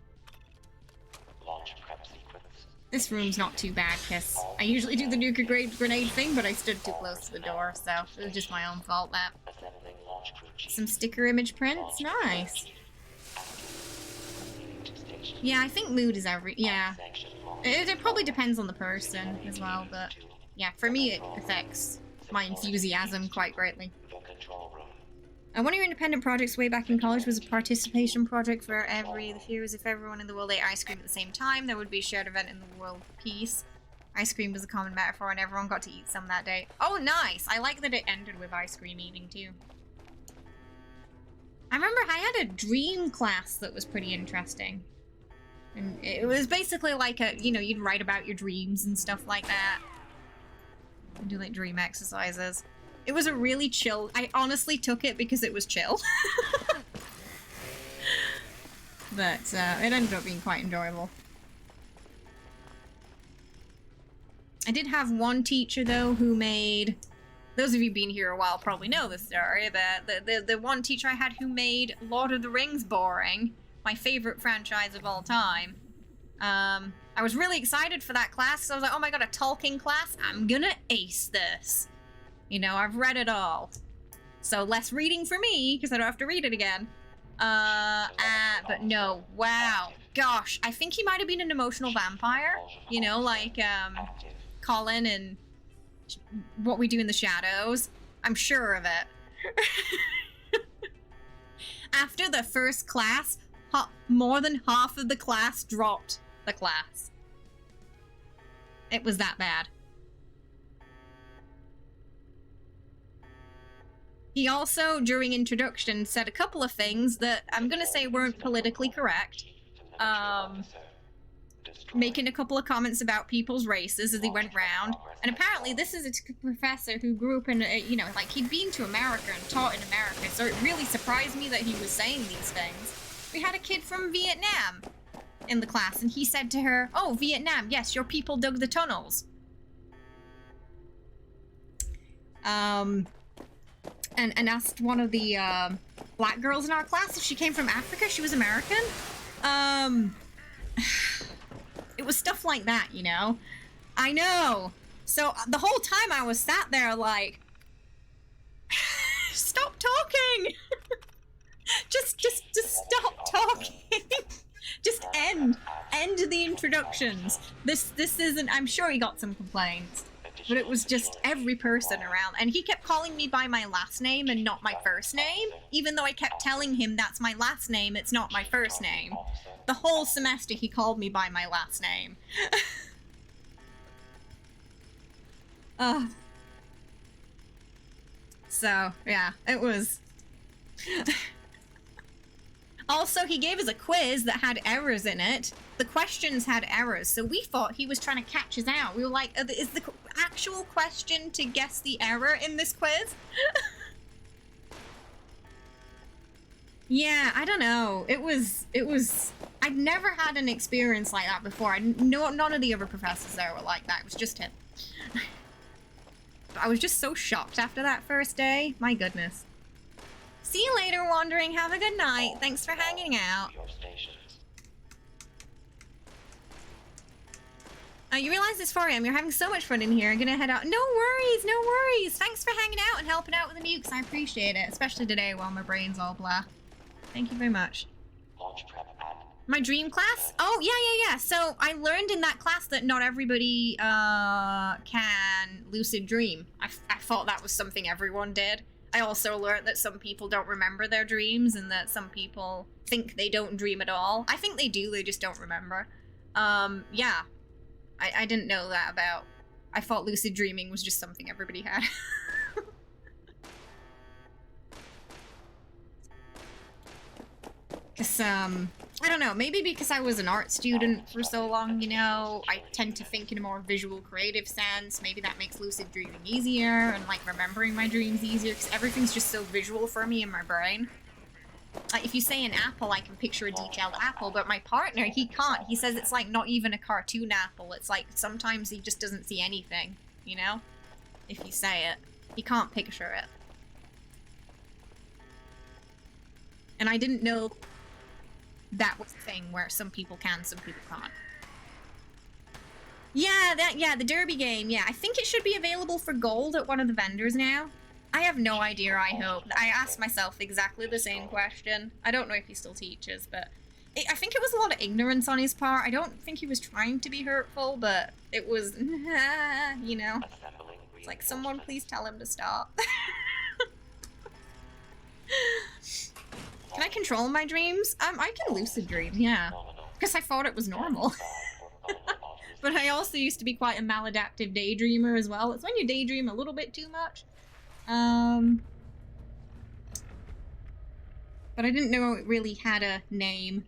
Launch prep sequence. This room's not too bad, because I usually do the nuclear grenade thing, but I stood too close to the door, so it was just my own fault, that. Assembling launch crew chief. Some sticker image prints? Nice. Yeah, I think mood is yeah. It probably depends on the person as well, but yeah, for me it affects my enthusiasm quite greatly. One of your independent projects way back in college was a participation project for every the fear was if everyone in the world ate ice cream at the same time, there would be a shared event in the world peace. Ice cream was a common metaphor and everyone got to eat some that day. Oh, nice! I like that it ended with ice cream eating too. I remember I had a dream class that was pretty interesting. And it was basically like a, you know, you'd write about your dreams and stuff like that. And do like dream exercises. It was a really chill, I honestly took it because it was chill. But it ended up being quite enjoyable. I did have one teacher though who made, those of you been here a while probably know this story, but the one teacher I had who made Lord of the Rings boring. My favorite franchise of all time. I was really excited for that class, so I was like, oh my god, a Tolkien class? I'm gonna ace this. You know, I've read it all. So less reading for me, because I don't have to read it again. But no, wow. Gosh, I think he might have been an emotional vampire. You know, like, Colin and What We Do in the Shadows. I'm sure of it. After the first class, more than half of the class dropped the class. It was that bad. He also, during introduction, said a couple of things that I'm gonna say weren't politically correct. Making a couple of comments about people's races as he went round. And apparently this is a professor who grew up in, you know, like he'd been to America and taught in America, so it really surprised me that he was saying these things. We had a kid from Vietnam in the class, and he said to her, oh, Vietnam, yes, your people dug the tunnels. And asked one of the black girls in our class if she came from Africa. She was American. It was stuff like that, you know? I know. So the whole time I was sat there like, stop talking. just stop talking. Just end the introductions. This isn't, I'm sure he got some complaints. but it was just every person around. And he kept calling me by my last name and not my first name, even though I kept telling him that's my last name, it's not my first name. The whole semester he called me by my last name. So, yeah, it was... Also, he gave us a quiz that had errors in it. The questions had errors, so we thought he was trying to catch us out. We were like, is the actual question to guess the error in this quiz? Yeah, I don't know. It was... I'd never had an experience like that before. None of the other professors there were like that. It was just him. I was just so shocked after that first day. My goodness. See you later, Wandering. Have a good night. Thanks for hanging out. You realize it's 4 AM. You're having so much fun in here. I'm gonna head out. No worries, no worries. Thanks for hanging out and helping out with the mukes. I appreciate it, especially today while my brain's all blah. Thank you very much. My dream class? Oh, yeah. So I learned in that class that not everybody can lucid dream. I thought that was something everyone did. I also learned that some people don't remember their dreams and that some people think they don't dream at all. I think they do, they just don't remember. Yeah. I didn't know that about... I thought lucid dreaming was just something everybody had. Because, I don't know, maybe because I was an art student for so long, you know, I tend to think in a more visual, creative sense. Maybe that makes lucid dreaming easier and, like, remembering my dreams easier, because everything's just so visual for me in my brain. Like, if you say an apple, I can picture a detailed apple, but my partner, he can't. He says it's, like, not even a cartoon apple. It's, like, sometimes he just doesn't see anything, you know? If you say it. He can't picture it. And I didn't know... that was the thing where some people can, some people can't. Yeah, the Derby game, yeah. I think it should be available for gold at one of the vendors now. I have no idea, I hope. I asked myself exactly the same question. I don't know if he still teaches, but... I think it was a lot of ignorance on his part. I don't think he was trying to be hurtful, but it was... you know? It's like, someone please tell him to stop. Can I control my dreams? I can lucid dream, yeah. Because I thought it was normal. But I also used to be quite a maladaptive daydreamer as well. It's when you daydream a little bit too much. But I didn't know it really had a name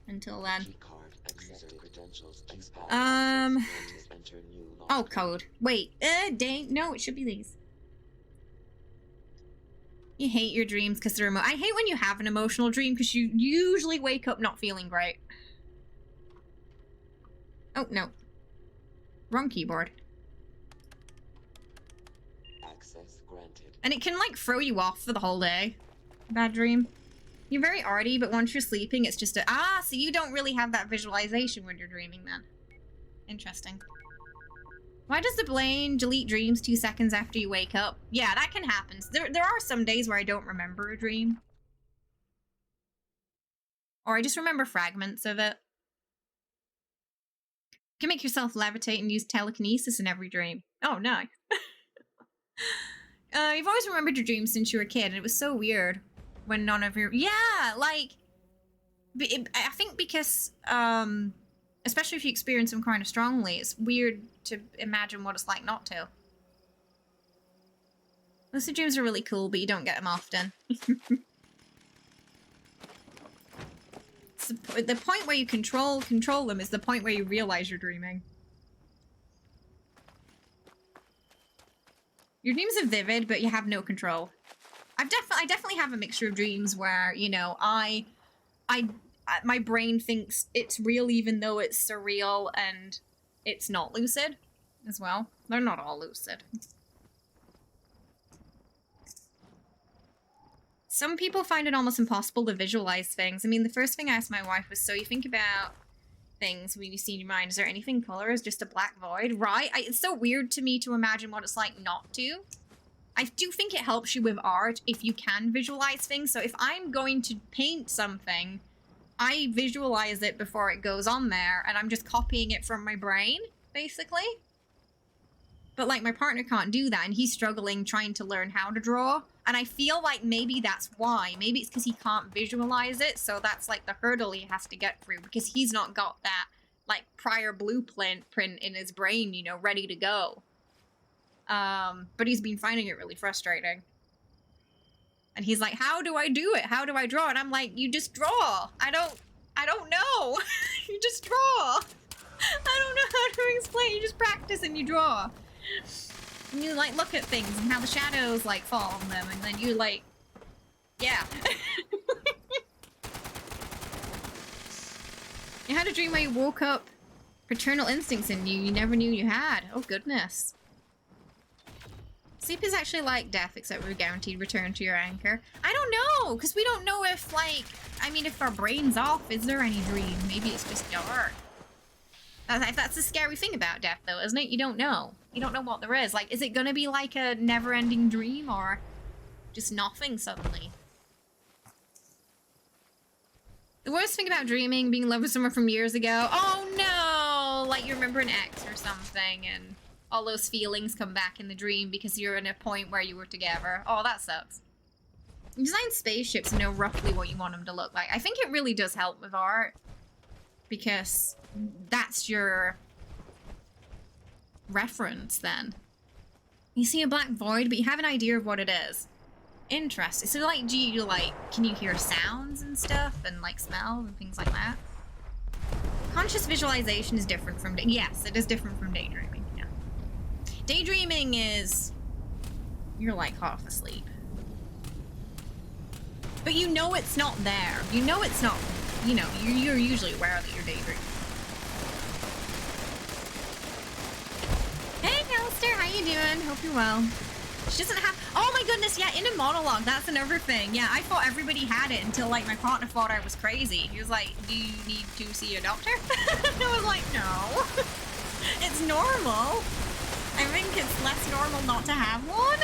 until then. Oh, code. Wait, dang, no, it should be these. You hate your dreams because they're I hate when you have an emotional dream because you usually wake up not feeling great. Oh, no. Wrong keyboard. Access granted. And it can, like, throw you off for the whole day. Bad dream. You're very arty, but once you're sleeping, it's just a... Ah, so you don't really have that visualization when you're dreaming, then. Interesting. Why does the brain delete dreams 2 seconds after you wake up? Yeah, that can happen. There are some days where I don't remember a dream. Or I just remember fragments of it. You can make yourself levitate and use telekinesis in every dream. Oh, no. You've always remembered your dreams since you were a kid, and it was so weird when none of your... Yeah, like... I think because, especially if you experience them kind of strongly, it's weird to imagine what it's like not to. Lucid dreams are really cool, but you don't get them often. The point where you control them is the point where you realize you're dreaming. Your dreams are vivid, but you have no control. I definitely have a mixture of dreams where, you know, my brain thinks it's real even though it's surreal and it's not lucid as well. They're not all lucid. Some people find it almost impossible to visualize things. I mean, the first thing I asked my wife was, so you think about things when you see in your mind, is there anything color? Is just a black void? Right? It's so weird to me to imagine what it's like not to. I do think it helps you with art if you can visualize things. So if I'm going to paint something, I visualize it before it goes on there, and I'm just copying it from my brain, basically. But like my partner can't do that, and he's struggling trying to learn how to draw. And I feel like maybe that's why. Maybe it's because he can't visualize it, so that's like the hurdle he has to get through, because he's not got that like prior blueprint in his brain, you know, ready to go. But he's been finding it really frustrating. And he's like, how do I do it? How do I draw? And I'm like, you just draw. I don't know. You just draw. I don't know how to explain. You just practice and you draw. And you like look at things and how the shadows like fall on them, and then you like, yeah. You had a dream where you woke up paternal instincts in you never knew you had. Oh goodness. Sleep is actually like death, except we're guaranteed return to your anchor. I don't know, because we don't know if like, I mean, if our brain's off, is there any dream? Maybe it's just dark. That's the scary thing about death, though, isn't it? You don't know. You don't know what there is. Like, is it gonna be like a never-ending dream, or just nothing suddenly? The worst thing about dreaming, being in love with someone from years ago. Oh no! Like you remember an ex or something, and all those feelings come back in the dream because you're in a point where you were together. Oh, that sucks. You design spaceships and know roughly what you want them to look like. I think it really does help with art, because that's your reference then. You see a black void, but you have an idea of what it is. Interesting. So like, do you like, can you hear sounds and stuff and like smells and things like that? Conscious visualization is different from, yes, it is different from daydreaming, yeah. Daydreaming is, you're like half asleep. But you know it's not there. You know it's not, you know, you're usually aware that you're daydreaming. Hey, Alistair, how you doing? Hope you're well. She doesn't have, oh my goodness, yeah, in a monologue, that's another thing. Yeah, I thought everybody had it until like my partner thought I was crazy. He was like, do you need to see a doctor? I was like, no. It's normal. I think it's less normal not to have one.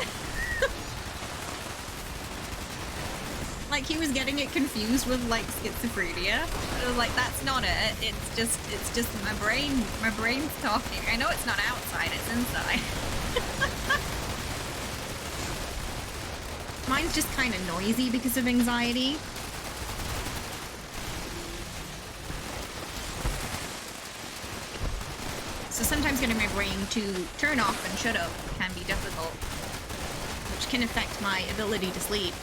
Like he was getting it confused with like schizophrenia. I was like, that's not it. It's just my brain's talking. I know it's not outside, it's inside. Mine's just kind of noisy because of anxiety. So sometimes getting my brain to turn off and shut up can be difficult, which can affect my ability to sleep.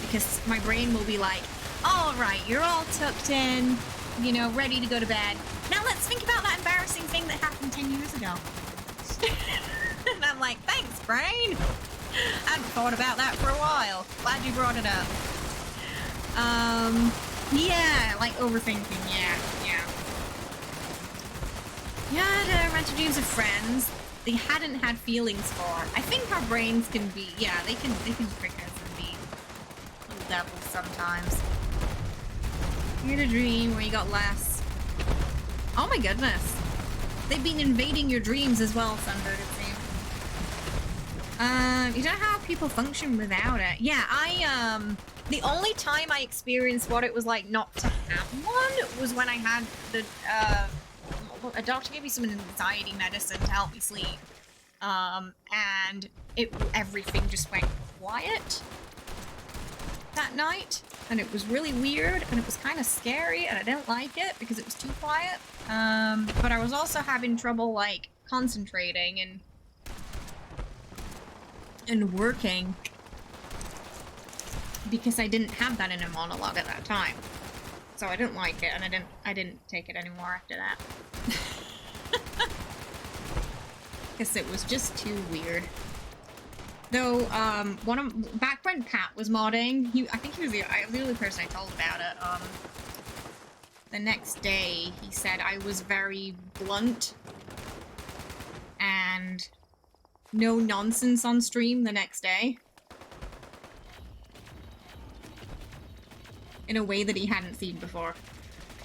Because my brain will be like, all right, you're all tucked in, you know, ready to go to bed. Now let's think about that embarrassing thing that happened 10 years ago. And I'm like, thanks, brain. I hadn't thought about that for a while. Glad you brought it up. Yeah, like overthinking, yeah. You had a bunch of dreams of friends they hadn't had feelings for. I think our brains can be, yeah, they can trick us and be little devils sometimes. You had a dream where you got less. Oh my goodness. They've been invading your dreams as well, Sunbird, it seems. You don't know how people function without it. Yeah, the only time I experienced what it was like not to have one was when I had the, a doctor gave me some anxiety medicine to help me sleep. And everything just went quiet that night. And it was really weird, and it was kind of scary, and I didn't like it because it was too quiet. But I was also having trouble, like, concentrating and working because I didn't have that in a monologue at that time. So I didn't like it, and I didn't take it anymore after that. Because it was just too weird. Though, back when Pat was modding, I think he was the only person I told about it. The next day, he said I was very blunt and no nonsense on stream the next day. In a way that he hadn't seen before.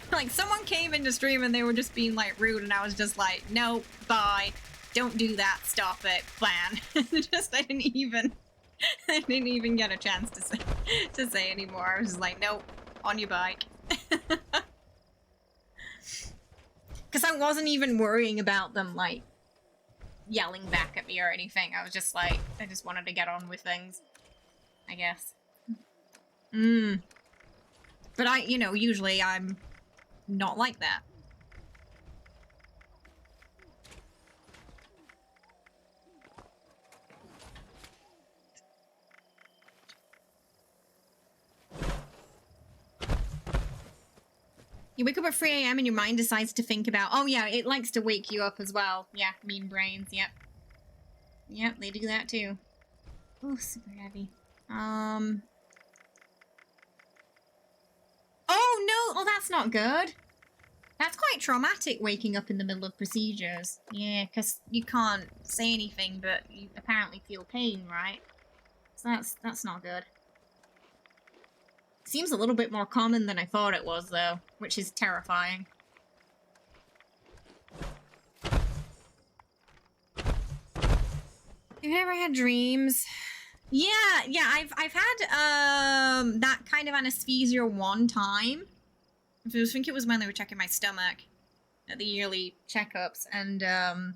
Like, someone came into stream and they were just being, like, rude, and I was just like, no, bye. Don't do that. Stop it. Plan. I didn't even get a chance to say anymore. I was just like, nope, on your bike. Because I wasn't even worrying about them, like, yelling back at me or anything. I was just like, I just wanted to get on with things, I guess. But you know, usually I'm not like that. You wake up at 3 AM and your mind decides to think about, oh yeah, it likes to wake you up as well. Yeah, mean brains, yep. Yep, they do that too. Oh, super heavy. Oh no, oh that's not good. That's quite traumatic, waking up in the middle of procedures. Yeah, because you can't say anything, but you apparently feel pain, right? So that's not good. Seems a little bit more common than I thought it was, though, which is terrifying. You've ever had dreams? Yeah, I've had that kind of anesthesia one time. I think it was when they were checking my stomach at the yearly checkups, and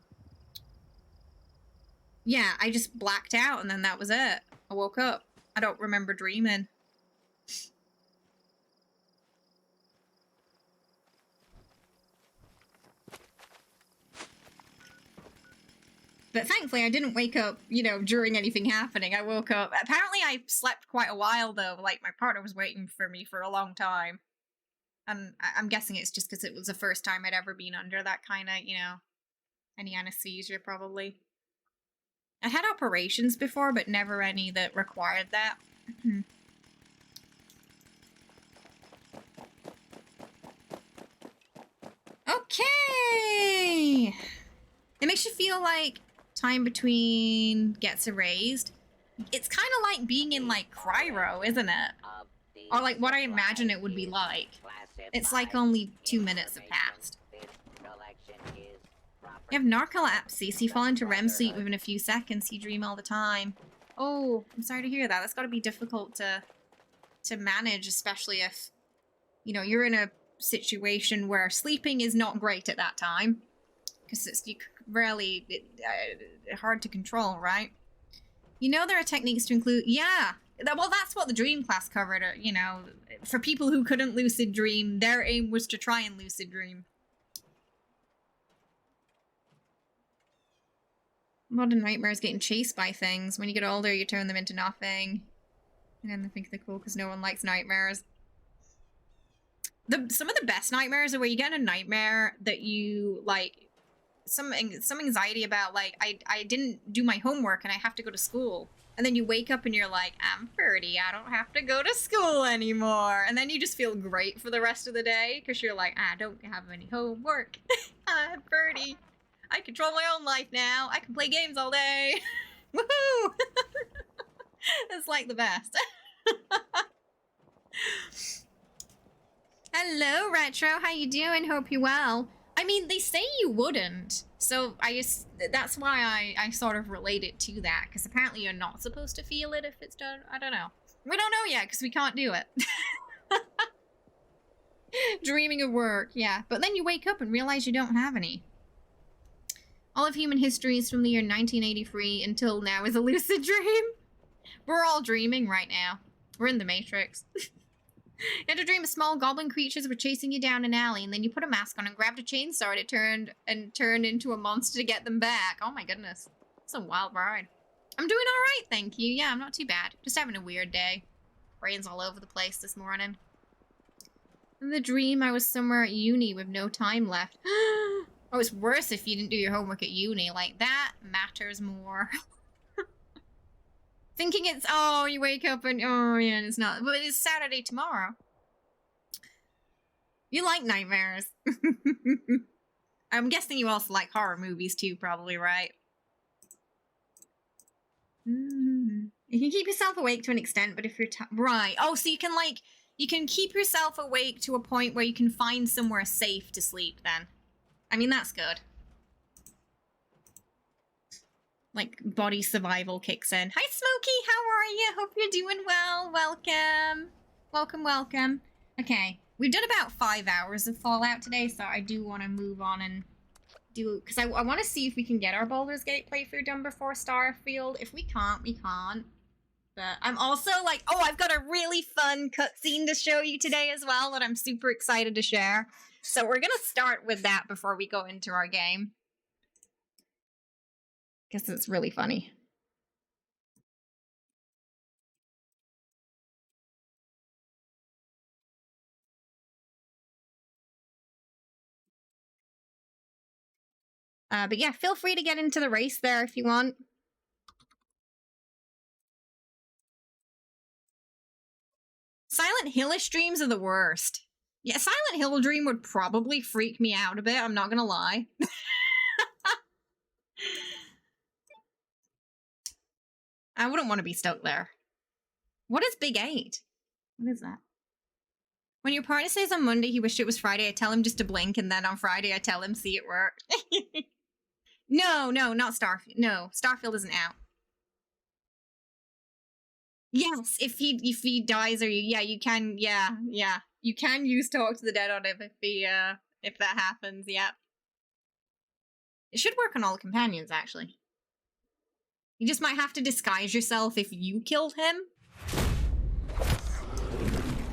yeah, I just blacked out, and then that was it. I woke up. I don't remember dreaming. But thankfully, I didn't wake up, you know, during anything happening. I woke up. Apparently, I slept quite a while, though. Like, my partner was waiting for me for a long time. And I'm guessing it's just because it was the first time I'd ever been under that kind of, you know, any anesthesia, probably. I had operations before, but never any that required that. Okay! It makes you feel like time between gets erased. It's kind of like being in, like, cryo, isn't it? Or, like, what I imagine it would be like. It's like only 2 minutes have passed. You have narcolepsy, so you fall into REM sleep within a few seconds. You dream all the time. Oh, I'm sorry to hear that. That's got to be difficult to manage, especially if, you know, you're in a situation where sleeping is not great at that time. Because it's rarely hard to control, right? You know there are techniques to include... Yeah! Well, that's what the dream class covered, you know. For people who couldn't lucid dream, their aim was to try and lucid dream. Modern nightmares getting chased by things. When you get older, you turn them into nothing. And then they think they're cool because no one likes nightmares. Some of the best nightmares are where you get a nightmare that you, like... Some anxiety about, like, I didn't do my homework and I have to go to school. And then you wake up and you're like, I'm 30, I don't have to go to school anymore. And then you just feel great for the rest of the day because you're like, I don't have any homework. I'm 30. I control my own life now. I can play games all day. Woohoo! It's like the best. Hello, Retro. How you doing? Hope you're well. I mean, they say you wouldn't, so that's why I sort of relate it to that, because apparently you're not supposed to feel it if it's done. I don't know. We don't know yet, because we can't do it. Dreaming of work, yeah. But then you wake up and realize you don't have any. All of human history is from the year 1983 until now is a lucid dream. We're all dreaming right now. We're in the Matrix. You had to dream of small goblin creatures were chasing you down an alley, and then you put a mask on and grabbed a chainsaw, and it turned into a monster to get them back. Oh my goodness. It's a wild ride. I'm doing alright, thank you. Yeah, I'm not too bad. Just having a weird day. Brains all over the place this morning. In the dream, I was somewhere at uni with no time left. Oh, it's worse if you didn't do your homework at uni. Like, that matters more. Thinking it's, oh, you wake up and, oh, yeah, it's not. But it's Saturday tomorrow. You like nightmares. I'm guessing you also like horror movies too, probably, right? You can keep yourself awake to an extent, but if you're right. Oh, so you can, like, you can keep yourself awake to a point where you can find somewhere safe to sleep, then. I mean, that's good. Like, body survival kicks in. Hi, Smokey! How are you? Hope you're doing well. Welcome. Welcome, welcome. Okay, we've done about 5 hours of Fallout today, so I do want to move on and do, because I want to see if we can get our Baldur's Gate playthrough done before Starfield. If we can't, we can't. But I'm also like, oh, I've got a really fun cutscene to show you today as well that I'm super excited to share. So we're gonna start with that before we go into our game. Because it's really funny. But yeah, feel free to get into the race there if you want. Silent Hill-ish dreams are the worst. Yeah, Silent Hill dream would probably freak me out a bit, I'm not gonna lie. I wouldn't want to be stuck there. What is Big 8? What is that? When your partner says on Monday he wished it was Friday, I tell him just to blink, and then on Friday I tell him see it work. No, not Starfield. No, Starfield isn't out. Yes, if he dies or you can, yeah. You can use Talk to the Dead on him if that happens, yeah. It should work on all the companions, actually. You just might have to disguise yourself if you killed him.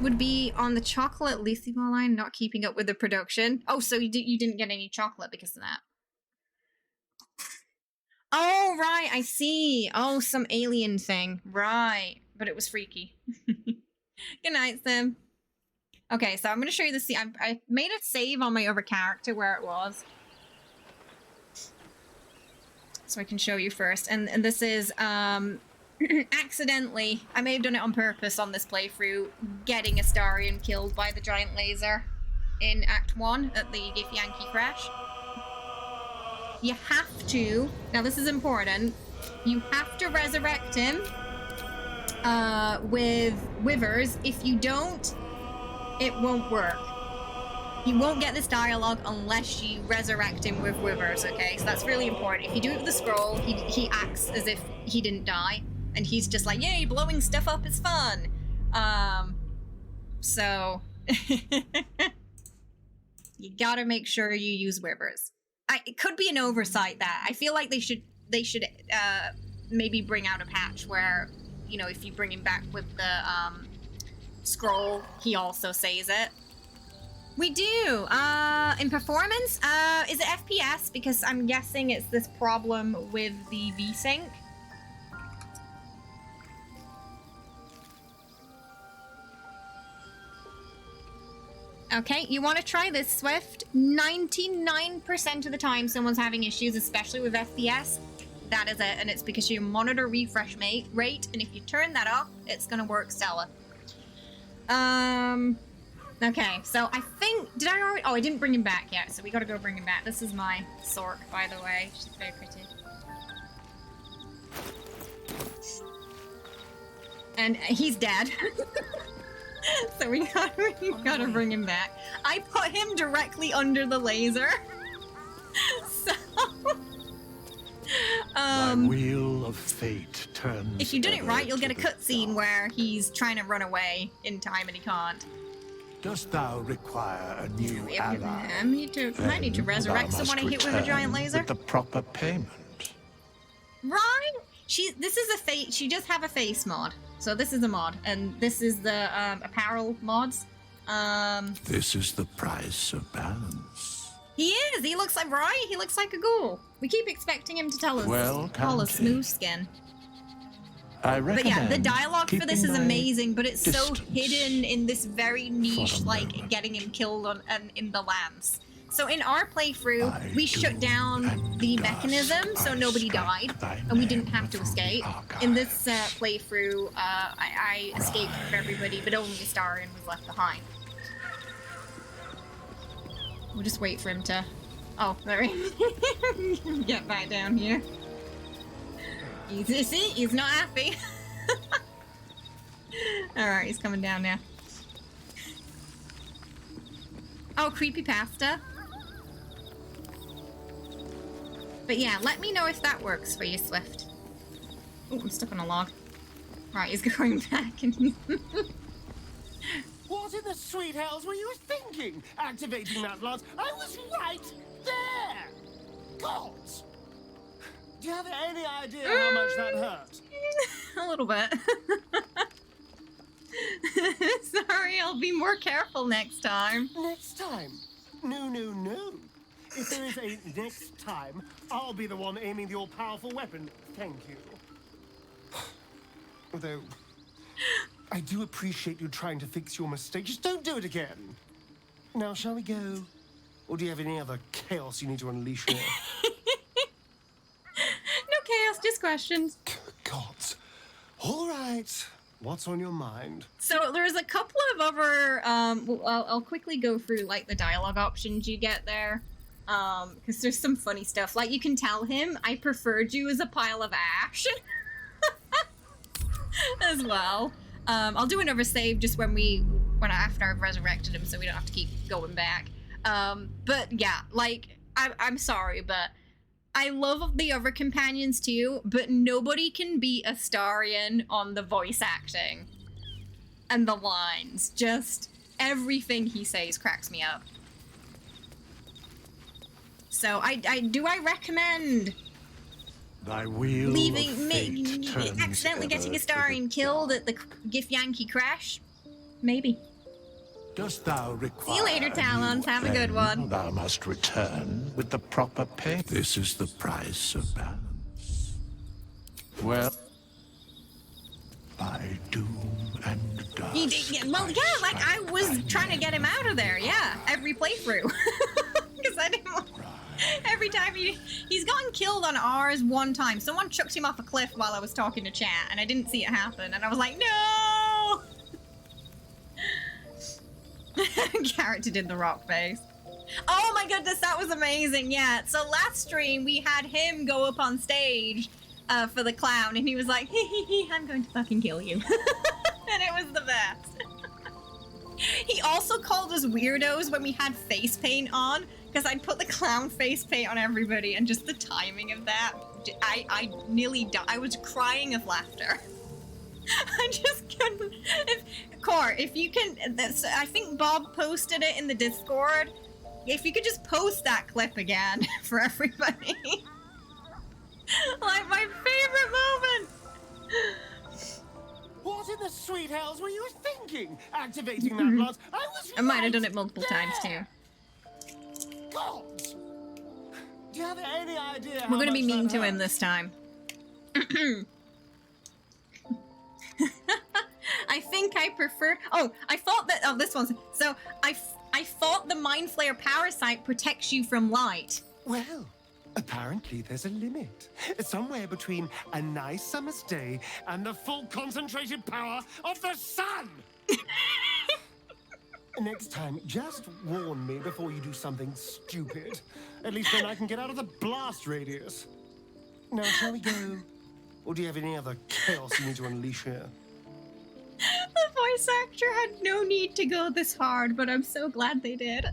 Would be on the chocolate Lucy-Ball line, not keeping up with the production. Oh, so you didn't get any chocolate because of that. Oh, right, I see. Oh, some alien thing. Right. But it was freaky. Good night, Sim. Okay, so I'm going to show you the scene. I made a save on my other character where it was. So I can show you first. And this is, accidentally, I may have done it on purpose on this playthrough, getting Astarion killed by the giant laser in Act 1 at the Gith-Yankee crash. You have to, now this is important, you have to resurrect him with Withers. If you don't, it won't work. You won't get this dialogue unless you resurrect him with Withers, okay? So that's really important. If you do it with the scroll, he acts as if he didn't die, and he's just like, yay, blowing stuff up is fun. So you gotta make sure you use Withers. It could be an oversight that I feel like they should maybe bring out a patch where, you know, if you bring him back with the scroll, he also says it. We do. In performance, is it FPS? Because I'm guessing it's this problem with the VSync. Okay, you want to try this, Swift. 99% of the time someone's having issues, especially with FPS. That is it, and it's because you monitor refresh rate, and if you turn that off, it's gonna work stellar. Okay, so I think, did I already, oh, I didn't bring him back yet, so we gotta go bring him back. This is my Sork, by the way. She's very pretty. And he's dead. So we gotta bring him back. I put him directly under the laser. So... My wheel of fate turns. If you did it right, you'll get a cutscene where he's trying to run away in time and he can't. Dost thou require a new ally? I need to resurrect someone I hit with a giant laser. With the proper payment. Right? This is a face. She does have a face mod. So this is a mod, and this is the apparel mods. This is the price of balance. He is. He looks like He looks like a ghoul. We keep expecting him to tell us. Well, call us smooth skin. I recommend. But yeah, the dialogue for this is amazing, but it's so distance hidden in this very niche, like getting him killed in the lands. So in our playthrough, we shut down the mechanism so nobody died, and we didn't have to escape. In this playthrough, I escaped from everybody, but only Astarion was left behind. We'll just wait for him to... Oh, there he is. Get back down here. He's not happy. Alright, he's coming down now. Oh, creepypasta. But yeah, let me know if that works for you, Swift. Oh, I'm stuck on a log. Right, he's going back and... What in the sweet hells were you thinking? Activating that lot? I was right there! Gods! Do you have any idea how much that hurt? A little bit. Sorry, I'll be more careful next time. Next time? No, no, no. If there is a next time, I'll be the one aiming the all-powerful weapon. Thank you. Although, I do appreciate you trying to fix your mistake. Just don't do it again. Now, shall we go? Or do you have any other chaos you need to unleash here? No chaos, just questions. Gods. All right. What's on your mind? So there's a couple of other, I'll quickly go through, like, the dialogue options you get there. Because there's some funny stuff. Like, you can tell him, I preferred you as a pile of ash. As well. I'll do another save just after I've resurrected him so we don't have to keep going back. But yeah, like, I'm sorry, but I love the other companions too, but nobody can beat Astarion on the voice acting and the lines. Just everything he says cracks me up. So I recommend Thy wheel leaving of me fate turns accidentally ever getting to Astarion the killed at the Gif Yankee crash? Maybe. Dost thou require See you later, Talons. new Have a good friend? one. Thou must return with the proper pay. This is the price of balance. Well, by doom and dust. Well, yeah, like I was trying to get him out of there. Yeah, every playthrough, because I didn't want. Every time he's gotten killed on ours one time. Someone chucked him off a cliff while I was talking to chat, and I didn't see it happen, and I was like, no! Character did the rock face. Oh my goodness, that was amazing, yeah. So last stream, we had him go up on stage for the clown, and he was like, I'm going to fucking kill you. And it was the best. He also called us weirdos when we had face paint on, because I'd put the clown face paint on everybody, and just the timing of that, I nearly died. I was crying of laughter. I just couldn't. If you can, I think Bob posted it in the Discord. If you could just post that clip again for everybody. Like my favorite moment. What in the sweet hells were you thinking? Activating that lance? I might have done it multiple times too. Gods! Do you have any idea how We're gonna be much mean that to him hurt? this time. I think I prefer. Oh, I thought that. Oh, this one's. So I thought the Mind Flayer parasite protects you from light. Well, apparently there's a limit. Somewhere between a nice summer's day and the full concentrated power of the sun! Next time, just warn me before you do something stupid. At least then I can get out of the blast radius. Now, shall we go? Or do you have any other chaos you need to unleash here? The voice actor had no need to go this hard, but I'm so glad they did. Now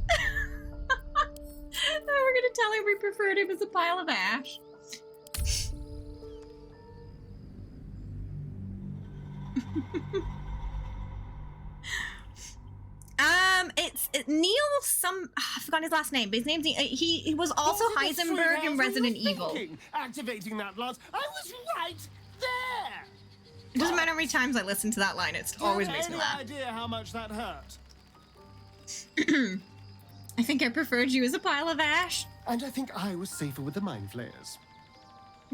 we're gonna tell him we preferred him as a pile of ash. It's Neil I forgot his last name, but his name's he was also What in the sweet Heisenberg hells in were you Resident Evil. thinking? Activating that lance. I was right there! It doesn't matter how many times I listen to that line, it always makes me laugh. Any idea how much that hurt? I think I preferred you as a pile of ash. And I think I was safer with the Mind Flayers.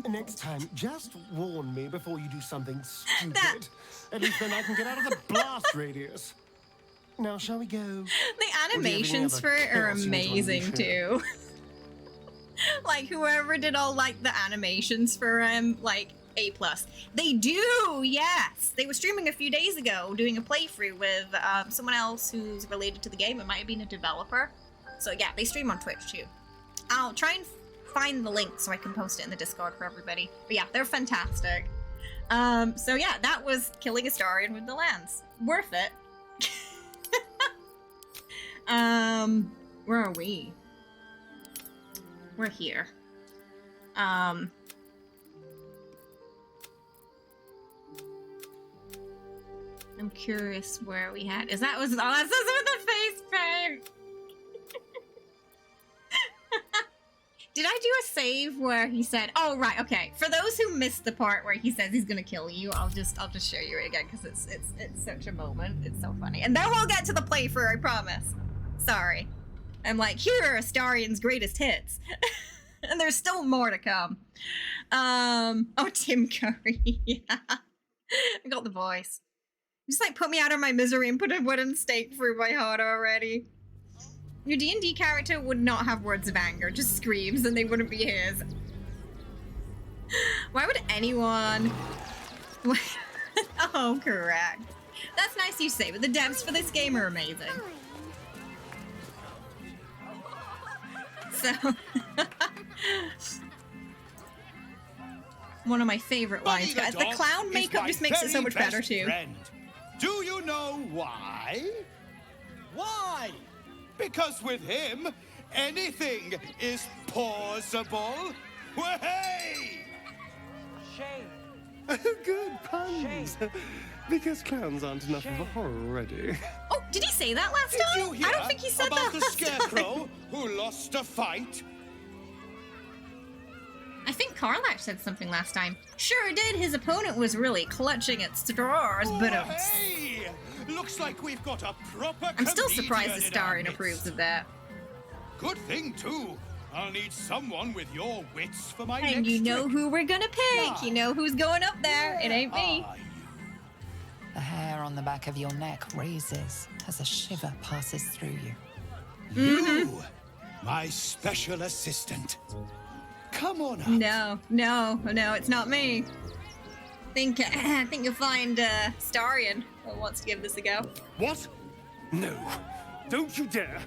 Next time, just warn me before you do something stupid. At least then I can get out of the blast radius. Now, shall we go? The animations for it are amazing too. Like whoever did all like the animations for like A+. They do, yes. They were streaming a few days ago, doing a playthrough with someone else who's related to the game. It might have been a developer. So yeah, they stream on Twitch too. I'll try and find the link so I can post it in the Discord for everybody. But yeah, they're fantastic. So yeah, that was killing Astarion with the lance. Worth it. Where are we? We're here. I'm curious where we had. Is that was oh that's with the face paint. Did I do a save where he said, oh, right, okay. For those who missed the part where he says he's gonna kill you, I'll just show you it again because it's such a moment. It's so funny. And then we'll get to the playthrough, I promise. Sorry. I'm like, here are Astarion's greatest hits. And there's still more to come. Oh, Tim Curry. Yeah. I got the voice. Just like put me out of my misery and put a wooden stake through my heart already. Your D&D character would not have words of anger, just screams, and they wouldn't be his. Why would anyone... Oh, correct. That's nice you say, but the devs for this game are amazing. So... One of my favorite lines. Guys, the clown makeup just makes it so much better, too. Friend. Do you know why? Why? Because with him, anything is possible. Way! Oh, good puns. Because clowns aren't enough of a horror already. Oh, did he say that last Did time? you hear I don't think he said about that the last scarecrow time. who lost a fight? I think Karlach said something last time. Sure did. His opponent was really clutching at straws, but hey! Looks like we've got a proper I'm still comedian surprised in the our Astarion midst. approves of that. Good thing too. I'll need someone with your wits for my And next you know trick. who we're gonna pick. You know who's going up there. It ain't me. The hair on the back of your neck raises as a shiver passes through you. You, my special assistant. Come on up. No, it's not me. I think you'll find Astarion who wants to give this a go. What? No. Don't you dare.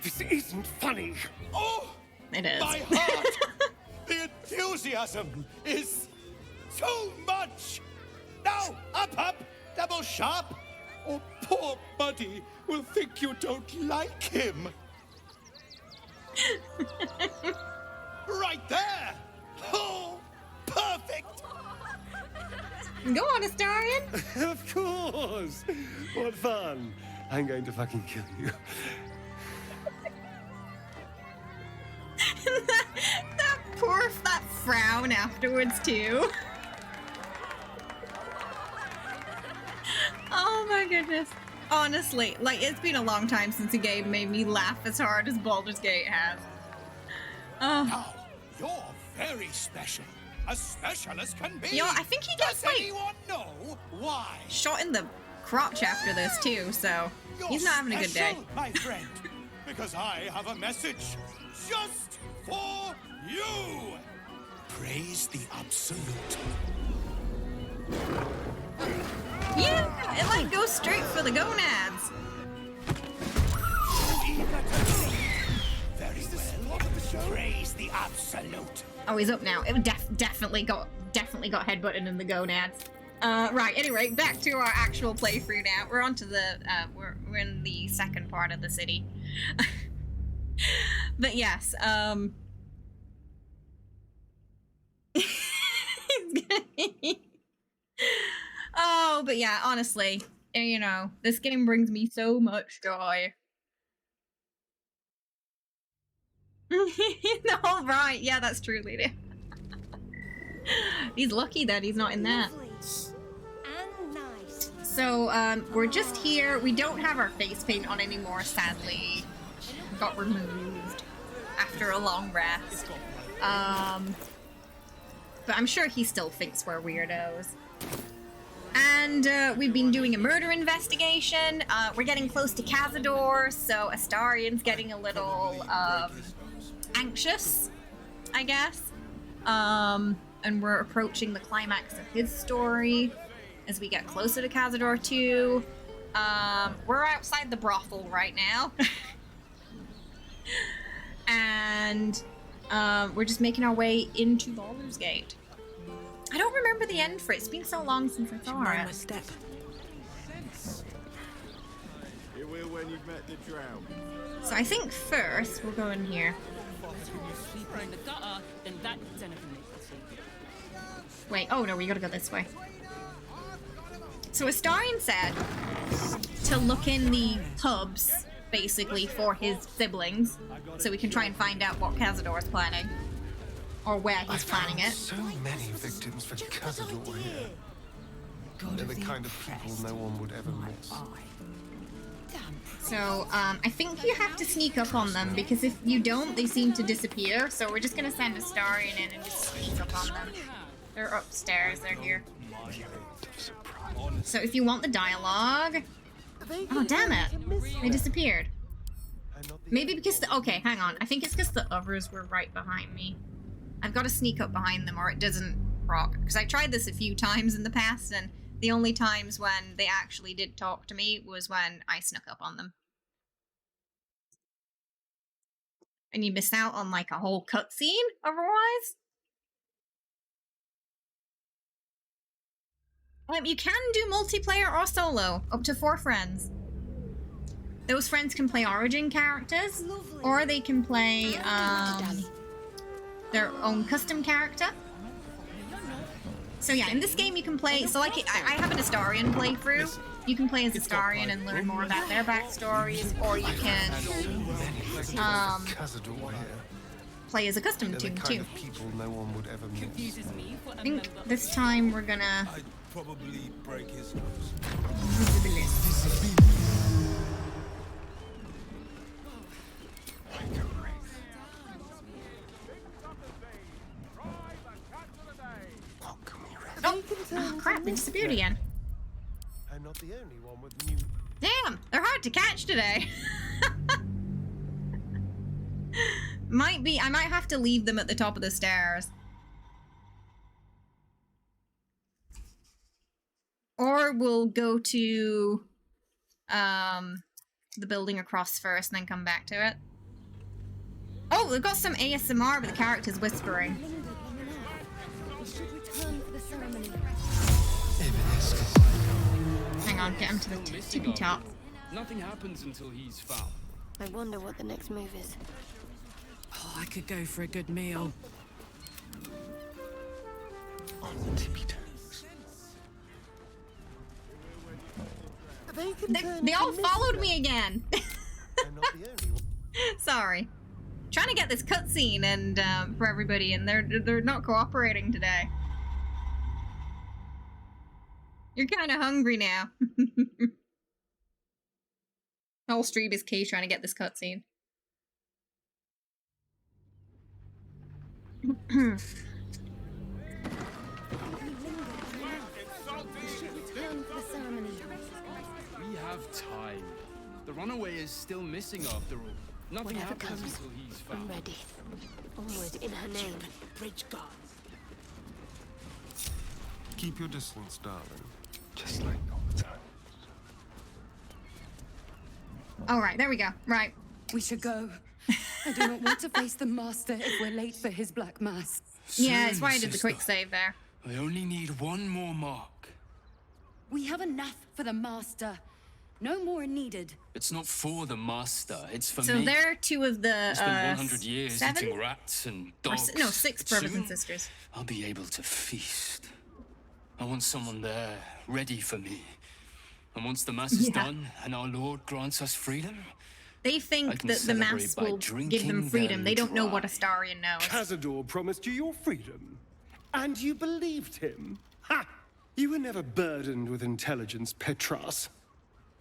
This isn't funny. Oh! It is. My heart! The enthusiasm is too much! Now, up, double sharp, or poor Buddy will think you don't like him. Right there! Oh, perfect! Go on, Astarion. Of course. What fun. I'm going to fucking kill you. that frown afterwards too. Oh my goodness. Honestly, like, it's been a long time since a game made me laugh as hard as Baldur's Gate has. Oh. Now, you're very special. As special as can be. Yo, I think he gets, Does like, anyone know why? shot in the crotch after this too, so You're he's not having a good day. special, my friend, because I have a message just for you. Praise the absolute. Yeah, it like goes straight for the gonads. Very well. Praise the absolute. Oh, he's up now. It definitely got headbutted in the gonads. Right. Anyway, back to our actual playthrough now. We're on to the we're in the second part of the city. But yes, oh, but yeah, honestly, you know, this game brings me so much joy. No, right, yeah, that's true, lady. He's lucky that he's not in that. And nice. So, we're just here. We don't have our face paint on anymore, sadly. Got removed after a long rest. But I'm sure he still thinks we're weirdos. And we've been doing a murder investigation. We're getting close to Cazador, so Astarion's getting a little anxious, I guess. And we're approaching the climax of his story as we get closer to Cazador 2. We're outside the brothel right now. And we're just making our way into Baldur's Gate. I don't remember the end for it. It's been so long since I saw it. Step. It will when you've met the drought. So I think first we'll go in here. Wait, oh no, we gotta go this way. So Astarion said to look in the pubs basically, for his siblings, so we can try and find out what Cazador is planning. Or where he's planning it. So many victims for Cazador here. They're the kind of people no one would ever miss. So, I think you have to sneak up on them, because if you don't, they seem to disappear. So we're just gonna send Astarion in and just sneak up on them. They're upstairs, they're here. So if you want the dialogue... Oh, damn it! They disappeared. Maybe because the... Okay, hang on. I think it's because the others were right behind me. I've got to sneak up behind them or it doesn't proc. Because I tried this a few times in the past, and the only times when they actually did talk to me was when I snuck up on them. And you miss out on, like, a whole cutscene otherwise. You can do multiplayer or solo, up to 4 friends. Those friends can play Origin characters, or they can play their own custom character. So yeah, in this game you can play, so like I have an Astarion playthrough. You can play as Astarion and learn more about their backstories, or you can play as a custom toon too. I think this time we're gonna probably break his nose. Oh crap, they disappeared again. I'm not the only one with new... Damn, they're hard to catch today. I might have to leave them at the top of the stairs. Or we'll go to the building across first and then come back to it. Oh, we've got some ASMR with the characters whispering. Hang on, get him to the tippy top. Nothing happens until he's found. I wonder what the next move is. Oh, I could go for a good meal. On the tippy toes. They all followed me again. Sorry. Trying to get this cutscene and for everybody, and they're not cooperating today. You're kind of hungry now. The whole stream is Kay trying to get this cutscene. We have time. The runaway is still missing after all. Nothing Whatever happens comes, until he's I'm found. ready. Onward in her name. Bridge guards. Keep your distance, darling. Just like all the time. Alright, there we go. Right. We should go. I do not want to face the Master if we're late for his Black Mass. Yeah, it's why I did the quick save there. I only need one more mark. We have enough for the Master. No more needed. It's not for the Master, it's for So me. they're two of the, It's been 100 years 7? eating rats and Or dogs. no, 6 But brothers and soon, sisters. I'll be able to feast. I want someone there, ready for me. And once the Mass is done, and our Lord grants us freedom, They think that the Mass will give them freedom. They don't know what Astarion knows. Cazador promised you your freedom. And you believed him? Ha! You were never burdened with intelligence, Petras.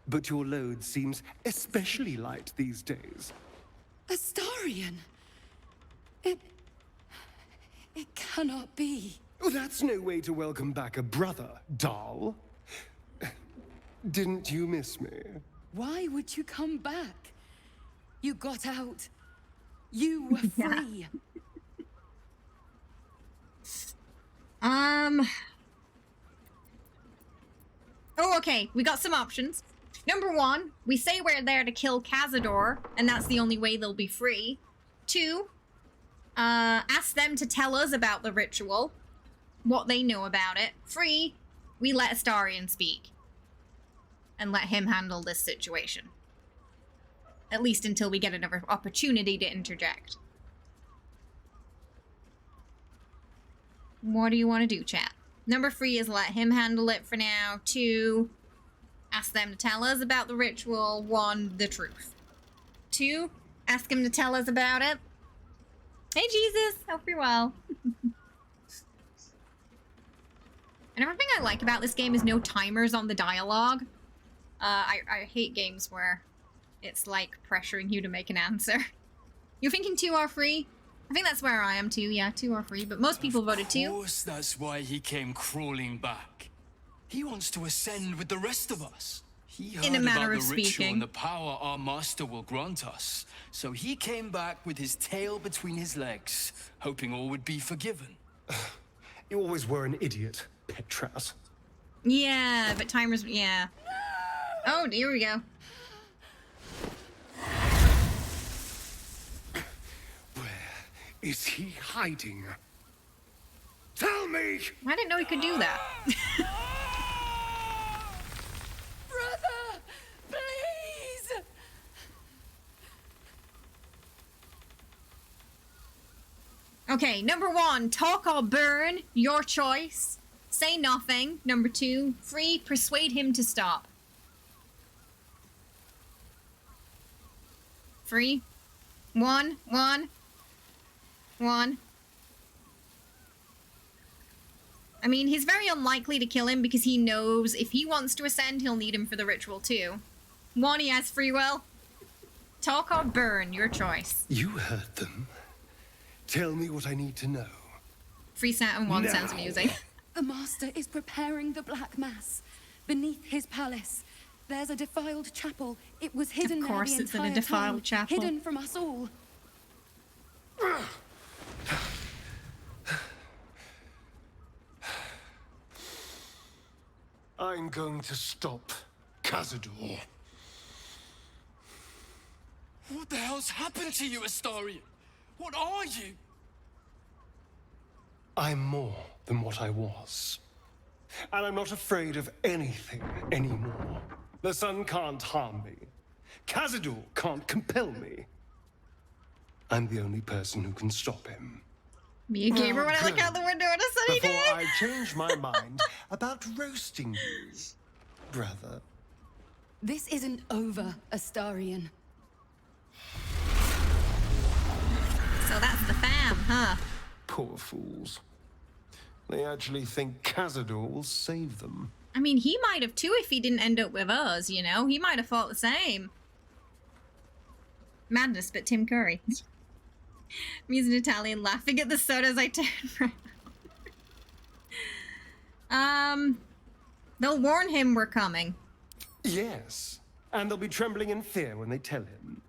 But your load seems especially light these days. Astarion! It cannot be. Oh, that's no way to welcome back a brother, doll. Didn't you miss me? Why would you come back? You got out. You were free. Oh, okay. We got some options. Number 1, we say we're there to kill Cazador, and that's the only way they'll be free. 2, ask them to tell us about the ritual, what they know about it. 3, we let Astarion speak. And let him handle this situation. At least until we get another opportunity to interject. What do you want to do, chat? Number 3 is let him handle it for now. 2, ask them to tell us about the ritual. 1, the truth. 2. Ask him to tell us about it. Hey, Jesus. Hope you're well. And everything I like about this game is no timers on the dialogue. I hate games where it's like pressuring you to make an answer. You're thinking 2 are free? I think that's where I am too. Yeah, 2 are free, but most people voted 2. Of course, that's why he came crawling back. He wants to ascend with the rest of us. He heard In a manner about of the ritual speaking. and the power our master will grant us. So he came back with his tail between his legs, hoping all would be forgiven. You always were an idiot, Petras. Yeah, but timers, yeah. Oh, here we go. Is he hiding? Tell me! I didn't know he could do that. Brother, please! Okay, number 1, talk or burn, your choice. Say nothing. Number 2, free, persuade him to stop. Free. 1. I mean, he's very unlikely to kill him because he knows if he wants to ascend, he'll need him for the ritual too. 1, he has free will. Talk or burn, your choice. You heard them. Tell me what I need to know. Free sound and 1 sounds music. The Master is preparing the Black Mass. Beneath his palace, there's a defiled chapel. It was hidden Of course there the it's in a entire defiled time, chapel. hidden from us all. I'm going to stop Cazador. What the hell's happened to you, Astarion? What are you? I'm more than what I was. And I'm not afraid of anything anymore. The sun can't harm me. Cazador can't compel me. I'm the only person who can stop him. Me a gamer when I look good. out the window on a sunny Before day. I change my mind about roasting you, brother. This isn't over, Astarion. So that's the fam, huh? Poor fools. They actually think Cazador will save them. I mean, he might have too if he didn't end up with us, you know? He might have thought the same. Madness, but Tim Curry. I'm using Italian, laughing at the sodas I turn around. They'll warn him we're coming. Yes, and they'll be trembling in fear when they tell him.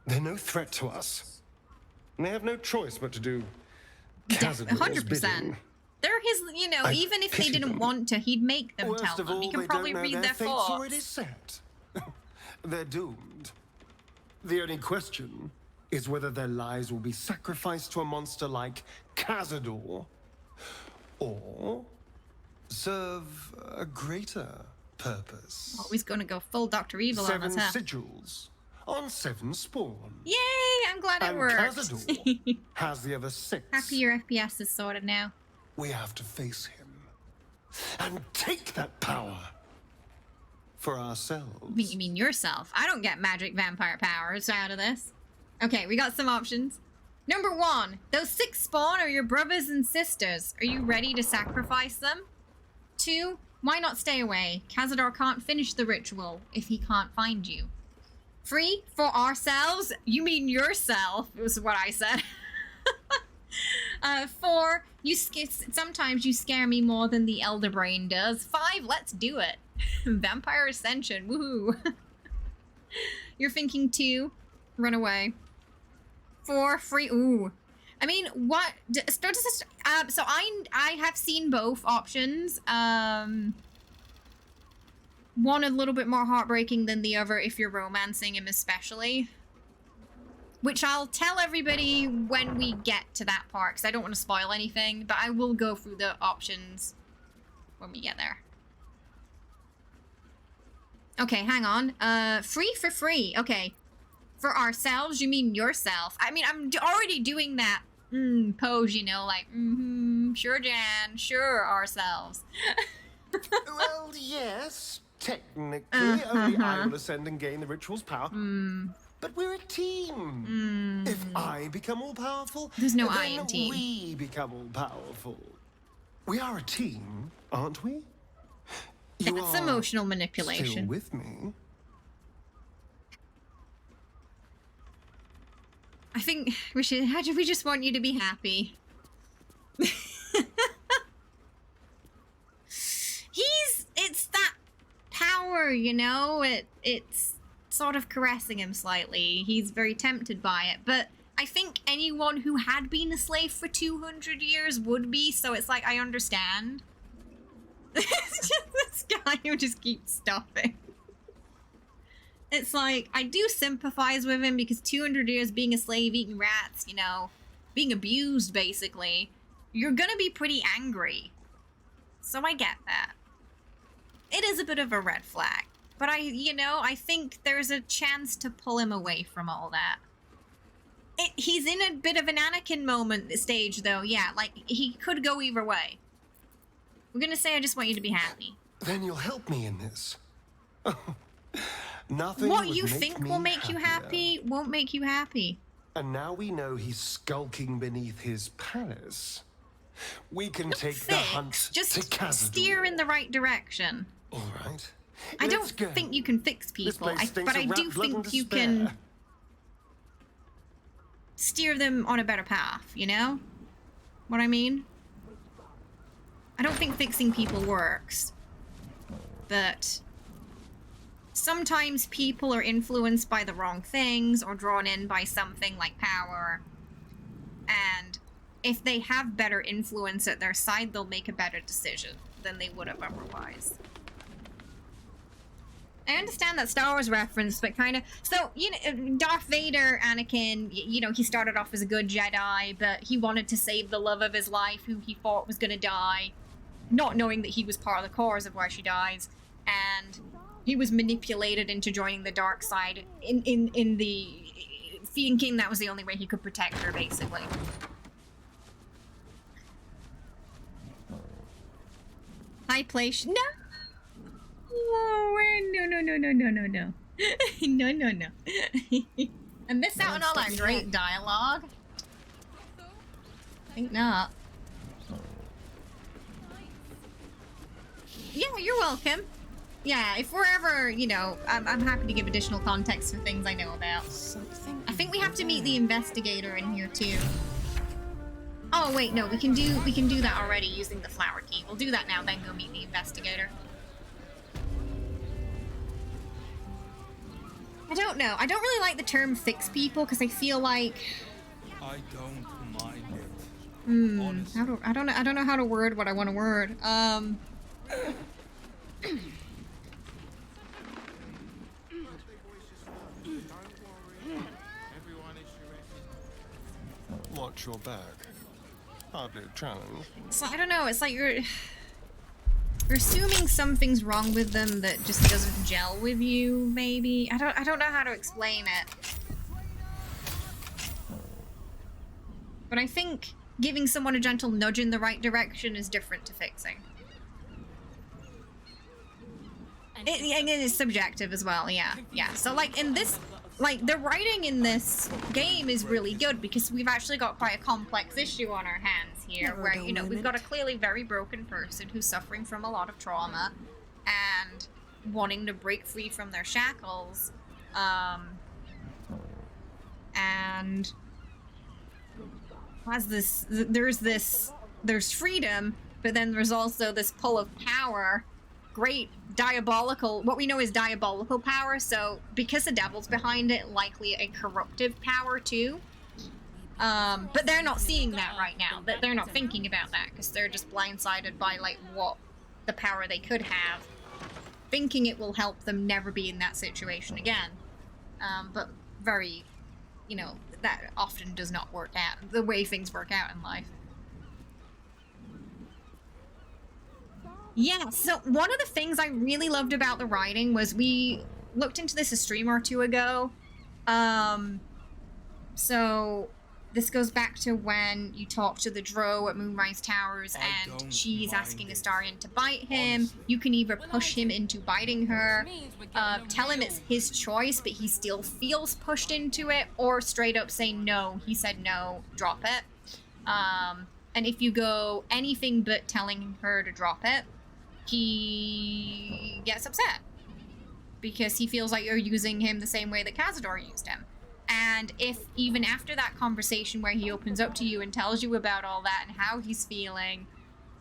They're no threat to us. And they have no choice but to do Cazador's 100%. bidding. They're his, you know, I even if they pity didn't them. want to, he'd make them Worst tell of them. all, He can they probably don't know read their their fate's thoughts. already set. They're doomed. The only question is whether their lives will be sacrificed to a monster like Cazador, or serve a greater purpose. Always gonna go full Dr. Evil on 7 us, huh? sigils on 7 spawn. Yay! I'm glad it And worked. Cazador has the other 6. Happy your FPS is sorted now. We have to face him and take that power for ourselves. You mean yourself? I don't get magic vampire powers out of this. Okay, we got some options. Number 1, those 6 spawn are your brothers and sisters. Are you ready to sacrifice them? 2, why not stay away? Cazador can't finish the ritual if he can't find you. 3, for ourselves? You mean yourself, was what I said. 4, sometimes you scare me more than the Elder Brain does. 5, let's do it. Vampire Ascension, woohoo. You're thinking 2, run away. 4, free, ooh. I mean, what, so I have seen both options. One a little bit more heartbreaking than the other if you're romancing him especially. Which I'll tell everybody when we get to that part, because I don't want to spoil anything, but I will go through the options when we get there. Okay, hang on. Free for free. Okay. For ourselves, you mean yourself? I mean, I'm already doing that pose, you know, like, sure, Jan, sure, ourselves. Well, yes, technically, only I will ascend and gain the ritual's power. But we're a team. If I become all powerful, There's no then I in team. we become all powerful. We are a team, aren't we? You That's are emotional manipulation. Still with me? I think we should. We just want you to be happy. It's that power, you know. It's sort of caressing him slightly. He's very tempted by it, but I think anyone who had been a slave for 200 years would be. So it's like I understand. It's just this guy who just keeps stopping. It's like, I do sympathize with him because 200 years being a slave, eating rats, you know, being abused, basically, you're gonna be pretty angry. So I get that. It is a bit of a red flag. But I think there's a chance to pull him away from all that. He's in a bit of an Anakin moment stage, though, yeah, like, he could go either way. We're gonna say, I just want you to be happy. Then you'll help me in this. Nothing What would you make think me will make you happier. happy won't make you happy. And now we know he's skulking beneath his palace. We can take the hunt Just to Khazad-dûr. steer in the right direction. All right. I don't Let's go. think you can fix This people, place stinks but I of rat do blood and think you despair. can steer them on a better path, you know? What I mean? I don't think fixing people works, but sometimes people are influenced by the wrong things or drawn in by something like power, and if they have better influence at their side, they'll make a better decision than they would have otherwise. I understand that Star Wars reference, but kind of... So, you know, Darth Vader, Anakin, you know, he started off as a good Jedi, but he wanted to save the love of his life, who he thought was going to die, not knowing that he was part of the cause of why she dies, and he was manipulated into joining the dark side in the... thinking that was the only way he could protect her, basically. High place... No! Oh, no. No. I missed out on all that great dialogue. I think not. Yeah, you're welcome. Yeah, if we're ever, you know, I'm happy to give additional context for things I know about. I think we have to meet the investigator in here too. Oh wait, no, we can do that already using the flower key. We'll do that now, then go meet the investigator. I don't know. I don't really like the term fix people because I feel like I don't mind it. I don't know how to word what I want to word. Watch your back. Hardly a challenge. So I don't know. It's like you're assuming something's wrong with them that just doesn't gel with you. Maybe I don't know how to explain it. But I think giving someone a gentle nudge in the right direction is different to fixing. It is subjective as well. Yeah. So like in this. Like, the writing in this game is really good because we've actually got quite a complex issue on our hands here where, you know, we've got a clearly very broken person who's suffering from a lot of trauma and wanting to break free from their shackles. And has this, there's freedom, but then there's also this pull of power. Great diabolical, what we know is diabolical power, so because the devil's behind it, likely a corruptive power too. But they're not seeing that right now. They're not thinking about that because they're just blindsided by like what the power they could have, thinking it will help them never be in that situation again. But very, you know, that often does not work out the way things work out in life. Yeah, so one of the things I really loved about the writing was we looked into this a stream or two ago. So this goes back to when you talk to the Drow at Moonrise Towers and she's asking Astarion to bite him. You can either push him into biting her, tell him it's his choice but he still feels pushed into it, or straight up say no, he said no, drop it. And if you go anything but telling her to drop it, he gets upset because he feels like you're using him the same way that Cazador used him. And if even after that conversation where he opens up to you and tells you about all that and how he's feeling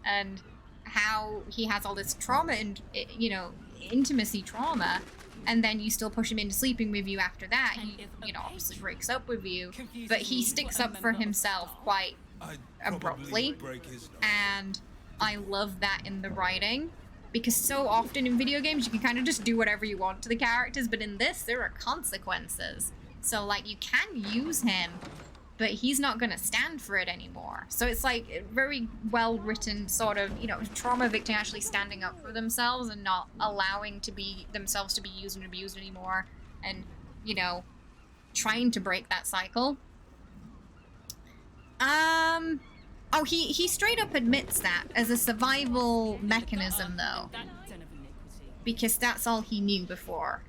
and how he has all this trauma and, you know, intimacy trauma, and then you still push him into sleeping with you after that, he, you know, obviously breaks up with you, but he sticks up for himself quite abruptly, and I love that in the writing. Because so often in video games you can kind of just do whatever you want to the characters, but in this there are consequences. So, like, you can use him, but he's not going to stand for it anymore. So it's, like, very well-written sort of, you know, trauma victim actually standing up for themselves and not allowing themselves to be used and abused anymore. And, you know, trying to break that cycle. Oh, he straight up admits that as a survival mechanism, though. Because that's all he knew before.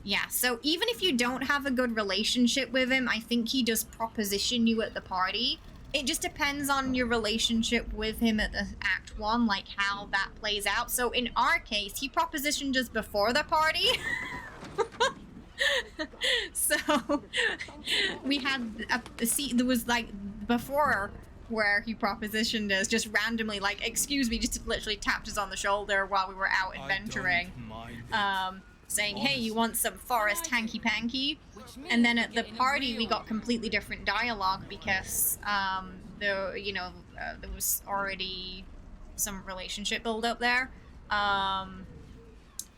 Yeah, so even if you don't have a good relationship with him, I think he does proposition you at the party. It just depends on your relationship with him at the Act 1, like how that plays out. So in our case, he propositioned us before the party. So we had a scene, there was like before where he propositioned us just randomly, like, excuse me, just literally tapped us on the shoulder while we were out adventuring. Saying, hey, you want some forest hanky-panky? And then at the party, we got completely different dialogue because, there was already some relationship build-up there.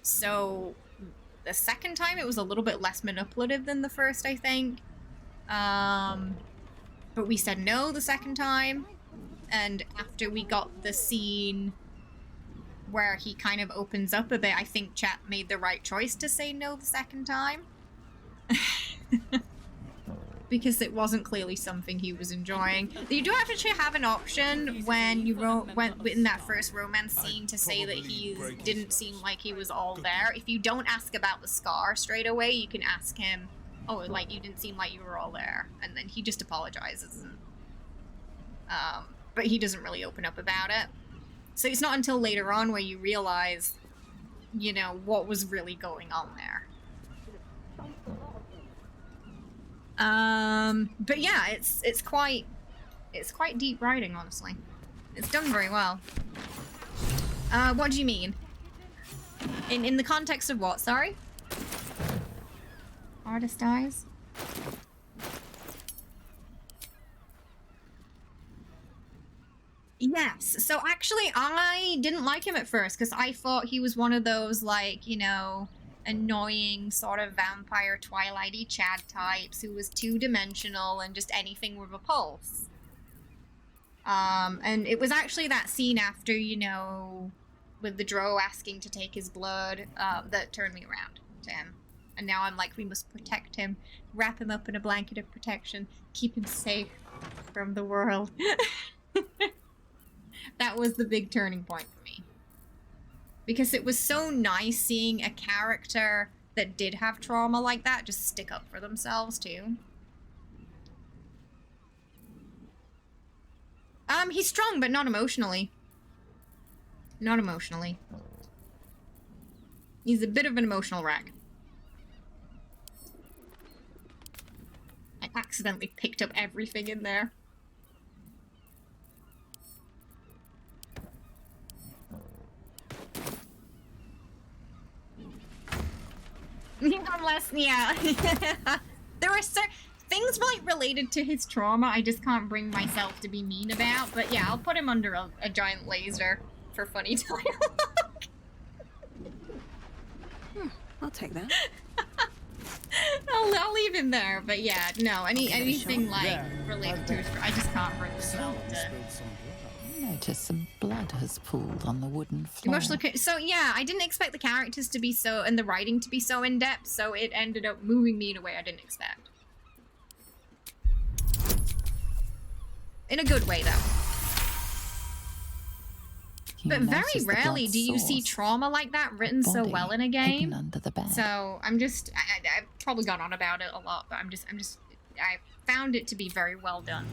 So the second time, it was a little bit less manipulative than the first, I think. But we said no the second time. And after we got the scene where he kind of opens up a bit, I think chat made the right choice to say no the second time. Because it wasn't clearly something he was enjoying. You do actually have an option when you went in that first romance scene to say that he didn't seem like he was all there. If you don't ask about the scar straight away, you can ask him, oh, like, you didn't seem like you were all there. And then he just apologizes. And, but he doesn't really open up about it. So it's not until later on where you realize, you know, what was really going on there. But yeah, it's quite deep writing, honestly. It's done very well. What do you mean? In the context of what, sorry? Artist eyes? Yes, so actually I didn't like him at first because I thought he was one of those, like, you know, annoying sort of vampire Twilight-y Chad types who was two-dimensional and just anything with a pulse. And it was actually that scene after, you know, with the Drow asking to take his blood, that turned me around to him. And now I'm like, we must protect him, wrap him up in a blanket of protection, keep him safe from the world. That was the big turning point for me. Because it was so nice seeing a character that did have trauma like that just stick up for themselves, too. He's strong, but not emotionally. Not emotionally. He's a bit of an emotional wreck. I accidentally picked up everything in there. Unless, yeah. There are certain things like related to his trauma I just can't bring myself to be mean about, but yeah, I'll put him under a giant laser for funny dialogue. I'll take that. I'll leave him there, but yeah, no, anything like related to his, I just can't bring myself to. Notice some blood has pooled on the wooden floor. So yeah, I didn't expect the characters to be so, and the writing to be so in depth, so it ended up moving me in a way I didn't expect. In a good way, though. You But very notice the rarely blood do you see source. trauma like that written so Body well in a hidden game. under the bed. So I've probably gone on about it a lot, but I found it to be very well done.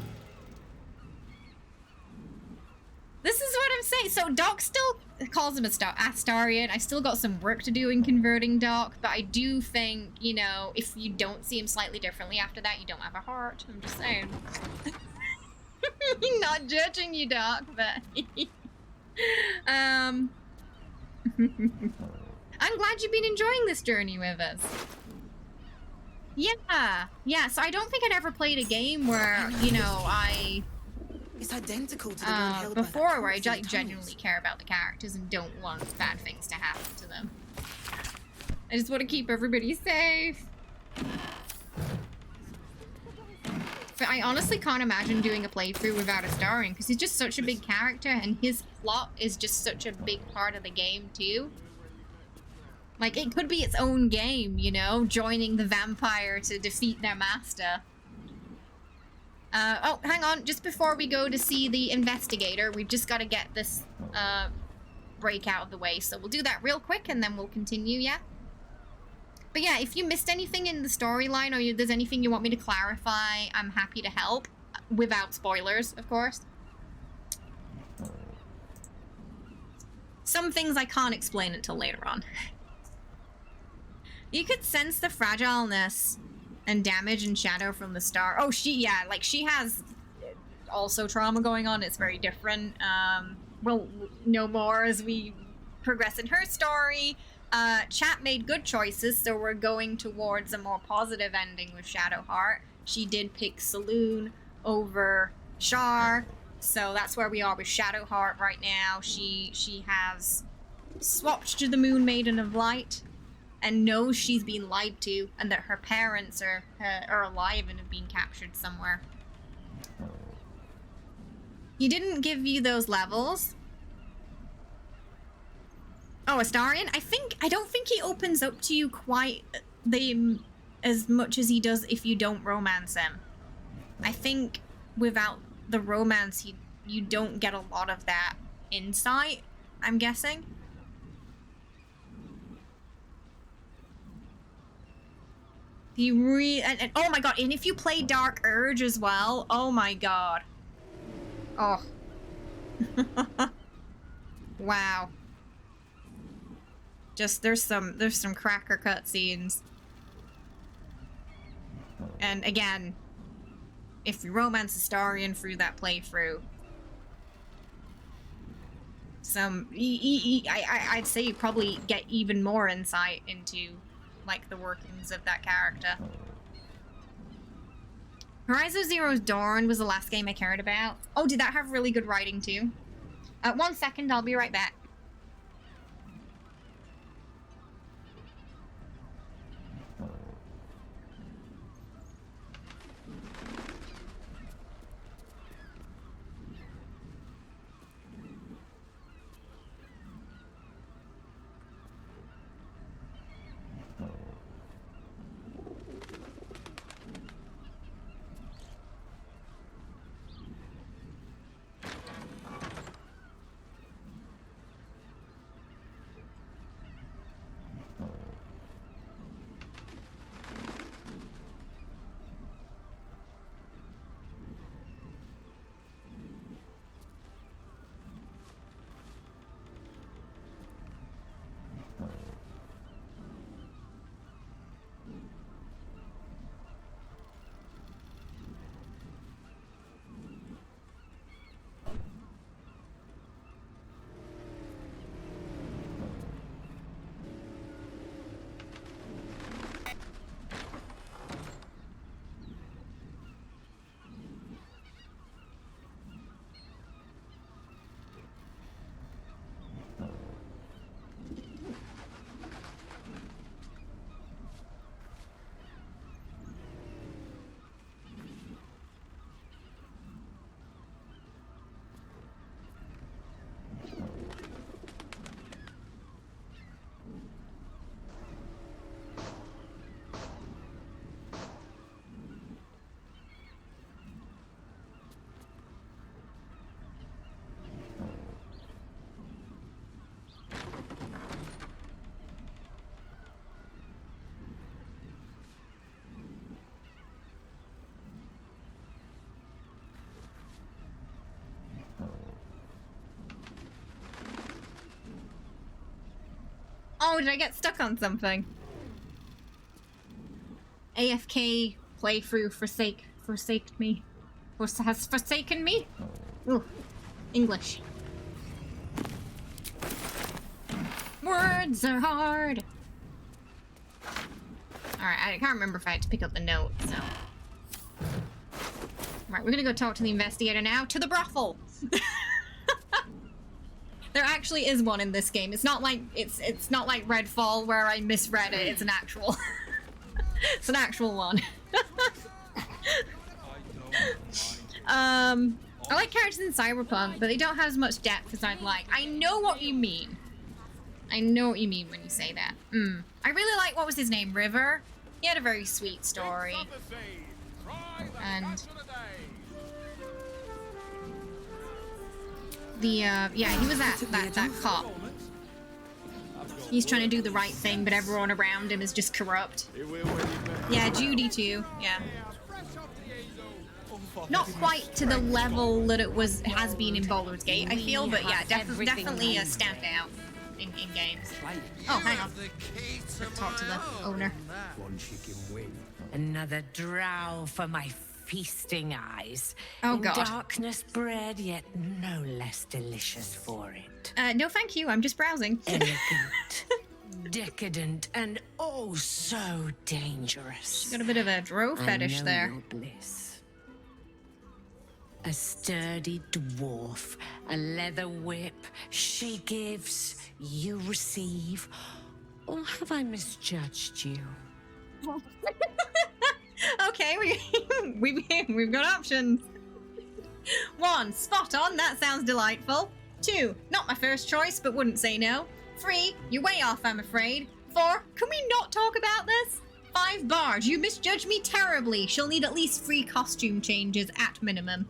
This is what I'm saying. So Doc still calls him a Astarian. I still got some work to do in converting Doc, but I do think, you know, if you don't see him slightly differently after that, you don't have a heart. I'm just saying. Not judging you, Doc, but I'm glad you've been enjoying this journey with us. Yeah, so I don't think I'd ever played a game where, you know, It's identical to the one held by before the where I corpse in the genuinely care about the characters and don't want bad things to happen to them. I just want to keep everybody safe. But I honestly can't imagine doing a playthrough without Astarian, because he's just such a big character and his plot is just such a big part of the game too. Like, it could be its own game, you know, joining the vampire to defeat their master. Oh, hang on, just before we go to see the investigator, we've just got to get this break out of the way, so we'll do that real quick and then we'll continue, yeah? But yeah, if you missed anything in the storyline or there's anything you want me to clarify, I'm happy to help. Without spoilers, of course. Some things I can't explain until later on. You could sense the fragileness and damage and shadow from the start. Oh, she has also trauma going on. It's very different. We'll know more as we progress in her story. Chat made good choices, so we're going towards a more positive ending with Shadowheart. She did pick Saloon over Shar, so that's where we are with Shadowheart right now. She has swapped to the Moon Maiden of Light and knows she's been lied to and that her parents are alive and have been captured somewhere. He didn't give you those levels. Oh, Astarian? I don't think he opens up to you quite as much as he does if you don't romance him. I think without the romance, you don't get a lot of that insight, I'm guessing. And oh my god, and if you play Dark Urge as well, oh my god. Oh. Wow. Just there's some cracker cutscenes. And again, if you romance Astarian through that playthrough, I'd say you probably get even more insight into like the workings of that character. Horizon Zero Dawn was the last game I cared about. Oh, did that have really good writing too? 1 second, I'll be right back. no! Did I get stuck on something? AFK playthrough forsaked me. Has forsaken me? Ooh. English. Words are hard. Alright, I can't remember if I had to pick up the note, so. Right, we're gonna go talk to the investigator now. To the brothel! There actually is one in this game. It's not like it's not like Redfall where I misread it. It's an actual it's an actual one. I like characters in Cyberpunk, but they don't have as much depth as I'd like. I know what you mean. I know what you mean when you say that. I really like, what was his name, River? He had a very sweet story. And the yeah, he was that cop. He's trying to do the right thing, but everyone around him is just corrupt. Yeah, Judy too. Yeah. Not quite to the level that it has been in Baldur's Gate, I feel, but yeah, definitely a standout in games. Oh, hang on. Let's talk to the owner. One chicken wing. Another drow for my feasting eyes. Oh, in God. Darkness bred, yet no less delicious for it. No, thank you. I'm just browsing. Elegant, decadent, and oh so dangerous. She's got a bit of a drow fetish there. Bliss. A sturdy dwarf, a leather whip. She gives, you receive. Or have I misjudged you? Okay, we've got options. 1, spot on, that sounds delightful. 2, not my first choice, but wouldn't say no. 3, you're way off, I'm afraid. 4, can we not talk about this? 5, Bard, you misjudged me terribly. She'll need at least 3 costume changes at minimum.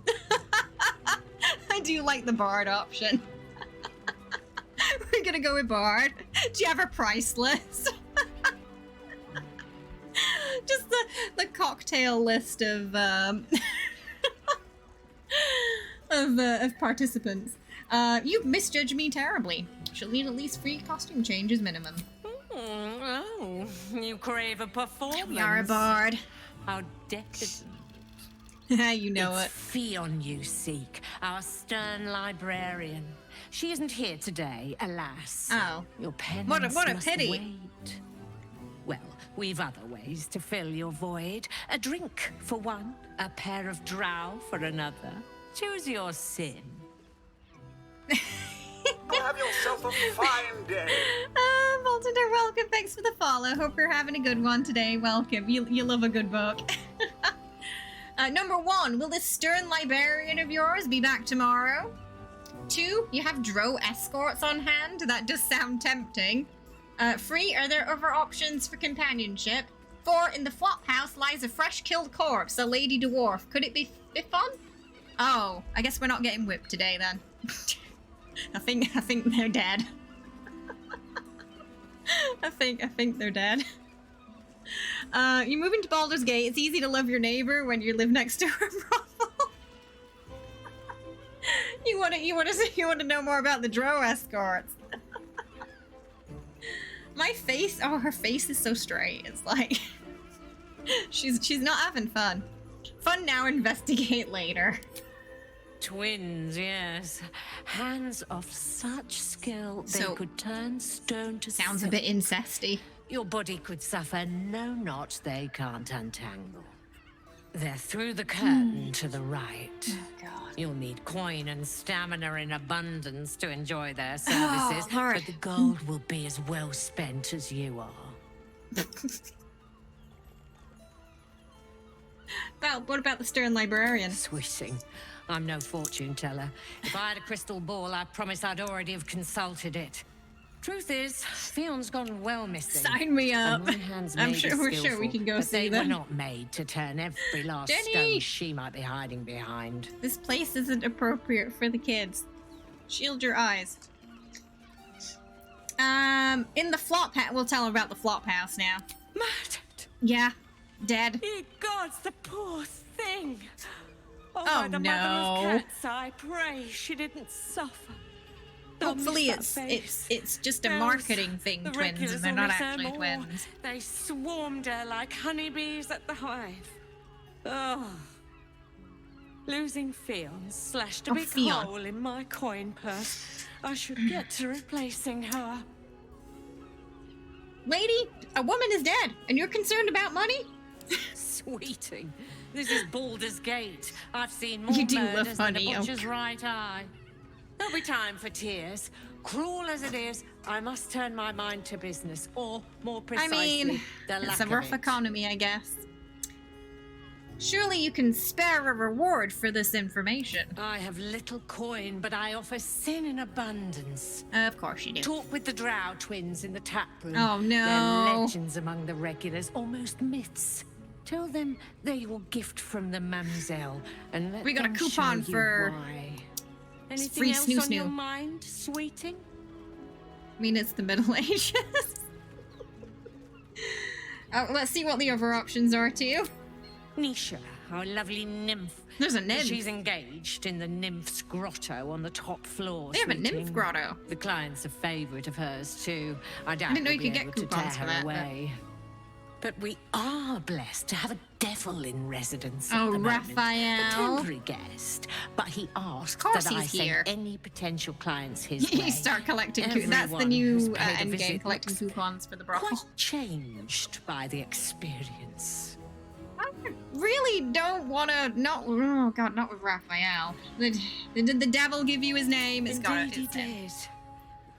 I do like the Bard option. We're gonna go with Bard. Do you have a price list? Just the cocktail list of of participants. You misjudged me terribly. She'll need at least 3 costume changes minimum. Oh, you crave a performance. We are a bard. How decadent. You know It's Fionn you seek, our stern librarian. She isn't here today, alas. Oh. Your pen What a must pity. wait. Well, we've other ways to fill your void. A drink for one, a pair of drow for another. Choose your sin. Go have yourself a fine day. Baldur, welcome. Thanks for the follow. Hope you're having a good one today. Welcome. You love a good book. Number 1, will this stern librarian of yours be back tomorrow? 2, you have drow escorts on hand. That does sound tempting. 3, are there other options for companionship? 4, in the flop house lies a fresh killed corpse, a lady dwarf. Could it be Fifon? Oh, I guess we're not getting whipped today then. I think they're dead. I think they're dead. You move into Baldur's Gate. It's easy to love your neighbor when you live next to a brothel. You want to know more about the drow escorts? My face, her face is so straight. It's like she's not having fun. Fun now, investigate later. Twins, yes. Hands of such skill they could turn stone to sounds silk. A bit incesty. Your body could suffer no knot they can't untangle. They're through the curtain to the right. Oh, God. You'll need coin and stamina in abundance to enjoy their services, all right. but the gold will be as well spent as you are. What about the stern librarian? Sweeting. I'm no fortune teller. If I had a crystal ball, I promise I'd already have consulted it. Truth is, Fion's gone well missing. Sign me up. I'm sure we can go see them. They were not made to turn every last Jenny! stone she might be hiding behind. This place isn't appropriate for the kids. Shield your eyes. In the flop house, we'll tell her about the flop house now. Murdered. Yeah, dead. Ye gods, the poor thing. Oh, by the no. mother of cats, I pray she didn't suffer. Hopefully it's just a marketing thing, The twins, and regulars they're will not miss her actually more. twins. They swarmed her like honeybees at the hive. Oh. Losing Fionn slashed a big Fionn. hole in my coin purse. I should get to replacing her. Lady, a woman is dead, and you're concerned about money? Sweeting. This is Baldur's Gate. I've seen more You do love murders than honey, the butcher's okay. right eye. There'll be time for tears. Cruel as it is, I must turn my mind to business, or more I precisely, mean, the it's lack a of rough it. economy, I guess. Surely you can spare a reward for this information. I have little coin, but I offer sin in abundance. Of course you do. Talk with the Drow twins in the tap room. Oh, no. They're legends among the regulars, almost myths. Tell them they're your gift from the Mamselle, and let We got a them coupon show you for why. Anything free else snoo on your snoo. mind, sweeting? I mean, it's the Middle Ages. Let's see what the other options are, too. Nisha, our lovely nymph. There's a nymph. She's engaged in the nymph's grotto on the top floor. They have a nymph sweeting. grotto. The client's a favourite of hers too. I doubt didn't know we'll you be could get able to tear coupons for her that, but- away. But we are blessed to have a devil in residence Oh, at the moment. Raphael. A temporary guest, but he asked Of course that I he's send here. any potential clients his way. You start collecting coupons. That's the Everyone who's new paid a end game, visit collecting looks coupons for the brothel. quite changed by the experience. I really don't want to. Oh god, not with Raphael. Did the devil give you his name? It's got it. Indeed he did.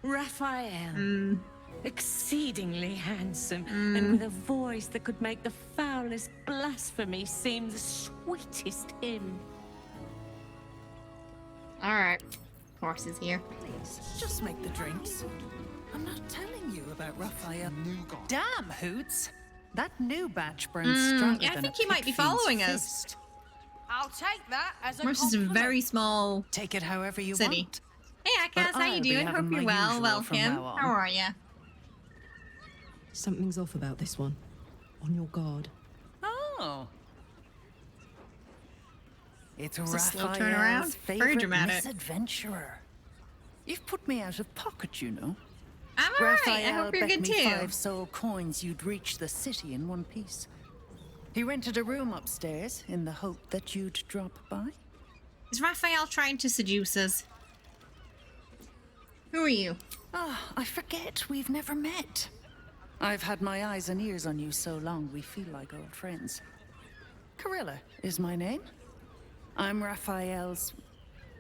Raphael. Mm. Exceedingly handsome, and with a voice that could make the foulest blasphemy seem the sweetest hymn. Alright. Of course he's here. Please, just make the drinks. I'm not telling you about Raphael. Damn, Hoots. That new batch burns stronger I than think a he might be pig fiend's following us. fist. I'll take that as a This is a compliment. very small Take it however you city. want. Hey Akaz, how I'll you be doing? having Hope you're my well. usual from Welcome. now on. How are you? Something's off about this one. On your guard. Oh. It's It's a slow Raphael's turnaround. Very favorite dramatic. misadventurer. You've put me out of pocket, you know. I'm alright. I Raphael hope you're bet good me too. 5 soul coins you'd reach the city in one piece. He rented a room upstairs in the hope that you'd drop by. Is Raphael trying to seduce us? Who are you? Ah, I forget we've never met. I've had my eyes and ears on you so long we feel like old friends. Carilla is my name. I'm Raphael's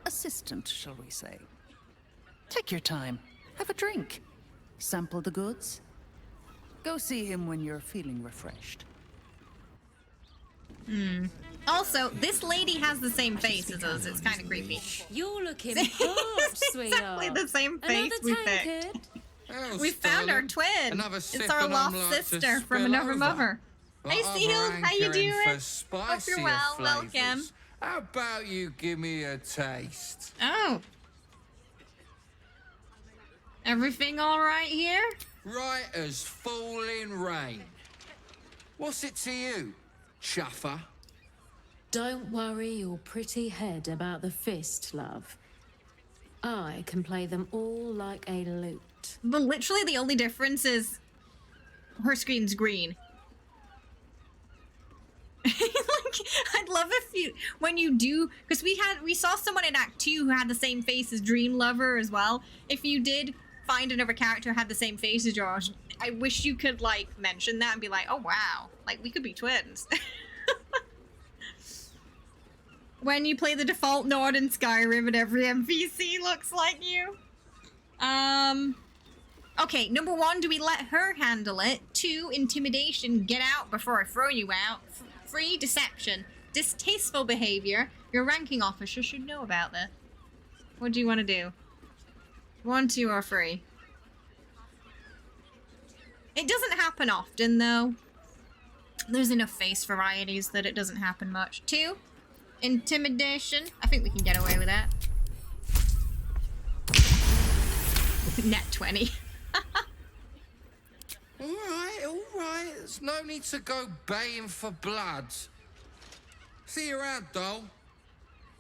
assistant, shall we say. Take your time. Have a drink. Sample the goods. Go see him when you're feeling refreshed. Also, this lady has the same face as us. It's kind of creepy. You're looking It's hot, exactly sweetheart. the same face we picked. We found our twin. It's our lost sister from another mother. Hey, Seal, how you doing? Hope you're well. Welcome. How about you give me a taste? Oh. Everything all right here? Right as falling rain. What's it to you, chuffer? Don't worry your pretty head about the fist, love. I can play them all like a lute. But literally the only difference is her screen's green. Like, I'd love if you, when you do, because we saw someone in Act 2 who had the same face as Dream Lover as well. If you did find another character who had the same face as yours, I wish you could like mention that and be like, oh wow, like we could be twins. When you play the default Nord in Skyrim and every NPC looks like you. Okay, number 1, do we let her handle it? 2, intimidation, get out before I throw you out. 3, deception, distasteful behavior. Your ranking officer should know about this. What do you want to do? 1, 2, or 3? It doesn't happen often, though. There's enough face varieties that it doesn't happen much. 2, intimidation. I think we can get away with that. Net 20. All right. There's no need to go baying for blood. See you around, doll.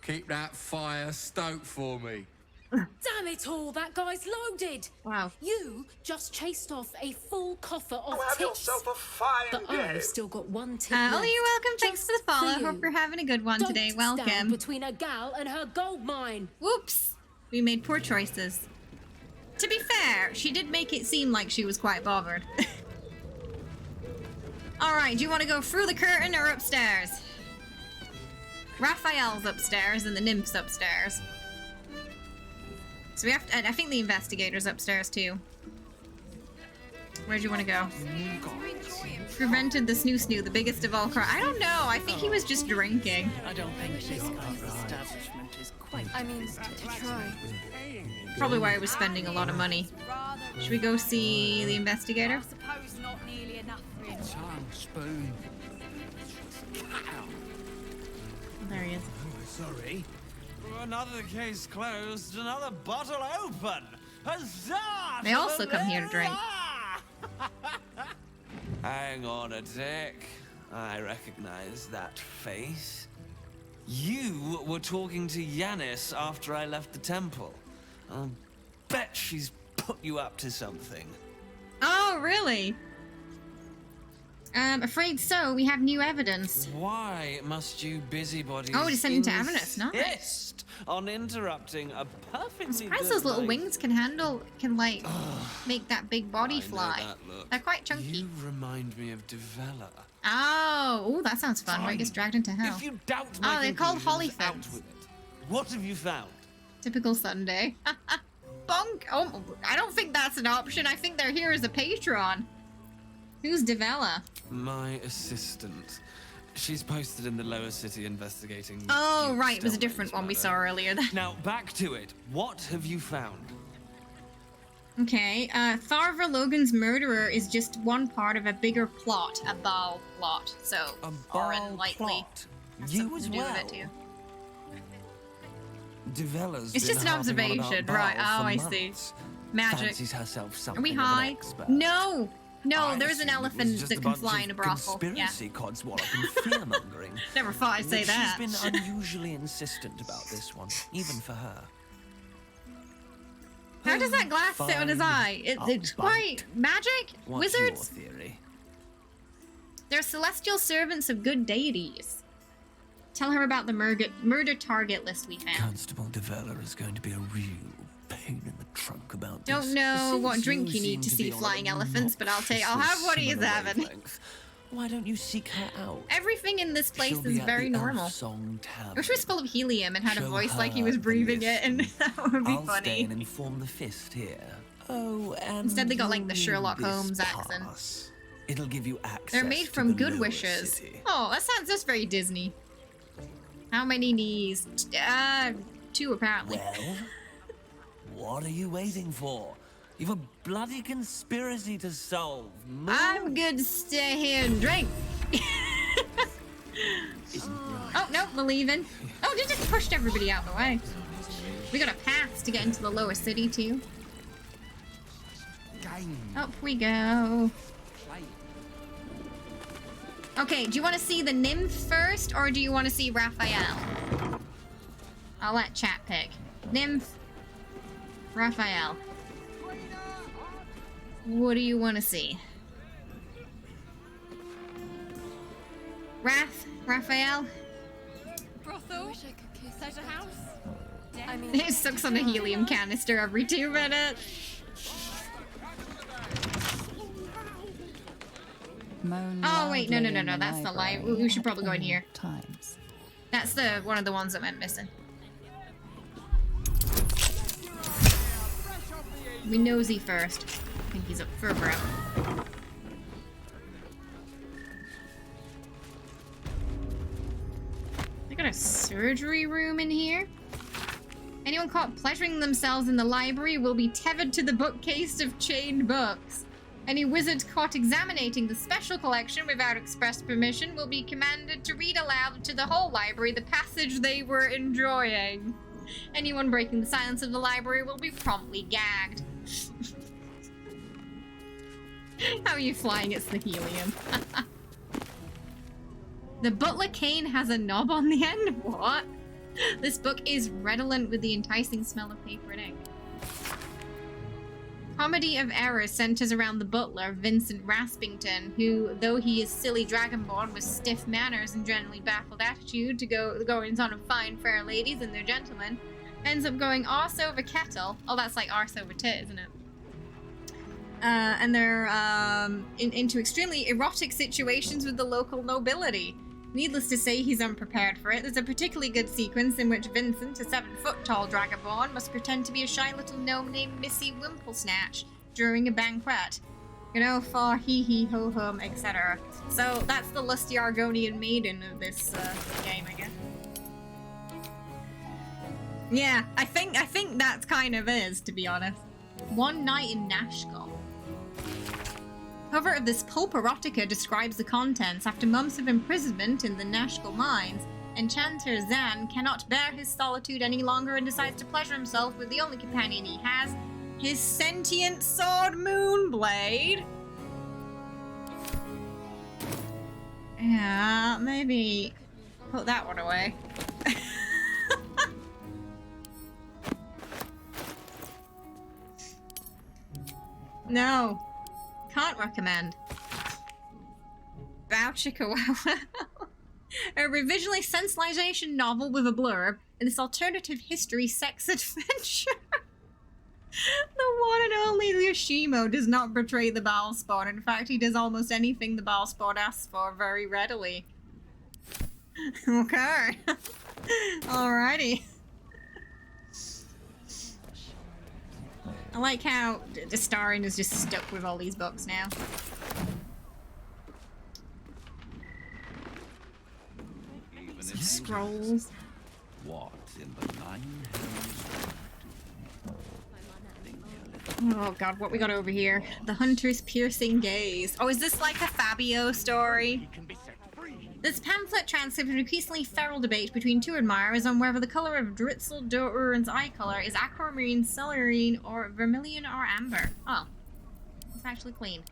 Keep that fire stoked for me. Damn it all, that guy's loaded! Wow. You just chased off a full coffer of Well, have tips. yourself a fine But day. I've still got one tip Oh, left. you're welcome. Thanks for the follow. for you. Hope you're having a good one Don't today. stand Welcome. between a gal and her gold mine. Whoops. We made poor choices. To be fair, she did make it seem like she was quite bothered. Alright, do you want to go through the curtain or upstairs? Raphael's upstairs and the nymph's upstairs. So we have to, and I think the investigator's upstairs too. Where do you want to go? Prevented the snoo, the biggest of all I don't know. I think he was just drinking. I don't think this kind of establishment is quite. I mean, to try. Probably why I was spending a lot of money. Should we go see the investigator? Suppose not nearly enough. Spoon. There he is. Sorry. Another case closed, another bottle open. Huzzah! They also come here to drink. Hang on a tick. I recognize that face. You were talking to Yanis after I left the temple. I'll bet she's put you up to something. Oh, really? Afraid so. We have new evidence. Why must you busybodies Oh, descending to Avernus, nice. insist on interrupting a perfectly I'm surprised good those little night? wings can like, make that big body fly. That look. They're quite chunky. You remind me of Devella. Oh, that sounds fun. Where it gets dragged into hell. If you doubt my Oh, they're called conclusions, out Hollyphants. with it. What have you found? Typical Sunday. Bonk. Oh, I don't think that's an option. I think they're here as a patron. Who's Devella? My assistant. She's posted in the lower city investigating. Oh, Duke's right. It was a Stelmage's different one we murder. saw earlier. Now, back to it. What have you found? Okay, Tharva Logan's murderer is just one part of a bigger plot, a Baal plot. So, Orin likely has You something as to do well. with it too. Devella's It's been just an harping on about observation, Baal right? Oh, for I see. months. Magic. Fancies herself Are something we of an high? expert. No! No, I there's an assumed it was elephant just that a can bunch fly of in a brothel. Yeah. Conspiracy codswallop and fear-mongering. Never thought I'd say But that. She's been unusually insistent about this one, even for her. How does that glass sit on his eye? It's quite magic? What's Wizards? your theory? They're celestial servants of good deities. Tell her about the murder target list we found. Constable Devella is going to be a real pain in the trunk about this. Don't know Since what drink you seem need to see be on flying a elephants, but I'll have what he is similar having. wavelength, why don't you seek her out? Everything in this place She'll be is at very the normal. Elf Song I wish it was full of helium and had a Show voice like he her was the breathing it, and that would be I'll stay funny. and inform the fist here. Oh, and Instead, they got like you'll the need Sherlock this Holmes accent. pass. It'll give you access. They're made to from the good lower wishes. city. Oh, that sounds just very Disney. How many knees? 2 apparently. Well, what are you waiting for? You've a bloody conspiracy to solve. Move. I'm good to stay here and drink. Oh, no, we're leaving. Oh, they just pushed everybody out of the way. We got a pass to get into the lower city, too. Up we go. Okay, do you want to see the nymph first, or do you want to see Raphael? I'll let chat pick. Nymph, Raphael. What do you want to see? Raphael? Brothel? Wish I could kiss pleasure house? I mean, It sucks on a helium canister every 2 minutes. Oh wait, no, that's the live. We should probably go in here. That's the one of the ones that went missing. We nosy first. I think he's up further up. They got a surgery room in here. Anyone caught pleasuring themselves in the library will be tethered to the bookcase of chained books. Any wizard caught examining the special collection without express permission will be commanded to read aloud to the whole library the passage they were enjoying. Anyone breaking the silence of the library will be promptly gagged. How are you flying? It's the helium. The butler cane has a knob on the end? What? This book is redolent with the enticing smell of paper and ink. Comedy of errors centers around the butler, Vincent Raspington, who, though he is silly dragonborn with stiff manners and generally baffled attitude to goings on of fine fair ladies and their gentlemen, ends up going arse over kettle. Oh, that's like arse over tit, isn't it? And they're into extremely erotic situations with the local nobility. Needless to say, he's unprepared for it. There's a particularly good sequence in which Vincent, a 7-foot-tall dragonborn, must pretend to be a shy little gnome named Missy Wimplesnatch during a banquet. You know, for hee-hee-ho-hum, etc. So that's the lusty Argonian maiden of this game, I guess. Yeah, I think that's kind of is, to be honest. One Night in Nashkel. Cover of this pulp erotica describes the contents. After months of imprisonment in the Nashkel mines, enchanter Zan cannot bear his solitude any longer and decides to pleasure himself with the only companion he has, his sentient sword Moonblade. Yeah, maybe put that one away. No. Can't recommend. Bouchika Wow. A revisionally sensationalization novel with a blurb in this alternative history sex adventure. The one and only Yoshimo does not betray the Bowelspawn. In fact, he does almost anything the Bowelspawn asks for very readily. Okay. Alrighty. I like how Destarin is just stuck with all these books now. Some scrolls. What in the 9 Oh god, what we got over here? The Hunter's Piercing Gaze. Oh, is this like a Fabio story? This pamphlet transcribes a increasingly feral debate between two admirers on whether the color of Dritzel Doran's eye color is aquamarine, celerine, or vermilion or amber. Oh. It's actually clean.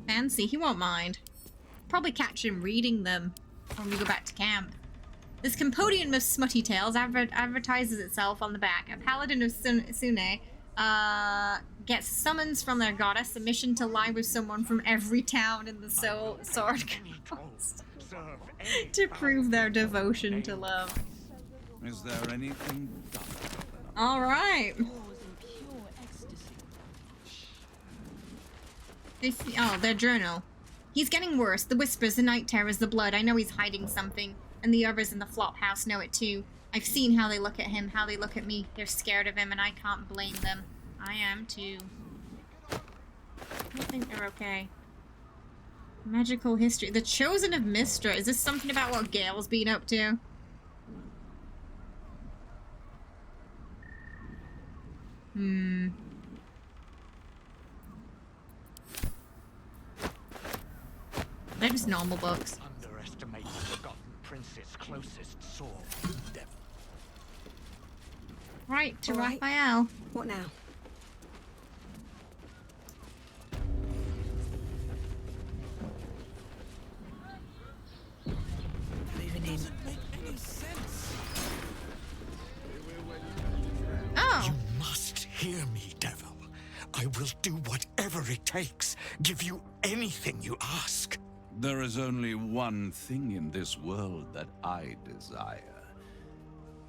Fancy, he won't mind. Probably catch him reading them when we go back to camp. This compendium of smutty tales advertises itself on the back. A paladin of Sune gets summons from their goddess, a mission to lie with someone from every town in the Sword Coast to prove their devotion to love. Is there anything done? All right. Oh, their journal. He's getting worse. The whispers, the night terrors, the blood. I know he's hiding something. And the others in the flop house know it too. I've seen how they look at him, how they look at me. They're scared of him, and I can't blame them. I am too. I think they're okay. Magical history. The Chosen of Mistra. Is this something about what Gale's been up to? They're just normal books. Underestimate the forgotten prince's closest sword. Right, to Raphael. What now? Moving in. Oh! You must hear me, devil. I will do whatever it takes. Give you anything you ask. There is only one thing in this world that I desire.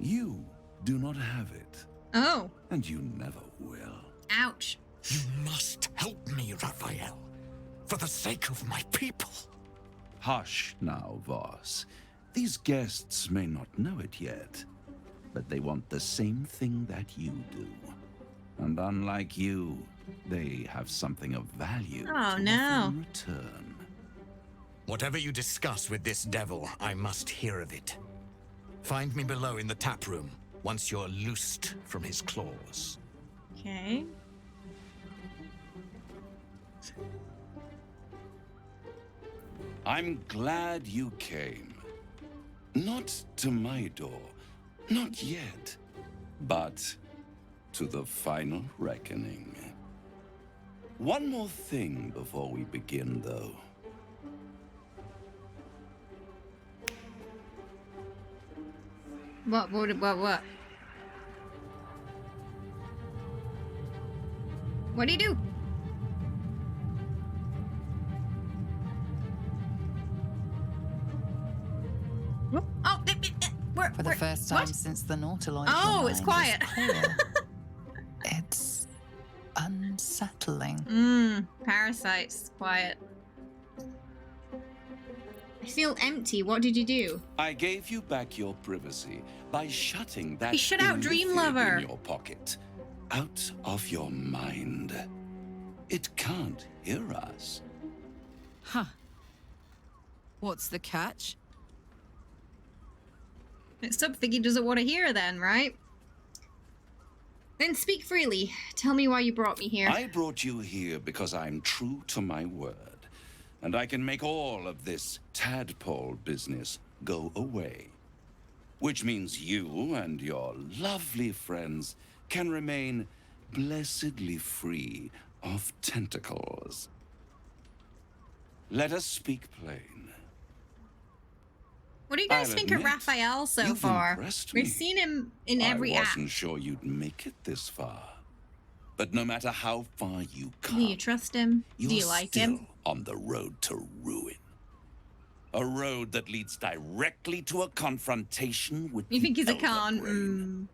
You do not have it. Oh. And you never will. Ouch. You must help me, Raphael. For the sake of my people. Hush now, Voss. These guests may not know it yet, but they want the same thing that you do. And unlike you, they have something of value to offer in return. Whatever you discuss with this devil, I must hear of it. Find me below in the tap room, once you're loosed from his claws. Okay. I'm glad you came. Not to my door, not yet, but to the final reckoning. One more thing before we begin, though. What? What do you do? Oh, For the first time since the Nautiloid. Oh, it's quiet. It's unsettling. Parasites. Quiet. I feel empty. What did you do? I gave you back your privacy by shutting that He shut out Dream illithid Lover. in your pocket. Out of your mind. It can't hear us. Huh. What's the catch? It's something he doesn't want to hear then, right? Then speak freely. Tell me why you brought me here. I brought you here because I'm true to my word. And I can make all of this tadpole business go away. Which means you and your lovely friends can remain blessedly free of tentacles. Let us speak plain. What do you guys I'll think of admit, Raphael so you've far? impressed We've me. seen him in every I app. wasn't sure you'd make it this far. But no matter how far you Do come, you trust him? you're Do you like still him? on the road to ruin. A road that leads directly to a confrontation with You the think he's a Elder con? Brain.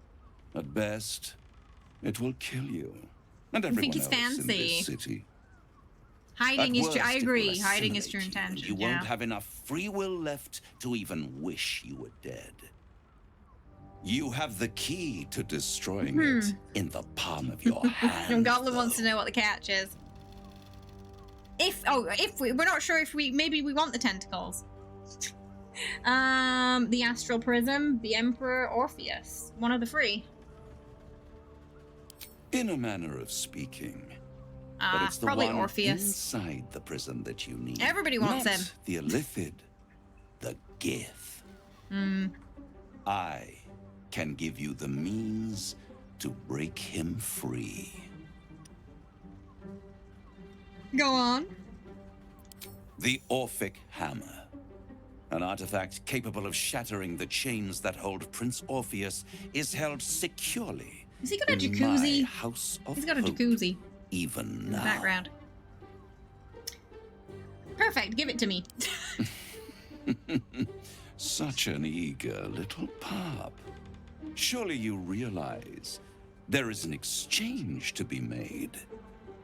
At best, it will kill you. And You everyone think he's else in fancy? this city. Hiding At is true. I worst, it agree. will Hiding is assimilate true you, and intention. You Yeah. won't have enough free will left to even wish you were dead. You have the key to destroying it in the palm of your hand. Goblin wants to know what the catch is. We're not sure if maybe we want the tentacles. The Astral Prism, the Emperor, Orpheus. One of the three. In a manner of speaking. But it's the probably one Orpheus. inside the prison that you need. Everybody wants not him. The illithid, the Gith. Hmm. I can give you the means to break him free. Go on. The Orphic Hammer. An artifact capable of shattering the chains that hold Prince Orpheus is held securely. Has he got a in jacuzzi? my house of He's got a hope, jacuzzi even in the now. background. Perfect. Give it to me. Such an eager little pup. Surely you realize there is an exchange to be made.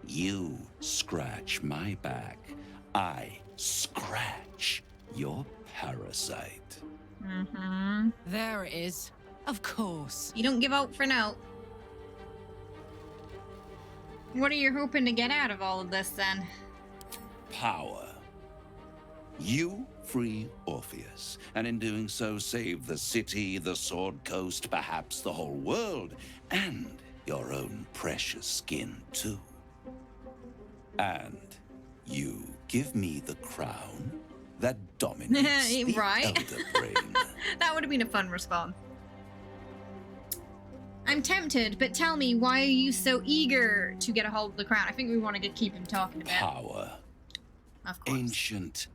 You scratch my back, I scratch your parasite. Mm-hmm. There it is. Of course. You don't give out for now. What are you hoping to get out of all of this then? Power. You free Orpheus, and in doing so save the city, the Sword Coast, perhaps the whole world, and your own precious skin too. And you give me the crown that dominates the Right? Elder Brain. That would have been a fun response. I'm tempted, but tell me, why are you so eager to get a hold of the crown? I think we want to keep him talking a bit. Power. Of course. Ancient.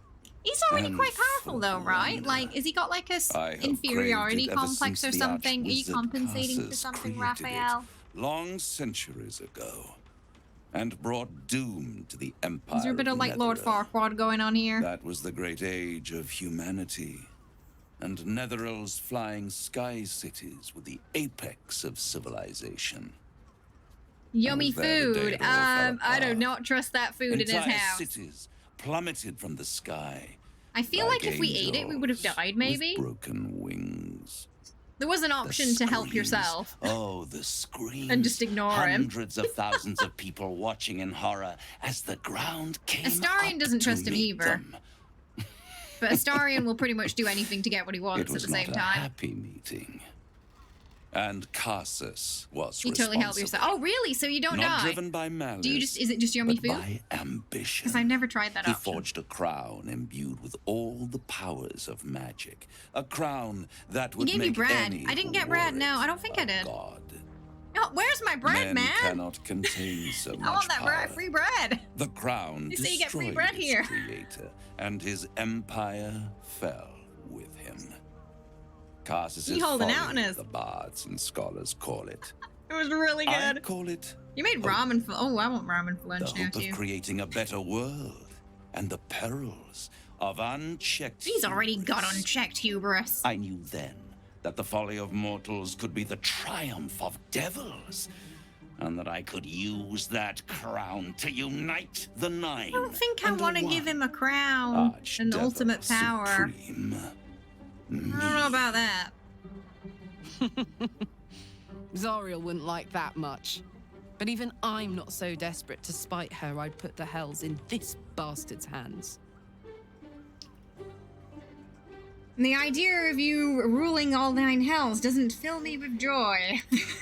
He's already and quite powerful though, right? wonder. Like, has he got like a I have inferiority craved it ever complex since or the something? Are you Archwizard compensating for Cassus something, created Raphael? it long centuries ago, and brought doom to the Empire. Is there a bit of like Lord Netheril. Farquaad going on here? That was the great age of humanity, and Netheril's flying sky cities were the apex of civilization. Yummy was there the day food. it all fell I do apart. not trust that food in his Entire house. cities plummeted from the sky. I feel like if we ate it, we would have died, maybe? With broken wings. There was an option to help yourself. Oh, the screams. And just ignore him. Hundreds of thousands of people watching in horror as the ground came Astarion up doesn't to trust him meet either. them. But Astarion will pretty much do anything to get what he It wants at was the same not a time. happy meeting. And Cassus was You totally help responsible. yourself. Oh, really? So you don't Not die? driven by malice, Do you just? Is it just yummy but food? by ambition. Because I've never tried that He option. forged a crown imbued with all the powers of magic. A crown that He would gave me make bread. any I didn't get who bread. wore No, it I don't think I a did. god. Oh, where's my bread, Men man? cannot contain so much I want that power. bread, free bread. The crown You say you get free destroyed bread its here. creator, and his empire fell with him. Causes You is holding folly, out on us. the bards and scholars call it. It was really I good. call it You made ramen for. Oh, I want ramen for the lunch now hope too. of creating a better world and the perils of unchecked He's already got hubris. unchecked hubris. I knew then that the folly of mortals could be the triumph of devils, and that I could use that crown to unite the nine. I don't think I under want to one give him a crown, an Archdevil ultimate power. Supreme. I don't know about that. Zariel wouldn't like that much. But even I'm not so desperate to spite her I'd put the hells in this bastard's hands. And the idea of you ruling all 9 hells doesn't fill me with joy.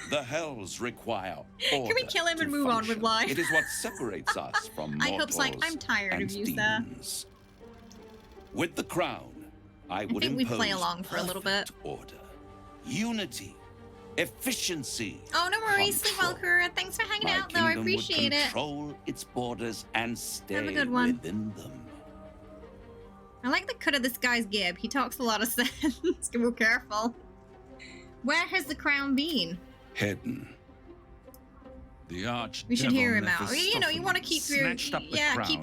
The hells require Can we order kill him to and move on with function. life? It is what separates us from mortals I hope's like, I'm tired and of you, sir. demons. With the crown, I would think we impose play along for a little bit. perfect order, unity, efficiency. Oh, no worries, control. Sleepwalker. Thanks for hanging My out, though. I kingdom appreciate would it. control its borders and stay Have a good one. within them. I like the cut of this guy's gib. He talks a lot of sense. Be careful. Where has the crown been? Hidden. The arch. We should hear him out. You know, you want to keep your keep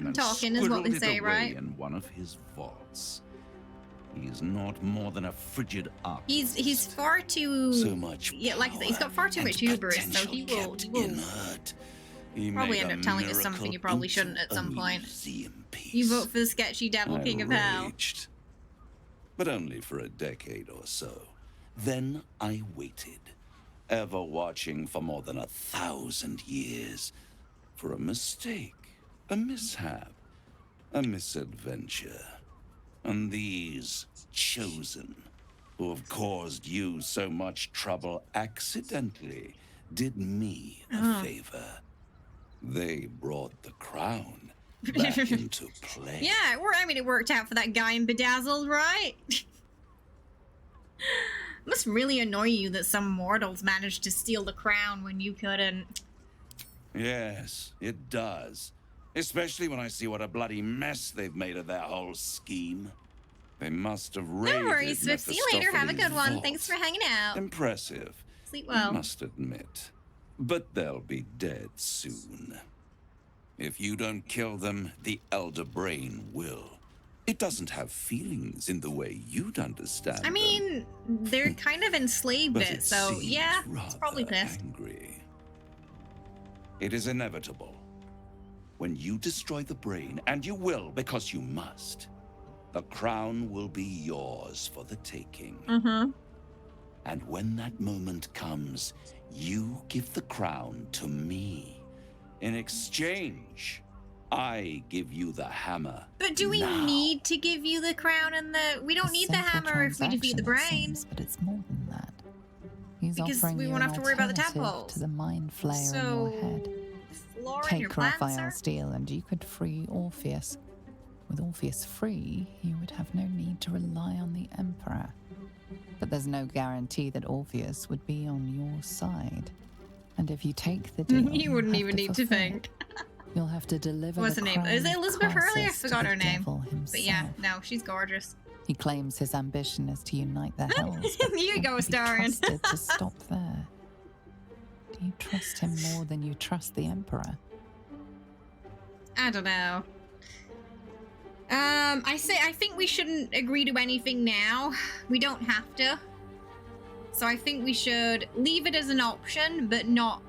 him talking, is what we say, right? In one of his vaults. He is not more than a frigid up. He's far too. So much. Yeah, like I said, he's got far too much hubris, so he will probably end up telling us something you probably shouldn't at some point. You vote for the sketchy devil king of hell. Enraged. But only for a decade or so. Then I waited, ever watching for more than 1,000 years, for a mistake, a mishap, a misadventure. And these chosen, who have caused you so much trouble accidentally, did me a favor. They brought the crown back into play. Yeah, I mean, it worked out for that guy in Bedazzled, right? Must really annoy you that some mortals managed to steal the crown when you couldn't. Yes, it does. Especially when I see what a bloody mess they've made of their whole scheme. They must have raided No worries, Swift. See you later. Have a good one. vault. Thanks for hanging out. Impressive. Sleep well. I must admit. But they'll be dead soon. If you don't kill them, the Elder Brain will. It doesn't have feelings in the way you'd understand I mean, they're kind of enslaved But it, it so seems yeah, it's probably pissed. angry. It is inevitable. When you destroy the brain, and you will because you must, the crown will be yours for the taking. Mm-hmm. And when that moment comes, you give the crown to me. In exchange, I give you the hammer. But do we need to give you the crown and the... We don't need the hammer if we defeat the brain. But it's more than that. He's Because offering we you won't an have to worry about the alternative tadpoles. to the mind flayer So, in your head. Lauren, your Take plan, Raphael's sir? deal and you could free Orpheus. With Orpheus free, you would have no need to rely on the Emperor. But there's no guarantee that Orpheus would be on your side. And if you take the deal, You wouldn't have even need to fulfill think. it. You'll have to deliver What's the her name? crown Is it Elizabeth Hurley? I crisis to forgot the her name. devil But yeah, himself. no, she's gorgeous. He claims his ambition is to unite the hells. But You go, can't be Starion. trusted to stop there. Do you trust him more than you trust the Emperor? I don't know. I think we shouldn't agree to anything now. We don't have to. So I think we should leave it as an option, but not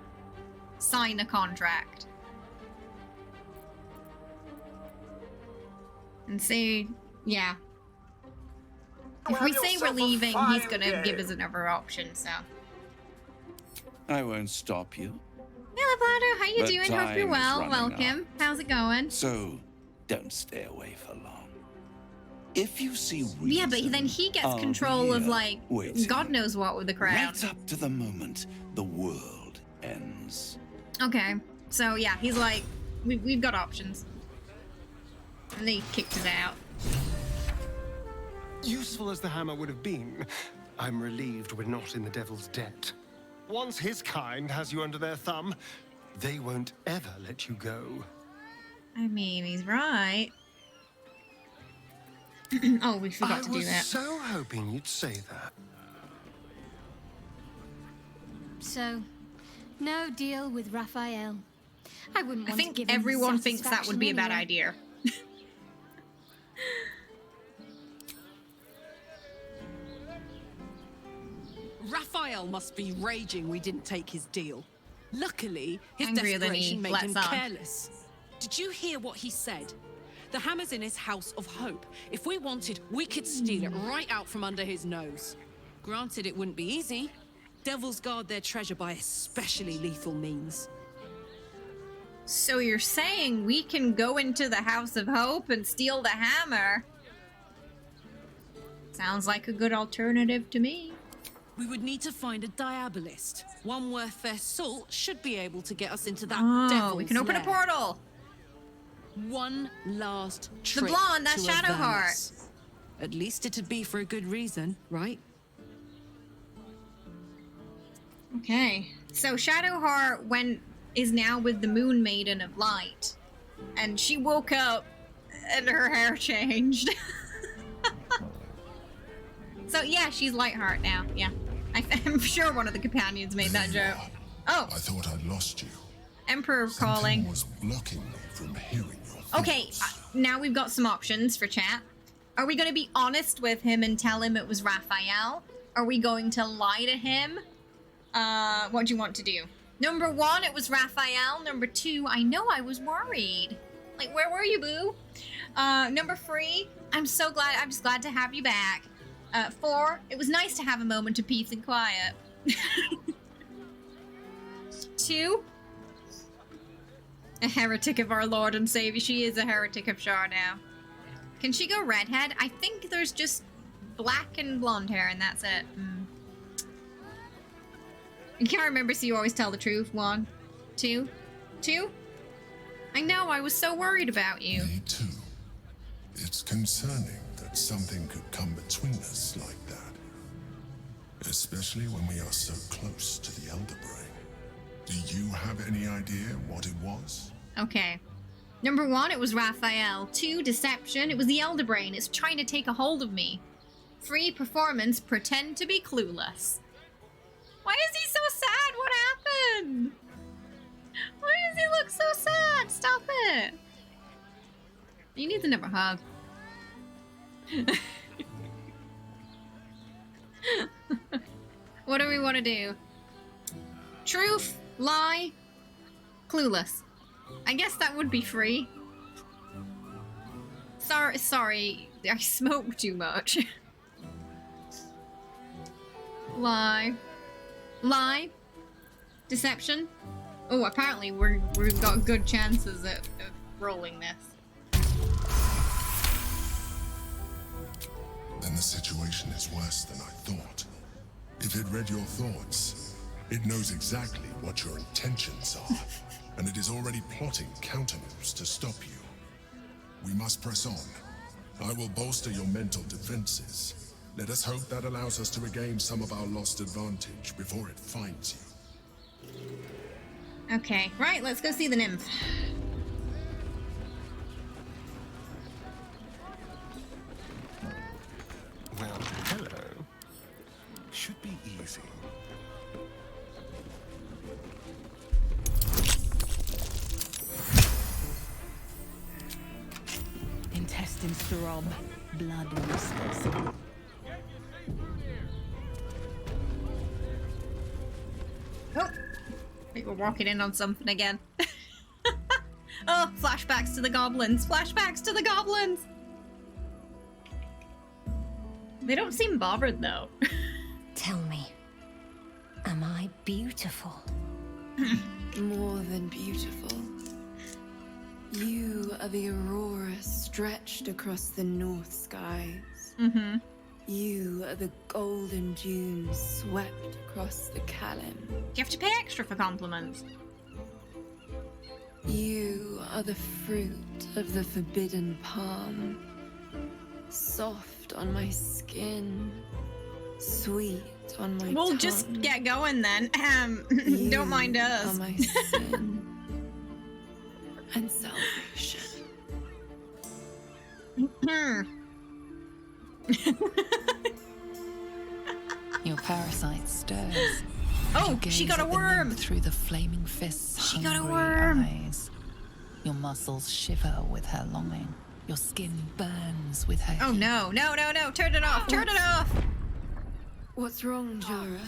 sign a contract. And say, yeah. If we say we're leaving, he's gonna give us another option, so. I won't stop you. Hello, Baldur. How you But doing? Hope you're time is well. running Welcome. How's it going? So, don't stay away for long. If you see reason, Yeah, but then he gets I'll be control of, here like, waiting. God knows what with the crown. Right up to the moment the world ends. Okay, so yeah, he's like, we've got options. And they kicked us out. Useful as the hammer would have been, I'm relieved we're not in the devil's debt. Once his kind has you under their thumb, they won't ever let you go. I mean, he's right. Oh, we forgot to do I was that. so hoping you'd say that. So, no deal with Raphael. I wouldn't I want to think give him everyone thinks that would be a bad satisfaction idea. Raphael must be raging we didn't take his deal. Luckily, his Angrier than he desperation made lets him on. careless. Did you hear what he said? The hammer's in his house of hope. If we wanted, we could steal it right out from under his nose. Granted, it wouldn't be easy. Devils guard their treasure by especially lethal means. So you're saying we can go into the House of Hope and steal the hammer? Sounds like a good alternative to me. We would need to find a diabolist. One worth their salt should be able to get us into that devil's we can open a lair. portal. One last The trick blonde, that's to Shadowheart. Avernus. At least it'd be for a good reason, right? Okay. So Shadowheart is now with the Moon Maiden of Light. And she woke up and her hair changed. So yeah, she's Lightheart now. Yeah. I'm sure one of the companions made that joke. Oh, I thought I'd lost you. Emperor calling. Something was blocking me from hearing your Okay, now we've got some options for chat. Are we going to be honest with him and tell him it was Raphael? Are we going to lie to him? What do you want to do? Number 1, it was Raphael. Number 2, I know I was worried. Like, where were you, boo? Number 3, I'm just glad to have you back. 4, it was nice to have a moment of peace and quiet. 2, a heretic of our Lord and Savior. She is a heretic of Shar now. Can she go redhead? I think there's just black and blonde hair and that's it. I can't remember, so you always tell the truth. 1, 2, 2. I know, I was so worried about you. Me too. It's concerning that something could come between us like that. Especially when we are so close to the Elder Brain. Do you have any idea what it was? Okay. Number 1, it was Raphael. 2, deception. It was the Elder Brain. It's trying to take a hold of me. 3, performance. Pretend to be clueless. Why is he so sad? What happened? Why does he look so sad? Stop it. He needs another hug. What do we want to do? Truth, lie, clueless. I guess that would be free. Sorry, I smoke too much. Lie. Lie. Deception. Oh, apparently we've got good chances of rolling this. Then the situation is worse than I thought. If it read your thoughts, it knows exactly what your intentions are, and it is already plotting countermoves to stop you. We must press on. I will bolster your mental defenses. Let us hope that allows us to regain some of our lost advantage before it finds you. Okay, right, let's go see the nymph. Well, hello. Should be easy. Intestines throb, blood whispers. Oh, I think we're walking in on something again. Oh, flashbacks to the goblins. Flashbacks to the goblins. They don't seem bothered though. Tell me, am I beautiful? More than beautiful. You are the aurora stretched across the north skies. Mm-hmm. You are the golden dunes swept across the Calym. You have to pay extra for compliments. You are the fruit of the forbidden palm. Soft on my skin, sweet on my We'll tongue. just get going then. Don't mind us. Are my sin and salvation. Your parasite stirs. Oh, You gaze she got a at the nymph worm. through the flaming fist's She got a hungry worm. eyes. Your muscles shiver with her longing. Your skin burns with her Oh heat. no, no, no, no, turn it off, turn it off! What's wrong, Jara?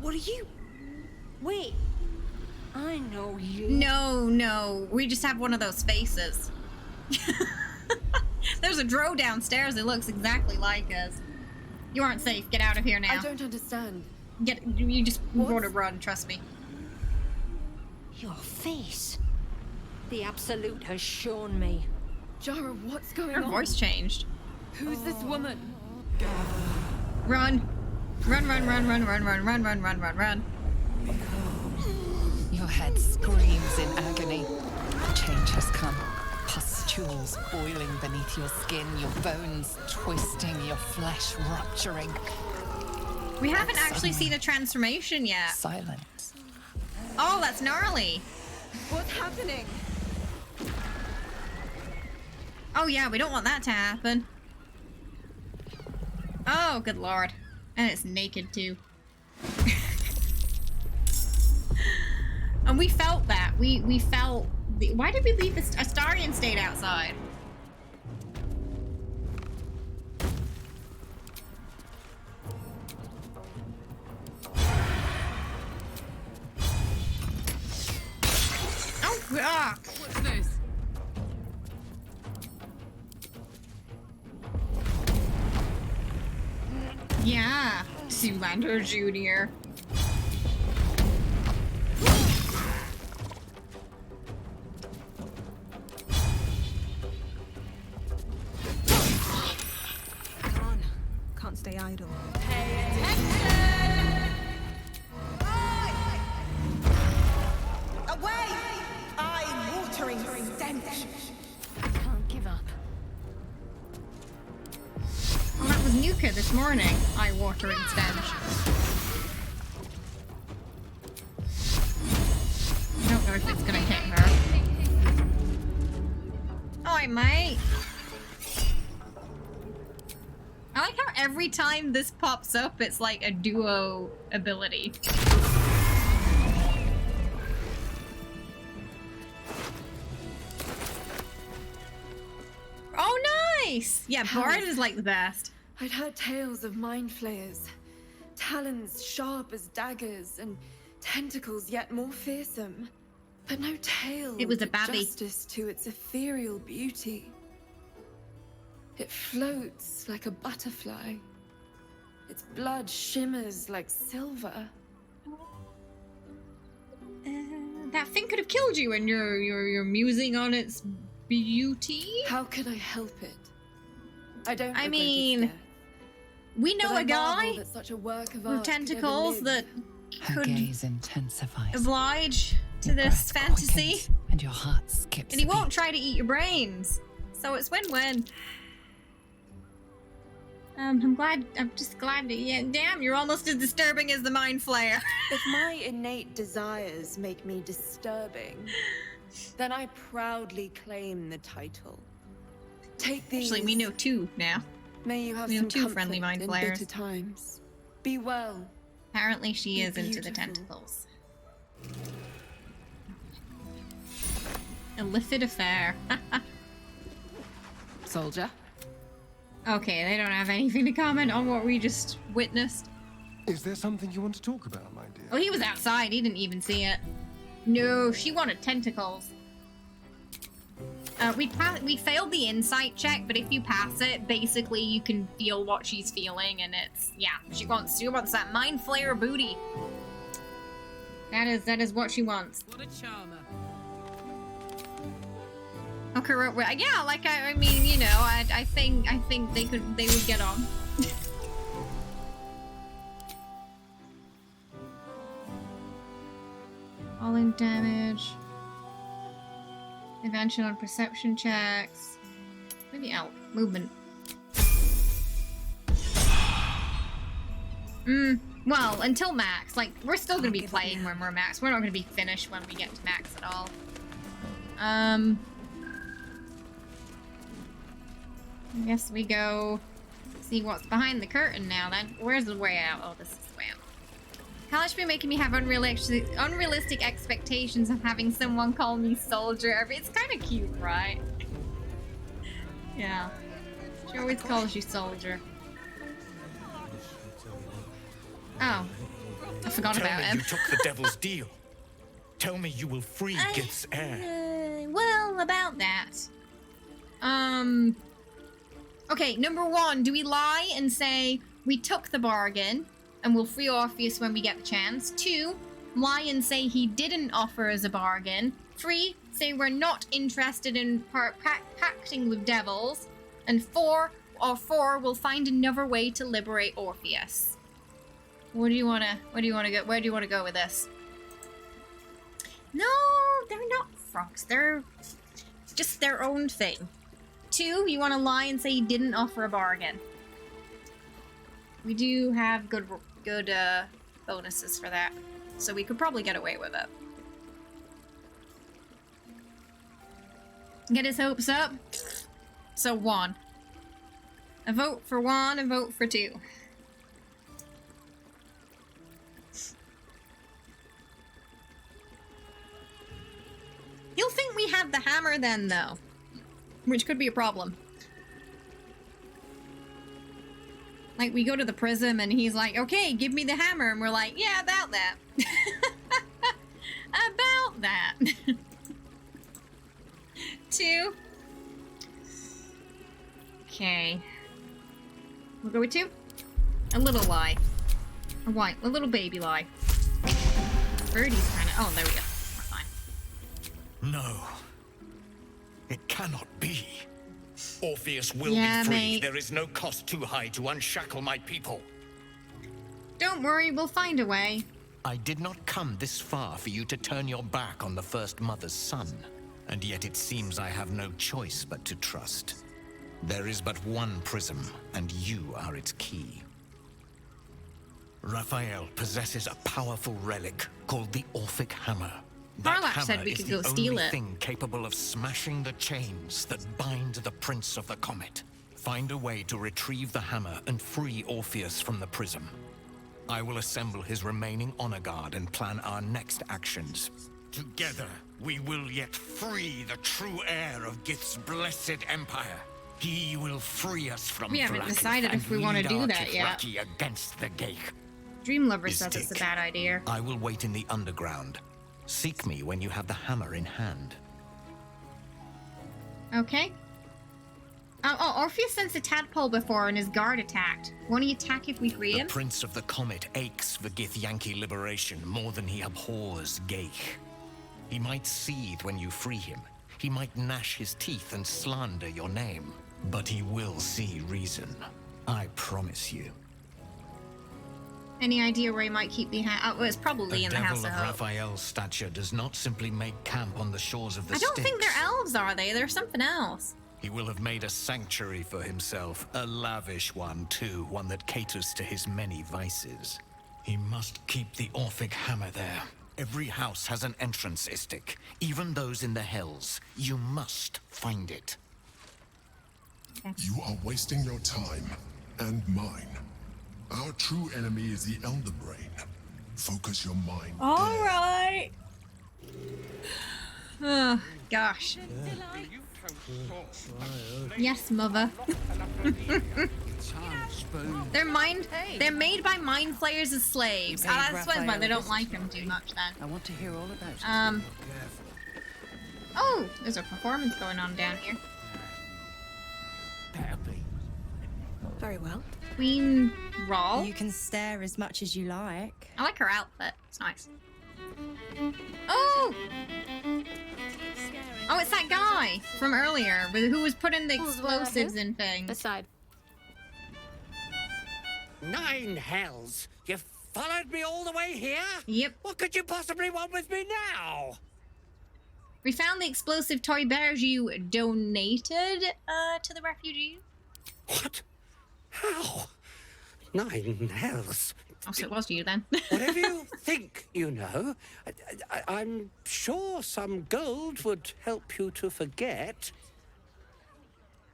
What are you? Wait. I know you. No, no, we just have one of those faces. There's a drow downstairs that looks exactly like us. You aren't safe, get out of here now. I don't understand. You just want to run, trust me. Your face. The Absolute has shown me. Jara, what's going Her on? voice changed. Who's this woman? Run. Run, run, run, run, run, run, run, run, run, run, run. Your head screams in agony. Change has come. Pustules boiling beneath your skin, your bones twisting, your flesh rupturing. We haven't actually seen a transformation yet. Silence. Oh, that's gnarly. What's happening? Oh yeah, we don't want that to happen. Oh, good lord. And it's naked too. And we felt that. We felt... Why did we leave Astarion stayed outside? Oh, ah! What's this? Yeah, Zoolander Jr. Come on, can't stay idle. Away! Eye-watering stench. Can't give up. Well, that was Nuka this morning. Eye-watering stench. I don't know if it's gonna hit her. Oi, mate! I like how every time this pops up, it's like a duo ability. Oh, nice! Yeah, Bard is like the best. I'd heard tales of mind flayers. Talons sharp as daggers and tentacles yet more fearsome. But no tale It was a did babby. justice to its ethereal beauty. It floats like a butterfly. Its blood shimmers like silver. That thing could have killed you, and you're musing on its beauty. How could I help it? I don't. I regret mean, its death, we know but I a guy marvel that such a work of with art could ever tentacles live. that Her could gaze intensifies. oblige to Your this breath fantasy, quickens, and your heart skips and he a won't beat. try to eat your brains. So it's win-win. I'm just glad that, yeah, damn, you're almost as disturbing as the Mind Flayer. If my innate desires make me disturbing, then I proudly claim the title. Take these. Actually, we know two now. May you have we know some two comfort friendly Mind in Flayers. bitter times. Be well. Apparently she Be is into the beautiful. tentacles. Illicit affair. Soldier. Okay, they don't have anything to comment on what we just witnessed. Is there something you want to talk about, my dear? Well, he was outside. He didn't even see it. No, she wanted tentacles. We failed the insight check, but if you pass it, basically you can feel what she's feeling, and it's, yeah, she wants that Mind Flayer booty. That is what she wants. What a charmer. Okay, yeah, like I mean, you know, I think they would get on. Falling damage. Advantage on perception checks. Maybe out. Movement. Well, until max. Like, we're still gonna be playing when we're max. We're not gonna be finished when we get to max at all. I guess we go see what's behind the curtain now then. Where's the way out? Oh, this is the way out. College be making me have unrealistic expectations of having someone call me soldier. It's kind of cute, right? Yeah. She always calls you soldier. Oh. I forgot about him. You took the devil's deal. Tell me you will free Gith's heir. Well, about that. Okay, number one, do we lie and say we took the bargain and we'll free Orpheus when we get the chance? 2, lie and say he didn't offer us a bargain. 3, say we're not interested in pacting with devils. And 4, we'll find another way to liberate Orpheus. Where do you wanna go with this? No, they're not frogs. They're just their own thing. 2, you want to lie and say he didn't offer a bargain. We do have good bonuses for that, so we could probably get away with it. Get his hopes up. So 1. A vote for 1, a vote for 2. He'll think we have the hammer then, though. Which could be a problem. Like, we go to the prism and he's like, okay, give me the hammer. And we're like, yeah, about that. About that. 2. Okay. We'll go with 2. A little lie. A little baby lie. Birdie's kind of... Oh, there we go. We're fine. No. It cannot be. Orpheus will Yeah, be free. mate. There is no cost too high to unshackle my people. Don't worry, we'll find a way. I did not come this far for you to turn your back on the first mother's son. And yet it seems I have no choice but to trust. There is but one prism, and you are its key. Raphael possesses a powerful relic called the Orphic Hammer. That Barlap said hammer we is could the go steal only it. thing capable of smashing the chains that bind the Prince of the Comet. Find a way to retrieve the hammer and free Orpheus from the prism. I will assemble his remaining honor guard and plan our next actions. Together, we will yet free the true heir of Gith's blessed empire. He will free us from We haven't Black decided if we and want to lead do our that yet. Kithraki against the Geich. Dreamlover Is says it's a Dick. bad idea. I will wait in the underground. Seek me when you have the hammer in hand. Okay. Oh, Orpheus sensed a tadpole before and his guard attacked. Won't he attack if we free The him? Prince of the Comet aches for Githyanki liberation more than he abhors Geich. He might seethe when you free him. He might gnash his teeth and slander your name. But he will see reason. I promise you. Any idea where he might keep the hat? Oh, it's probably A in the devil House of of Hope. Raphael's stature does not simply make camp on the shores of the I don't Styx. think they're elves, are they? They're something else. He will have made a sanctuary for himself, a lavish one too, one that caters to his many vices. He must keep the Orphic hammer there. Every house has an entrance, Istik, even those in the Hells. You must find it. You are wasting your time and mine. Our true enemy is the Elder Brain. Focus your mind there. Alright. Oh, gosh. Yes, mother. They're made by mind flayers as slaves. Hey, That's why Raphael, they don't listen like them too much then. I want to hear all about it. Oh, there's a performance going on down here. Very well. Queen Rawl. You can stare as much as you like. I like her outfit. It's nice. Oh! Oh, it's that guy from earlier who was putting the explosives in things. Aside. 9 hells! You followed me all the way here? Yep. What could you possibly want with me now? We found the explosive toy bears you donated to the refugees. What? How? 9 hells. Oh, so it was you then. Whatever you think, you know. I'm sure some gold would help you to forget.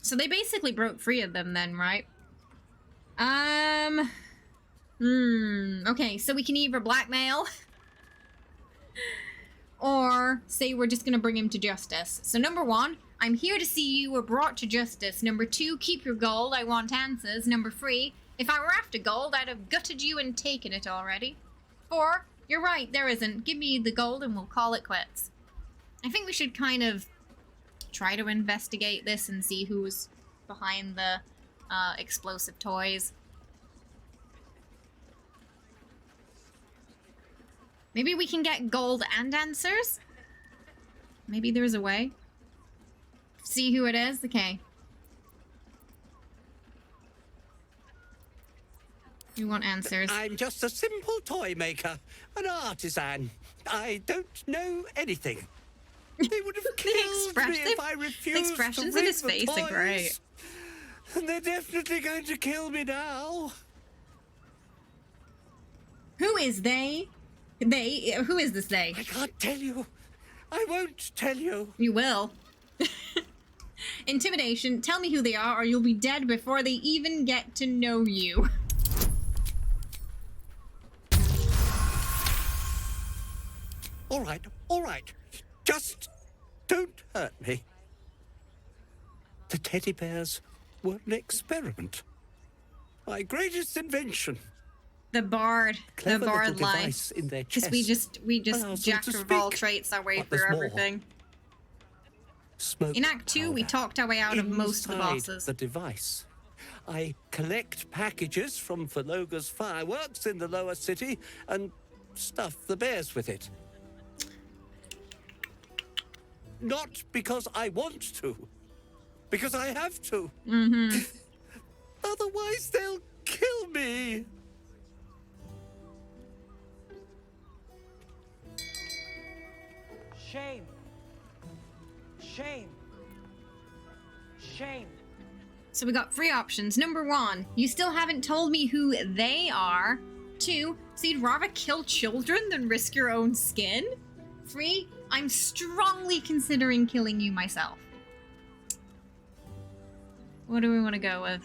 So they basically broke free of them then, right? Okay, so we can either blackmail or say we're just gonna bring him to justice. So number 1, I'm here to see you were brought to justice. Number 2, keep your gold, I want answers. Number 3, if I were after gold, I'd have gutted you and taken it already. 4, you're right, there isn't. Give me the gold and we'll call it quits. I think we should kind of try to investigate this and see who was behind the explosive toys. Maybe we can get gold and answers? Maybe there's a way. See who it is? Okay. We want answers. I'm just a simple toy maker, an artisan. I don't know anything. They would have killed me if I refused the expressions to in rig his the face are toys. great. And they're definitely going to kill me now. Who is they? They? Who is this they? I can't tell you. I won't tell you. You will. Intimidation. Tell me who they are or you'll be dead before they even get to know you. All right. Just don't hurt me. The teddy bears were an experiment. My greatest invention. The bard. Clever the bard little line. device in their Because chest. we just allows them jack to of all speak. traits our way But through there's more. everything. Smoke In Act 2, we talked our way out of most of the Inside bosses. the device, I collect packages from Verloga's fireworks in the lower city and stuff the bears with it. Not because I want to, because I have to. Mm-hmm. Otherwise, they'll kill me. Shame. Shame. Shame. So we got 3 options. Number 1, you still haven't told me who they are. 2, so you'd rather kill children than risk your own skin. 3, I'm strongly considering killing you myself. What do we want to go with?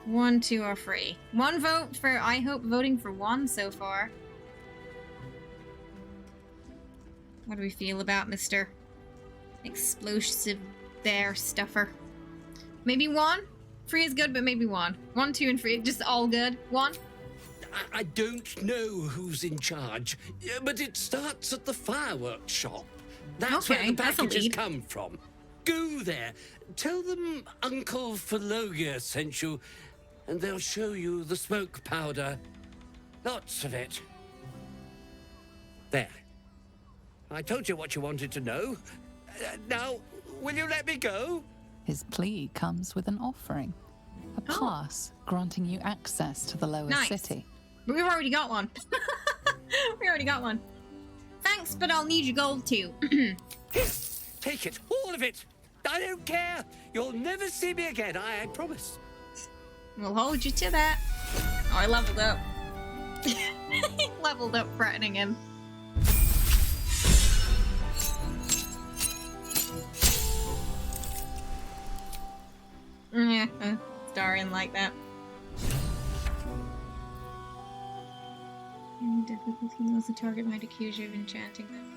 1, 2, or 3? 1 vote for I hope voting for 1 so far. What do we feel about Mr. Explosive Bear Stuffer? Maybe 1? 3 is good, but maybe 1. 1, 2, and 3, just all good. 1? I don't know who's in charge, but it starts at the fireworks shop. That's Okay, where the that's a packages lead. come from. Go there, tell them Uncle Verloga sent you, and they'll show you the smoke powder. Lots of it. There. I told you what you wanted to know. Now, will you let me go? His plea comes with an offering. A pass granting you access to the lower Nice. city. But we've already got one. We already got one. Thanks, but I'll need your gold too. Take it, all of it. I don't care. You'll never see me again, I promise. We'll hold you to that. Oh, I leveled up. Leveled up threatening him. Yeah, starring like that. Any difficulty knows the target might accuse you of enchanting them.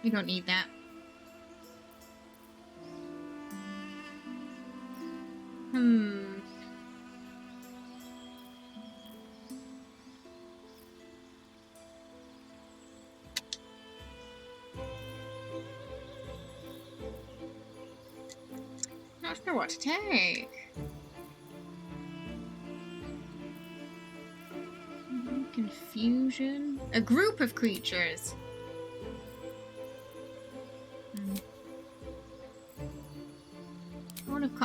We don't need that. Not sure what to take. Confusion. A group of creatures.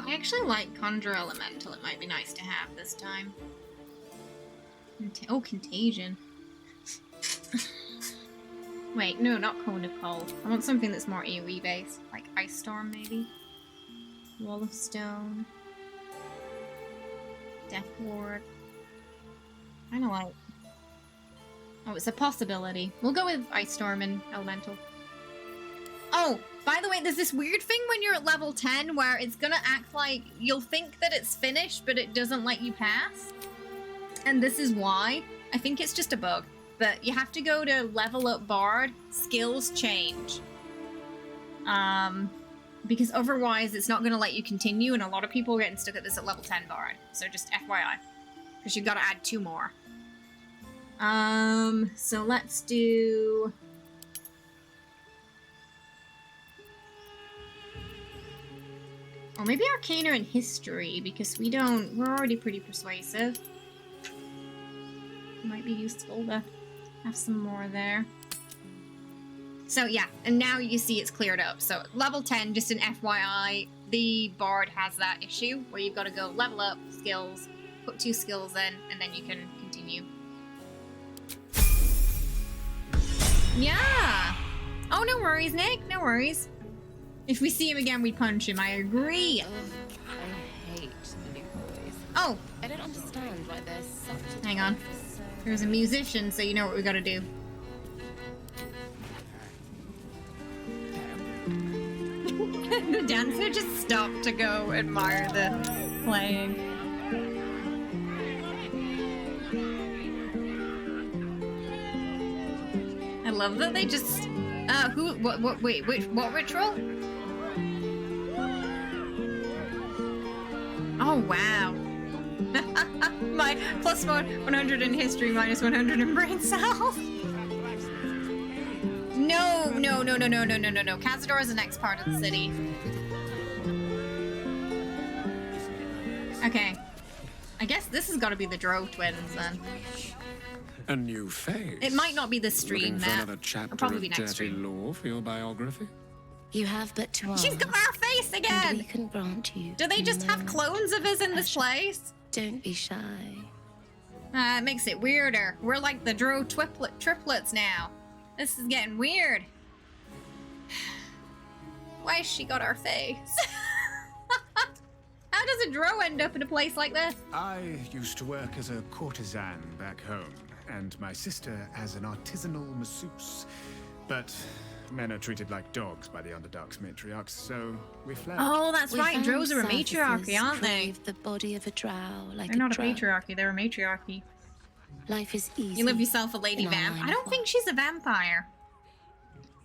I actually like Conjure Elemental. It might be nice to have this time. Oh, Contagion. Wait, no, not Cone of Cold. I want something that's more AoE based, like Ice Storm maybe. Wall of Stone. Death Ward. I don't like. Oh, it's a possibility. We'll go with Ice Storm and Elemental. Oh, By the way, there's this weird thing when you're at level 10 where it's gonna act like you'll think that it's finished, but it doesn't let you pass. And this is why. I think it's just a bug. But you have to go to level up Bard, skills change. Because otherwise it's not gonna let you continue, and a lot of people are getting stuck at this at level 10 Bard. So just FYI. Because you've got to add 2 more. So let's do... Or maybe Arcana and History, because we're already pretty persuasive. Might be useful to have some more there. So yeah, and now you see it's cleared up. So level 10, just an FYI, the Bard has that issue where you've got to go level up, skills, put 2 skills in, and then you can continue. Yeah! Oh, no worries, Nick, no worries. If we see him again, we punch him, I agree. I hate the new boys. Oh! I don't understand why there's such a... Hang on. There's a musician, so you know what we gotta do. The dancer just stopped to go admire the playing. I love that they just... what ritual? Oh, wow. My plus 100 in history, minus 100 in brain cells. No. Cazador is the next part of the city. Okay. I guess this has got to be the Drow twins then. A new face. It might not be this stream, Looking for Matt. another chapter It'll probably of be next dirty stream. lore for your biography? You have but to ask. She's got our face again! And we can grant you. Do they just have clones of us in this place? Don't be shy. It makes it weirder. We're like the Drow triplets now. This is getting weird. Why has she got our face? How does a Drow end up in a place like this? I used to work as a courtesan back home, and my sister as an artisanal masseuse. But men are treated like dogs by the Underdark's matriarchs, so we fled. Oh, that's right. Drows are a matriarchy, aren't they? The body of a drow, like They're not a drug. patriarchy, they're a matriarchy. Life is easy. You live yourself a lady in our vamp. line I don't think she's a vampire.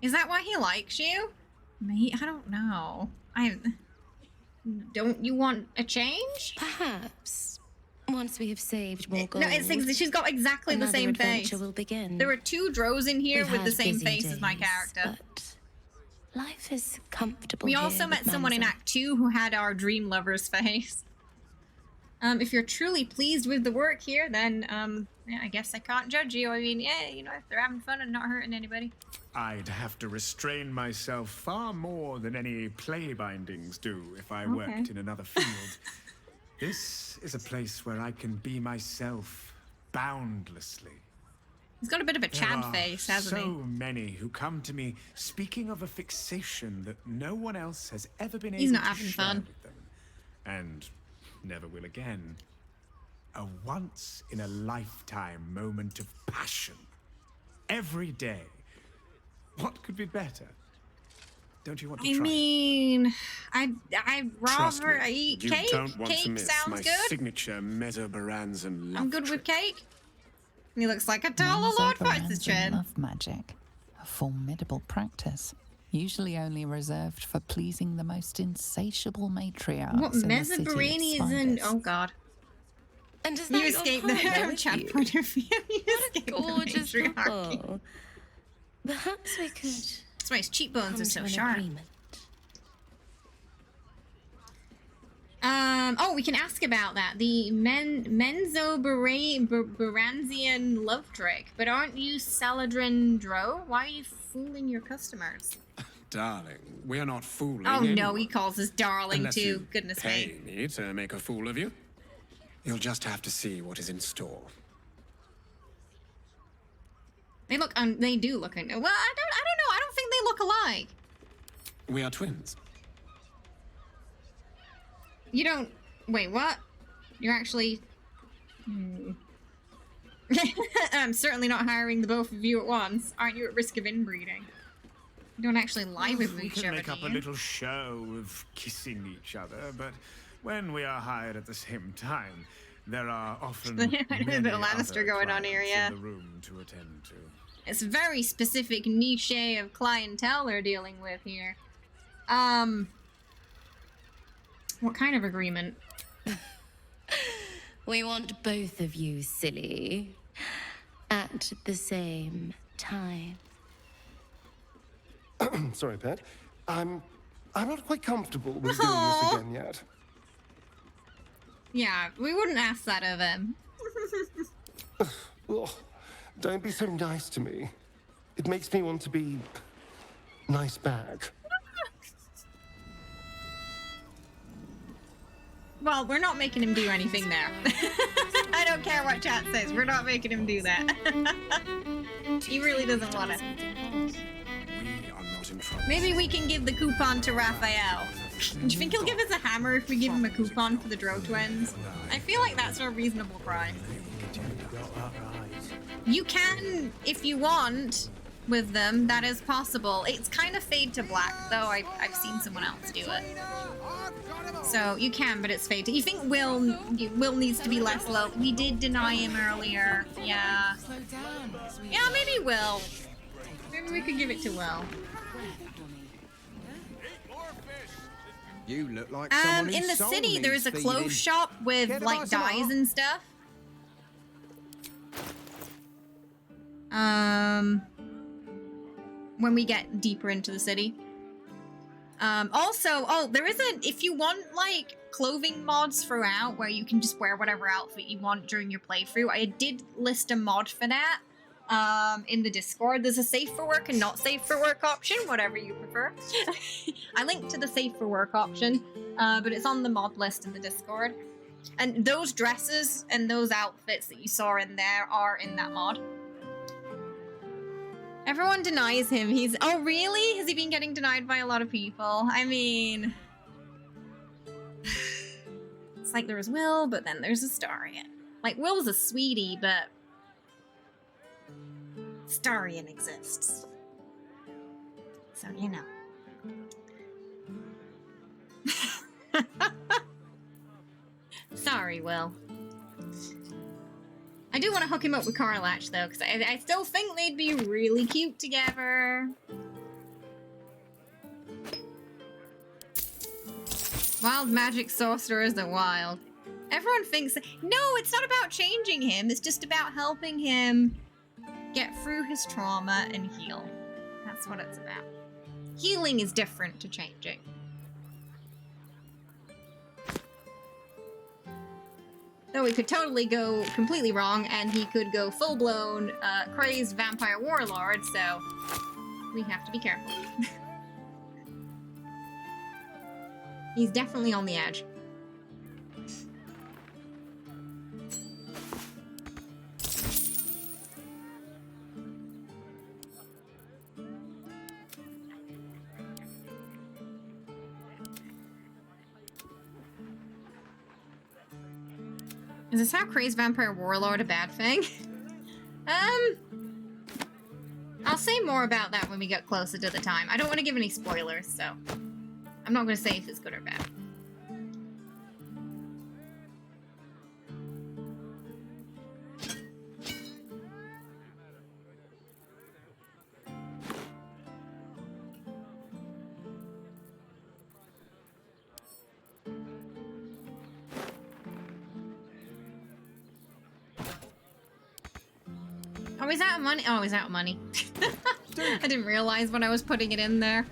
Is that why he likes you? Me? I don't know. Don't you want a change? Perhaps. Once we have saved more gold. No, she's got exactly the same face. Adventure will begin. There are 2 Drows in here We've with the had same busy face as my days, character. But life is comfortable. We here also met with someone in Manzo. Act 2 who had our dream lover's face. If you're truly pleased with the work here, then yeah, I guess I can't judge you. I mean, yeah, you know, if they're having fun and not hurting anybody. I'd have to restrain myself far more than any play bindings do if I worked in another field. This is a place where I can be myself boundlessly. He's got a bit of a Chad There face, are hasn't so he? many who come to me speaking of a fixation that no one else has ever been He's able not to having share fun. with them, and never will again. A once-in-a-lifetime moment of passion. Every day. What could be better? Don't you want to I try? mean, I'd Trust rather me, eat you cake. don't want Cake to miss sounds my good. signature Mesobaranzan love I'm good with trick. cake. He looks like a taller Lord fights his chin. Love magic, a formidable practice, usually only reserved for pleasing the most insatiable matriarchs. What in the city of Mesobarani is in? spiders. Oh God. And does You that escaped your the partner with Chad you? point of view. You What a escaped the gorgeous matriarchy. couple. Perhaps we could. That's why his cheekbones come are so to an sharp. agreement. Oh, we can ask about that. The Menzobaranzian love trick. But aren't you Saladrin Drow? Why are you fooling your customers? Darling, we're not fooling Oh no, anyone. he calls us darling Unless too. you Goodness pay me. me to make a fool of you. You'll just have to see what is in store. They look. They do look. Well, I don't know. I don't think they look alike. We are twins. You don't. Wait, what? You're actually. I'm certainly not hiring the both of you at once. Aren't you at risk of inbreeding? You don't actually lie with We each can other, make do up a you? little show of kissing each other, but when we are hired at the same time, there are often There's a many bit of Lannister other going on here, clients yeah. in the room to attend to. It's a very specific niche of clientele they're dealing with here. What kind of agreement? We want both of you, silly, at the same time. Sorry, Pat. I'm not quite comfortable with doing this again yet. Yeah, we wouldn't ask that of him. Ugh, don't be so nice to me. It makes me want to be nice back. Well, we're not making him do anything there. I don't care what chat says. We're not making him do that. He really doesn't want to. Maybe we can give the coupon to Raphael. Do you think he'll give us a hammer if we give him a coupon for the Drow twins? I feel like that's a reasonable crime. You can, if you want, with them. That is possible. It's kind of fade to black, though. I've seen someone else do it. So you can, but it's fade to... You think Will needs to be less low? We did deny him earlier. Yeah. Yeah, maybe Will. Maybe we could give it to Will. You look like someone in the soul city, needs there's a feeding. clothes shop with Care to like buy some dyes art? and stuff. When we get deeper into the city. Also, there is if you want like clothing mods throughout where you can just wear whatever outfit you want during your playthrough, I did list a mod for that in the Discord. There's a safe for work and not safe for work option, whatever you prefer. I linked to the safe for work option, but it's on the mod list in the Discord. And those dresses and those outfits that you saw in there are in that mod. Everyone denies him. He's... Oh, really? Has he been getting denied by a lot of people? I mean... It's like there's Will, but then there's Astarion. Like, Will's a sweetie, but... Astarion exists. So, you know. Sorry, Will. I do want to hook him up with Karlach, though, because I still think they'd be really cute together. Wild magic sorcerer isn't wild. Everyone thinks... No, it's not about changing him. It's just about helping him get through his trauma and heal. That's what it's about. Healing is different to changing. Though we could totally go completely wrong, and he could go full-blown, crazed vampire warlord, so we have to be careful. He's definitely on the edge. Is this how crazed vampire warlord a bad thing? I'll say more about that when we get closer to the time. I don't want to give any spoilers, so I'm not going to say if it's good or bad. Oh, he's out of money. Oh, he's out of money. I didn't realize when I was putting it in there.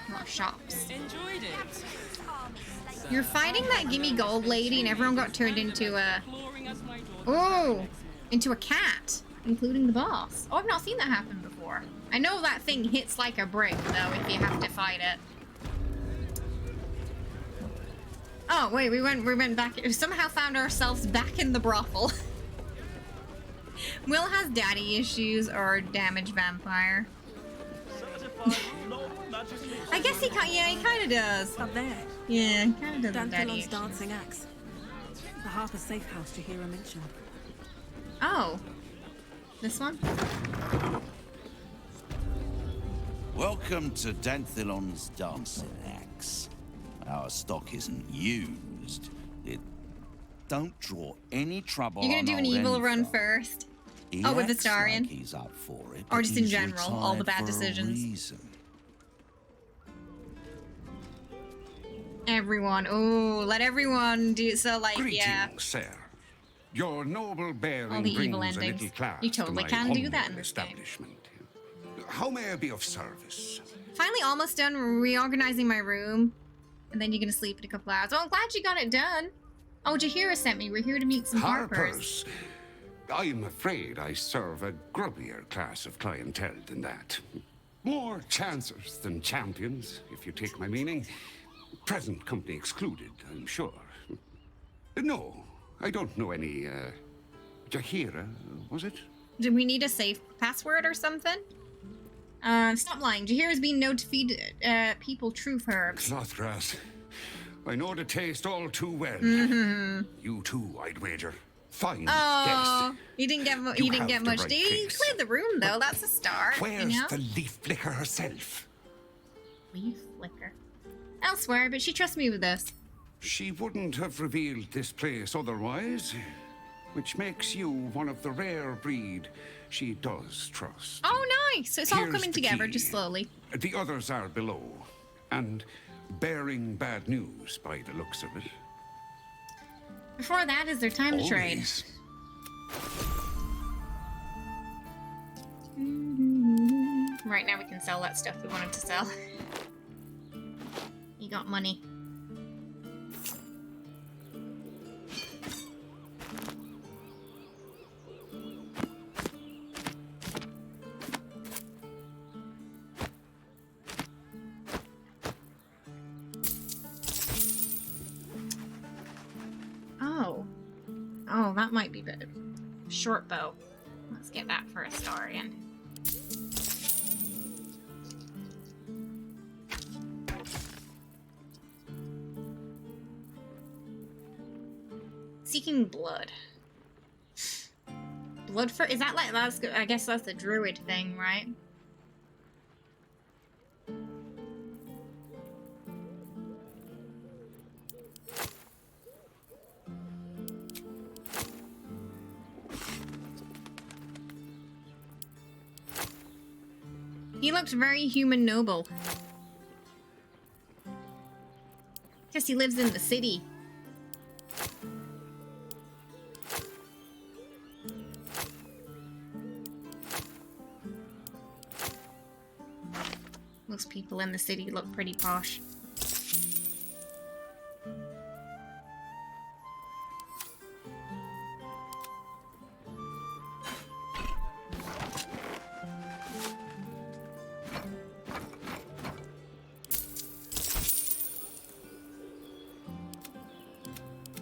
More shops. Enjoyed it. You're fighting that gimme gold lady and everyone got turned into a... Oh! Into a cat, including the boss. Oh, I've not seen that happen before. I know that thing hits like a brick, though, if you have to fight it. Oh, wait, we went back... We somehow found ourselves back in the brothel. Will has daddy issues or damaged vampire. I guess he kind of does. Up there. Yeah, he kind of does. Dan Daddy Dillon's issues. dancing axe. The Harper safe house you hear her mention. Oh, this one. Welcome to Danthilon's dancing axe. Our stock isn't used. It don't draw any trouble. You're gonna do on an old evil run Enfer. first. He Oh, with acts Astarion? like he's up for it, Or but just in he's general, all the retired bad for a decisions. reason. Everyone. Oh, let everyone do so. Like, yeah. Greetings, sir. Your noble bearing All the evil brings a endings. little class You totally to my can do that humble in this game. establishment. How may I be of service? Finally, almost done reorganizing my room, and then you're gonna sleep in a couple hours. Oh, I'm glad you got it done. Oh, Jahira sent me. We're here to meet some Harpers. I'm afraid I serve a grubbier class of clientele than that. More chancers than champions, if you take my meaning. Present company excluded, I'm sure. No, I don't know any, Jahira, was it? Do we need a safe password or something? Stop lying. Jahira's been known to feed people truth herbs. Slothgrass. I know the taste all too well. Mm-hmm. You too, I'd wager. Fine Oh, guest. he didn't get You he didn't have get the much. right He case. cleared the room though. That's a start. Where's you know? the leaf flicker herself? Leaf flicker? Elsewhere, but she trusts me with this. She wouldn't have revealed this place otherwise, which makes you one of the rare breed she does trust. Oh, nice. So it's all Here's coming the together, key. just slowly. The others are below, and bearing bad news by the looks of it. Before that, is there time to trade? Always. Right now we can sell that stuff we wanted to sell. You got money. Oh. Oh, that might be better. Short bow. Let's get that for Astarion. Seeking blood. Blood for is that like that's I guess that's the druid thing, right? He looked very human noble. Guess he lives in the city. Most people in the city look pretty posh.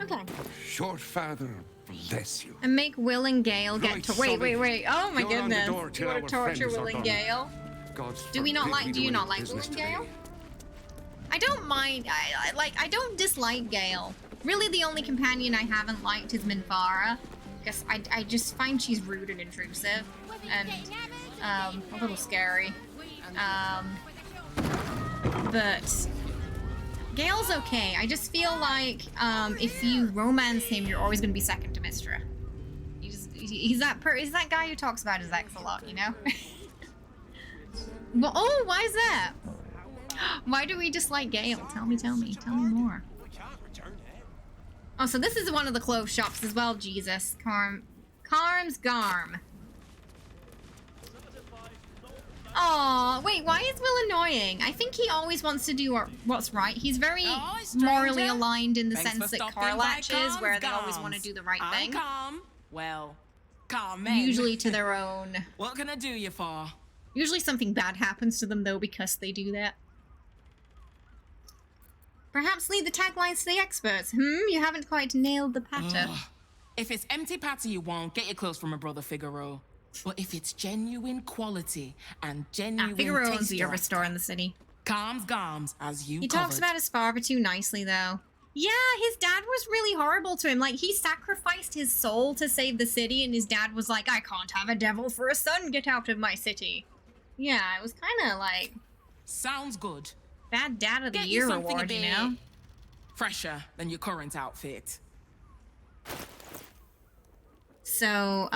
Okay. Short father, bless you. And make Will and Gale get Right, to wait. Sully. Oh my You're on the goodness. door You till want to our torture friends Will are and gone. Gale? God's Do we not forbid like we do you do not any like Will business and today. Gale? I don't mind I don't dislike Gale. Really the only companion I haven't liked is Minfara. Because I just find she's rude and intrusive and a little scary. But Gale's okay. I just feel like if you romance him, you're always gonna be second to Mystra. He's that guy who talks about his ex a lot, you know? Well, oh, why is that? Why do we dislike Gale? Tell me more. Oh, so this is one of the clothes shops as well, Jesus. Carm's Garm. Oh, wait, why is Will annoying? I think he always wants to do what's right. He's very morally aligned in the sense that Karlach is, where they always want to do the right thing. Calm. Well, calm men. Usually to their own. What can I do you for? Usually something bad happens to them, though, because they do that. Perhaps leave the taglines to the experts. You haven't quite nailed the patter. If it's empty patter you want, get your clothes from my brother Figaro. But if it's genuine quality and genuine Figaro owns taste the other store in the city. Calms Garms, as you He covered. talks about his father too nicely, though. Yeah, his dad was really horrible to him. Like, he sacrificed his soul to save the city, and his dad was like, I can't have a devil for a son, get out of my city. Yeah, it was kind of like Sounds good. Bad Dad of the Get Year something award, a you bit know? fresher than your current outfit. So,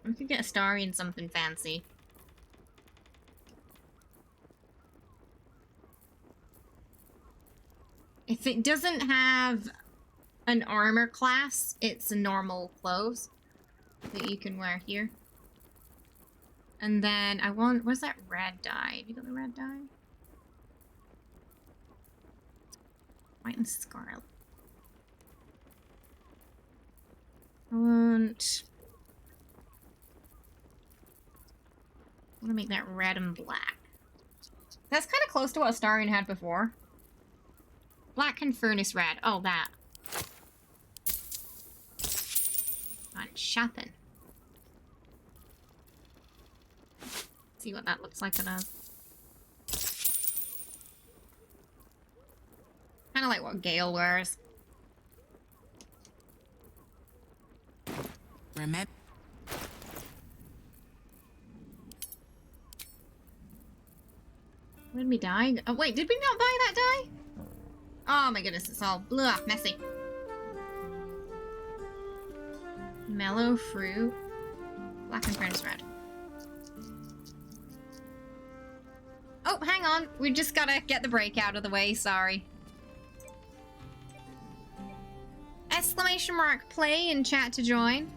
we could get a star in something fancy. If it doesn't have an armor class, it's a normal clothes that you can wear here. And then I want, where's that red dye? Have you got the red dye? White and scarlet. I want to make that red and black. That's kind of close to what Astarion had before. Black and furnace red. Oh, that. On shopping. See what that looks like on a. Kind of like what Gale wears. Remember. When we die? Oh, wait, did we not buy that dye? Oh my goodness, it's all blah, messy. Mellow fruit. Black and furnace red. Oh, hang on. We just gotta get the break out of the way, sorry. Exclamation mark play in chat to join.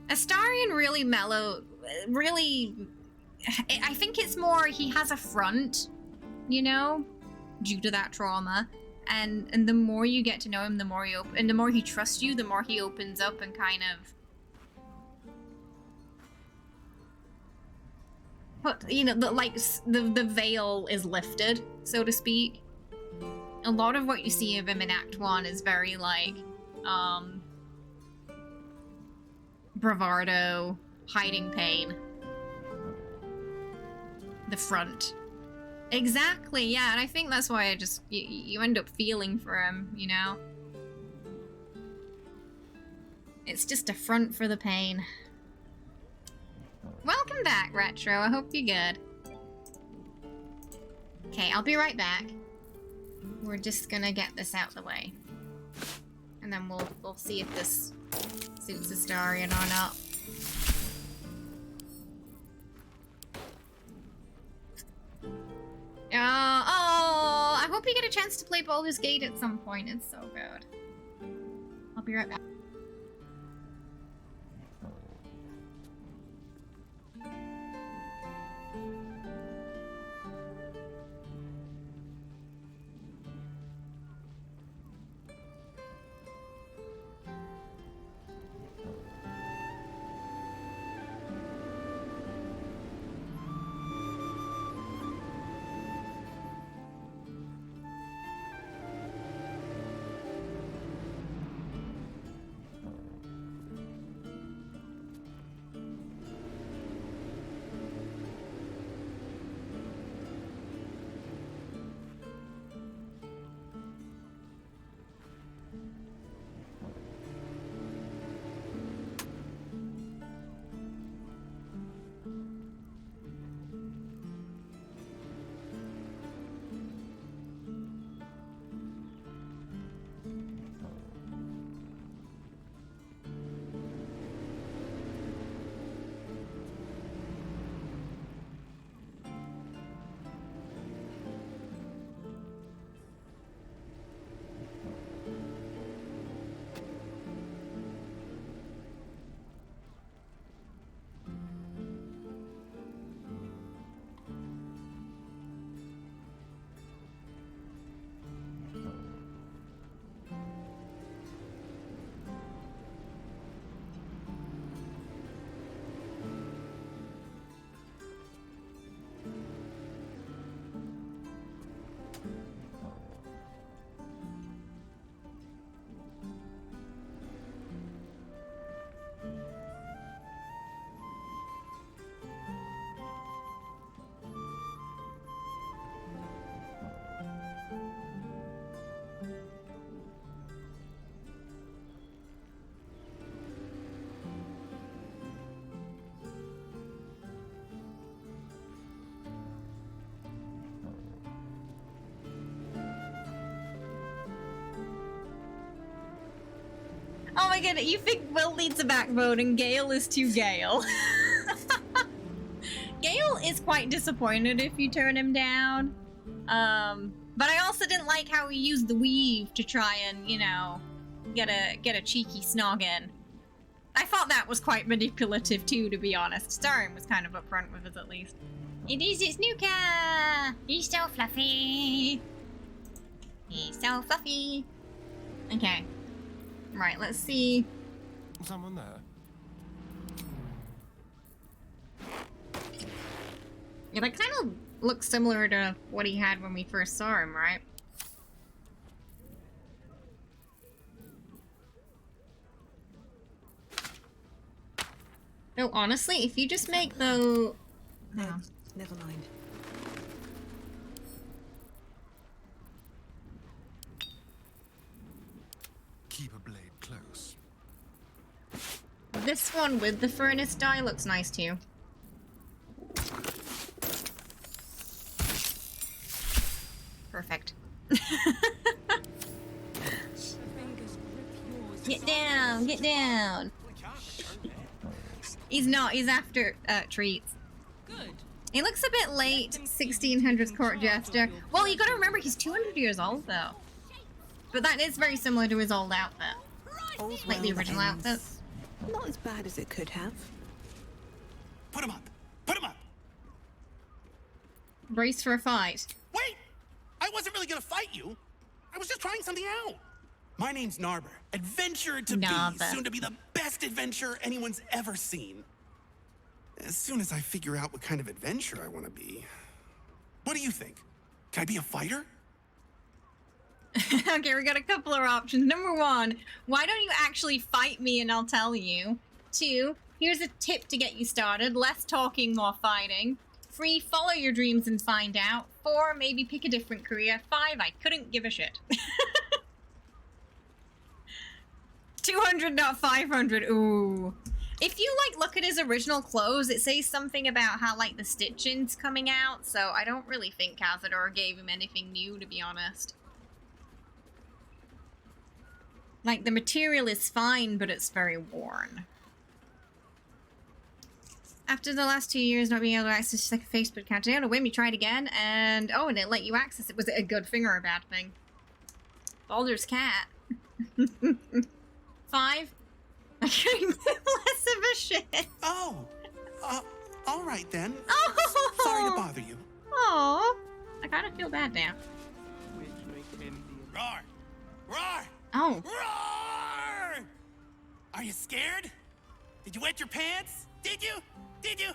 Astarion really mellow, really... I think it's more he has a front, you know, due to that trauma. And the more you get to know him, the more he trusts you, the more he opens up and kind of... But, you know, the veil is lifted, so to speak. A lot of what you see of him in Act 1 is very, like, bravado, hiding pain. The front. Exactly, yeah, and I think that's why you end up feeling for him, you know? It's just a front for the pain. Welcome back, Retro. I hope you're good. Okay, I'll be right back. We're just gonna get this out of the way. And then we'll see if this suits Astarion or not. Oh, I hope you get a chance to play Baldur's Gate at some point. It's so good. I'll be right back. you think Will needs a backbone and Gale is too Gale. Gale is quite disappointed if you turn him down. But I also didn't like how he used the weave to try and, you know, get a cheeky snog in. I thought that was quite manipulative too, to be honest. Starring was kind of upfront with us at least. It is his new car! He's so fluffy! He's so fluffy! Okay. Right, let's see. Someone there? Yeah, that kind of looks similar to what he had when we first saw him, right? No, honestly, if you just make the... No, never mind. Keep a blade close. This one with the furnace die looks nice too. Perfect. Get down, get down. He's not, he's after treats. Good. He looks a bit late, 1600s court jester. Well, you gotta remember he's 200 years old though. But that is very similar to his old outfit. All's Like the well that original ends. outfit. Not as bad as it could have. Put him up! Put him up! Brace for a fight. Wait! I wasn't really gonna fight you. I was just trying something out. My name's Narber. Adventurer to be. Soon to be the best adventurer anyone's ever seen. As soon as I figure out what kind of adventurer I want to be. What do you think? Can I be a fighter? Okay, we got a couple of options. Number one, why don't you actually fight me and I'll tell you? Two, here's a tip to get you started. Less talking, more fighting. 3, follow your dreams and find out. 4, maybe pick a different career. 5, I couldn't give a shit. 200, not 500. Ooh. If you, like, look at his original clothes, it says something about how, like, the stitching's coming out, so I don't really think Cazador gave him anything new, to be honest. Like, the material is fine, but it's very worn. After the last 2 years not being able to access your second Facebook account, today on a whim you tried again, and oh, and it let you access it. Was it a good thing or a bad thing? Baldur's cat. 5? I couldn't give less of a shit. Oh, all right then. Oh. Sorry to bother you. Aw, I kind of feel bad now. Roar! Roar! Oh. Roar! Are you scared? Did you wet your pants? Did you? Did you?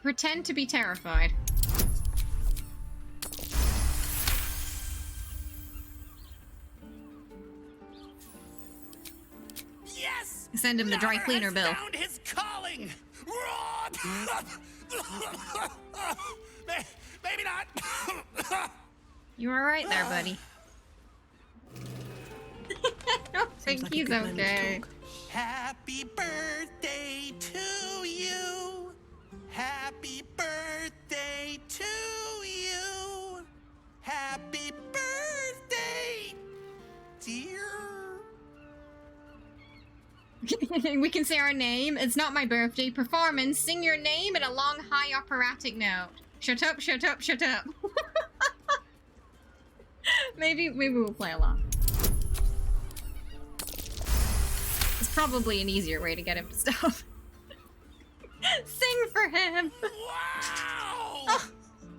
Pretend to be terrified. Yes! Send him the dry Narber cleaner has bill. Found his calling. Maybe not. You alright there, buddy? I think he's okay. Happy birthday to you. Happy birthday to you. Happy birthday, dear. We can say our name. It's not my birthday. Performance. Sing your name in a long, high operatic note. Shut up, shut up, shut up. Maybe we'll play along. It's probably an easier way to get him to stop. Sing for him. Wow! Oh.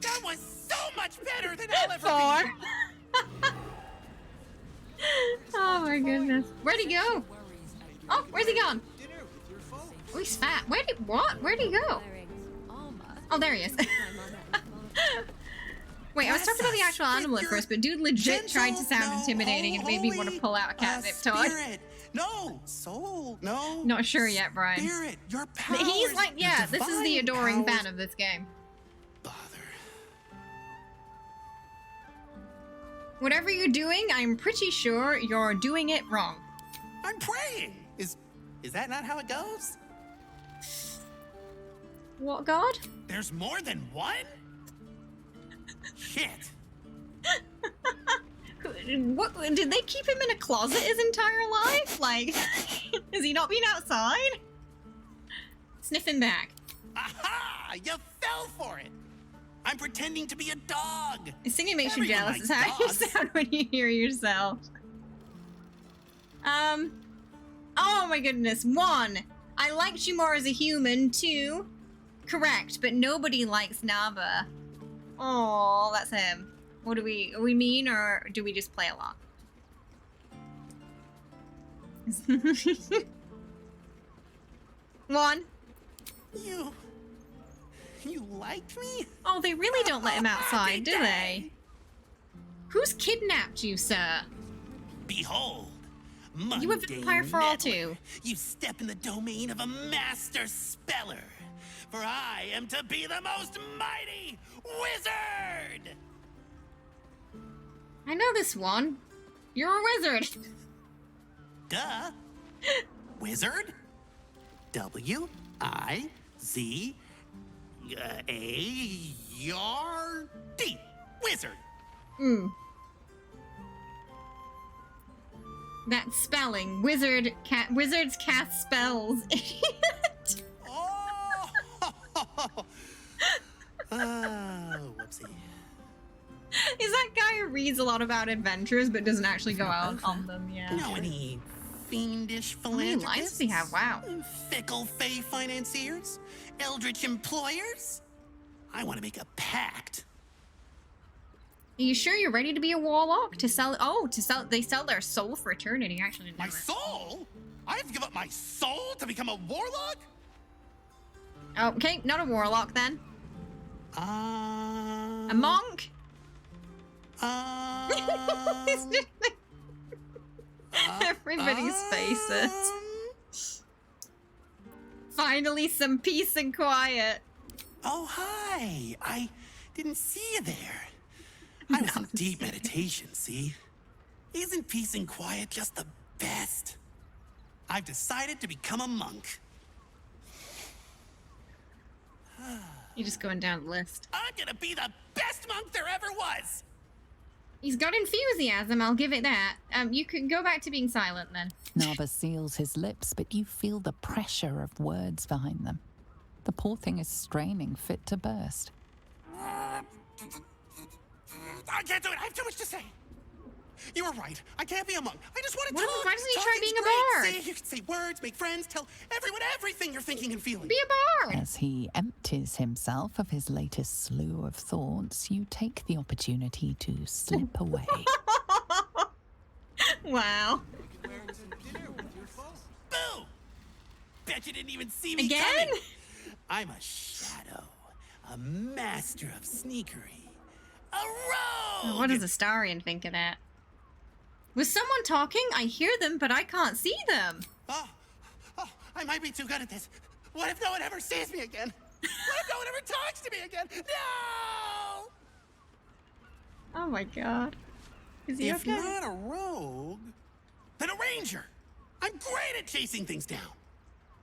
That was so much better than I'll ever 4. Oh my goodness. Where'd he go? Oh, where's he gone? Oh, he's fat. Where'd he go? Oh, there he is. Wait, I was talking about the actual animal at first, but dude legit tried to sound intimidating and made me want to pull out a catnip toy. No, soul, no. Not sure yet, Brian. Spirit, your power. He's like, yeah, this is the adoring fan of this game. Bother. Whatever you're doing, I'm pretty sure you're doing it wrong. I'm praying. Is that not how it goes? What god? There's more than one? Shit. What did they keep him in a closet his entire life? Like, has he not been outside? Sniff him back. Aha! You fell for it! I'm pretending to be a dog! Singing makes you Everyone jealous. Is likes how you dogs. sound when you hear yourself. Oh my goodness. 1, I liked you more as a human. 2, correct, but nobody likes Nava. Oh, that's him. What are we mean, or do we just play along? One. You liked me? Oh, they really don't let him outside, do they? Who's kidnapped you, sir? Behold, You have mundane vampire for all meddler. too. You step in the domain of a master speller. For I am to be the most mighty wizard! I know this one. You're a wizard. Duh. Wizard? W-I-Z-A-R-D. Wizard. That spelling. Wizards cast spells. Idiot. Whoopsie. Is that guy who reads a lot about adventures but doesn't actually go out on them? Yeah. Know any fiendish How many lines philanthropists? does he have? Wow. Fickle fey financiers? Eldritch employers? I want to make a pact. Are you sure you're ready to be a warlock? To sell? Oh, to sell. They sell their soul for eternity. I actually didn't know My that. soul? I have to give up my soul to become a warlock? Okay, not a warlock then. A monk. Everybody's faces. Finally, some peace and quiet. Oh, hi. I didn't see you there. I was in deep meditation, see? Isn't peace and quiet just the best? I've decided to become a monk. You're just going down the list. I'm gonna be the best monk there ever was! He's got enthusiasm, I'll give it that. You can go back to being silent then. Nava seals his lips, but you feel the pressure of words behind them. The poor thing is straining, fit to burst. I can't do it. I have too much to say. You were right. I can't be a monk. I just want to talk. Why doesn't he try Talking's being a great. bard? See, you can say words, make friends, tell everyone everything you're thinking and feeling. Be a bard! As he empties himself of his latest slew of thoughts, you take the opportunity to slip away. Wow. Boo! Bet you didn't even see me Again? coming. I'm a shadow, a master of sneakery, a rogue. What does Astarion think of that? Was someone talking? I hear them, but I can't see them. Oh, I might be too good at this. What if no one ever sees me again? What if no one ever talks to me again? No! Oh my god. Is he If okay? not a rogue, then a ranger. I'm great at chasing things down.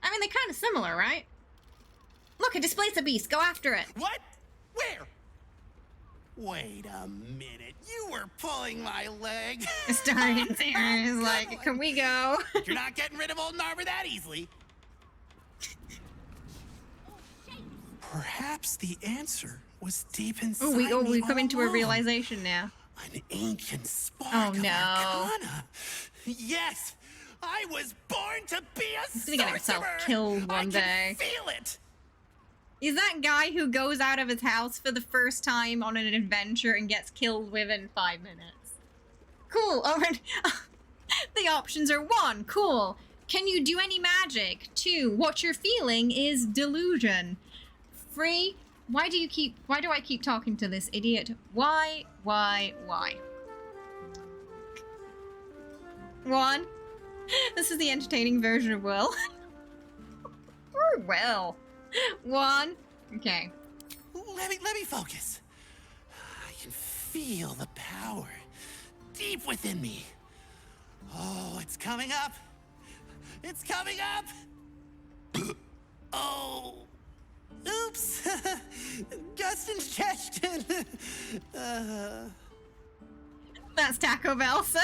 I mean, they're kind of similar, right? Look, it displays a beast. Go after it. What? Where? Wait a minute. You were pulling my leg. Astarion's here is like, can we go? You're not getting rid of old Narver that easily. Perhaps the answer was deep inside we me come all into a along. realization now. An ancient spark Oh, of no. Arcana. Yes, I was born to be a He's gonna get himself sorcerer. killed one I can day. feel it. Is that guy who goes out of his house for the first time on an adventure and gets killed within 5 minutes? Cool. Oh, and the options are 1, cool. Can you do any magic? 2, what you're feeling is delusion. 3, why do I keep talking to this idiot? Why? 1, this is the entertaining version of Will. Or Will. 1, okay. Let me focus. I can feel the power deep within me. Oh, it's coming up. It's coming up. Oh, oops. Gust and Cheston. That's Taco Bell, sir.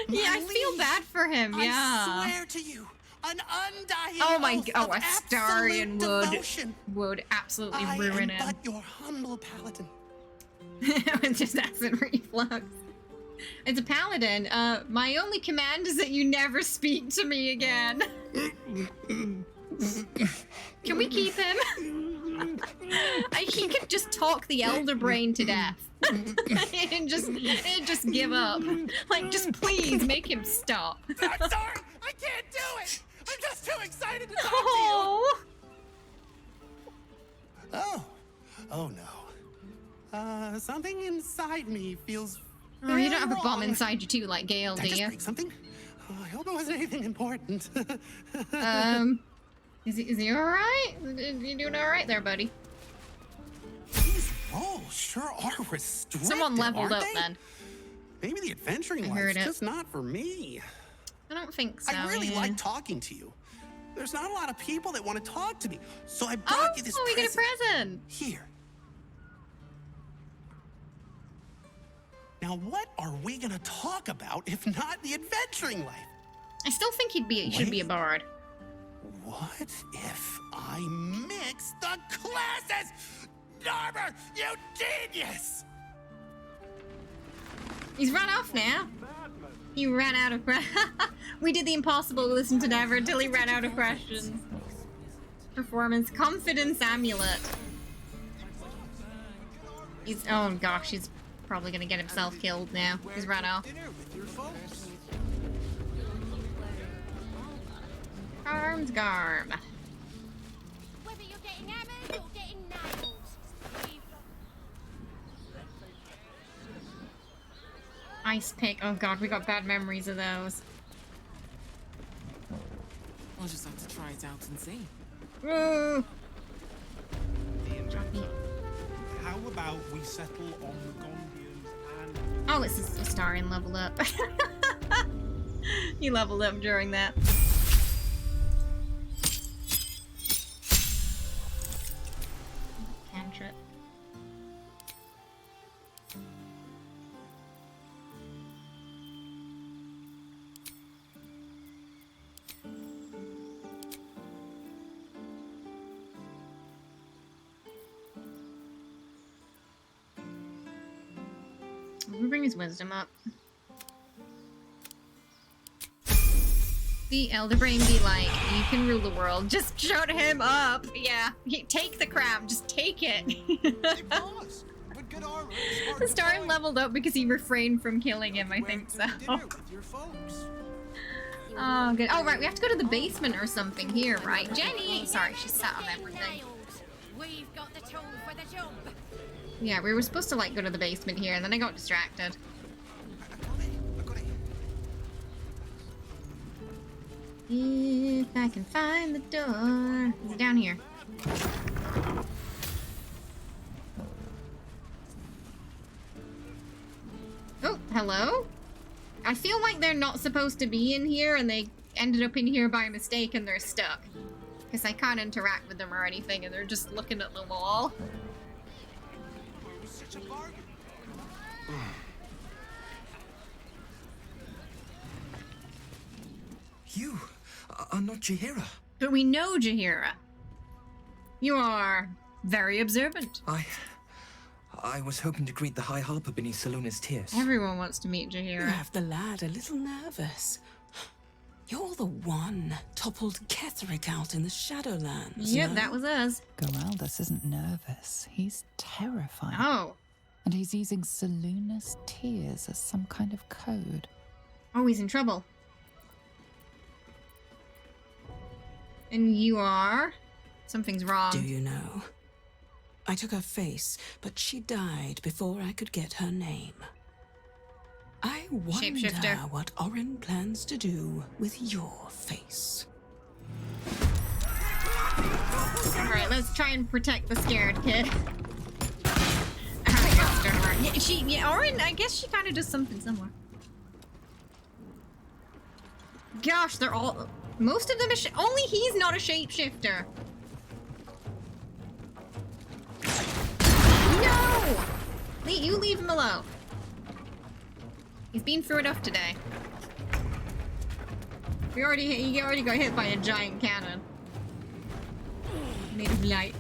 Yeah, I feel bad for him. Yeah. I swear to you, an undying Oh my oath god! of Oh, Astarion absolute would absolutely I ruin am him. but your humble paladin. It's just acid reflux. It's a paladin. My only command is that you never speak to me again. Can we keep him? He could just talk the Elder Brain to death. and just give up. Like, just please make him stop. I'm sorry, I can't do it. I'm just too excited to talk Oh. to you. Oh no. Something inside me feels. Oh, you don't have a bomb wrong. inside you too, like Gale, Did do I just you? break something? Oh, I hope it wasn't anything important. Is he alright? You doing alright there, buddy? These rolls sure are restrictive. Someone leveled aren't up they? then. Maybe the adventuring I heard life's it. just not for me. I don't think so. I really yeah. like talking to you. There's not a lot of people that want to talk to me, so I brought you this we get a present. Here. Now, what are we gonna talk about if not the adventuring life? I still think he should be a bard. What if I mix the classes? Narmer, you genius! He's run off now. He ran out of We did the impossible to listen to Never until he ran out of questions. Performance confidence amulet. Oh gosh, he's probably gonna get himself killed now. He's run off. Arms garb. Whether you're getting hammered or getting nailed. Ice pick. Oh god, we got bad memories of those. We'll just have to try it out and see. Ooh. How about we settle on the Gondians and... Oh, it's a Astarion leveled up. He leveled up during that. Cantrip. We'll bring his wisdom up. The Elder Brain be like, you can rule the world. Just shut him up. Yeah. Take the crown. Just take it. The star leveled up because he refrained from killing him, I think so. Oh, good. Oh, right. We have to go to the basement or something here, right? Jenny! Sorry, she sat on everything. We've got the tool for the job. Yeah, we were supposed to, like, go to the basement here, and then I got distracted. If I can find the door. Is it down here? Oh, hello? I feel like they're not supposed to be in here, and they ended up in here by mistake, and they're stuck. Because I can't interact with them or anything, and they're just looking at the wall. You are not Jaheira. But we know Jaheira. You are very observant. I was hoping to greet the High Harper beneath Salona's tears. Everyone wants to meet You Jaheira. have the lad a little nervous. You're the one toppled Ketherick out in the Shadowlands. Yep, no? that was us. Geraldus isn't nervous. He's terrified. Oh. And he's using Salona's tears as some kind of code. Oh, he's in trouble. And you are? Something's wrong. Do you know? I took her face, but she died before I could get her name. I wonder Shapeshifter. what Orin plans to do with your face. Alright, let's try and protect the scared kid. Alright, let's turn around. Yeah, Orin, I guess she kind of does something similar. Gosh, they're all... Most of them are... Only he's not a shapeshifter. No! you leave him alone. He's been through enough today. He already got hit by a giant cannon. Made of light.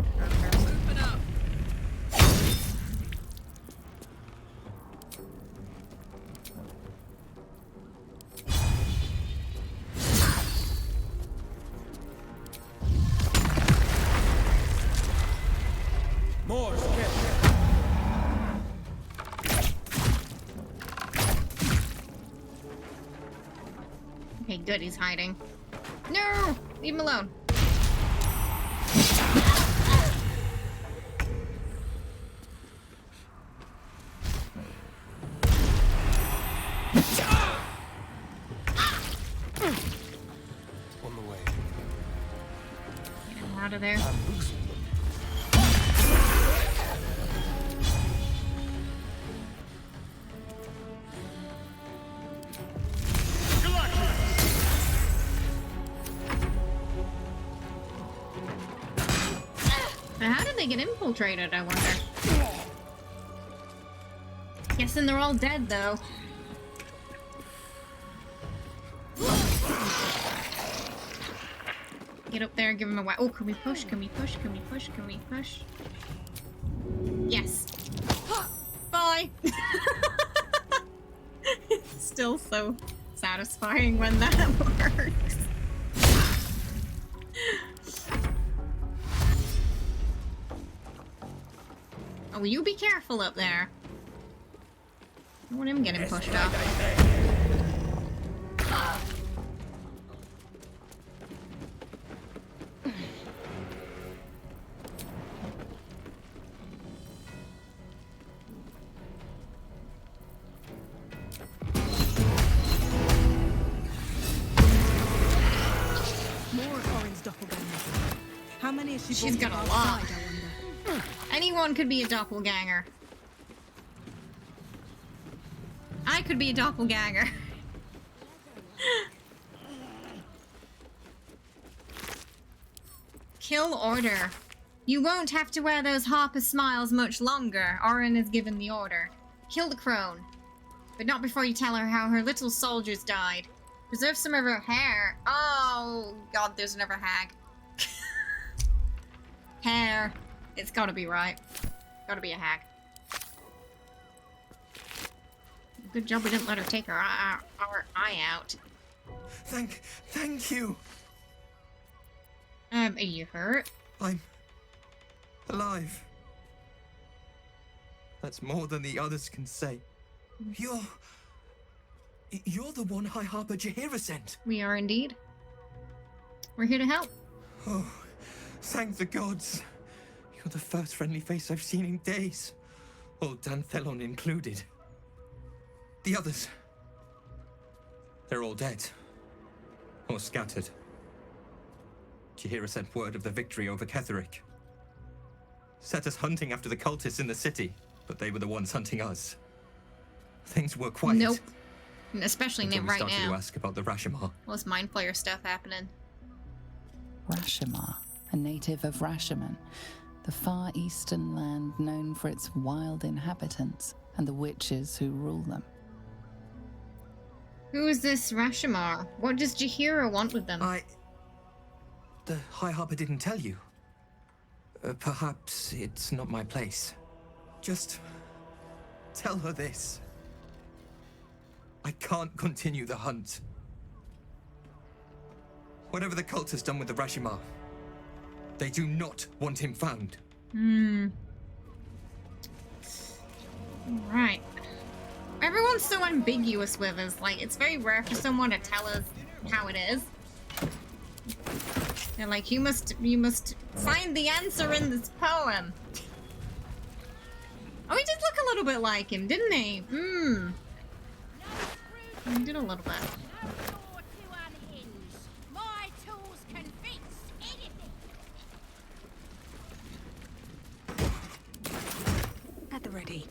Open up. More. Okay, good, he's hiding. No! Leave him alone. On the way. Get him out of there. Now, how did they get infiltrated, I wonder? Guessing they're all dead, though. Get up there, give him a whack. Oh, can we push? Can we push? Can we push? Can we push? Yes. Bye. Still so satisfying when that works. Oh, will you be careful up there? I don't want him getting pushed off. More of Orin's doppelgangers. How many has she She's brought got a outside, lot. I wonder? Anyone could be a doppelganger. I could be a doppelganger. Kill order. You won't have to wear those Harper smiles much longer. Orin has given the order. Kill the crone. But not before you tell her how her little soldiers died. Preserve some of her hair. Oh, God, there's another hag. Hair. It's gotta be right. Gotta be a hag. Good job we didn't let her take her eye out. Thank you. Are you hurt? I'm alive. That's more than the others can say. You're the one High Harper Jaheira sent. We are indeed. We're here to help. Oh, thank the gods. You're the first friendly face I've seen in days. Old Danthelon included. The others. They're all dead. Or scattered. Jaheira sent word of the victory over Ketheric. Set us hunting after the cultists in the city, but they were the ones hunting us. Things were quiet. Nope. Especially until we right started now. to ask about the Rashomar. All this mind flayer stuff happening. Rashomar, a native of Rashomon, the far eastern land known for its wild inhabitants and the witches who rule them. Who is this Rashomar? What does Jaheira want with them? The High Harper didn't tell you. Perhaps it's not my place. Just tell her this. I can't continue the hunt. Whatever the cult has done with the Rashomar, they do not want him found. Right. Everyone's so ambiguous with us. Like, it's very rare for someone to tell us how it is. They're like, you must find the answer in this poem. Oh, he did look a little bit like him, didn't he? He did a little bit. My tools can fix anything. At the ready.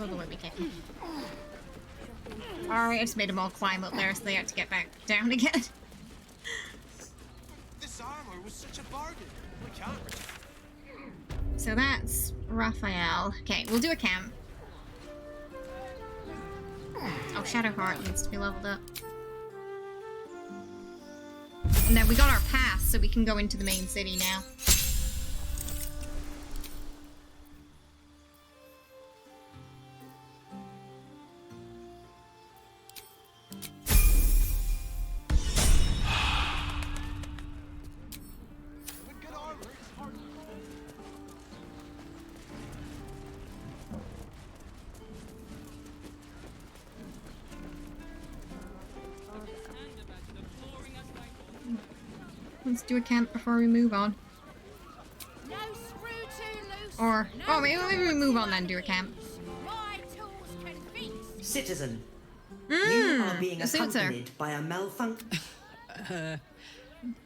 go the way we came. Alright, I just made them all climb up there so they have to get back down again. This armor was such a bargain. We can't. So that's Raphael. Okay, we'll do a camp. Oh, Shadowheart needs to be leveled up. And then we got our pass, so we can go into the main city now. Let's do a camp before we move on. No screw too loose. Or, oh, maybe we move on then, do a camp. My tools can feast. Citizen, you are being it suits her. accompanied by a malfunction. I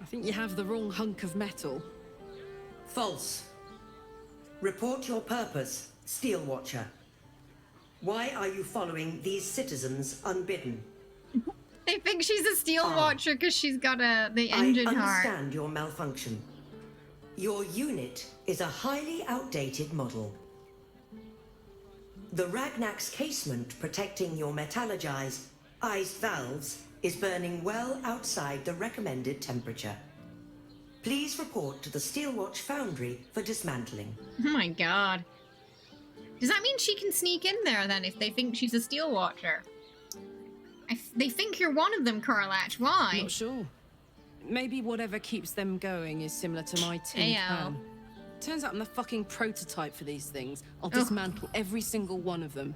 think you have the wrong hunk of metal. False. Report your purpose, Steel Watcher. Why are you following these citizens unbidden? They think she's a Steel Watcher because she's got the engine I heart. understand your malfunction. Your unit is a highly outdated model. The Ragnak's casement protecting your metallurgized iced valves is burning well outside the recommended temperature. Please report to the Steelwatch Foundry for dismantling. Oh my god. Does that mean she can sneak in there then if they think she's a Steel Watcher? They think you're one of them, Karlach. Why? Not sure. Maybe whatever keeps them going is similar to my tin can. Turns out I'm the fucking prototype for these things. I'll dismantle every single one of them.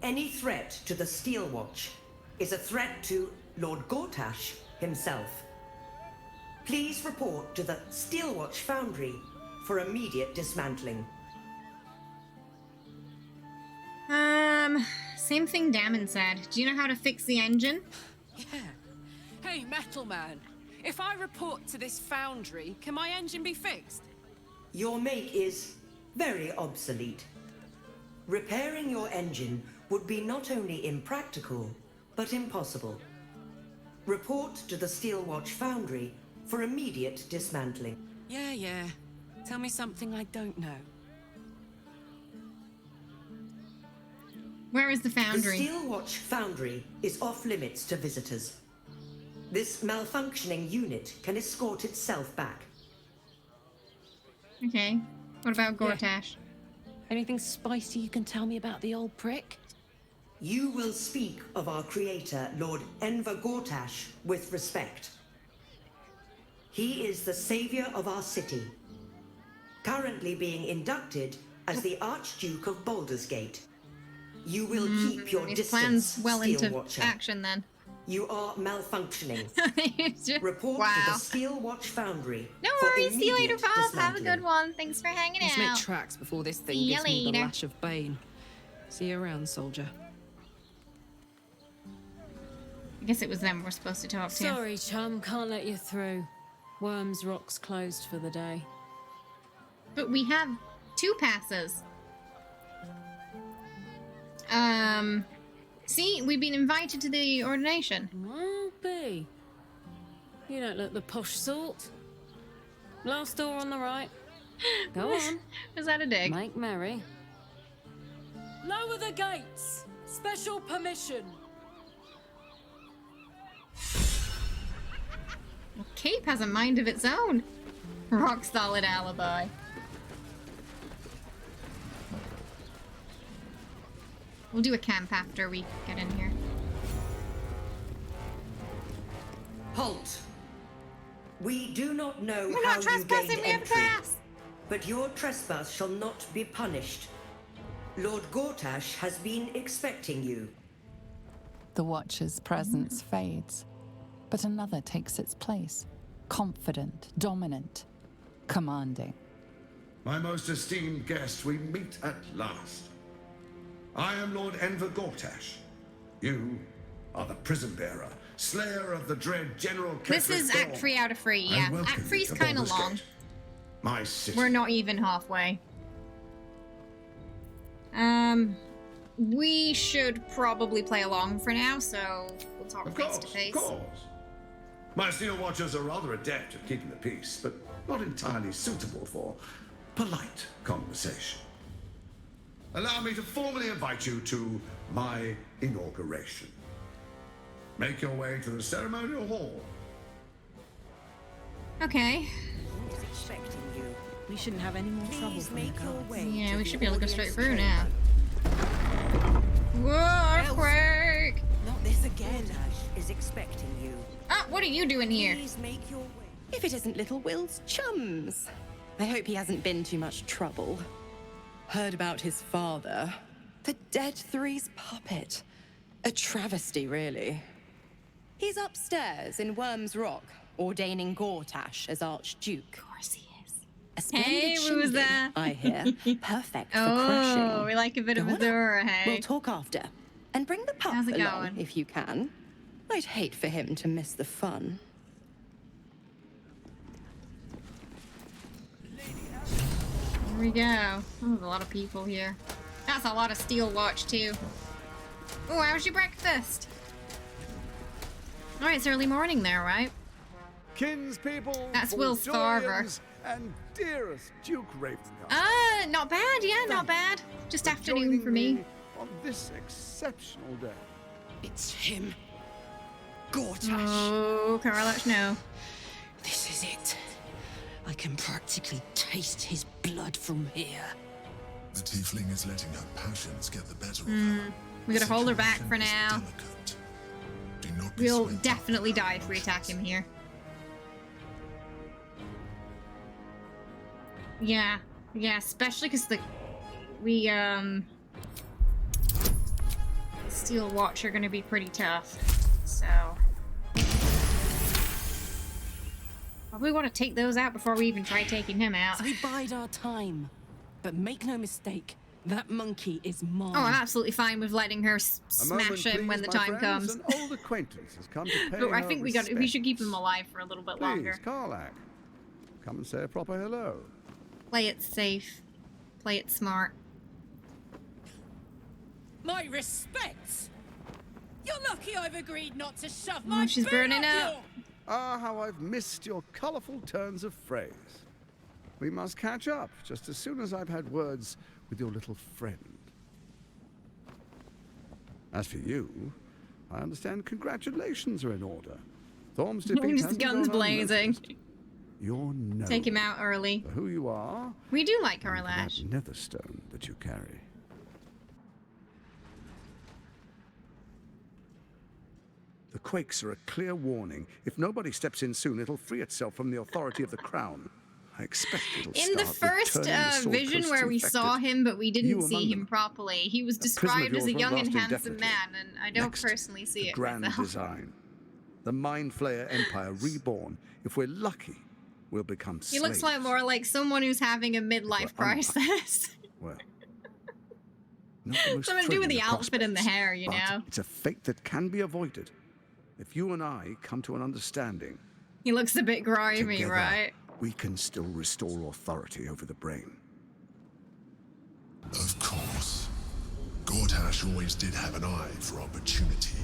Any threat to the Steelwatch is a threat to Lord Gortash himself. Please report to the Steelwatch Foundry for immediate dismantling. Same thing Damon said. Do you know how to fix the engine? Yeah. Hey, Metal Man. If I report to this foundry, can my engine be fixed? Your make is very obsolete. Repairing your engine would be not only impractical, but impossible. Report to the Steelwatch Foundry for immediate dismantling. Yeah. Tell me something I don't know. Where is the foundry? The Steelwatch Foundry is off limits to visitors. This malfunctioning unit can escort itself back. Okay. What about Gortash? Anything spicy you can tell me about the old prick? You will speak of our creator, Lord Enver Gortash, with respect. He is the savior of our city, currently being inducted as the Archduke of Baldur's Gate. You will keep your His distance, plan's well into Steelwatcher. action then. You are malfunctioning. Just, Report to the Steelwatch Foundry. No for worries. See you later, immediate Bob. Have a dismantling. good one. Thanks for hanging Let's out. make tracks before this thing See you gives me the later. lash of Bane. See you around, soldier. I guess it was them we're supposed to talk to. Sorry, chum, can't let you through. Worms Rock's closed for the day. But we have 2 passes. See, we've been invited to the ordination. Well, be. You don't look the posh sort. Last door on the right. Go on. Was that a dig? Make merry. Lower the gates. Special permission. Well, Cape has a mind of its own. Rock solid alibi. We'll do a camp after we get in here. Halt! We do not know We're how not you trespassing, gained we have a entry, pass. but your trespass shall not be punished. Lord Gortash has been expecting you. The Watcher's presence fades, but another takes its place. Confident, dominant, commanding. My most esteemed guest, we meet at last. I am Lord Enver Gortash. You are the prison bearer, slayer of the dread General This Ketheric is Act Dawn. 3 out of 3, yeah. I welcome Act you 3's to kind of Baldur's long. Gate, my city. We're not even halfway. we should probably play along for now, so we'll talk face to face. Of course. My Steel Watchers are rather adept at keeping the peace, but not entirely suitable for polite conversation. Allow me to formally invite you to my inauguration. Make your way to the ceremonial hall. Okay. Who's expecting you? We shouldn't have any more trouble from the guards. Yeah, we should be able to go straight through now. Whoa, earthquake! Not this again. Is expecting you. Ah, what are you doing here? Please make your way. If it isn't little Will's chums. I hope he hasn't been too much trouble. Heard about his father. The Dead Three's puppet. A travesty, really. He's upstairs in Worm's Rock, ordaining Gortash as Archduke. Of course he is. A splendid Hey, shindig, Ruza. I hear. Perfect for crushing. Oh, we like a bit of Azura, hey? We'll talk after. And bring the pup How's it along, going? if you can. I'd hate for him to miss the fun. Here we go. Oh, there's a lot of people here. That's a lot of Steel Watch, too. Oh, how's your breakfast? Alright, it's early morning there, right? Kinspeople, That's Will Starver. Baldurians, and dearest Duke Ravenguard. Not bad, yeah, not bad. Just afternoon for me. On this exceptional day. It's him. Gortash. Oh, Karlach, no. This is it. I can practically taste his blood from here. The tiefling is letting her passions get the better of her. We gotta hold her back for now. Do not be We'll swayed. definitely die if we attack him here. Yeah, especially because Steel Watch are gonna be pretty tough, so probably want to take those out before we even try taking him out. So we bide our time, but make no mistake, that monkey is mine. Oh, I'm absolutely fine with letting her A moment, smash him when the please, my time friends. comes. An old acquaintance has come to pay But I her think we respects. should keep him alive for a little bit longer. Please, Karlach, come and say a proper hello. Play it safe. Play it smart. My respects! You're lucky I've agreed not to shove my she's boot burning up up. Ah, how I've missed your colourful turns of phrase. We must catch up just as soon as I've had words with your little friend. As for you, I understand congratulations are in order. Thorm's defeat Just hasn't guns gone blazing. unnoticed. You're known Take him out early. for who you are. We do like and for that Karlach. netherstone that you carry. The quakes are a clear warning. If nobody steps in soon, it'll free itself from the authority of the crown. I expect it'll In the start with first turning the Sword vision Coast where we infected. saw him, but we You didn't among see him them. properly, he was prism of described as a yours young will and last handsome indefinitely. man, and I don't Next, personally see the it grand myself. design. The Mind Flayer Empire reborn. If we're lucky, we'll become slaves. He looks like more like someone who's having a midlife crisis. Well, not the most Something to do with the thrilling of outfit and the prospects, hair, you but know? It's a fate that can be avoided. If you and I come to an understanding, He looks a bit grimy, together, right? we can still restore authority over the brain. Of course. Gortash always did have an eye for opportunity.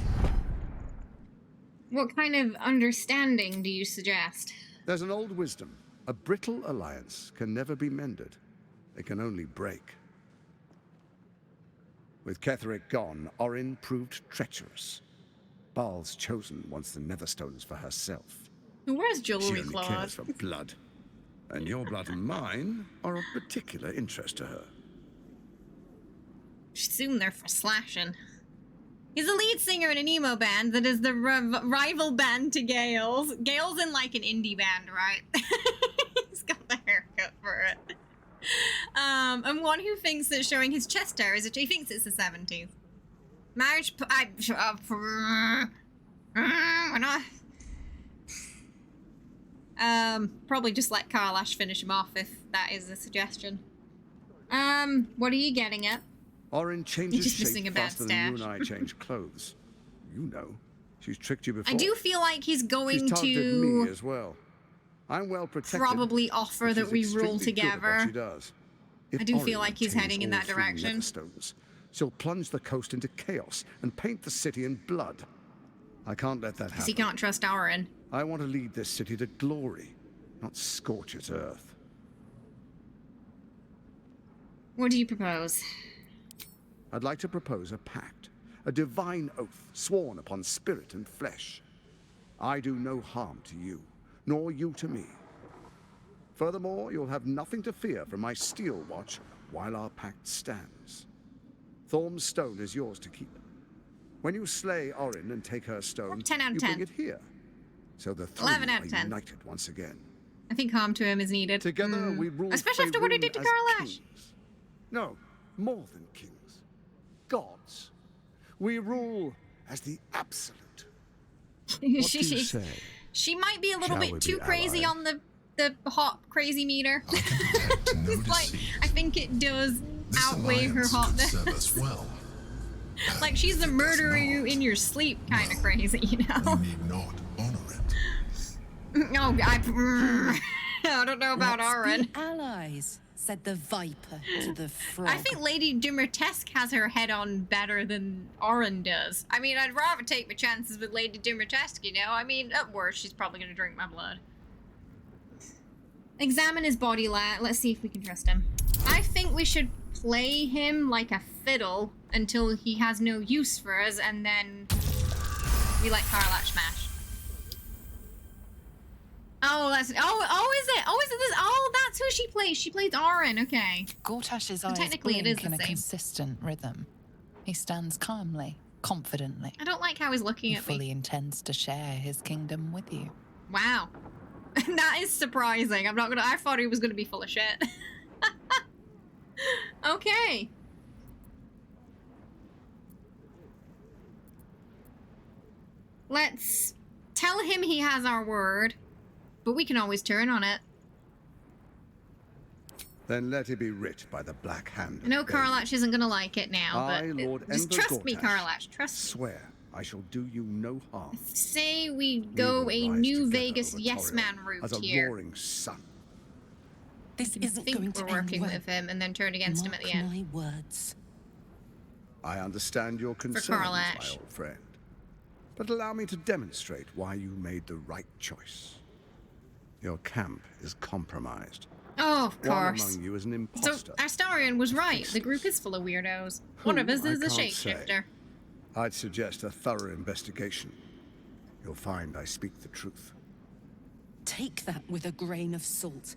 What kind of understanding do you suggest? There's an old wisdom. A brittle alliance can never be mended. It can only break. With Ketheric gone, Orin proved treacherous. Baal's chosen wants the Netherstones for herself. Who wears She jewelry, only Claude? cares for blood. And your blood and mine are of particular interest to her. Assume they're for slashing. He's a lead singer in an emo band that is the rival band to Gale's. Gale's in like an indie band, right? He's got the haircut for it. And one who thinks that showing his chest hair is he thinks it's the 70s. Marriage, we're not. Probably just let Karlach finish him off if that is the suggestion. What are you getting at? Orin changes just missing shape a bad faster than you stash. and I change clothes. You know, she's tricked you before. I do feel like he's going She's targeted to me as well. I'm well protected. probably offer but that she's we rule extremely good at what together. she does. I If do Orin feel like he's obtains heading in all that three direction. Netherstones, she'll plunge the coast into chaos and paint the city in blood. I can't let that Because he happen. can't trust Aaron. I want to lead this city to glory, not scorch its earth. What do you propose? I'd like to propose a pact, a divine oath sworn upon spirit and flesh. I do no harm to you, nor you to me. Furthermore, you'll have nothing to fear from my steel watch while our pact stands. Thorm's stone is yours to keep. When you slay Orin and take her stone, 10 out of you 10. bring it here. So the three 11 out are of 10. united once again. I think harm to him is needed. Together we rule Especially after what he did to Faerun as Karlash. kings. No, more than kings. Gods. We rule as the absolute. What do you say? She might be a little Shall we bit be too crazy allied? on the hot crazy meter. It's like, I think it does outweigh her hotness. Us well. Like she's the murderer you in your sleep kind of crazy, you know? We need not honor it. No, I don't know about Let's Aaron. be allies, said the viper to the frog. I think Lady Dimertesk has her head on better than Aaron does. I mean, I'd rather take my chances with Lady Dimertesk, you know? I mean, at worst, she's probably gonna drink my blood. Examine his body, let's see if we can trust him. I think we should play him like a fiddle until he has no use for us, and then we let Karlash smash. Oh, that's is it? Oh, is it this? Oh, that's who she plays. She plays Aaron. Okay. Gortash's So eyes technically it is blink in the a same. consistent rhythm. He stands calmly, confidently. I don't like how he's looking He at fully me. intends to share his kingdom with you. Wow. That is surprising. I thought he was gonna be full of shit. Okay. Let's tell him he has our word, but we can always turn on it. Then let it be writ by the black hand. I know of Bane. Karlash isn't gonna like it now, I, but Lord just Enver trust me, Gortash, Karlash. Trust me. Swear I shall do you no harm. Say we go will a rise New together Vegas over yes Toriel man route as a here. roaring sun. This I isn't think going to we're end working well. with him and then turn against him at the end. My words. I understand your concerns, my Karlash. old friend. But allow me to demonstrate why you made the right choice. Your camp is compromised. Oh, of One course. among you is an So imposter. Astarion was right. The group is full of weirdos. One of us Who, I is a can't say. shapeshifter. I'd suggest a thorough investigation. You'll find I speak the truth. Take that with a grain of salt.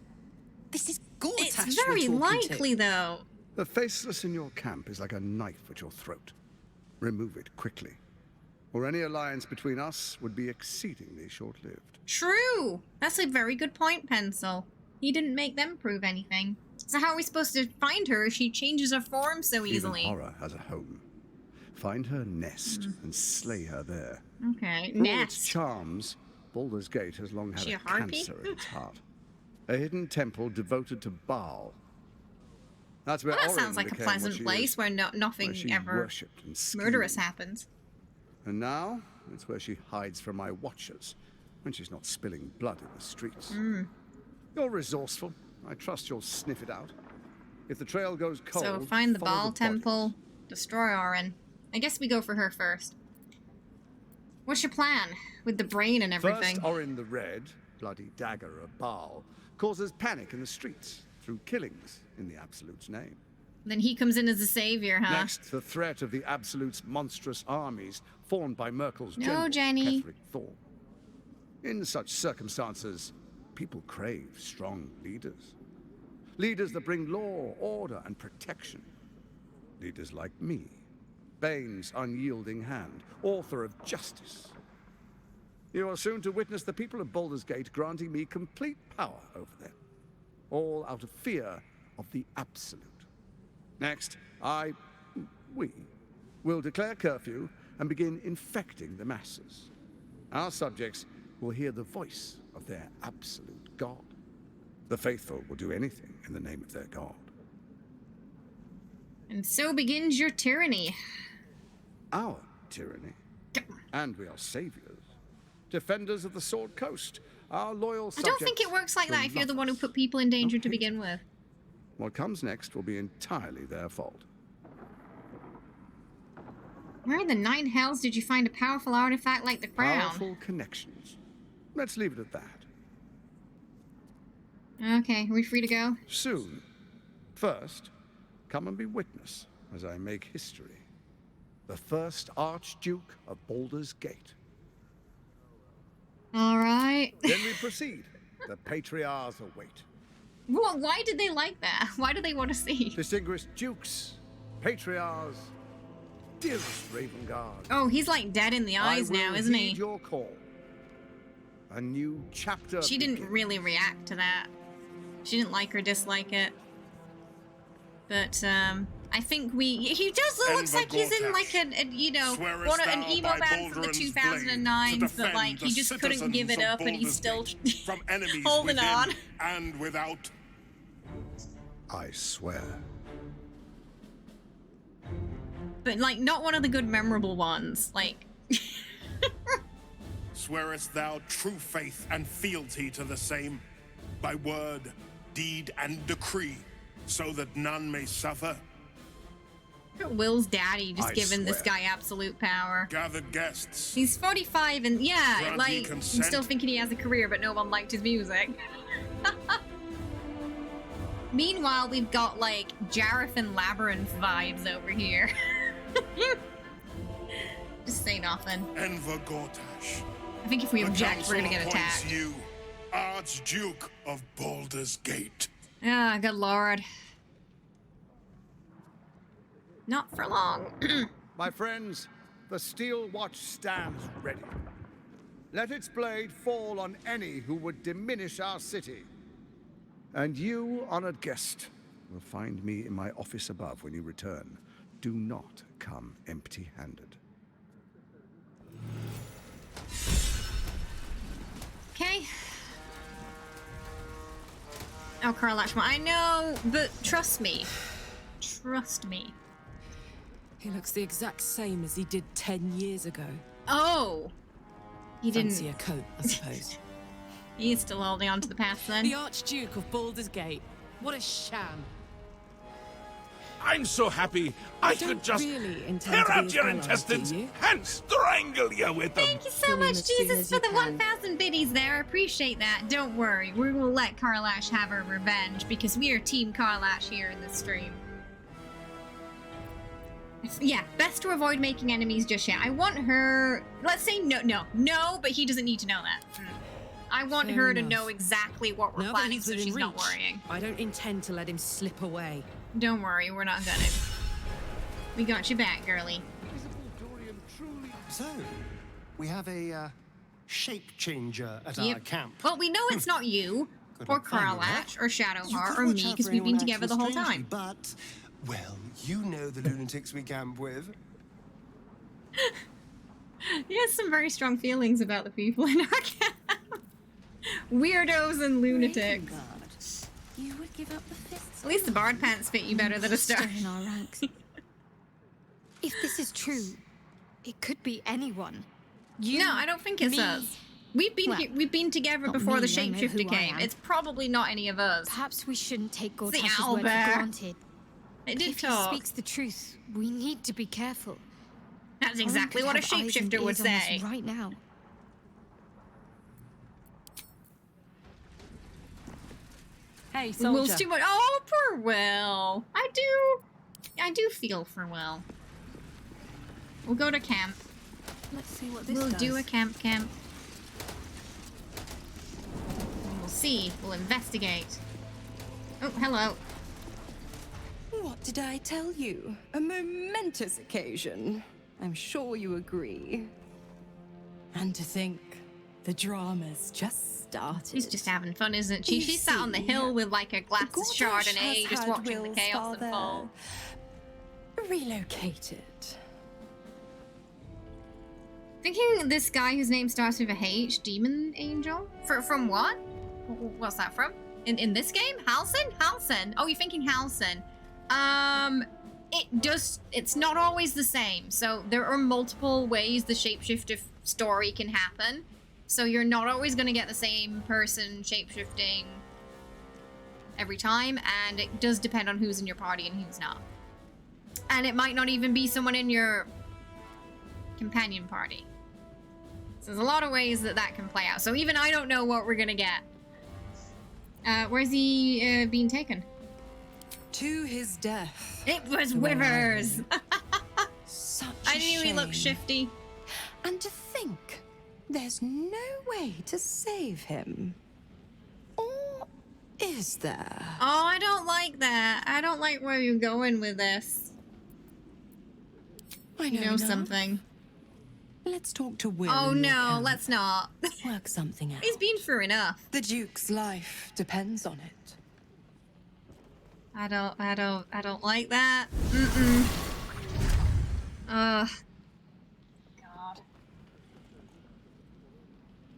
This is Gortash It's very we're talking to. likely, though. The faceless in your camp is like a knife at your throat. Remove it quickly, or any alliance between us would be exceedingly short-lived. True. That's a very good point, Pencil. He didn't make them prove anything. So how are we supposed to find her if she changes her form so easily? Even horror has a home. Find her nest and slay her there. Okay, For all its nest. charms, Baldur's Gate has long had She a a harpy? cancer in its heart. A hidden temple devoted to Baal. That's where Well, that Orin sounds like a became what pleasant she place is, where nothing where she ever worshipped and murderous schemed. happens. And now, it's where she hides from my watchers, when she's not spilling blood in the streets. You're resourceful. I trust you'll sniff it out. If the trail goes cold, So find the follow Baal bodies. temple, destroy Orin. I guess we go for her first. What's your plan with the brain and everything? First, Orin the Red, bloody dagger of Baal, causes panic in the streets through killings in the Absolute's name. Then he comes in as a savior, huh? Next, the threat of the Absolute's monstrous armies formed by Merkel's No, general, Jenny. Ketheric Thorn. In such circumstances, people crave strong leaders. Leaders that bring law, order, and protection. Leaders like me, Bane's unyielding hand, author of justice. You are soon to witness the people of Baldur's Gate granting me complete power over them, all out of fear of the Absolute. Next, we will declare curfew and begin infecting the masses. Our subjects will hear the voice of their absolute God. The faithful will do anything in the name of their God. And so begins your tyranny. Our tyranny. And we are saviors. Defenders of the Sword Coast. Our loyal I subjects. don't think it works like that will if you're love the one who us. put people in danger to begin with. What comes next will be entirely their fault. Where in the nine hells did you find a powerful artifact like the crown? Powerful connections. Let's leave it at that. Okay, are we free to go? Soon. First, come and be witness as I make history. The first Archduke of Baldur's Gate. All right. Then we proceed. The patriarchs await. Well, why did they like that? Why do they want to see? Distinguished dukes, patriarchs, dearest Ravengard. Oh, he's like dead in the eyes now, isn't he? Your call. A new chapter. She didn't really react to that. She didn't like or dislike it. But I think he does looks like he's in like a you know, an emo band from the 2009s, but like he just couldn't give it up and he's still from enemies holding on. And without. I swear. But like not one of the good memorable ones, like Swearest thou true faith and fealty to the same, by word, deed, and decree, so that none may suffer? Will's daddy just I giving this swear. guy absolute power. Gathered guests. He's 45 and yeah, Grant like ye I'm consent? still thinking he has a career, but no one liked his music. Meanwhile, we've got like Jareth and Labyrinth vibes over here. Just say nothing. Enver Gortash. I think if we The object, we're gonna council get appoints attacked. you Archduke of Baldur's Gate. Ah, good lord. Not for long. My friends, the steel watch stands ready. Let its blade fall on any who would diminish our city. And you, honored guest, will find me in my office above when you return. Do not come empty-handed. Okay. Oh, Karlachma, I know, but trust me. Trust me. He looks the exact same as he did 10 years ago. Oh! He didn't. Fancy a coat, I suppose. He's still holding on to the past then. The Archduke of Baldur's Gate. What a sham. I'm so happy I could just tear out your intestines and strangle you with them. Thank you so much, Jesus, for the 1,000 biddies there. I appreciate that. Don't worry. We will let Karlash have her revenge because we are Team Karlash here in this stream. Yeah, best to avoid making enemies just yet. I want her... Let's say no, but he doesn't need to know that. I want Fair her to enough. know exactly what we're Now that planning he's so within she's not reach, worrying. I don't intend to let him slip away. Don't worry, we're not gonna. We got your back, girly. So, we have a shape changer at our camp. Well, we know it's not you, or Karlash, or Shadowheart, or watch me, out because for we've been anyone together the acting whole strangely, time. But, well, you know the lunatics we camp with. He has some very strong feelings about the people in our camp. Weirdos and lunatics. You would give up the fists. At least the bard pants fit you better than a star. In our ranks. If this is true, it could be anyone. You, No, I don't think it's me. us. We've been together not before the me, I know who shapeshifter I came. am. It's probably not any of us. Perhaps we shouldn't take It's the Gortash's word for owlbear. granted. It did if talk. he speaks the truth, we need to be careful. That's Owen exactly could what a have eyes and shapeshifter would ears on us say. right now. Hey, Will's soldier. too much. Oh, poor Will. I do feel for Will. We'll go to camp. Let's see what this We'll does. do a camp. We'll see. We'll investigate. Oh, hello. What did I tell you? A momentous occasion. I'm sure you agree. And to think, the drama's just started. She's just having fun, isn't she? You She sat on the see, hill with like a glass of Gortash Chardonnay, has just had watching the Will's chaos father unfold. relocated. Thinking this guy whose name starts with a H, Demon Angel? From what? What's that from? In this game? Halsin? Oh, you're thinking Halsin. It's not always the same. So there are multiple ways the shapeshifter story can happen. So you're not always going to get the same person shapeshifting every time, and it does depend on who's in your party and who's not. And it might not even be someone in your companion party. So there's a lot of ways that that can play out. So even I don't know what we're gonna get. Where's he being taken? To his death. It was Withers! Such I knew he looked shifty. And to think, there's no way to save him. Or is there? Oh, I don't like that. I don't like where you're going with this. I You know something. Let's talk to Will. Oh and your no, count. let's not. Work something out. He's been through enough. The Duke's life depends on it. I don't like that. Mm-mm. Ugh. God.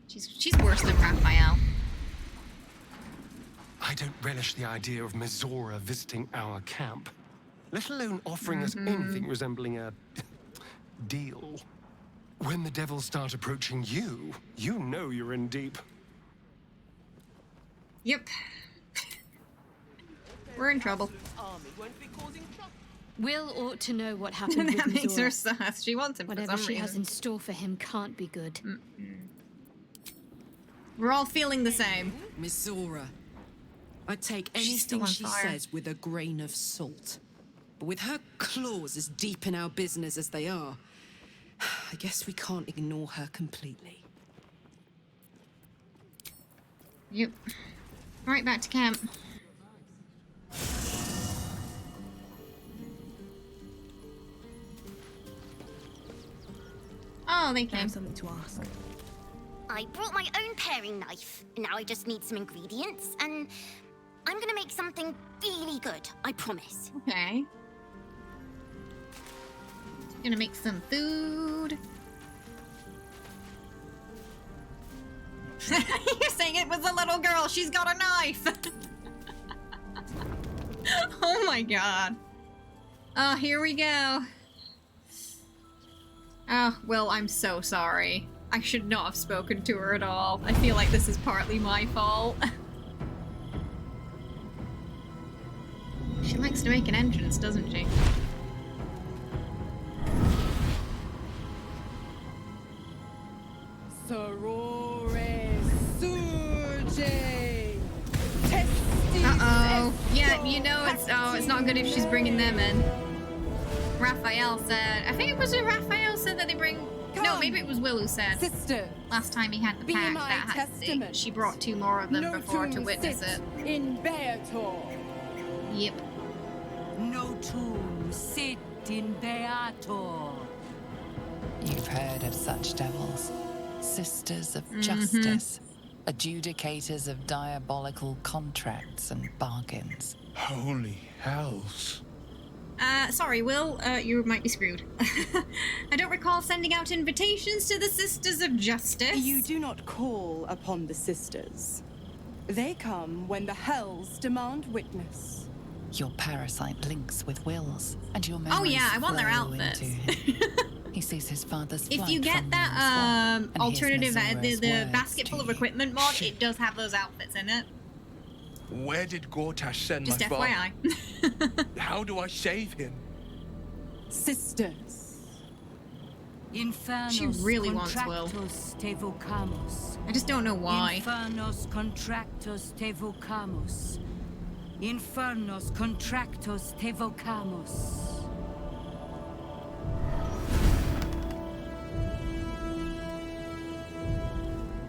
She's worse than Raphael. I don't relish the idea of Mizora visiting our camp, let alone offering us anything resembling a deal. When the devils start approaching you, you know you're in deep. Yep. We're in trouble. Will ought to know what happened with That makes her Mizora. sus. She wants him Whatever for some she has reason. in store for him can't be good. We're all feeling the same. Mizora. I take She's still anything on she fire. says with a grain of salt. But with her claws as deep in our business as they are, I guess we can't ignore her completely. Yep. Right back to camp. Oh, they came. Something to ask. I brought my own paring knife. Now I just need some ingredients, and I'm gonna make something really good, I promise. Okay. Gonna make some food. You're saying it was a little girl. She's got a knife. Oh my god. Oh, here we go. Oh, well, I'm so sorry. I should not have spoken to her at all. I feel like this is partly my fault. She likes to make an entrance, doesn't she? Uh-oh. Yeah, you know it's not good if she's bringing them in. Raphael said, I think it was Raphael said that they bring... No, maybe it was Will who said. Sister, last time he had the be pack my that testament. she brought 2 more of them No before to tomb witness sit it. in Beator. Yep. No tomb sit in Beator. You've heard of such devils. Sisters of justice. Adjudicators of diabolical contracts and bargains. Holy hells. Sorry, Will, you might be screwed. I don't recall sending out invitations to the Sisters of Justice. You do not call upon the sisters. They come when the hells demand witness. Your parasite links with Will's, and your Oh yeah, I want their flow outfits. into him. He sees his father's If flight you get from that Moon's Walk, and alternative, hears the Mizora's basket words full of to you. equipment mod, it does have those outfits in it. Where did Gortash send Just my father? FYI. How do I save him? Sisters. Infernos She really wants Will. contractos te vocamos. I just don't know why. Infernos contractos te vocamos. Infernos contractos te vocamos.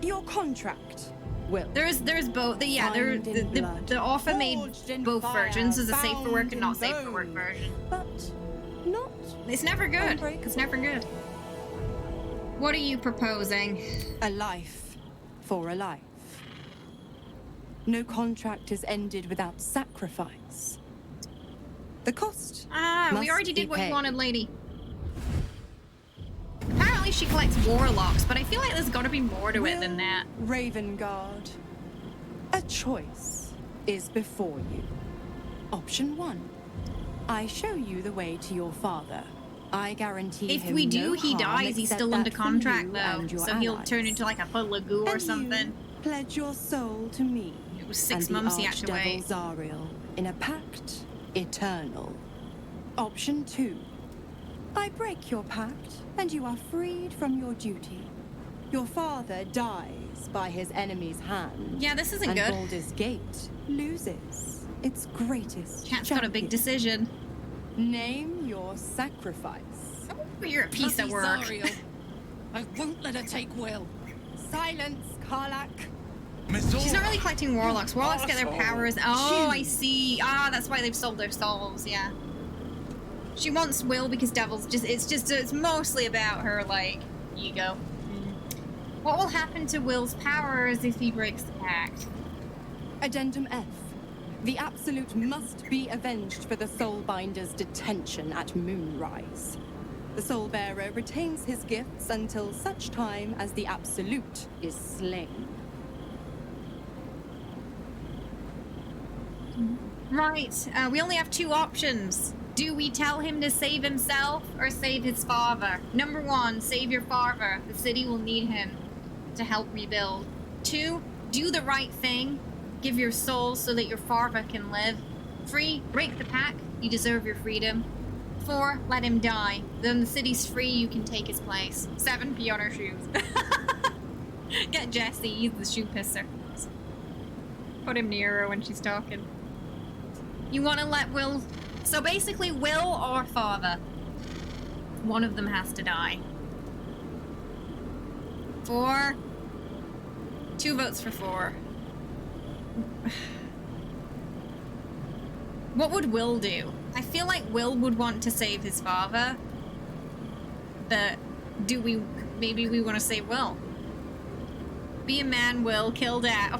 Your contract, Will. There's both. The offer made both versions as a safe for work and not safe for work version. But not. It's never good. It's never good. What are you proposing? A life for a life. No contract is ended without sacrifice. The cost. We must already be did what you paid. wanted, lady. Apparently she collects warlocks, but I feel like there's gotta be more to it than that. Raven Guard. A choice is before you. Option 1. I show you the way to your father. I guarantee If him we do, no he harm dies. He's except still that under from contract you though, and your so he'll allies. turn into like a puddle of goo or And something. You pledge your soul to me. It was 6 and months the he had to Archdevil wait. Zariel in a pact eternal. Option 2. I break your pact, and you are freed from your duty. Your father dies by his enemy's hand. Yeah, this isn't and good. Baldur's Gate loses its greatest Cat's got a big decision. Name your sacrifice. Oh, you're a piece of work. Zariel. I won't let her take Will. Silence, Karlak. She's not really collecting warlocks. Warlocks get their powers. Oh, I see. Ah, that's why they've sold their souls. Yeah. She wants Will because Devil's it's mostly about her, like, ego. What will happen to Will's powers if he breaks the pact? Addendum F. The Absolute must be avenged for the Soulbinder's detention at Moonrise. The Soulbearer retains his gifts until such time as the Absolute is slain. Right. We only have two options. Do we tell him to save himself or save his father? Number 1, save your father. The city will need him to help rebuild. 2, do the right thing. Give your soul so that your father can live. 3, break the pact. You deserve your freedom. 4, let him die. Then the city's free, you can take his place. 7, pee on her shoes. Get Jesse, he's the shoe pisser. Put him near her when she's talking. You want to let Will... So basically, Will or father. One of them has to die. 4. 2 votes for 4. What would Will do? I feel like Will would want to save his father. But maybe we want to save Will. Be a man, Will. Kill Dad.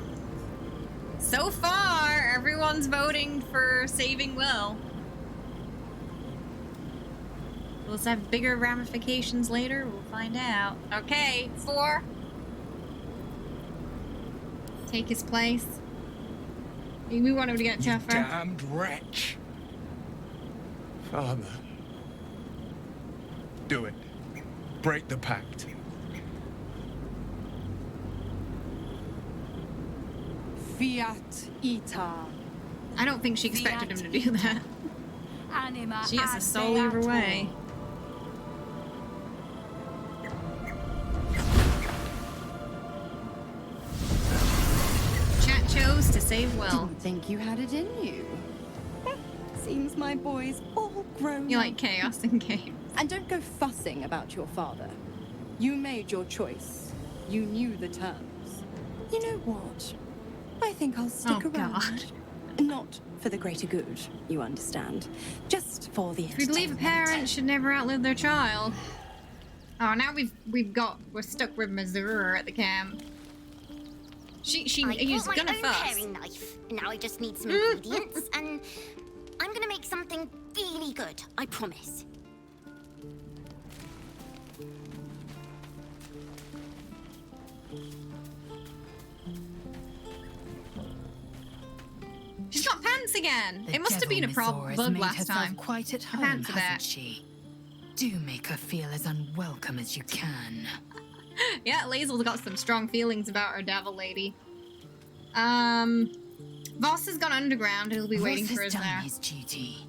So far, everyone's voting for saving Will. Will this have bigger ramifications later? We'll find out. Okay, 4. Take his place. We want him to get tougher. Damned wretch. Father. Do it. Break the pact. Fiat Ita. I don't think she expected him to do that. She has a soul either way. Chat chose to save Will. Didn't think you had it in you. Seems my boy's all grown. You like chaos in games. And don't go fussing about your father. You made your choice. You knew the terms. You know what? I think I'll stick around. God. Not for the greater good, you understand. Just for the We believe a parent should never outlive their child. Oh, now we're stuck with Missouri at the camp. He's I brought gonna my own fuss. paring knife. Now I just need some ingredients, and I'm gonna make something really good. I promise. She's got pants again. It must have been a bug last time. Quite at Her home, pants are there. hasn't she? Do make her feel as unwelcome as you can. Yeah, Lazel's got some strong feelings about her devil lady. Voss has gone underground. He'll be waiting for us Voss has there. done his duty.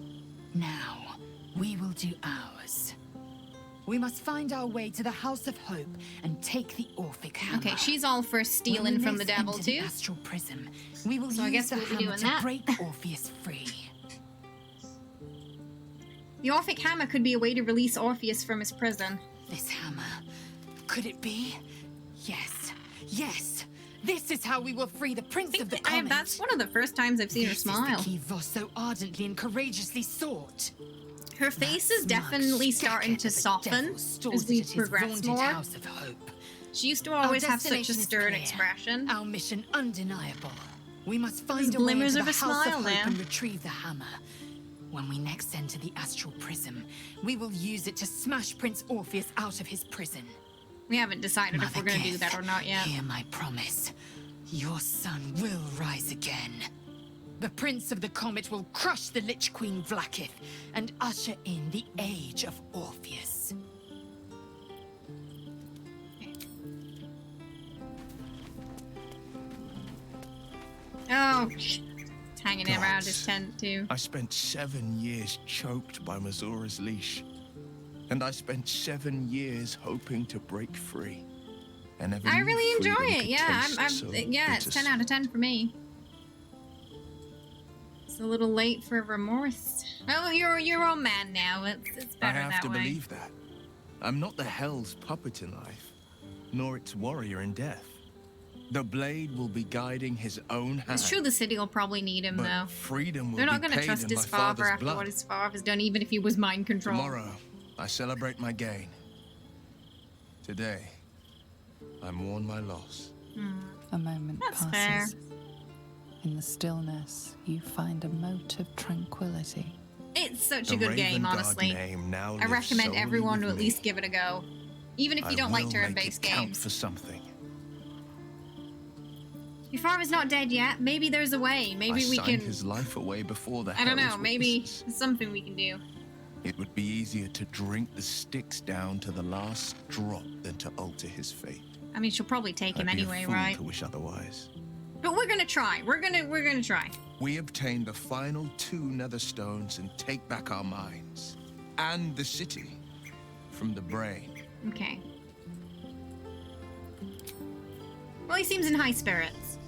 Now, we will do ours. We must find our way to the House of Hope and take the Orphic Hammer. Okay, she's all for stealing When we from the next devil enter the too. Astral Prism, we will So I use guess the we'll be hammer doing to that. break Orpheus free. The Orphic Hammer could be a way to release Orpheus from his prison. This hammer, could it be? Yes, yes. This is how we will free the Prince of the Comet. That's one of the first times I've seen her smile. This is the key Voss so ardently and courageously sought. Her face is definitely starting to soften as we progress more. House of Hope. She used to always Our have such a destination is stern clear. expression. Our mission undeniable. We must find There's a way glimmers into of the a House smile of Hope now. and retrieve the hammer. When we next enter the Astral Prism, we will use it to smash Prince Orpheus out of his prison. We haven't decided if Mother we're going to do Gith, that or not yet. Hear my promise. Your son will rise again. The Prince of the Comet will crush the Lich Queen Vlaakith and usher in the Age of Orpheus. Oh, it's hanging around his tent too. I spent 7 years choked by Mazora's leash. And I spent 7 years hoping to break free. And never I knew really enjoy freedom it. could Yeah, taste so yeah, it's 10 out of 10 for me. It's a little late for remorse. Oh, you're your own man now. It's I better have that to way. believe that. I'm not the Hell's puppet in life, nor its warrior in death. The blade will be guiding his own hand. It's true the city will probably need him, But though. freedom will They're not be going to paid trust in his my father father's after blood. what his father's done, even if he was mind controlled. Tomorrow, I celebrate my gain. Today, I mourn my loss. A moment That's passes. In the stillness, you find a mote of tranquility. It's such The a good Raven game, God honestly. name now I lives recommend solely everyone to with at me. least give it a go. Even if you don't like will turn-based make it count games. for something. Your father's not dead yet. Maybe there's a way. Maybe I we signed can... his life away before the I don't know. Hell's Maybe witnesses. there's something we can do. It would be easier to drink the sticks down to the last drop than to alter his fate. I mean, she'll probably take him I'd be anyway, a fool right? to wish otherwise. But we're gonna try. We're gonna try. We obtain the final 2 nether stones and take back our minds and the city from the brain. Okay. Well, he seems in high spirits.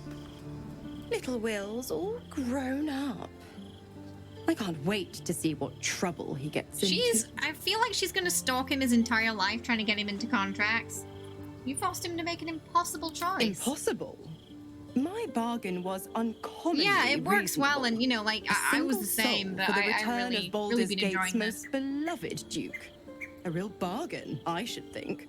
Little Will's all grown up. I can't wait to see what trouble he gets into. I feel like she's gonna stalk him his entire life, trying to get him into contracts. You forced him to make an impossible choice. Impossible? My bargain was uncommonly Yeah, it works well, reasonable. and you know, like I was the same, but for the I return really, of Baldur's really been Gate's enjoying this. most beloved duke. A real bargain, I should think.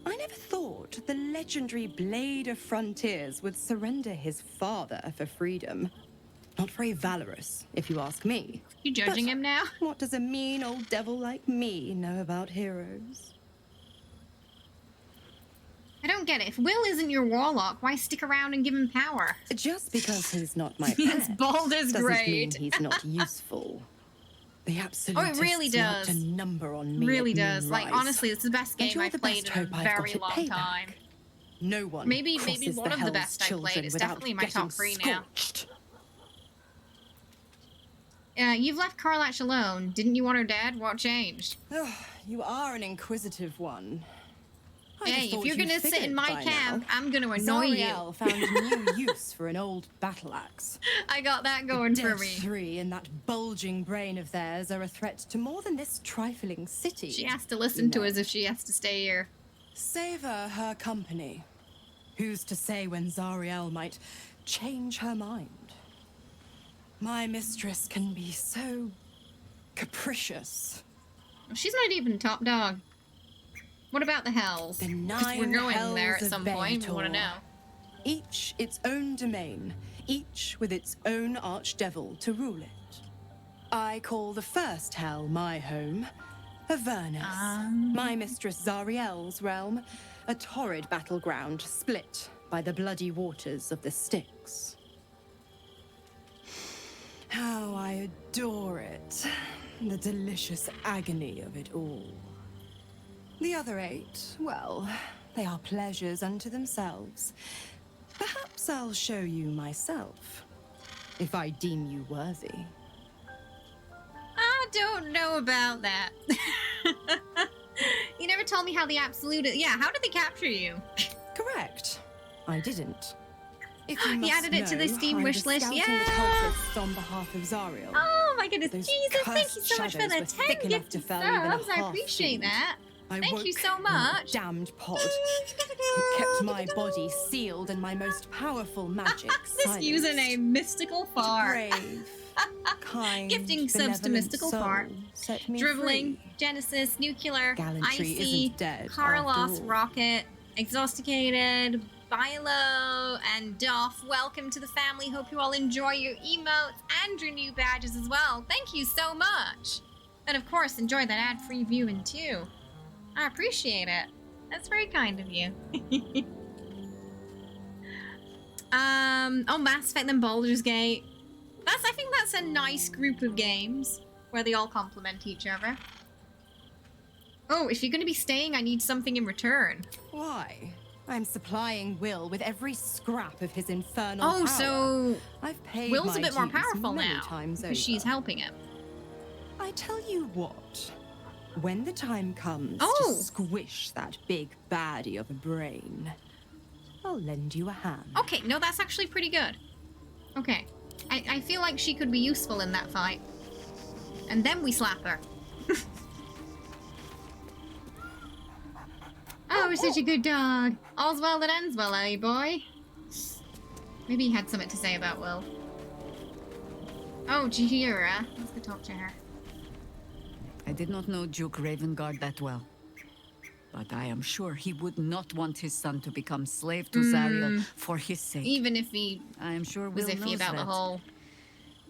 I never thought the legendary Blade of Frontiers would surrender his father for freedom. Not very valorous, if you ask me. You judging him now? What does a mean old devil like me know about heroes? I don't get it. If Will isn't your warlock, why stick around and give him power? Just because he's not my It's pet Balder's doesn't great. mean he's not useful. The absolutists really does. marked a number on me. Really at does. Like, Moonrise. honestly, it's the best And game you're I've the played best in a hope I've very got it long payback. time. No one Maybe crosses one the of the Hell's best I've played. children It's without definitely in my getting top 3 now. scorched. You've left Karlach alone. Didn't you want her dead? What changed? You are an inquisitive one. I'd have Hey, if thought you're you'd gonna sit figured in my by camp, now. I'm gonna annoy Zariel you. found new use for an old battle axe. I got that going for Dead me. 3 and that bulging brain of theirs are a threat to more than this trifling city. She has to listen to us if she has to stay here. Savor her company. Who's to say when Zariel might change her mind? My mistress can be so capricious. She's not even top dog. What about the Hells? The 'Cause we're 9 going hells there at of some point. We want to Baldur. know. Each its own domain, each with its own archdevil to rule it. I call the first hell my home, Avernus. My mistress Zariel's realm, a torrid battleground split by the bloody waters of the Styx. How I adore it, the delicious agony of it all. The other 8, well, they are pleasures unto themselves. Perhaps I'll show you myself, if I deem you worthy. I don't know about that. You never told me how the absolute. Yeah, how did they capture you? Correct. I didn't. If you He must added it to the know, Steam I'm wish list. scouting the Yeah. cultists on behalf of Zariel. Oh my goodness, Those Jesus! Thank you cursed so much for shadows the were 10 thick enough to gifted fell even a subs. I half appreciate fiend. that. I Thank you woke so in much. the damned pod. It kept my body sealed in my most powerful magic. This username, Mystical Fart. Brave, kind, Gifting subs to benevolent Mystical soul Fart. set me Dribbling, free. Genesis, Nuclear, Gallantry Icy, isn't dead, Carlos, after all. Rocket, Exhausticated, Bilo, and Doff. Welcome to the family. Hope you all enjoy your emotes and your new badges as well. Thank you so much. And of course, enjoy that ad-free viewing too. I appreciate it. That's very kind of you. Oh, Mass Effect then Baldur's Gate. I think that's a nice group of games where they all complement each other. Oh, if you're going to be staying, I need something in return. Why? I'm supplying Will with every scrap of his infernal Oh, power. so I've paid Will's my a bit more dues powerful many now times because she's over. helping him. I tell you what, When the time comes Oh. to squish that big baddie of a brain, I'll lend you a hand. Okay, no, that's actually pretty good. Okay. I feel like she could be useful in that fight. And then we slap her. Oh, we're such a good dog. All's well that ends well, eh, boy? Maybe he had something to say about Will. Oh, Jahira. Let's go talk to her. I did not know Duke Ravengard that well. But I am sure he would not want his son to become slave to Zariel for his sake. Even if he I am sure was Will iffy knows about the that. whole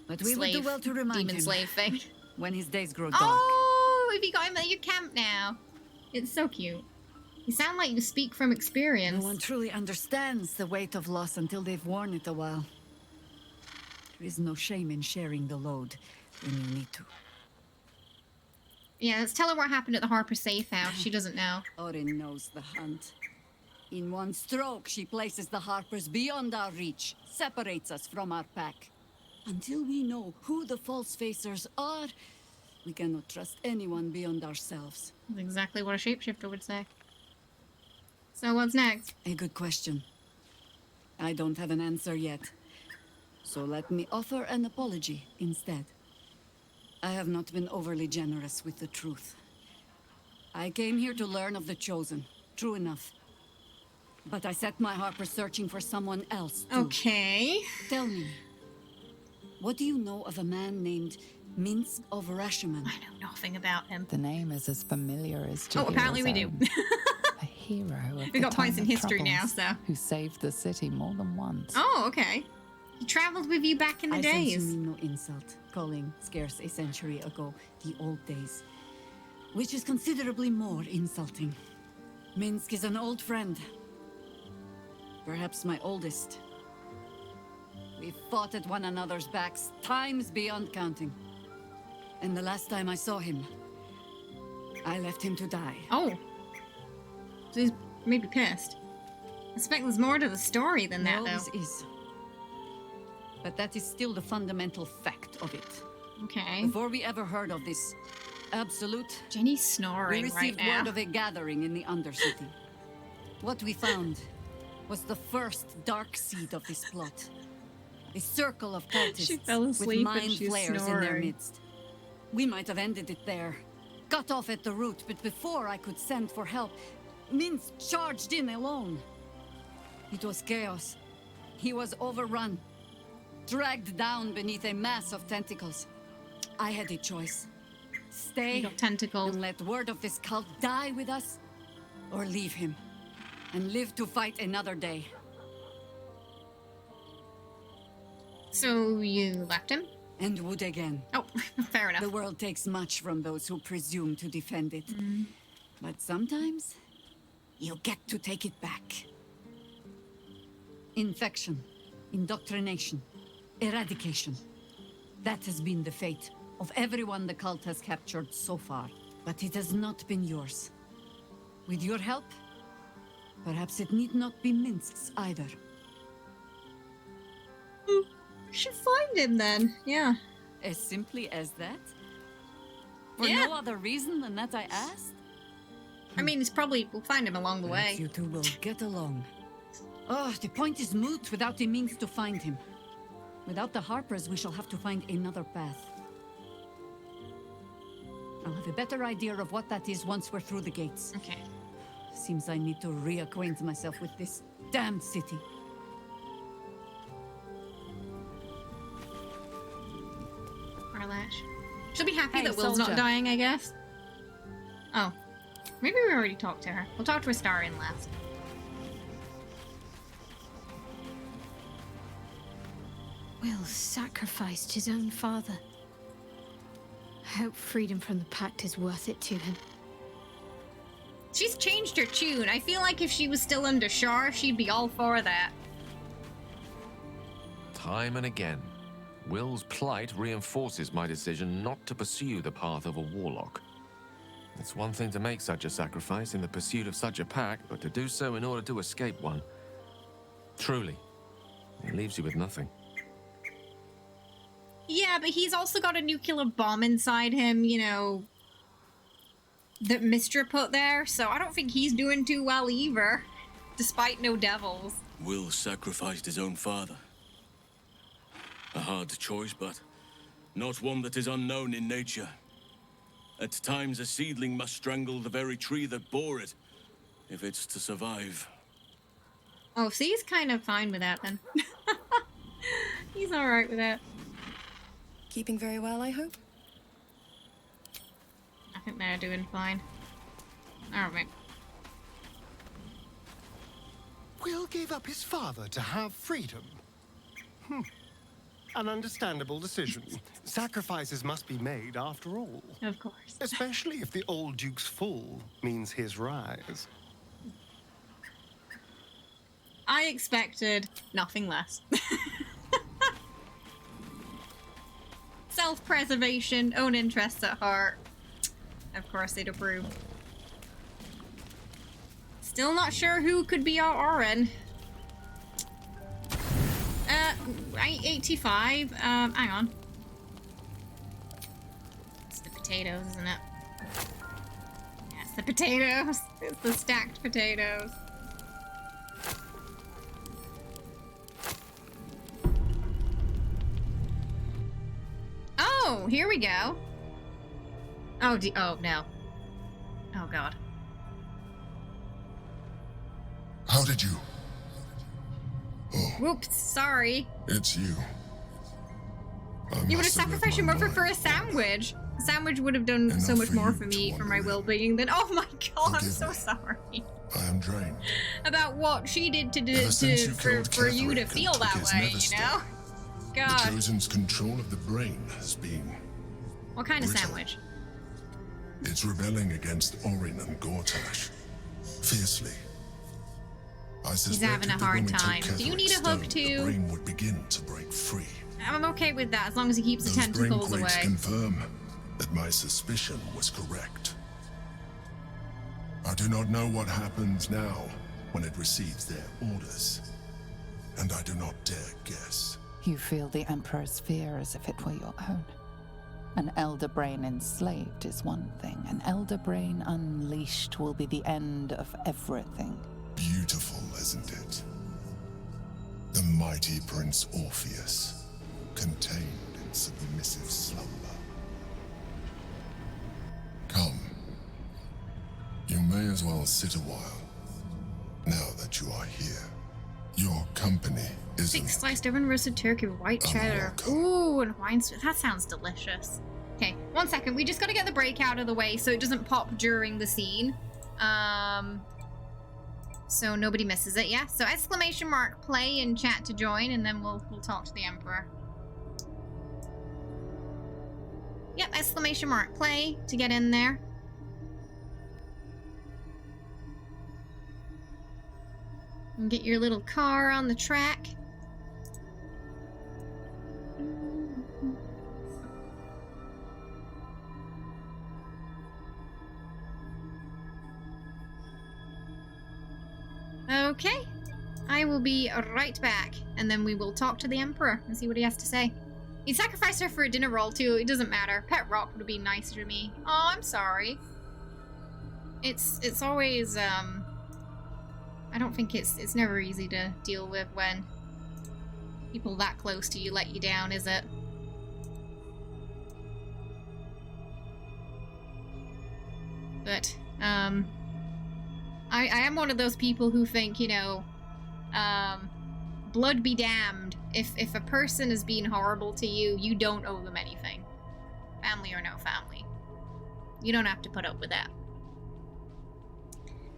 But we would do well to remind demon him slave thing. when his days grow dark. Oh, have you got him at your camp now? It's so cute. You sound like you speak from experience. No one truly understands the weight of loss until they've worn it a while. There is no shame in sharing the load when you need to. Yeah, let's tell her what happened at the Harper safe house. She doesn't know. Orin knows the hunt. In one stroke, she places the Harpers beyond our reach, separates us from our pack. Until we know who the false facers are, we cannot trust anyone beyond ourselves. That's exactly what a shapeshifter would say. So what's next? A good question. I don't have an answer yet. So let me offer an apology instead. I have not been overly generous with the truth. I came here to learn of the Chosen. True enough. But I set my Harper searching for someone else, too. Okay. Tell me, what do you know of a man named Minsk of Rashomon? I know nothing about him. The name is as familiar as Oh, apparently we do. A hero of We the got points time in of history now, troubles, so. who saved the city more than once. Oh, okay. He traveled with you back in the I days. sense you mean no insult, calling scarce a century ago the old days, which is considerably more insulting. Minsk is an old friend. Perhaps my oldest. We fought at one another's backs, times beyond counting. And the last time I saw him, I left him to die. Oh. So he's maybe pissed. I suspect there's more to the story than that, Always though. is. But that is still the fundamental fact of it. Okay. Before we ever heard of this absolute... Jenny's snoring we right received now. word of a gathering in the Undercity. What we found was the first dark seed of this plot. A circle of She cultists fell with asleep mind and she's flayers in their snoring. midst. We might have ended it there. Cut off at the root, but before I could send for help, Minsk charged in alone. It was chaos. He was overrun. Dragged down beneath a mass of tentacles. I had a choice. Stay and let word of this cult die with us, or leave him and live to fight another day. So you left him? And would again. Oh, fair enough. The world takes much from those who presume to defend it. But sometimes, you get to take it back. Infection, indoctrination, eradication. That has been the fate of everyone the cult has captured so far. But it has not been yours. With your help, perhaps it need not be Minsk's either. We should find him then, yeah. As simply as that? For Yeah. no other reason than that I asked? I mean, we'll find him along the Perhaps way. you two will get along. Oh, the point is moot without a means to find him. Without the Harpers, we shall have to find another path. I'll have a better idea of what that is once we're through the gates. Okay. Seems I need to reacquaint myself with this damned city. Arlash. She'll be happy Hey, that Will's soldier. not dying, I guess. Oh. Maybe we already talked to her. We'll talk to Astarion last. Will sacrificed his own father. I hope freedom from the Pact is worth it to him. She's changed her tune. I feel like if she was still under Shar, she'd be all for that. Time and again, Will's plight reinforces my decision not to pursue the path of a warlock. It's one thing to make such a sacrifice in the pursuit of such a pact, but to do so in order to escape one. Truly, it leaves you with nothing. Yeah, but he's also got a nuclear bomb inside him, you know. that Mistra put there, so I don't think he's doing too well either, despite no devils. Will sacrificed his own father. A hard choice, but not one that is unknown in nature. At times, a seedling must strangle the very tree that bore it, if it's to survive. Oh, so he's kind of fine with that then. He's alright with that. Keeping very well, I hope? I think they're doing fine. Alright. Will gave up his father to have freedom. An understandable decision. Sacrifices must be made after all. Of course. Especially if the old Duke's fall means his rise. I expected nothing less. Self-preservation, own interests at heart. Of course they'd approve. Still not sure who could be our RN. 85. Hang on. It's the potatoes, isn't it? Yeah, it's the potatoes. It's the stacked potatoes. Oh, here we go. Oh, oh no. Oh god. How did you? Whoops, sorry. It's you. You would have sacrificed your mother for a sandwich. A sandwich would have done so much more for me, for my well-being, than— oh my god, I'm so sorry. I am drained. About what she did for you to feel that way, you know? The God. Chosen's control of the brain has been... What kind of brutal. sandwich? It's rebelling against Orin and Gortash. Fiercely. He's having a hard time. Do you need a hook the too? brain would begin to break free. I'm okay with that, as long as he keeps the Those tentacles brain quakes away. confirm that my suspicion was correct. I do not know what happens now when it receives their orders, and I do not dare guess. You feel the Emperor's fear as if it were your own. An elder brain enslaved is one thing. An elder brain unleashed will be the end of everything. Beautiful, isn't it? The mighty Prince Orpheus, contained in submissive slumber. Come. You may as well sit a while, now that you are here. Your company is 6 sliced oven roasted turkey with white cheddar. Ooh, and wine. That sounds delicious. Okay, 1 second. We just gotta get the break out of the way so it doesn't pop during the scene. So nobody misses it, yeah? So exclamation mark play in chat to join, and then we'll talk to the Emperor. Yep, exclamation mark play to get in there. And get your little car on the track. Okay, I will be right back, and then we will talk to the Emperor and see what he has to say. He sacrificed her for a dinner roll too, it doesn't matter. Pet Rock would be nicer to me. Oh, I'm sorry. It's always, I don't think it's never easy to deal with when people that close to you let you down, is it? But, I am one of those people who think, you know, blood be damned. If a person is being horrible to you, you don't owe them anything. Family or no family. You don't have to put up with that.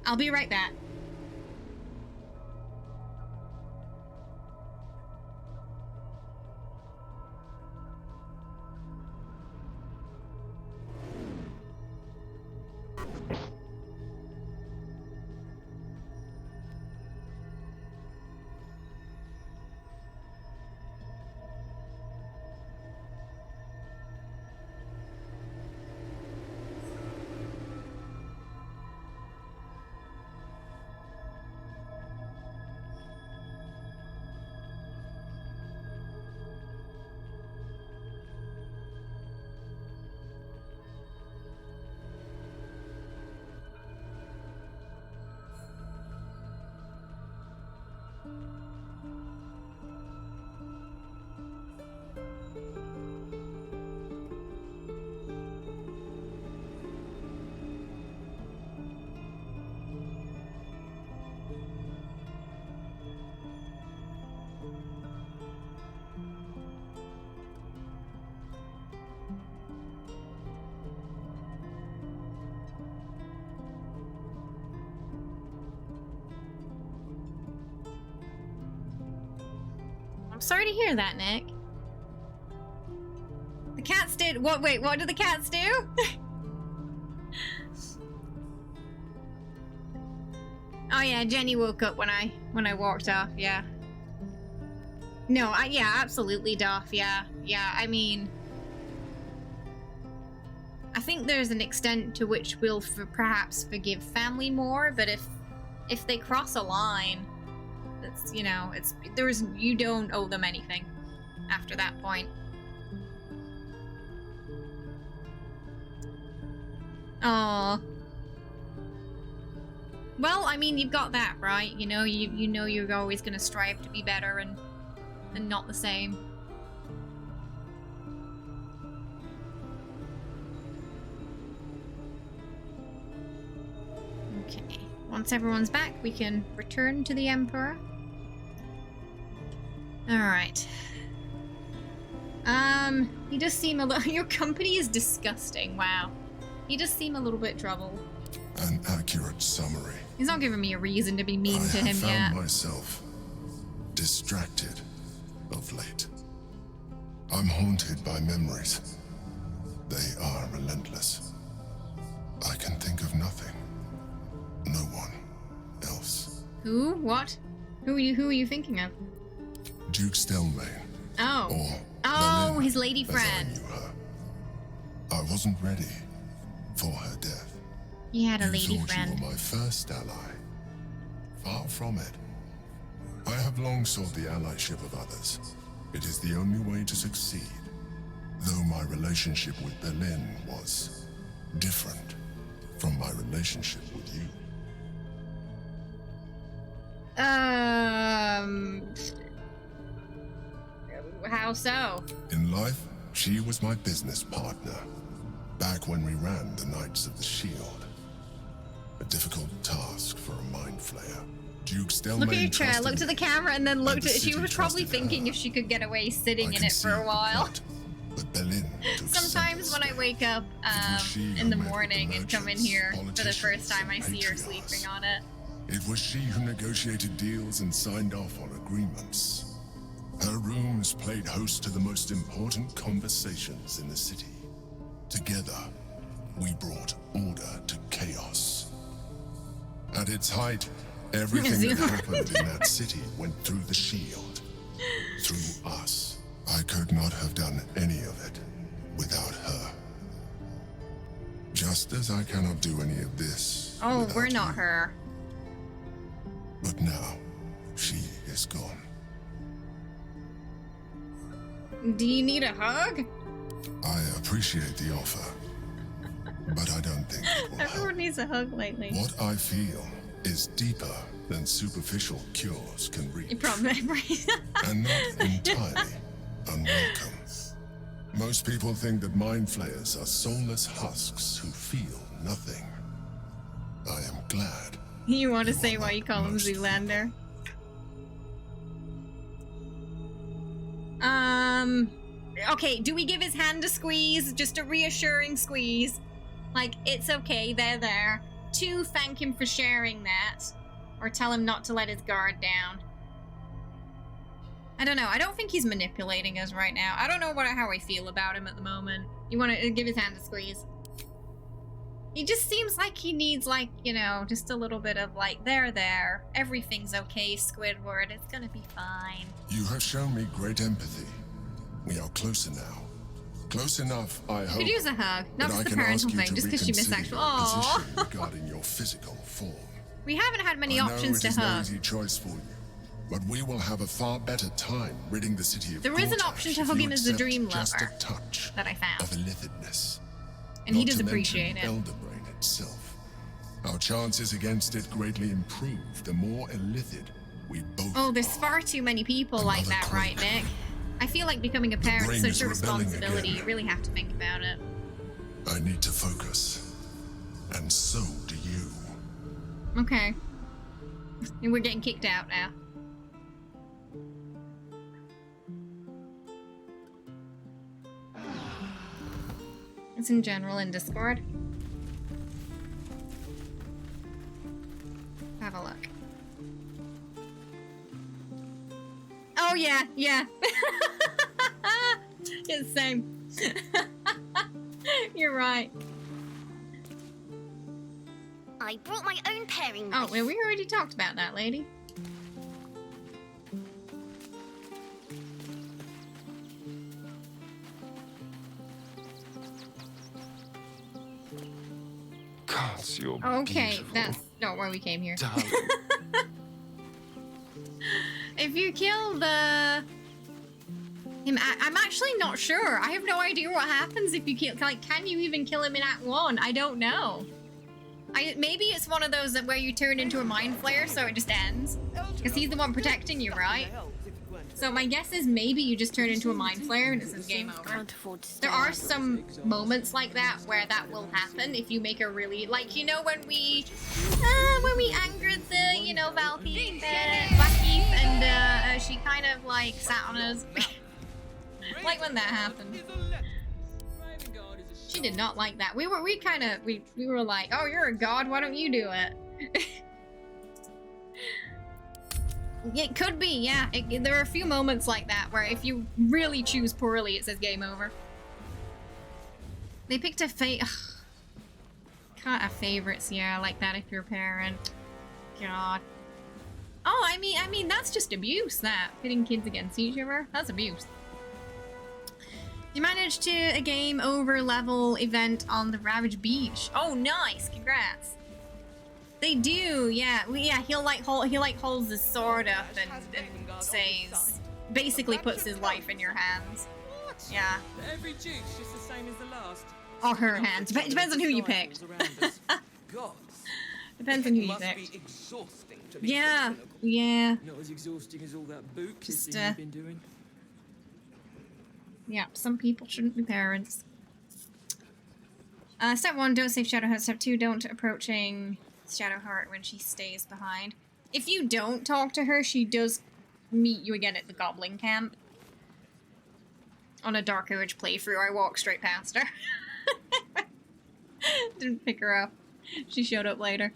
I'll be right back. sorry to hear that, Nick. The cats did what? Wait, what did the cats do? Oh yeah, Jenny woke up when I walked off. Yeah. No, yeah, absolutely, Duff. Yeah, I mean, I think there's an extent to which we'll perhaps forgive family more, but if they cross a line, it's, you know, you don't owe them anything after that point. Oh. Well, I mean, you've got that, right? You know, you know you're always going to strive to be better and not the same. Okay. Once everyone's back, we can return to the Emperor. Alright. He does seem a little... Your company is disgusting, wow. He does seem a little bit troubled. An accurate summary. He's not giving me a reason to be mean to him yet. I have found myself distracted of late. I'm haunted by memories. They are relentless. I can think of nothing. No one else. Who? What? Who are you thinking of? Duke Stelmane. Oh. Or oh, Berlin, his lady as friend. I knew her. I wasn't ready for her death. He had a lady You thought friend. you were my first ally. Far from it. I have long sought the allyship of others. It is the only way to succeed. Though my relationship with Berlin was different from my relationship with you. How so? In life, she was my business partner. Back when we ran the Knights of the Shield. A difficult task for a mind flayer. Duke Stelmane Look at your chair, trusted looked at me, the camera, and then looked the at it. She city was probably trusted thinking her. if she could get away sitting I in it for a while. But Berlin took Sometimes when I wake up in the morning and come in here for the first time, I see her sleeping on it. It was she who negotiated deals and signed off on agreements. Her rooms played host to the most important conversations in the city. Together, we brought order to chaos. At its height, everything that happened in that city went through the shield. Through us. I could not have done any of it without her. Just as I cannot do any of this. Oh, we're not her. But now, she is gone. Do you need a hug? I appreciate the offer, but I don't think it will help. Everyone needs a hug lately. What I feel is deeper than superficial cures can reach. Probably. And not entirely unwelcome. Most people think that mind flayers are soulless husks who feel nothing. I am glad. You want to say why you call him Zoolander? Okay, do we give his hand a squeeze? Just a reassuring squeeze. Like, it's okay, they're there. 2, thank him for sharing that. Or tell him not to let his guard down. I don't know, I don't think he's manipulating us right now. I don't know how I feel about him at the moment. You want to give his hand a squeeze? He just seems like he needs, like, you know, just a little bit of, like, there. Everything's okay, Squidward. It's gonna be fine. You have shown me great empathy. We are closer now. Close enough, I hope. Could use a hug, not that just I the can parental ask you thing, to just because she missed reconsider actual. your Aww. position regarding your physical form. We haven't had many options to I know it is no hug. easy choice for you, but we will have a far better time ridding the city of There is an Gortash option to if hug you him as the accept dream just lover a touch that I found. of illithidness. And he Not does to appreciate mention it. Elder Brain itself. Our chances against it greatly improve the more illithid we both. Oh, there's far too many people like that, right, Nick? I feel like becoming a parent is brain such a is rebelling responsibility. again. You really have to think about it. I need to focus, and so do you. Okay. And we're getting kicked out now. It's in general in Discord. Have a look. Oh Oh yeah, yeah. Yeah, same. You're right. I brought my own paring Oh, knife. well, we already talked about that, lady. Gods, you're Okay, beautiful. that's not why we came here. Darling. If you kill the... him, I'm actually not sure. I have no idea what happens if you kill... Like, can you even kill him in Act 1? I don't know. Maybe it's one of those that where you turn into a mind flayer, so it just ends. Because he's the one protecting you, right? So my guess is maybe you just turn into a mind flayer and it says game over. There are some moments like that where that will happen if you make a really... Like, you know when we angered the, you know, Valky, Blackheath, and she kind of, like, sat on us. Like when that happened. She did not like that. We were like, oh, you're a god, why don't you do it? It could be, yeah. There are a few moments like that where if you really choose poorly, it says game over. They picked a can't have favorites, yeah, like that if you're a parent. God. Oh, I mean, that's just abuse, that. Pitting kids against each other. That's abuse. You managed to a game over level event on the Ravage Beach. Oh, nice! Congrats. They do, yeah. He holds his sword up and says, basically puts his life in your hands. Yeah. Every juice just the same as the last. Or her hands. Depends on who you picked. Depends on who you picked. Yeah, yeah. Not as exhausting as all that boot Just, kissing you've been doing. Yeah, some people shouldn't be parents. Step 1, don't save Shadowheart. Step 2, don't approaching Shadowheart when she stays behind. If you don't talk to her, she does meet you again at the Goblin Camp. On a Dark Age playthrough, I walked straight past her. Didn't pick her up. She showed up later.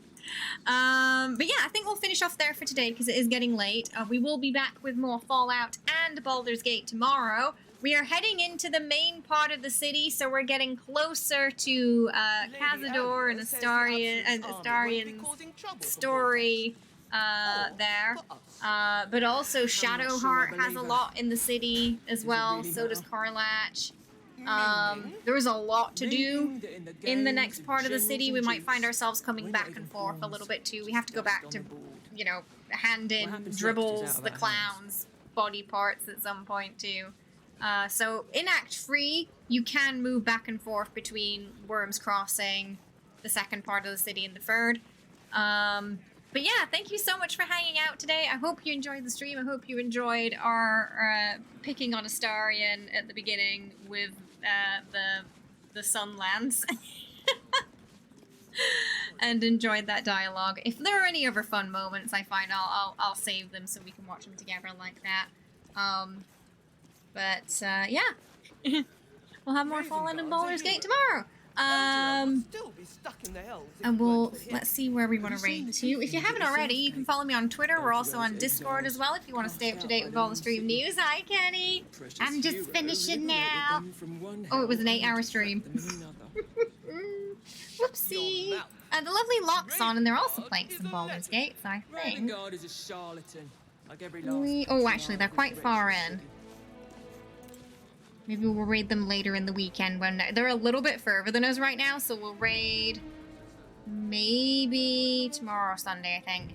But yeah, I think we'll finish off there for today because it is getting late. We will be back with more Fallout and Baldur's Gate tomorrow. We are heading into the main part of the city, so we're getting closer to Cazador and Astarion's story there. But also Shadowheart has a lot in the city as well, so does Karlach. There is a lot to do in the next part of the city. We might find ourselves coming back and forth a little bit too. We have to go back to, you know, hand in Dribbles the Clown's body parts at some point too. So in Act 3, you can move back and forth between Worm's Crossing, the second part of the city, and the third. But yeah, thank you so much for hanging out today. I hope you enjoyed the stream. I hope you enjoyed our picking on Astarion at the beginning with the Sunlands. And enjoyed that dialogue. If there are any other fun moments I find, I'll save them so we can watch them together like that. But yeah, we'll have more Fallout and Baldur's Gate tomorrow. And let's see where we want to raid to. If you haven't already, you can follow me on Twitter. We're also on Discord as well if you want to stay up to date with all the stream news. Hi, Kenny. I'm just finishing now. Oh, it was an 8-hour stream. Whoopsie. The lovely Locke's on, and they're also playing some Baldur's Gate, so I think. Oh, actually, they're quite far in. Maybe we'll raid them later in the weekend when they're a little bit further than us right now, so we'll raid maybe tomorrow or Sunday, I think,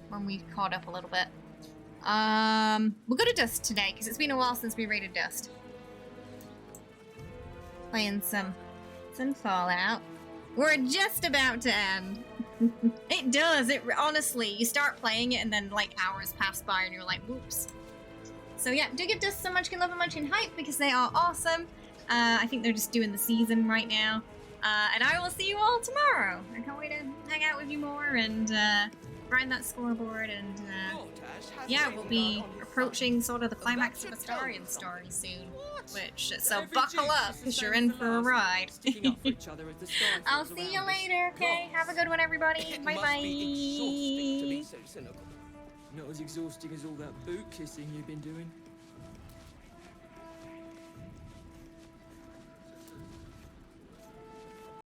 when we've caught up a little bit. We'll go to Dust today because it's been a while since we raided Dust. Playing some Fallout. We're just about to end. It does. It honestly, you start playing it and then like hours pass by and you're like, whoops. So yeah, do give Dust some Munchkin love and Munchkin hype because they are awesome. I think they're just doing the season right now. And I will see you all tomorrow. I can't wait to hang out with you more and grind that scoreboard. And yeah, we'll be approaching sort of the climax of Astarion's story soon. So buckle up because you're in for a ride. I'll see you later, okay? Have a good one, everybody. Bye-bye. Not as exhausting as all that boot kissing you've been doing.